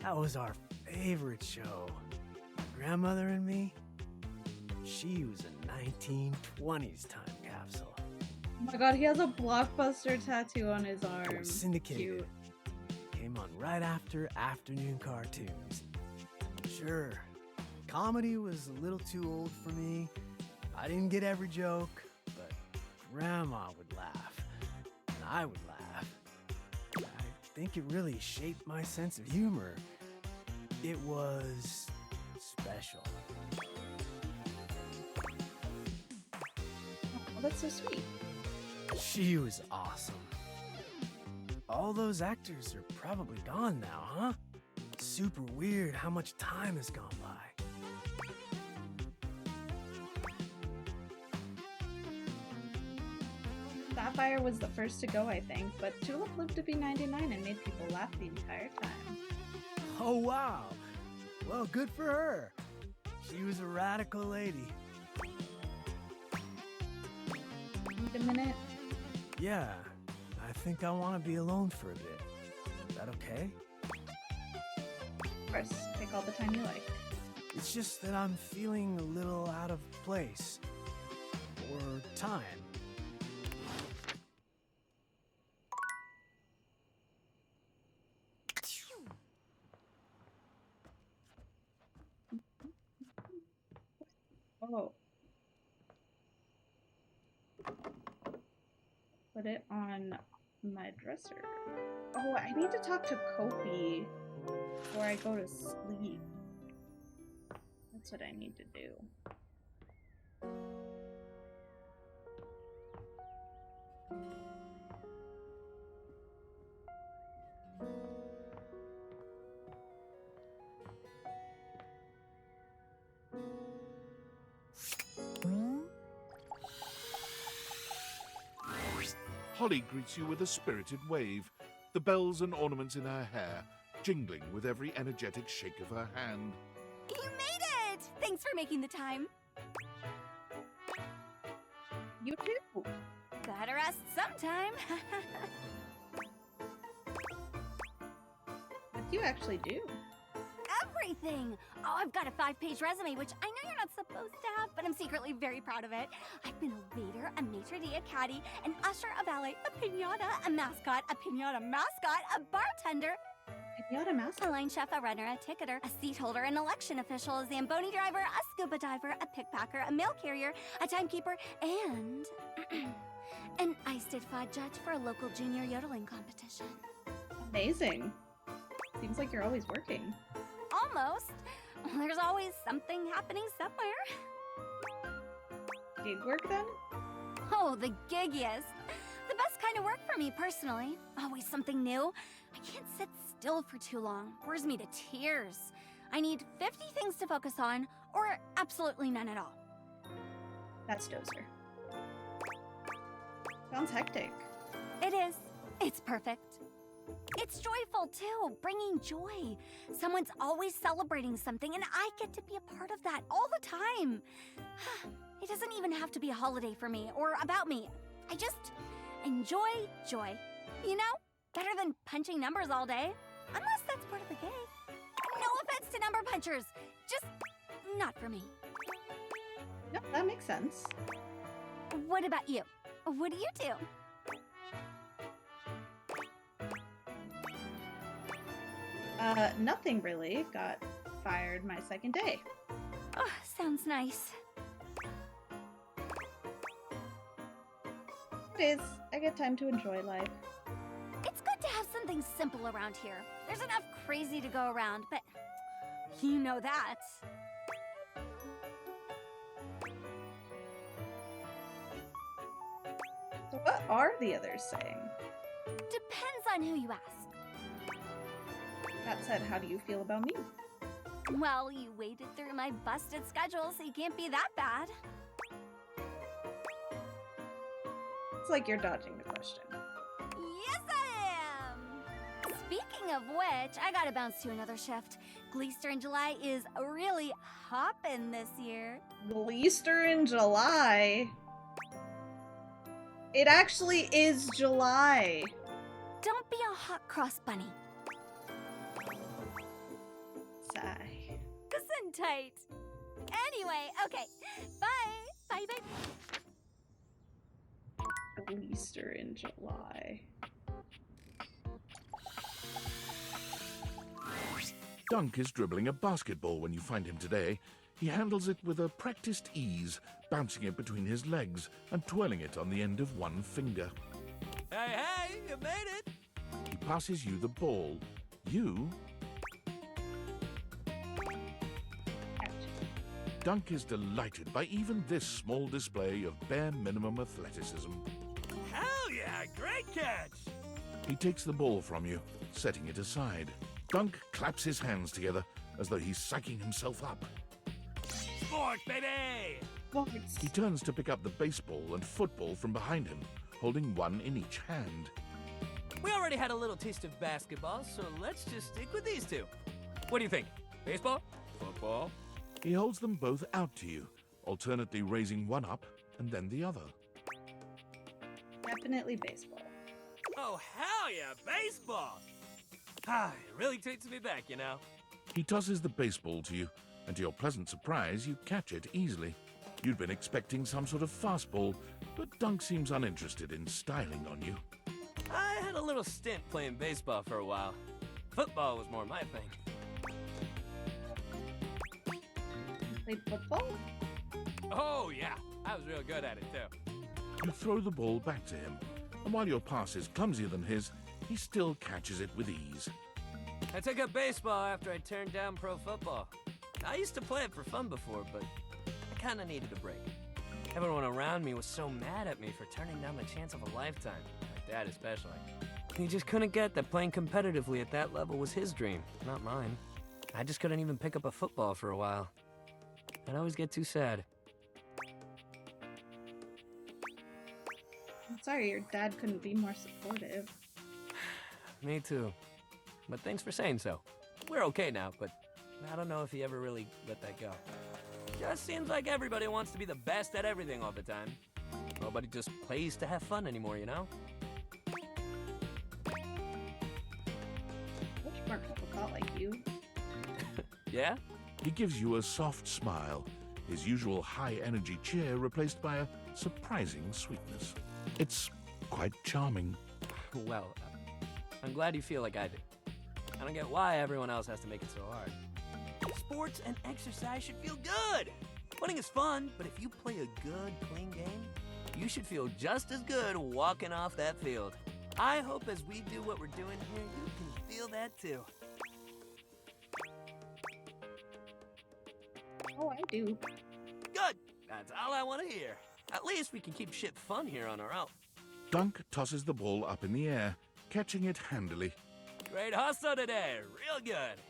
that was our favorite show. My grandmother and me, she was a 1920s time capsule. Oh my god, he has a Blockbuster tattoo on his arm. Syndicated. Cute. Came on right after afternoon cartoons. Sure, comedy was a little too old for me. I didn't get every joke, but Grandma would laugh, and I would laugh. I think it really shaped my sense of humor. It was special. Oh, that's so sweet. She was awesome. All those actors are probably gone now, huh? Super weird how much time has gone by. Sapphire was the first to go, I think, but Tulip lived to be 99 and made people laugh the entire time. Oh, wow. Well, good for her. She was a radical lady. Wait a minute. Yeah, I think I want to be alone for a bit. Is that okay? Of course, take all the time you like. It's just that I'm feeling a little out of place. Or time. Oh. Put it on my dresser. Oh, I need to talk to Kopi before I go to sleep. That's what I need to do. Holly greets you with a spirited wave, the bells and ornaments in her hair jingling with every energetic shake of her hand. You made it! Thanks for making the time. You too. Gotta rest sometime. What do you actually do? Everything! Oh, I've got a 5-page resume, which I know you're not supposed to have, but I'm secretly very proud of it. I've been a waiter, a maitre d', a caddy, an usher, a valet, a pinata, a mascot, a bartender, Pinata mascot, a line chef, a runner, a ticketer, a seat holder, an election official, a Zamboni driver, a scuba diver, a pickpacker, a mail carrier, a timekeeper, and an ice did fod judge for a local junior yodeling competition. Amazing. Seems like you're always working. Almost. There's always something happening somewhere. Gig work then? Oh, the giggiest. The best kind of work for me personally. Always something new. I can't sit still for too long. Bores me to tears. I need 50 things to focus on, or absolutely none at all. That's Dozer. Sounds hectic. It is. It's perfect. It's joyful too, bringing joy. Someone's always celebrating something, and I get to be a part of that all the time. It doesn't even have to be a holiday for me or about me. I just enjoy joy. You know? Better than punching numbers all day. Unless that's part of the gig. No offense to number punchers. Just not for me. Yep, that makes sense. What about you? What do you do? Nothing really. Got fired my second day. Oh, sounds nice. It is. I get time to enjoy life. It's good to have something simple around here. There's enough crazy to go around, but you know that. So what are the others saying? Depends on who you ask. That said, how do you feel about me? Well, you waded through my busted schedule, so you can't be that bad. It's like you're dodging the question. Yes, I am! Speaking of which, I gotta bounce to another shift. Gleester in July is really hoppin' this year. Gleester in July? It actually is July. Don't be a hot cross bunny. Sigh. Gesundheit. Anyway, okay. Bye. Bye, bye. Gleester in July. Dunk is dribbling a basketball when you find him today. He handles it with a practiced ease, bouncing it between his legs and twirling it on the end of one finger. Hey, hey, you made it! He passes you the ball. You... Dunk is delighted by even this small display of bare minimum athleticism. Hell yeah, great catch! He takes the ball from you, setting it aside. Dunk claps his hands together as though he's psyching himself up. Sports, baby! Sports. He turns to pick up the baseball and football from behind him, holding one in each hand. We already had a little taste of basketball, so let's just stick with these two. What do you think? Baseball? Football? He holds them both out to you, alternately raising one up and then the other. Definitely baseball. Oh, hell yeah, baseball! Ah, it really takes me back, you know. He tosses the baseball to you, and to your pleasant surprise, you catch it easily. You'd been expecting some sort of fastball, but Dunk seems uninterested in styling on you. I had a little stint playing baseball for a while. Football was more my thing. Played football? Oh, yeah. I was real good at it, too. You throw the ball back to him, and while your pass is clumsier than his, he still catches it with ease. I took up baseball after I turned down pro football. I used to play it for fun before, but I kinda needed a break. Everyone around me was so mad at me for turning down the chance of a lifetime, my dad especially. He just couldn't get that playing competitively at that level was his dream, not mine. I just couldn't even pick up a football for a while. I'd always get too sad. I'm sorry, your dad couldn't be more supportive. Me too. But thanks for saying so. We're okay now, but I don't know if he ever really let that go. Just seems like everybody wants to be the best at everything all the time. Nobody just plays to have fun anymore, you know? Which more people thought like you. Yeah? He gives you a soft smile, his usual high-energy cheer replaced by a surprising sweetness. It's quite charming. Well, I'm glad you feel like I do. I don't get why everyone else has to make it so hard. Sports and exercise should feel good. Winning is fun, but if you play a good, clean game, you should feel just as good walking off that field. I hope as we do what we're doing here, you can feel that too. Oh, I do. Good. That's all I want to hear. At least we can keep shit fun here on our own. Dunk tosses the ball up in the air, catching it handily. Great hustle today. Real good.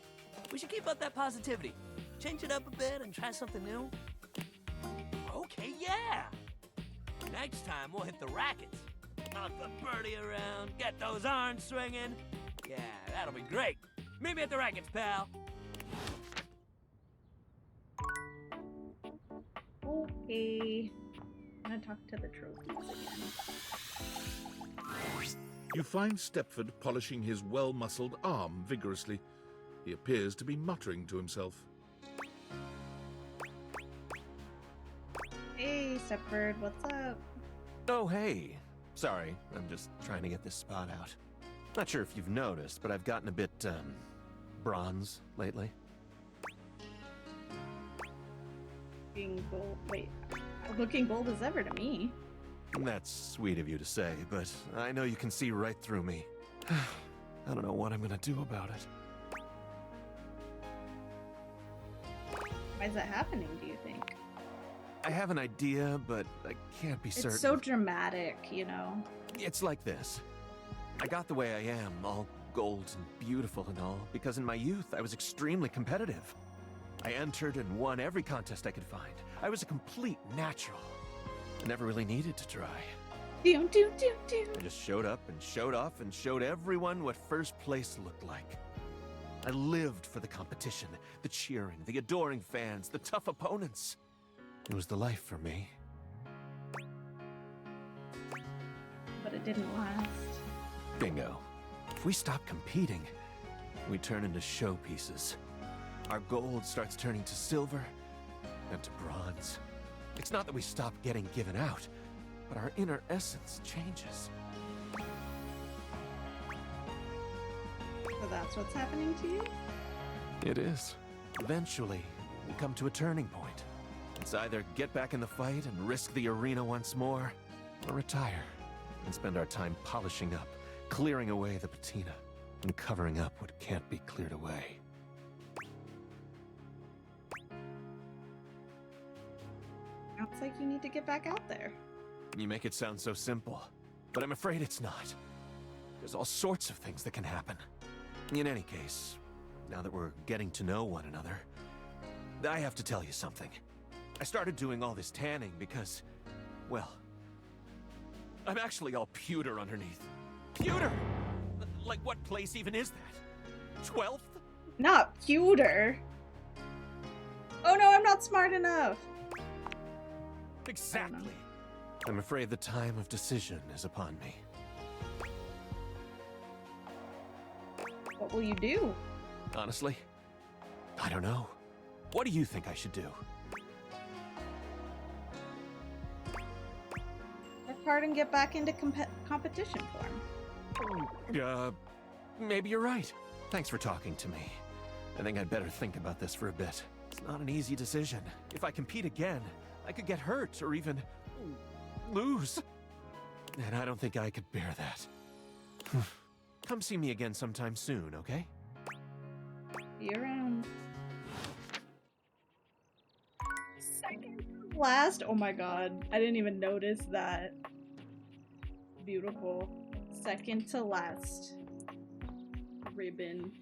We should keep up that positivity. Change it up a bit and try something new. Okay, yeah. Next time we'll hit the rackets. Knock the birdie around, get those arms swinging. Yeah, that'll be great. Meet me at the rackets, pal. Okay. I'm gonna talk to the trophies again. You find Stepford polishing his well-muscled arm vigorously. He appears to be muttering to himself. Hey, Stepford, what's up? Oh, hey. Sorry, I'm just trying to get this spot out. Not sure if you've noticed, but I've gotten a bit, bronze lately. Looking gold. Wait, looking gold as ever to me. That's sweet of you to say, but I know you can see right through me. I don't know what I'm gonna do about it. Why is that happening, do you think? I have an idea, but I can't be certain. It's so dramatic, you know? It's like this. I got the way I am, all gold and beautiful and all, because in my youth I was extremely competitive. I entered and won every contest I could find. I was a complete natural. I never really needed to try. I just showed up and showed off and showed everyone what first place looked like. I lived for the competition, the cheering, the adoring fans, the tough opponents. It was the life for me. But it didn't last. Bingo. If we stop competing, we turn into showpieces. Our gold starts turning to silver and to bronze. It's not that we stop getting given out, but our inner essence changes. So that's what's happening to you? It is. Eventually, we come to a turning point. It's either get back in the fight and risk the arena once more, or retire and spend our time polishing up, clearing away the patina, and covering up what can't be cleared away. Sounds like you need to get back out there. You make it sound so simple, but I'm afraid it's not. There's all sorts of things that can happen. In any case, now that we're getting to know one another, I have to tell you something. I started doing all this tanning because, well, I'm actually all pewter underneath. Pewter! Like, what place even is that? 12th? Not pewter. Oh no, I'm not smart enough. Exactly. I'm afraid the time of decision is upon me. What will you do? Honestly, I don't know. What do you think I should do? Work hard and get back into competition form. Maybe you're right. Thanks for talking to me. I think I'd better think about this for a bit. It's not an easy decision. If I compete again, I could get hurt or even lose. And I don't think I could bear that. Come see me again sometime soon, okay? Be around. Second to last. Oh my god. I didn't even notice that. Beautiful. Second to last. Ribbon.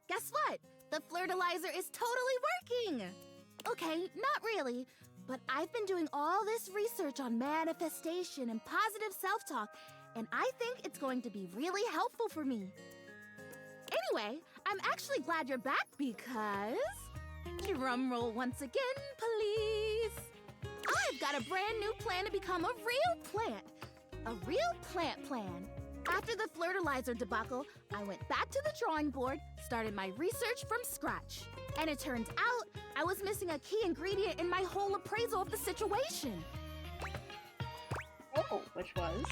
Guess what? The Flirtalizer is totally working! Okay, not really, but I've been doing all this research on manifestation and positive self-talk, and I think it's going to be really helpful for me. Anyway, I'm actually glad you're back because... Drum roll once again, please. I've got a brand new plan to become a real plant. A real plant plan. After the Flirtalizer debacle, I went back to the drawing board, started my research from scratch. And it turns out I was missing a key ingredient in my whole appraisal of the situation. Oh, which was?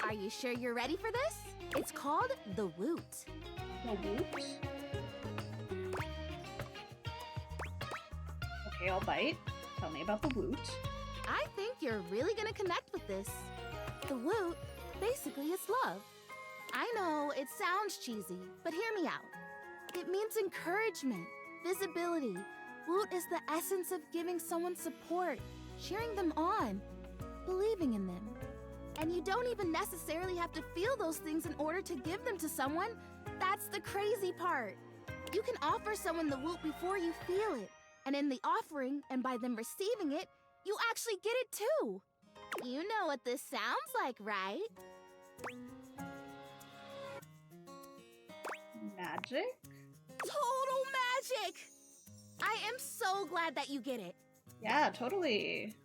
Are you sure you're ready for this? It's called the Woot. The Woot? Okay, I'll bite. Tell me about the Woot. I think you're really gonna connect with this. The Woot basically is love. I know it sounds cheesy, but hear me out. It means encouragement, visibility. Woot is the essence of giving someone support, cheering them on, believing in them. And you don't even necessarily have to feel those things in order to give them to someone. That's the crazy part. You can offer someone the Woot before you feel it. And in the offering, and by them receiving it, you actually get it too. You know what this sounds like, right? Magic? Total magic! I am so glad that you get it. Yeah, totally.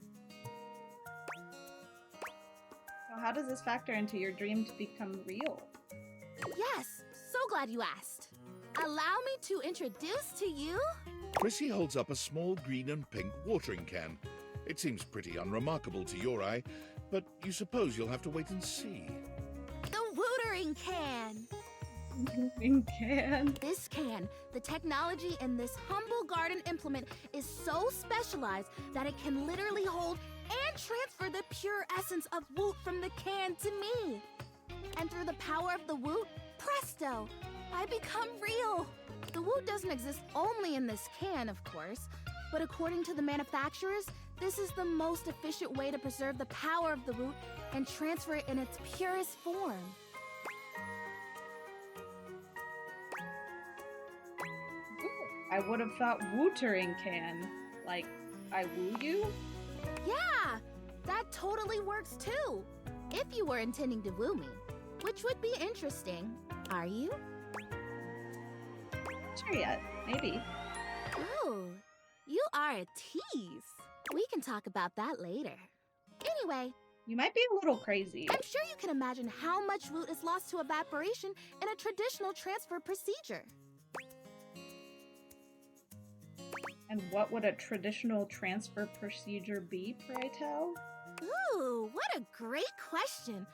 So how does this factor into your dream to become real? Yes, so glad you asked. Allow me to introduce to you... Prissy holds up a small green and pink watering can. It seems pretty unremarkable to your eye, but you suppose you'll have to wait and see. The Wootering Can! Watering can? This can, the technology in this humble garden implement is so specialized that it can literally hold and transfer the pure essence of Woot from the can to me. And through the power of the Woot, presto, I become real. The Woot doesn't exist only in this can, of course, but according to the manufacturers, this is the most efficient way to preserve the power of the Woot and transfer it in its purest form. I would have thought wootering can. Like, I woo you? Yeah, that totally works too. If you were intending to woo me, which would be interesting. Are you? Sure yet, maybe. Oh, you are a tease. We can talk about that later. Anyway, you might be a little crazy. I'm sure you can imagine how much Woot is lost to evaporation in a traditional transfer procedure. And what would a traditional transfer procedure be, pray tell? Ooh, what a great question.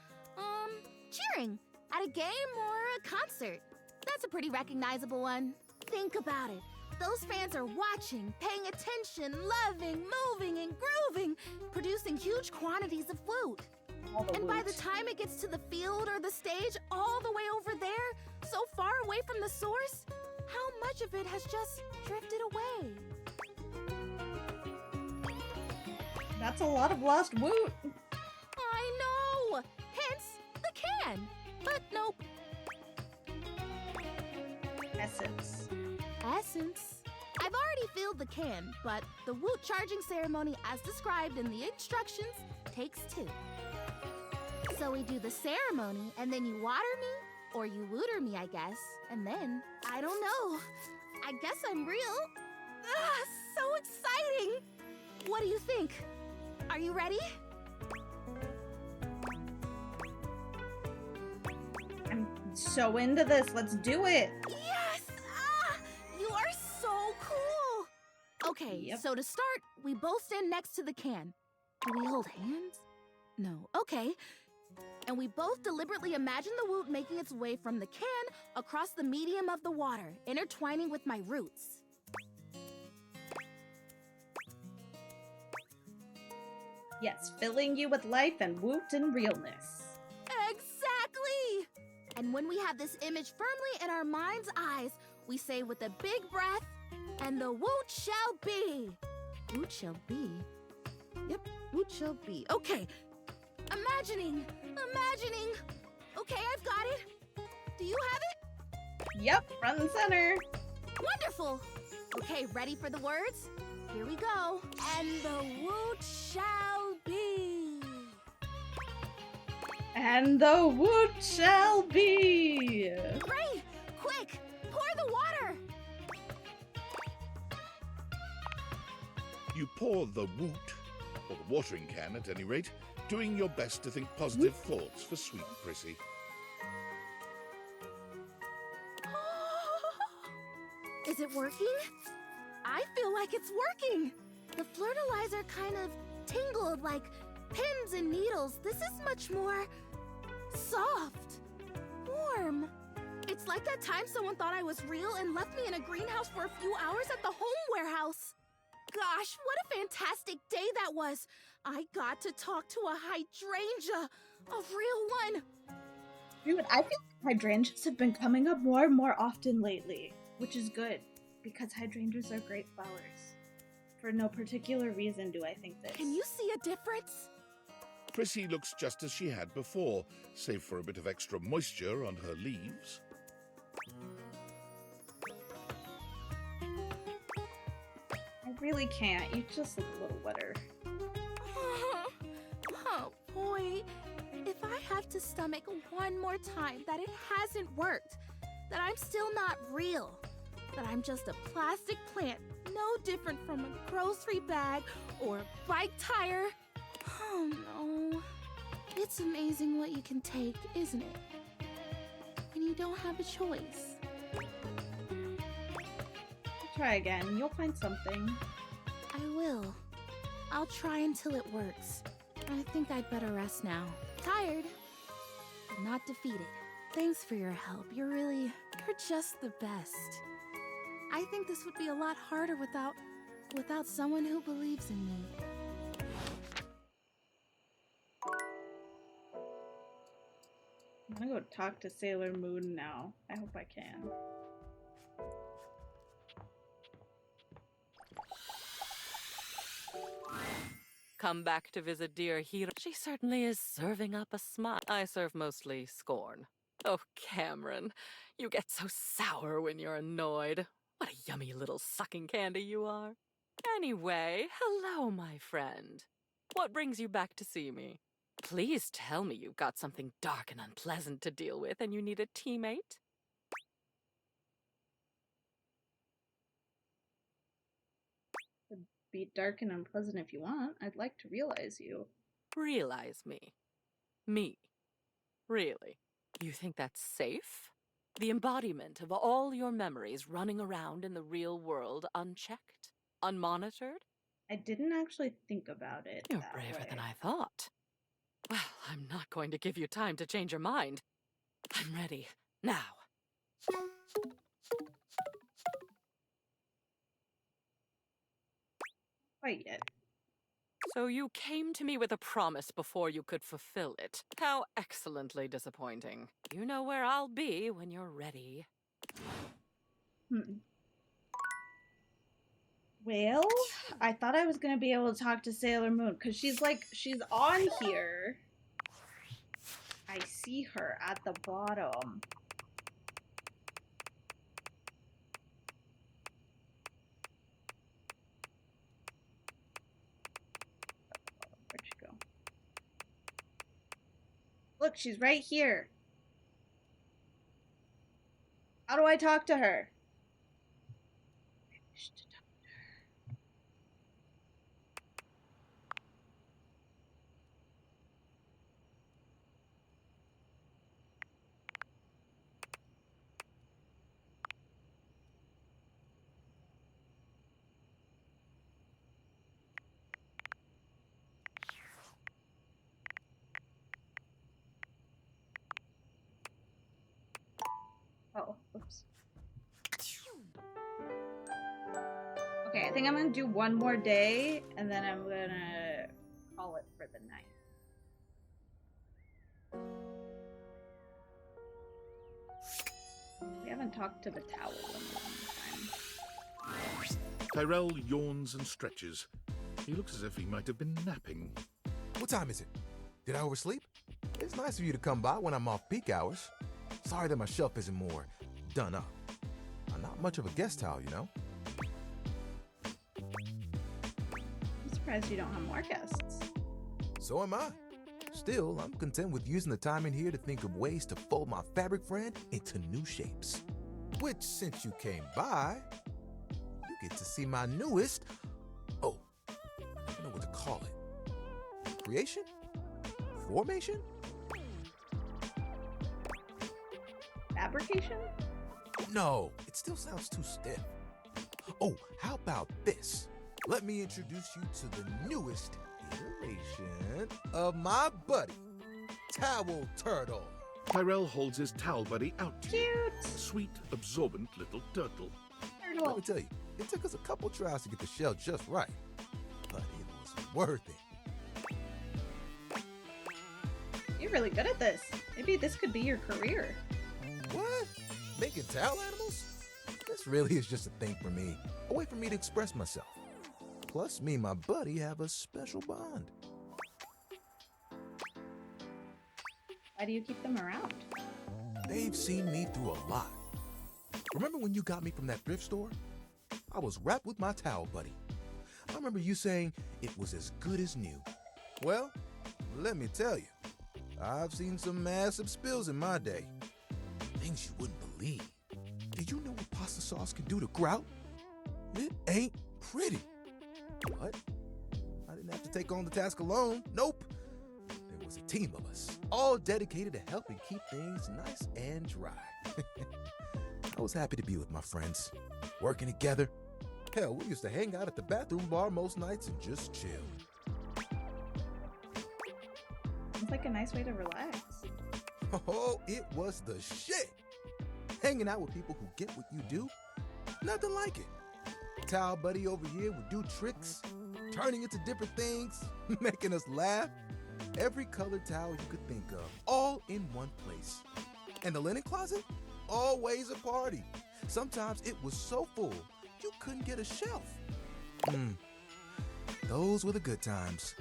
Cheering at a game or a concert. That's a pretty recognizable one. Think about it. Those fans are watching, paying attention, loving, moving, and grooving, producing huge quantities of Woot. And by the time it gets to the field or the stage, all the way over there, so far away from the source, how much of it has just drifted away? That's a lot of lost Woot. I know! Hence, the can. But nope. Essence. Essence? I've already filled the can, but the Woot charging ceremony as described in the instructions takes 2. So we do the ceremony, and then you water me, or you wooter me, I guess, and then, I don't know. I guess I'm real. Ah, so exciting! What do you think? Are you ready? I'm so into this. Let's do it. Yes! Ah, you are so cool. Okay, so to start, we both stand next to the can. Do we hold hands? No. Okay. And we both deliberately imagine the Woot making its way from the can across the medium of the water, intertwining with my roots. Yes, filling you with life and Woot and realness. Exactly! And when we have this image firmly in our mind's eyes, we say with a big breath, and the Woot shall be. Woot shall be? Yep, Woot shall be. Okay. Imagining. Okay, I've got it. Do you have it? Yep, front and center. Wonderful. Okay, ready for the words? Here we go. And the Woot shall be. And the Woot shall be. Great! Quick, pour the water. You pour the Woot, or the watering can at any rate, doing your best to think positive thoughts for sweet Prissy. Is it working? I feel like it's working. The flirtalizer kind of tingled like pins and needles. This is much more soft, warm. It's like that time someone thought I was real and left me in a greenhouse for a few hours at the home warehouse. Gosh, what a fantastic day that was. I got to talk to a hydrangea, a real one. Dude, I feel like hydrangeas have been coming up more and more often lately, which is good, because hydrangeas are great flowers. For no particular reason do I think this. Can you see a difference? Prissy looks just as she had before, save for a bit of extra moisture on her leaves. I really can't. You just look a little wetter. Oh boy. If I have to stomach one more time that it hasn't worked, that I'm still not real, that I'm just a plastic plant, no different from a grocery bag or a bike tire. Oh no. It's amazing what you can take, isn't it? When you don't have a choice. try again. You'll find something. I will. I'll try until it works. I think I'd better rest now. Tired, but not defeated. Thanks for your help. You're just the best. I think this would be a lot harder without someone who believes in me. I'm gonna go talk to Sailor Moon now. I hope I can. Come back to visit dear Hiro. She certainly is serving up a smile. I serve mostly scorn. Oh, Cameron, you get so sour when you're annoyed. What a yummy little sucking candy you are. Anyway, hello, my friend. What brings you back to see me? Please tell me you've got something dark and unpleasant to deal with and you need a teammate. Be dark and unpleasant if you want. I'd like to realize you. Realize me? Me? Really? You think that's safe? The embodiment of all your memories running around in the real world unchecked? Unmonitored? I didn't actually think about it. You're braver than I thought. Well, I'm not going to give you time to change your mind. I'm ready. Now. Quite yet. So you came to me with a promise before you could fulfill it. How excellently disappointing. You know where I'll be when you're ready. Well, I thought I was gonna be able to talk to Sailor Moon because she's on here. I see her at the bottom. Where'd she go? Look, she's right here. How do I talk to her? Oh, oops. Okay, I think I'm gonna do one more day, and then I'm gonna call it for the night. We haven't talked to the towel in a long time. Tyrell yawns and stretches. He looks as if he might have been napping. What time is it? Did I oversleep? It's nice of you to come by when I'm off peak hours. Sorry that my shelf isn't more done up. I'm not much of a guest towel, you know? I'm surprised you don't have more guests. So am I. Still, I'm content with using the time in here to think of ways to fold my fabric friend into new shapes. Which, since you came by, you get to see my newest... Oh, I don't know what to call it. Creation? Formation? Fabrication? No, it still sounds too stiff. Oh, how about this? Let me introduce you to the newest iteration of my buddy, Towel Turtle. Tyrell holds his towel buddy out to you. Cute! Sweet, absorbent little turtle. Let me tell you, it took us a couple tries to get the shell just right, but it was worth it. You're really good at this. Maybe this could be your career. What? Making towel animals? This really is just a thing for me. A way for me to express myself. Plus, me and my buddy have a special bond. Why do you keep them around? They've seen me through a lot. Remember when you got me from that thrift store? I was wrapped with my towel buddy. I remember you saying it was as good as new. Well, let me tell you, I've seen some massive spills in my day. Things you wouldn't believe. Did you know what pasta sauce can do to grout? It ain't pretty. But I didn't have to take on the task alone. Nope. There was a team of us, all dedicated to helping keep things nice and dry. I was happy to be with my friends, working together, Hell, we used to hang out at the bathroom bar most nights and just chill. It's like a nice way to relax. Oh, it was the shit. Hanging out with people who get what you do, nothing like it. Towel buddy over here would do tricks, turning into different things, making us laugh. Every colored towel you could think of, all in one place. And the linen closet? Always a party. Sometimes it was so full, you couldn't get a shelf. Those were the good times.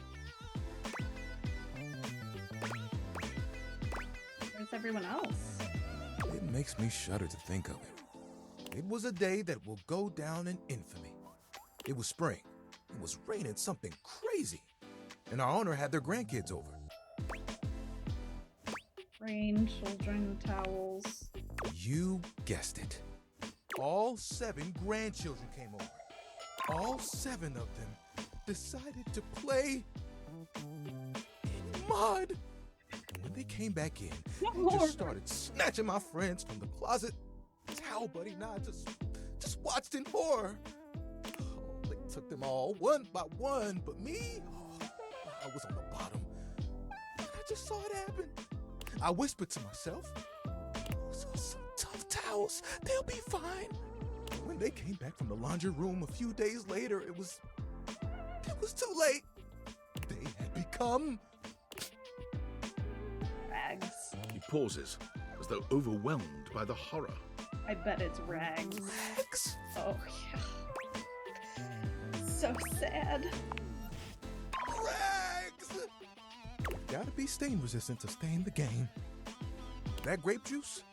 Where's everyone else? It makes me shudder to think of it. It was a day that will go down in infamy. It was spring. It was raining something crazy. And our owner had their grandkids over. Rain, children, towels. You guessed it. All 7 grandchildren came over. All 7 of them decided to play in mud. And when they came back in, they just started snatching my friends from the closet. Towel buddy and I just watched in horror. Oh, they took them all one by one, but me, I was on the bottom. I just saw it happen. I whispered to myself, "Those are some tough towels. They'll be fine." When they came back from the laundry room a few days later, it was too late. They had become rags. He pauses, as though overwhelmed by the horror. I bet it's rags. Rags? Oh, yeah. So sad. Rags! Gotta be stain resistant to stay in the game. That grape juice,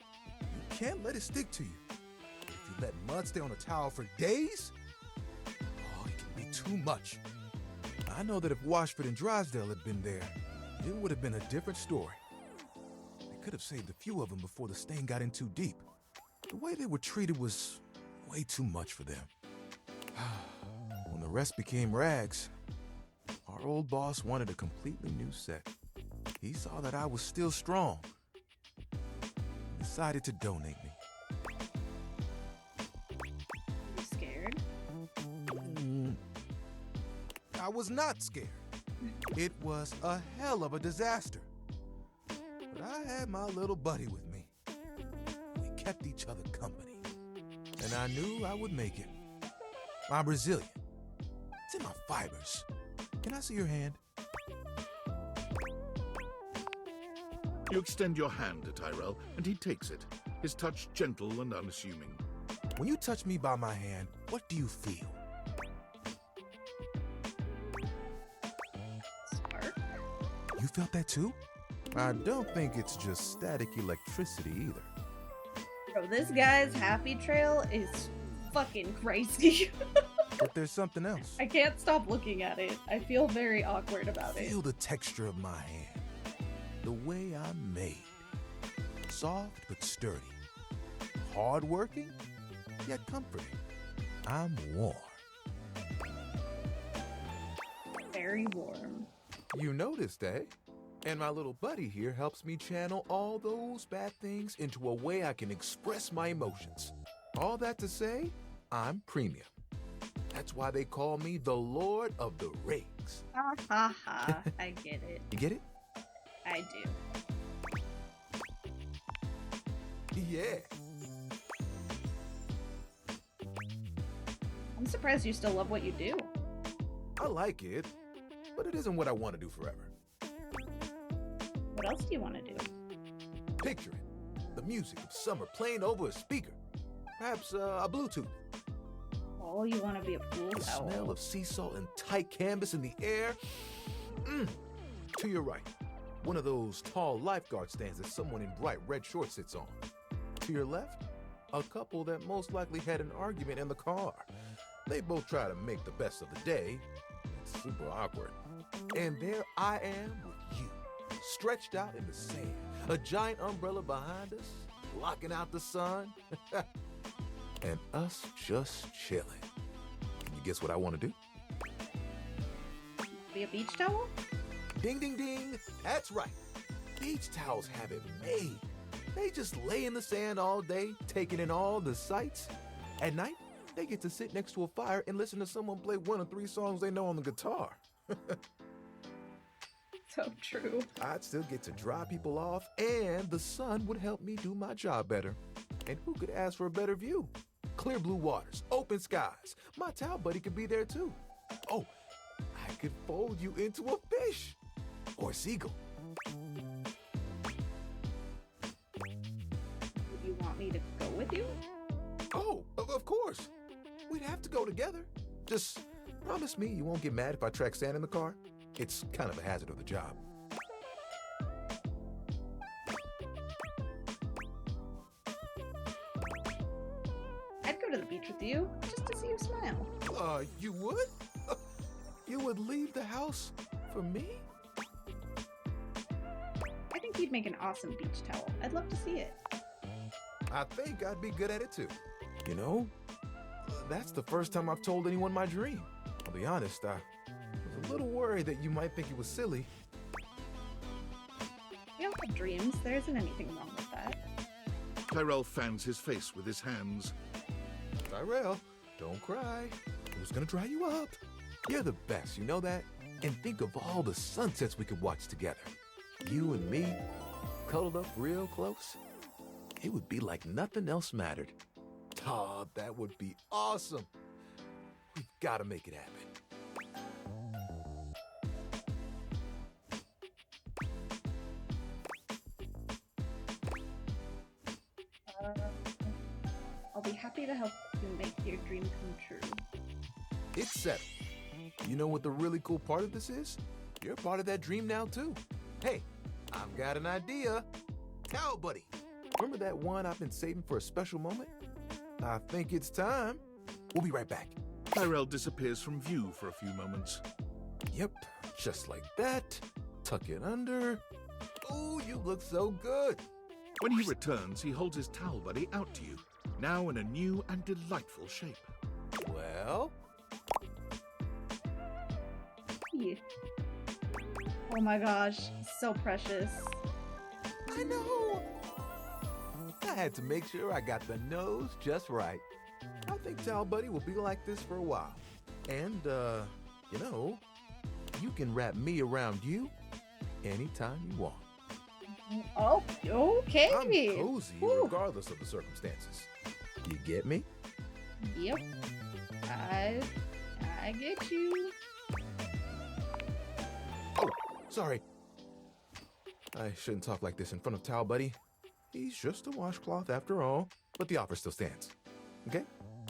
you can't let it stick to you. If you let mud stay on a towel for days, oh, it can be too much. I know that if Washford and Drysdale had been there, it would have been a different story. They could have saved a few of them before the stain got in too deep. The way they were treated was way too much for them. When the rest became rags, our old boss wanted a completely new set. He saw that I was still strong. He decided to donate me. You scared? I was not scared. It was a hell of a disaster. But I had my little buddy with me. We kept each other company. And I knew I would make it. I'm resilient. It's in my fibers. Can I see your hand? You extend your hand to Tyrell, and he takes it, his touch gentle and unassuming. When you touch me by my hand, what do you feel? Spark? You felt that too? I don't think it's just static electricity either. Bro, this guy's happy trail is fucking crazy. But there's something else. I can't stop looking at it. I feel very awkward about it. Feel the texture of my hand. The way I'm made. Soft but sturdy. Hard-working, yet comforting. I'm warm. Very warm. You noticed, eh? And my little buddy here helps me channel all those bad things into a way I can express my emotions. All that to say, I'm premium. That's why they call me the Lord of the Rings. Ha ha ha. I get it. You get it? I do. Yeah. I'm surprised you still love what you do. I like it, but it isn't what I want to do forever. What else do you want to do? Picture it. The music of summer playing over a speaker. Perhaps a Bluetooth. Oh, you want to be a pool The towel. smell of sea salt and tight canvas in the air. To your right, one of those tall lifeguard stands that someone in bright red shorts sits on. To your left, a couple that most likely had an argument in the car. They both try to make the best of the day. It's super awkward. And there I am with you, stretched out in the sand, a giant umbrella behind us, blocking out the sun, and us just chilling. Can you guess what I want to do? Be a beach towel? Ding, ding, ding. That's right. Beach towels have it made. They just lay in the sand all day, taking in all the sights. At night, They get to sit next to a fire and listen to someone play one of 3 songs they know on the guitar. So true. I'd still get to dry people off, and the sun would help me do my job better. And who could ask for a better view? Clear blue waters, open skies. My towel buddy could be there too. Oh, I could fold you into a fish or a seagull. Would you want me to go with you? Oh, of course. We'd have to go together. Just promise me you won't get mad if I track sand in the car. It's kind of a hazard of the job. I'd go to the beach with you, just to see you smile. You would? You would leave the house for me? I think you'd make an awesome beach towel. I'd love to see it. I think I'd be good at it too. You know, that's the first time I've told anyone my dream. I'll be honest, I was a little worried that you might think it was silly. We all have dreams. There isn't anything wrong with that. Tyrell fans his face with his hands. Tyrell, don't cry. Who's gonna dry you up? You're the best, you know that? And think of all the sunsets we could watch together. You and me, cuddled up real close. It would be like nothing else mattered. Oh, that would be awesome. We've got to make it happen. I'll be happy to help you make your dream come true. It's settled. You know what the really cool part of this is? You're part of that dream now, too. Hey, I've got an idea. Towel buddy. Remember that one I've been saving for a special moment? I think it's time. We'll be right back. Tyrell disappears from view for a few moments. Yep, just like that. Tuck it under. Oh, you look so good. When he returns, he holds his towel buddy out to you, now in a new and delightful shape. Well? Yeah. Oh my gosh, so precious. I know. I had to make sure I got the nose just right. I think Towel Buddy will be like this for a while. And, you know, you can wrap me around you anytime you want. Oh, okay. I'm cozy regardless of the circumstances. You get me? Yep. I get you. Oh, sorry. I shouldn't talk like this in front of Towel Buddy. He's just a washcloth after all, but the offer still stands. Okay?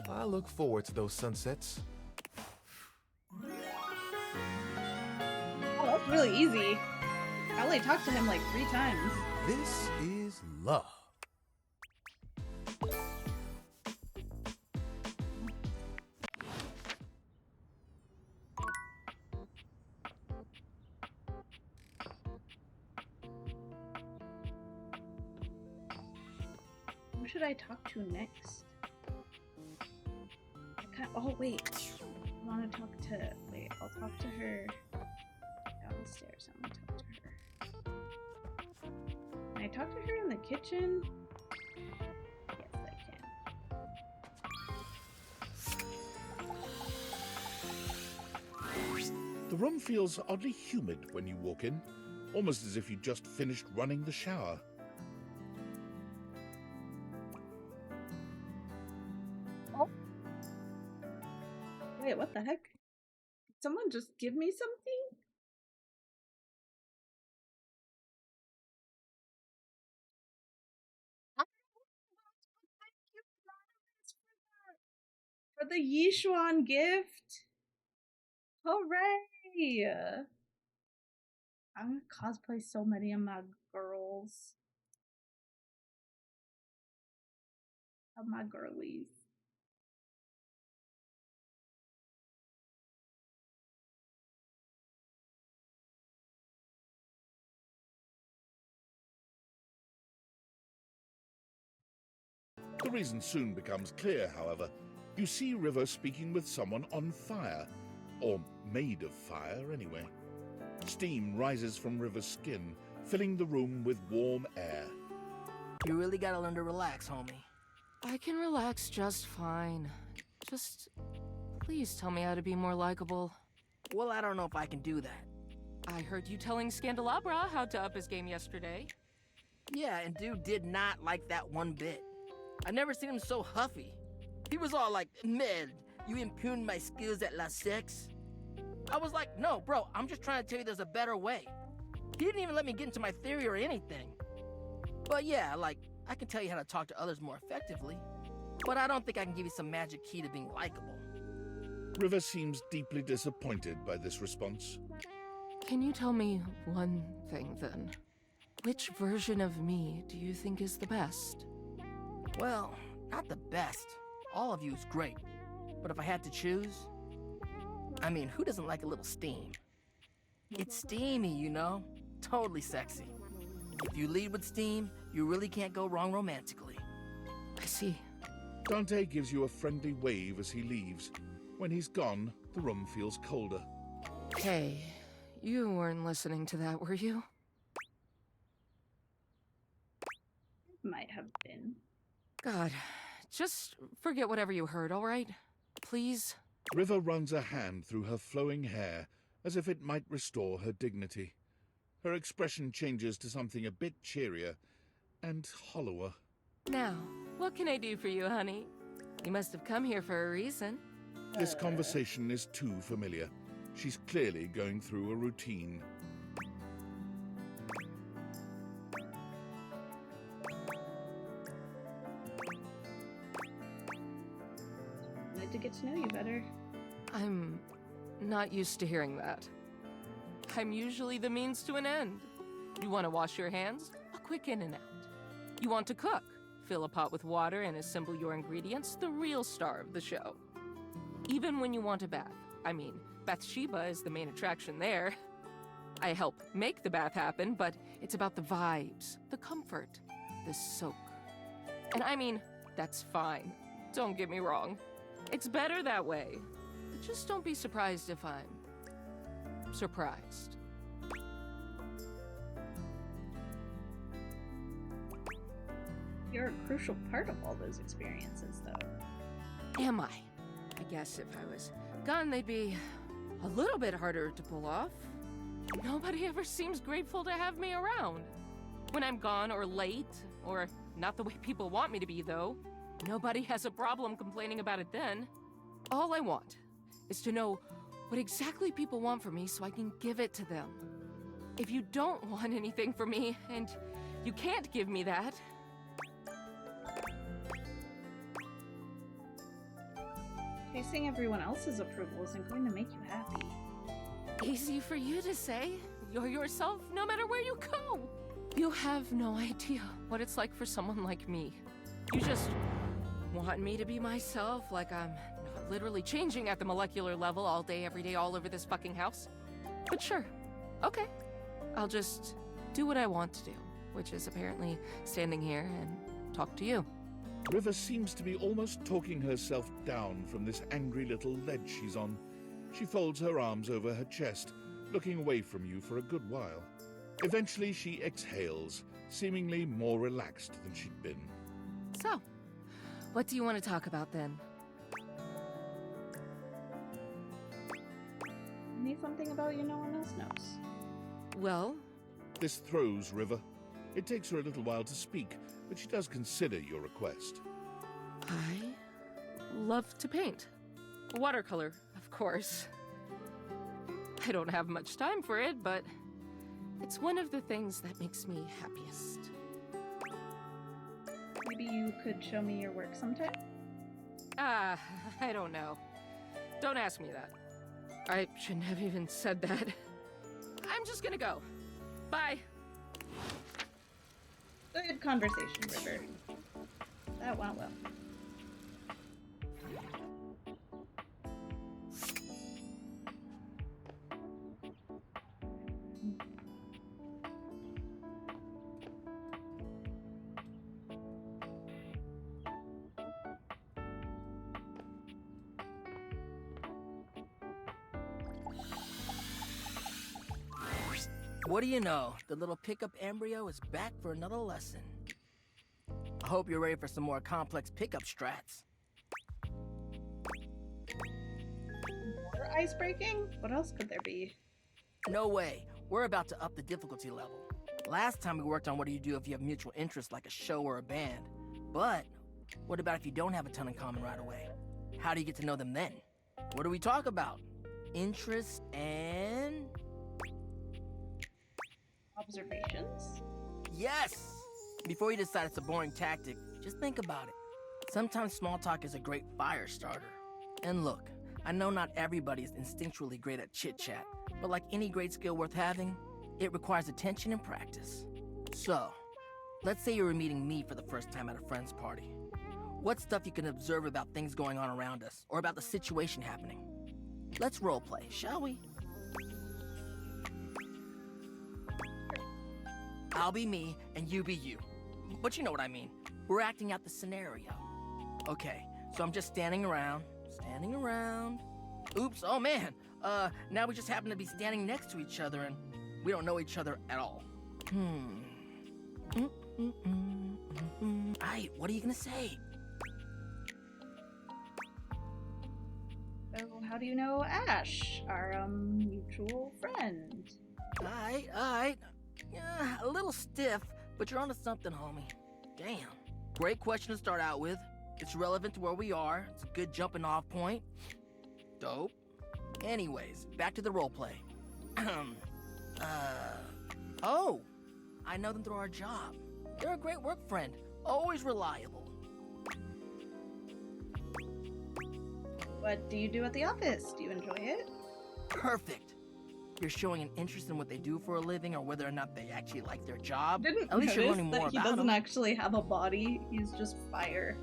I look forward to those sunsets. Oh, that's really easy. I only talked to him like 3 times. This is love. Who should I talk to next? Oh, wait. I want to talk to... Wait, I'll talk to her downstairs. I want to talk to her. Can I talk to her in the kitchen? Yes, I can. The room feels oddly humid when you walk in, almost as if you just finished running the shower. Wait, what the heck? Did someone just give me something? For the Yishuan gift? Hooray! I'm gonna cosplay so many of my girls. Of my girlies. The reason soon becomes clear, however. You see River speaking with someone on fire. Or made of fire, anyway. Steam rises from River's skin, filling the room with warm air. You really gotta learn to relax, homie. I can relax just fine. Just please tell me how to be more likable. Well, I don't know if I can do that. I heard you telling Scandelabra how to up his game yesterday. Yeah, and dude did not like that one bit. I never seen him so huffy. He was all like, "Man, you impugned my skills at La Sex?" I was like, "No, bro, I'm just trying to tell you there's a better way." He didn't even let me get into my theory or anything. But yeah, like, I can tell you how to talk to others more effectively. But I don't think I can give you some magic key to being likable. River seems deeply disappointed by this response. Can you tell me one thing, then? Which version of me do you think is the best? Well, not the best. All of you is great. But if I had to choose, I mean, who doesn't like a little steam? It's steamy, you know? Totally sexy. If you lead with steam, you really can't go wrong romantically. I see. Dante gives you a friendly wave as he leaves. When he's gone, the room feels colder. Hey, you weren't listening to that, were you? Might have been. God, just forget whatever you heard, all right? Please? River runs a hand through her flowing hair as if it might restore her dignity. Her expression changes to something a bit cheerier and hollower. Now, what can I do for you, honey? You must have come here for a reason. This conversation is too familiar. She's clearly going through a routine. I'd like to get to know you better. I'm not used to hearing that. I'm usually the means to an end. You want to wash your hands? A quick in and out. You want to cook? Fill a pot with water and assemble your ingredients, the real star of the show. Even when you want a bath. I mean, Bathsheba is the main attraction there. I help make the bath happen, but it's about the vibes, the comfort, the soak. And I mean, that's fine. Don't get me wrong. It's better that way. But just don't be surprised if I'm surprised. You're a crucial part of all those experiences, though. Am I? I guess if I was gone, they'd be a little bit harder to pull off. Nobody ever seems grateful to have me around. When I'm gone or late, or not the way people want me to be, though, nobody has a problem complaining about it then. All I want is to know what exactly people want from me so I can give it to them. If you don't want anything from me, and you can't give me that, chasing everyone else's approval isn't going to make you happy. easy for you to say. You're yourself no matter where you go. You have no idea what it's like for someone like me. You just want me to be myself, like I'm not literally changing at the molecular level all day, every day, all over this fucking house. But sure, okay. I'll just do what I want to do, which is apparently standing here and talk to you. River seems to be almost talking herself down from this angry little ledge she's on. She folds her arms over her chest, looking away from you for a good while. Eventually she exhales, seemingly more relaxed than she'd been. So, what do you want to talk about then? I need something about you no one else knows. Well? This throws River. It takes her a little while to speak, but she does consider your request. I love to paint. Watercolor, of course. I don't have much time for it, but it's one of the things that makes me happiest. Maybe you could show me your work sometime? I don't know. Don't ask me that. I shouldn't have even said that. I'm just gonna go. Bye. Good conversation, River. That went well. What do you know? The little pickup embryo is back for another lesson. I hope you're ready for some more complex pickup strats. ice breaking? What else could there be? No way. We're about to up the difficulty level. Last time we worked on what do you do if you have mutual interests like a show or a band. But what about if you don't have a ton in common right away? How do you get to know them then? What do we talk about? Interests and... observations? Yes! Before you decide it's a boring tactic, just think about it. Sometimes small talk is a great fire starter. And look, I know not everybody is instinctually great at chit-chat, but like any great skill worth having, it requires attention and practice. So, let's say you were meeting me for the first time at a friend's party. What's stuff you can observe about things going on around us, or about the situation happening? Let's roleplay, shall we? I'll be me, and you be you. But you know what I mean. We're acting out the scenario. Okay, so I'm just standing around. Oops, oh man. Now we just happen to be standing next to each other, and we don't know each other at all. Aight, what are you gonna say? So, how do you know Ash, our, mutual friend? Aight. Yeah, a little stiff, but you're onto something, homie. Damn. Great question to start out with. It's relevant to where we are. It's a good jumping off point. Dope. Anyways, back to the roleplay. Oh! I know them through our job. They're a great work friend. Always reliable. What do you do at the office? Do you enjoy it? Perfect. You're showing an interest in what they do for a living or whether or not they actually like their job. Didn't At least you're notice learning that more he about doesn't them. actually have a body. He's just fire.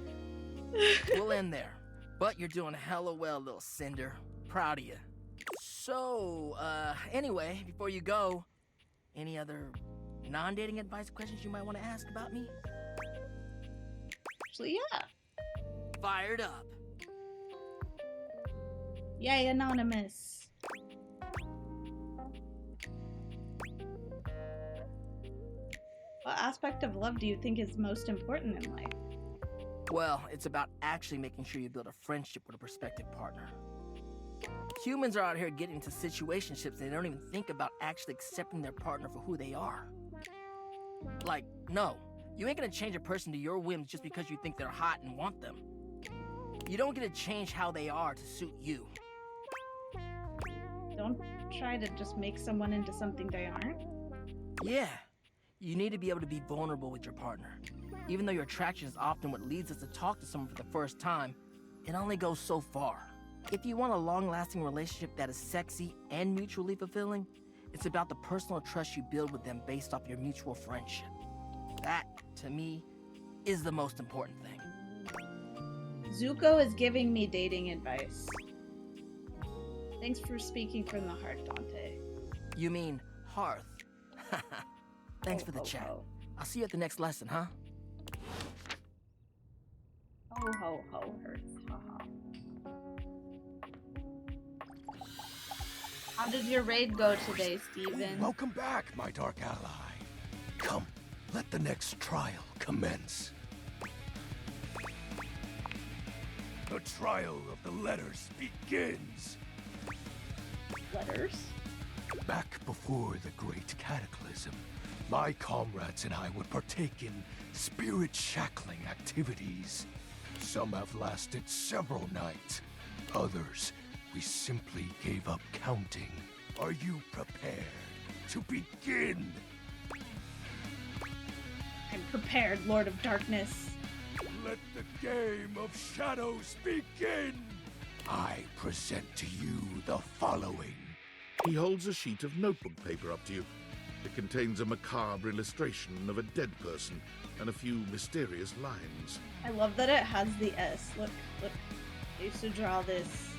We'll end there. But you're doing hella well, little Cinder. Proud of you. So, anyway, before you go, any other non-dating advice questions you might want to ask about me? Actually, yeah. Fired up. Yay, anonymous. What aspect of love do you think is most important in life? Well, it's about actually making sure you build a friendship with a prospective partner. Humans are out here getting into situationships and they don't even think about actually accepting their partner for who they are. Like, no, you ain't gonna change a person to your whims just because you think they're hot and want them. You don't get to change how they are to suit you. Don't try to just make someone into something they aren't. Yeah, you need to be able to be vulnerable with your partner. Even though your attraction is often what leads us to talk to someone for the first time, it only goes so far. If you want a long-lasting relationship that is sexy and mutually fulfilling, it's about the personal trust you build with them based off your mutual friendship. That, to me, is the most important thing. Zuko is giving me dating advice. Thanks for speaking from the heart, Dante. You mean hearth. Thanks for the chat. I'll see you at the next lesson, huh? Ho ho ho, hearth. Haha. How did your raid go today, Steven? Welcome back, my dark ally. Come, let the next trial commence. The trial of the letters begins. Letters? Back before the great cataclysm, my comrades and I would partake in spirit-shackling activities. Some have lasted several nights. Others, we simply gave up counting. Are you prepared to begin? I'm prepared, Lord of Darkness. Let the game of shadows begin! I present to you the following. He holds a sheet of notebook paper up to you. It contains a macabre illustration of a dead person and a few mysterious lines. I love that it has the S. Look, look. I used to draw this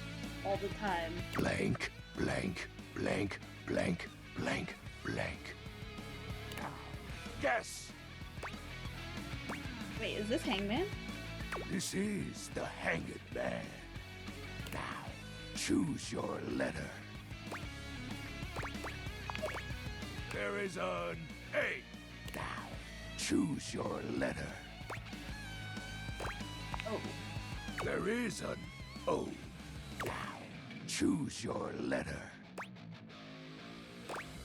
all the time. Blank, blank, blank, blank, blank, blank. Guess! Wait, is this Hangman? This is the Hanged Man. Now, choose your letter. There is an A. Now, choose your letter. Oh. There is an O. Now, Choose your letter.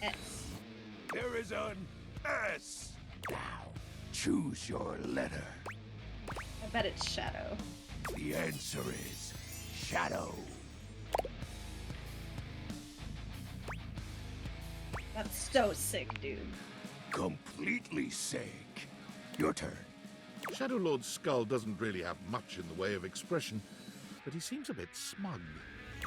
S. There is an S. Now, choose your letter. I bet it's Shadow. The answer is Shadow. That's so sick, dude. Completely sick. Your turn. Shadow Lord's skull doesn't really have much in the way of expression, but he seems a bit smug.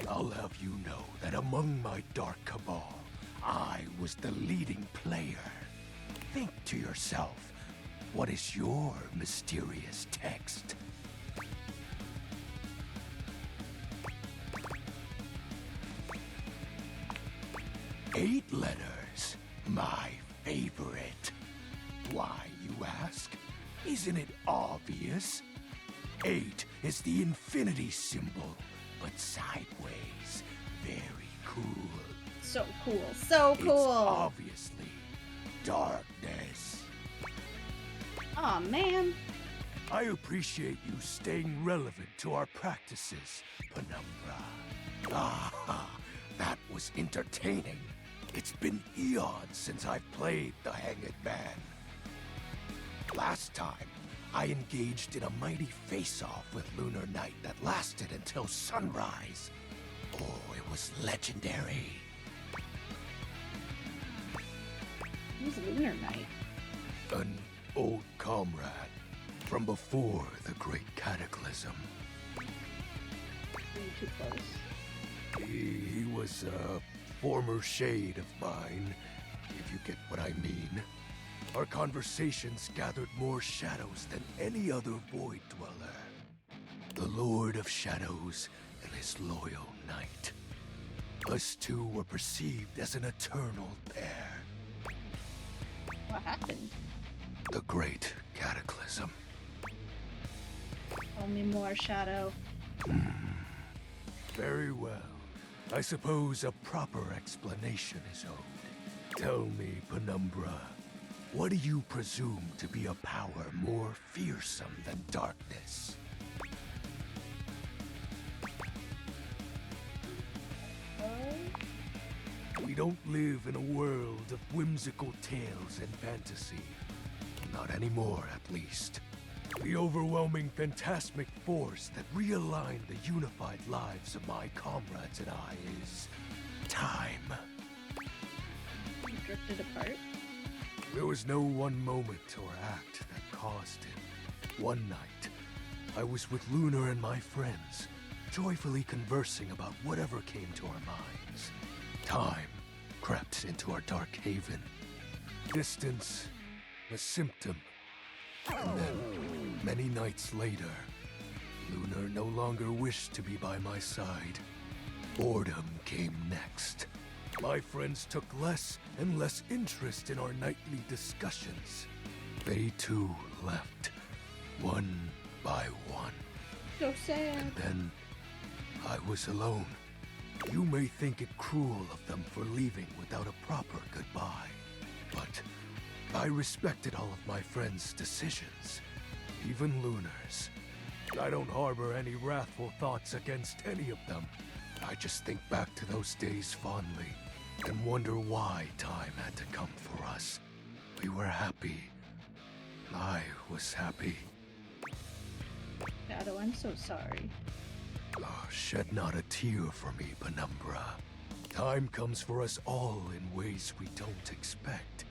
I'll have you know that among my dark cabal, I was the leading player. Think to yourself, what is your mysterious text? Eight letters, my favorite. Why, you ask? Isn't it obvious? 8 is the infinity symbol, but sideways. Very cool. So cool. So cool. It's obviously darkness. Aw, man. I appreciate you staying relevant to our practices, Penumbra. Ah, that was entertaining. It's been eons since I've played the Hanged Man. Last time, I engaged in a mighty face-off with Lunar Knight that lasted until sunrise. Oh, it was legendary. Who's Lunar Knight? An old comrade from before the Great Cataclysm. Too close. He was a former shade of mine, if you get what I mean. Our conversations gathered more shadows than any other Void Dweller. The Lord of Shadows and his loyal knight. Us two were perceived as an eternal pair. What happened? The Great Cataclysm. Tell me more, Shadow. Very well. I suppose a proper explanation is owed. Tell me, Penumbra, what do you presume to be a power more fearsome than darkness? We don't live in a world of whimsical tales and fantasy. Not anymore, at least. The overwhelming phantasmic force that realigned the unified lives of my comrades and I is time. You drifted apart? There was no one moment or act that caused it. One night, I was with Lunar and my friends, joyfully conversing about whatever came to our minds. Time crept into our dark haven. Distance, a symptom. And then, many nights later, Lunar no longer wished to be by my side. Boredom came next. My friends took less and less interest in our nightly discussions. They too left, one by one. So sad. And then, I was alone. You may think it cruel of them for leaving without a proper goodbye, but I respected all of my friends' decisions, even Lunar's. I don't harbor any wrathful thoughts against any of them. I just think back to those days fondly and wonder why time had to come for us. We were happy. I was happy. Shadow, I'm so sorry. Oh, shed not a tear for me, Penumbra. Time comes for us all in ways we don't expect.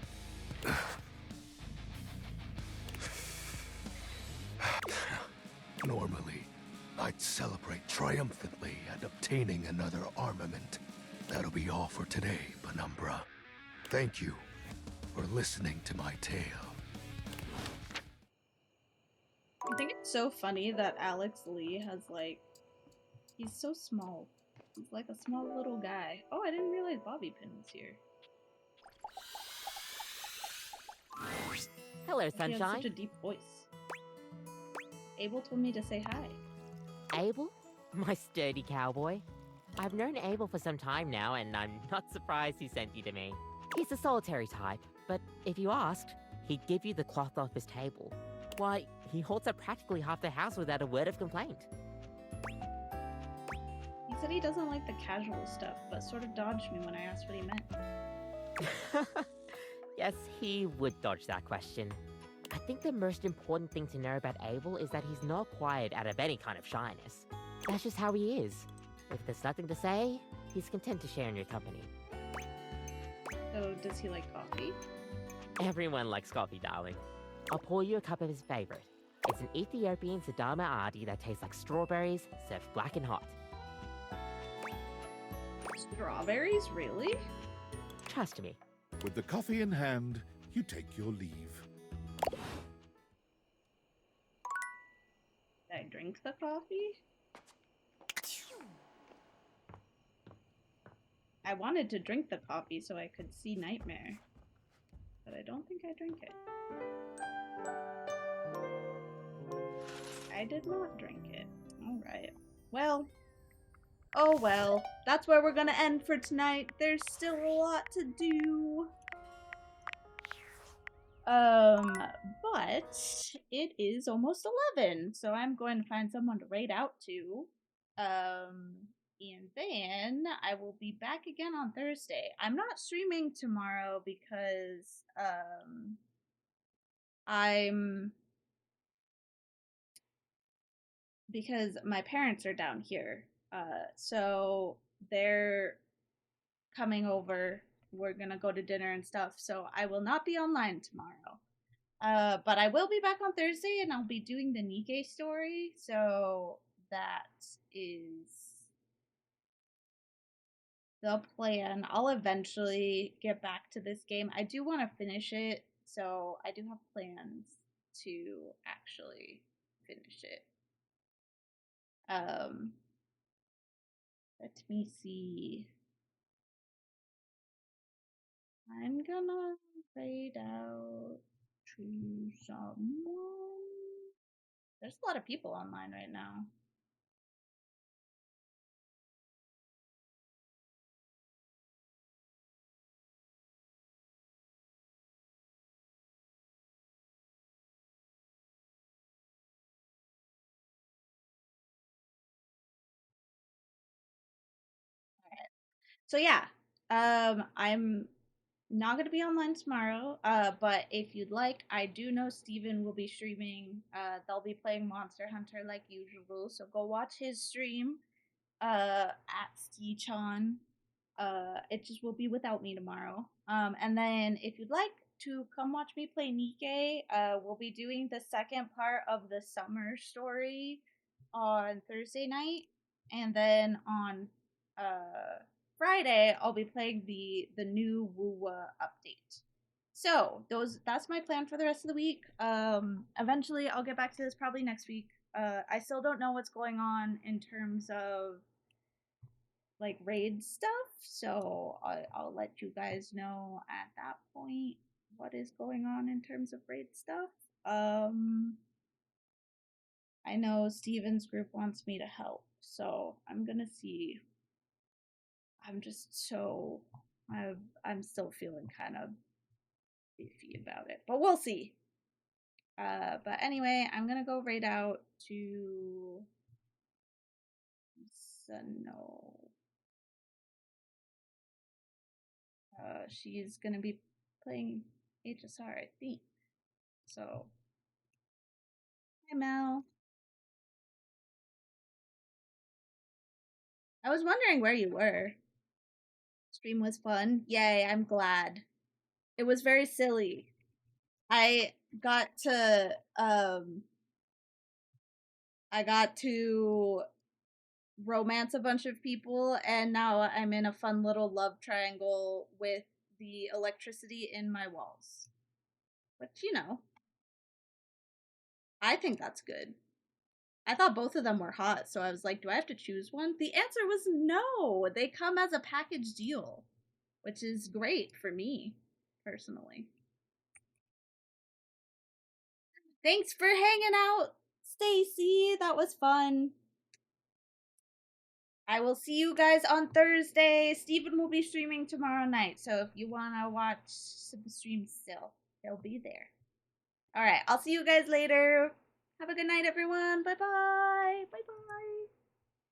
Normally, I'd celebrate triumphantly at obtaining another armament. That'll be all for today, Penumbra. Thank you for listening to my tale. I think it's so funny that Alex Lee has like... He's so small. He's like a small little guy. Oh, I didn't realize Bobby Pin was here. Hello, He has Sunshine. such a deep voice. Abel told me to say hi. Abel? My sturdy cowboy. I've known Abel for some time now, and I'm not surprised he sent you to me. He's a solitary type, but if you asked, he'd give you the cloth off his table. Why, he holds up practically half the house without a word of complaint. He's said he doesn't like the casual stuff, but sort of dodged me when I asked what he meant. Yes, he would dodge that question. I think the most important thing to know about Abel is that he's not quiet out of any kind of shyness. That's just how he is. If there's nothing to say, he's content to share in your company. So, does he like coffee? Everyone likes coffee, darling. I'll pour you a cup of his favorite. It's an Ethiopian Sidama Adi that tastes like strawberries, served black and hot. Strawberries? Really? Trust me. With the coffee in hand, you take your leave. Did I drink the coffee? I wanted to drink the coffee so I could see Nightmare, but I don't think I drank it. I did not drink it. Alright. Well. Oh well. That's where we're gonna end for tonight. There's still a lot to do. But it is almost 11, so I'm going to find someone to raid out to. And then I will be back again on Thursday. I'm not streaming tomorrow because, because my parents are down here. So they're coming over. We're gonna go to dinner and stuff, so I will not be online tomorrow. But I will be back on Thursday, and I'll be doing the Nikke story, so that is the plan. I'll eventually get back to this game. I do want to finish it, so I do have plans to actually finish it. Let me see. I'm gonna raid out to someone. There's a lot of people online right now. So yeah, I'm not gonna be online tomorrow. But if you'd like, I do know Steven will be streaming. They'll be playing Monster Hunter like usual, so go watch his stream. At Steechan. It just will be without me tomorrow. And then if you'd like to come watch me play Nikke, we'll be doing the second part of the summer story on Thursday night, and then on Friday I'll be playing the new Wuwa update. So that's my plan for the rest of the week. Eventually I'll get back to this probably next week. I still don't know what's going on in terms of like raid stuff, so I'll let you guys know at that point what is going on in terms of raid stuff. I know Steven's group wants me to help, so I'm gonna see. I'm just so I'm still feeling kind of iffy about it, but we'll see. But anyway, I'm gonna go raid out to Sano. She's gonna be playing HSR, I think. So, hi Mel. I was wondering where you were. Stream was fun. Yay, I'm glad. It was very silly. I got to romance a bunch of people, and now I'm in a fun little love triangle with the electricity in my walls. But you know, I think that's good. I thought both of them were hot, so I was like, do I have to choose one? The answer was no. They come as a package deal, which is great for me, personally. Thanks for hanging out, Stacy. That was fun. I will see you guys on Thursday. Steven will be streaming tomorrow night, so if you want to watch some streams still, he'll be there. Alright, I'll see you guys later. Have a good night, everyone. Bye-bye. Bye-bye.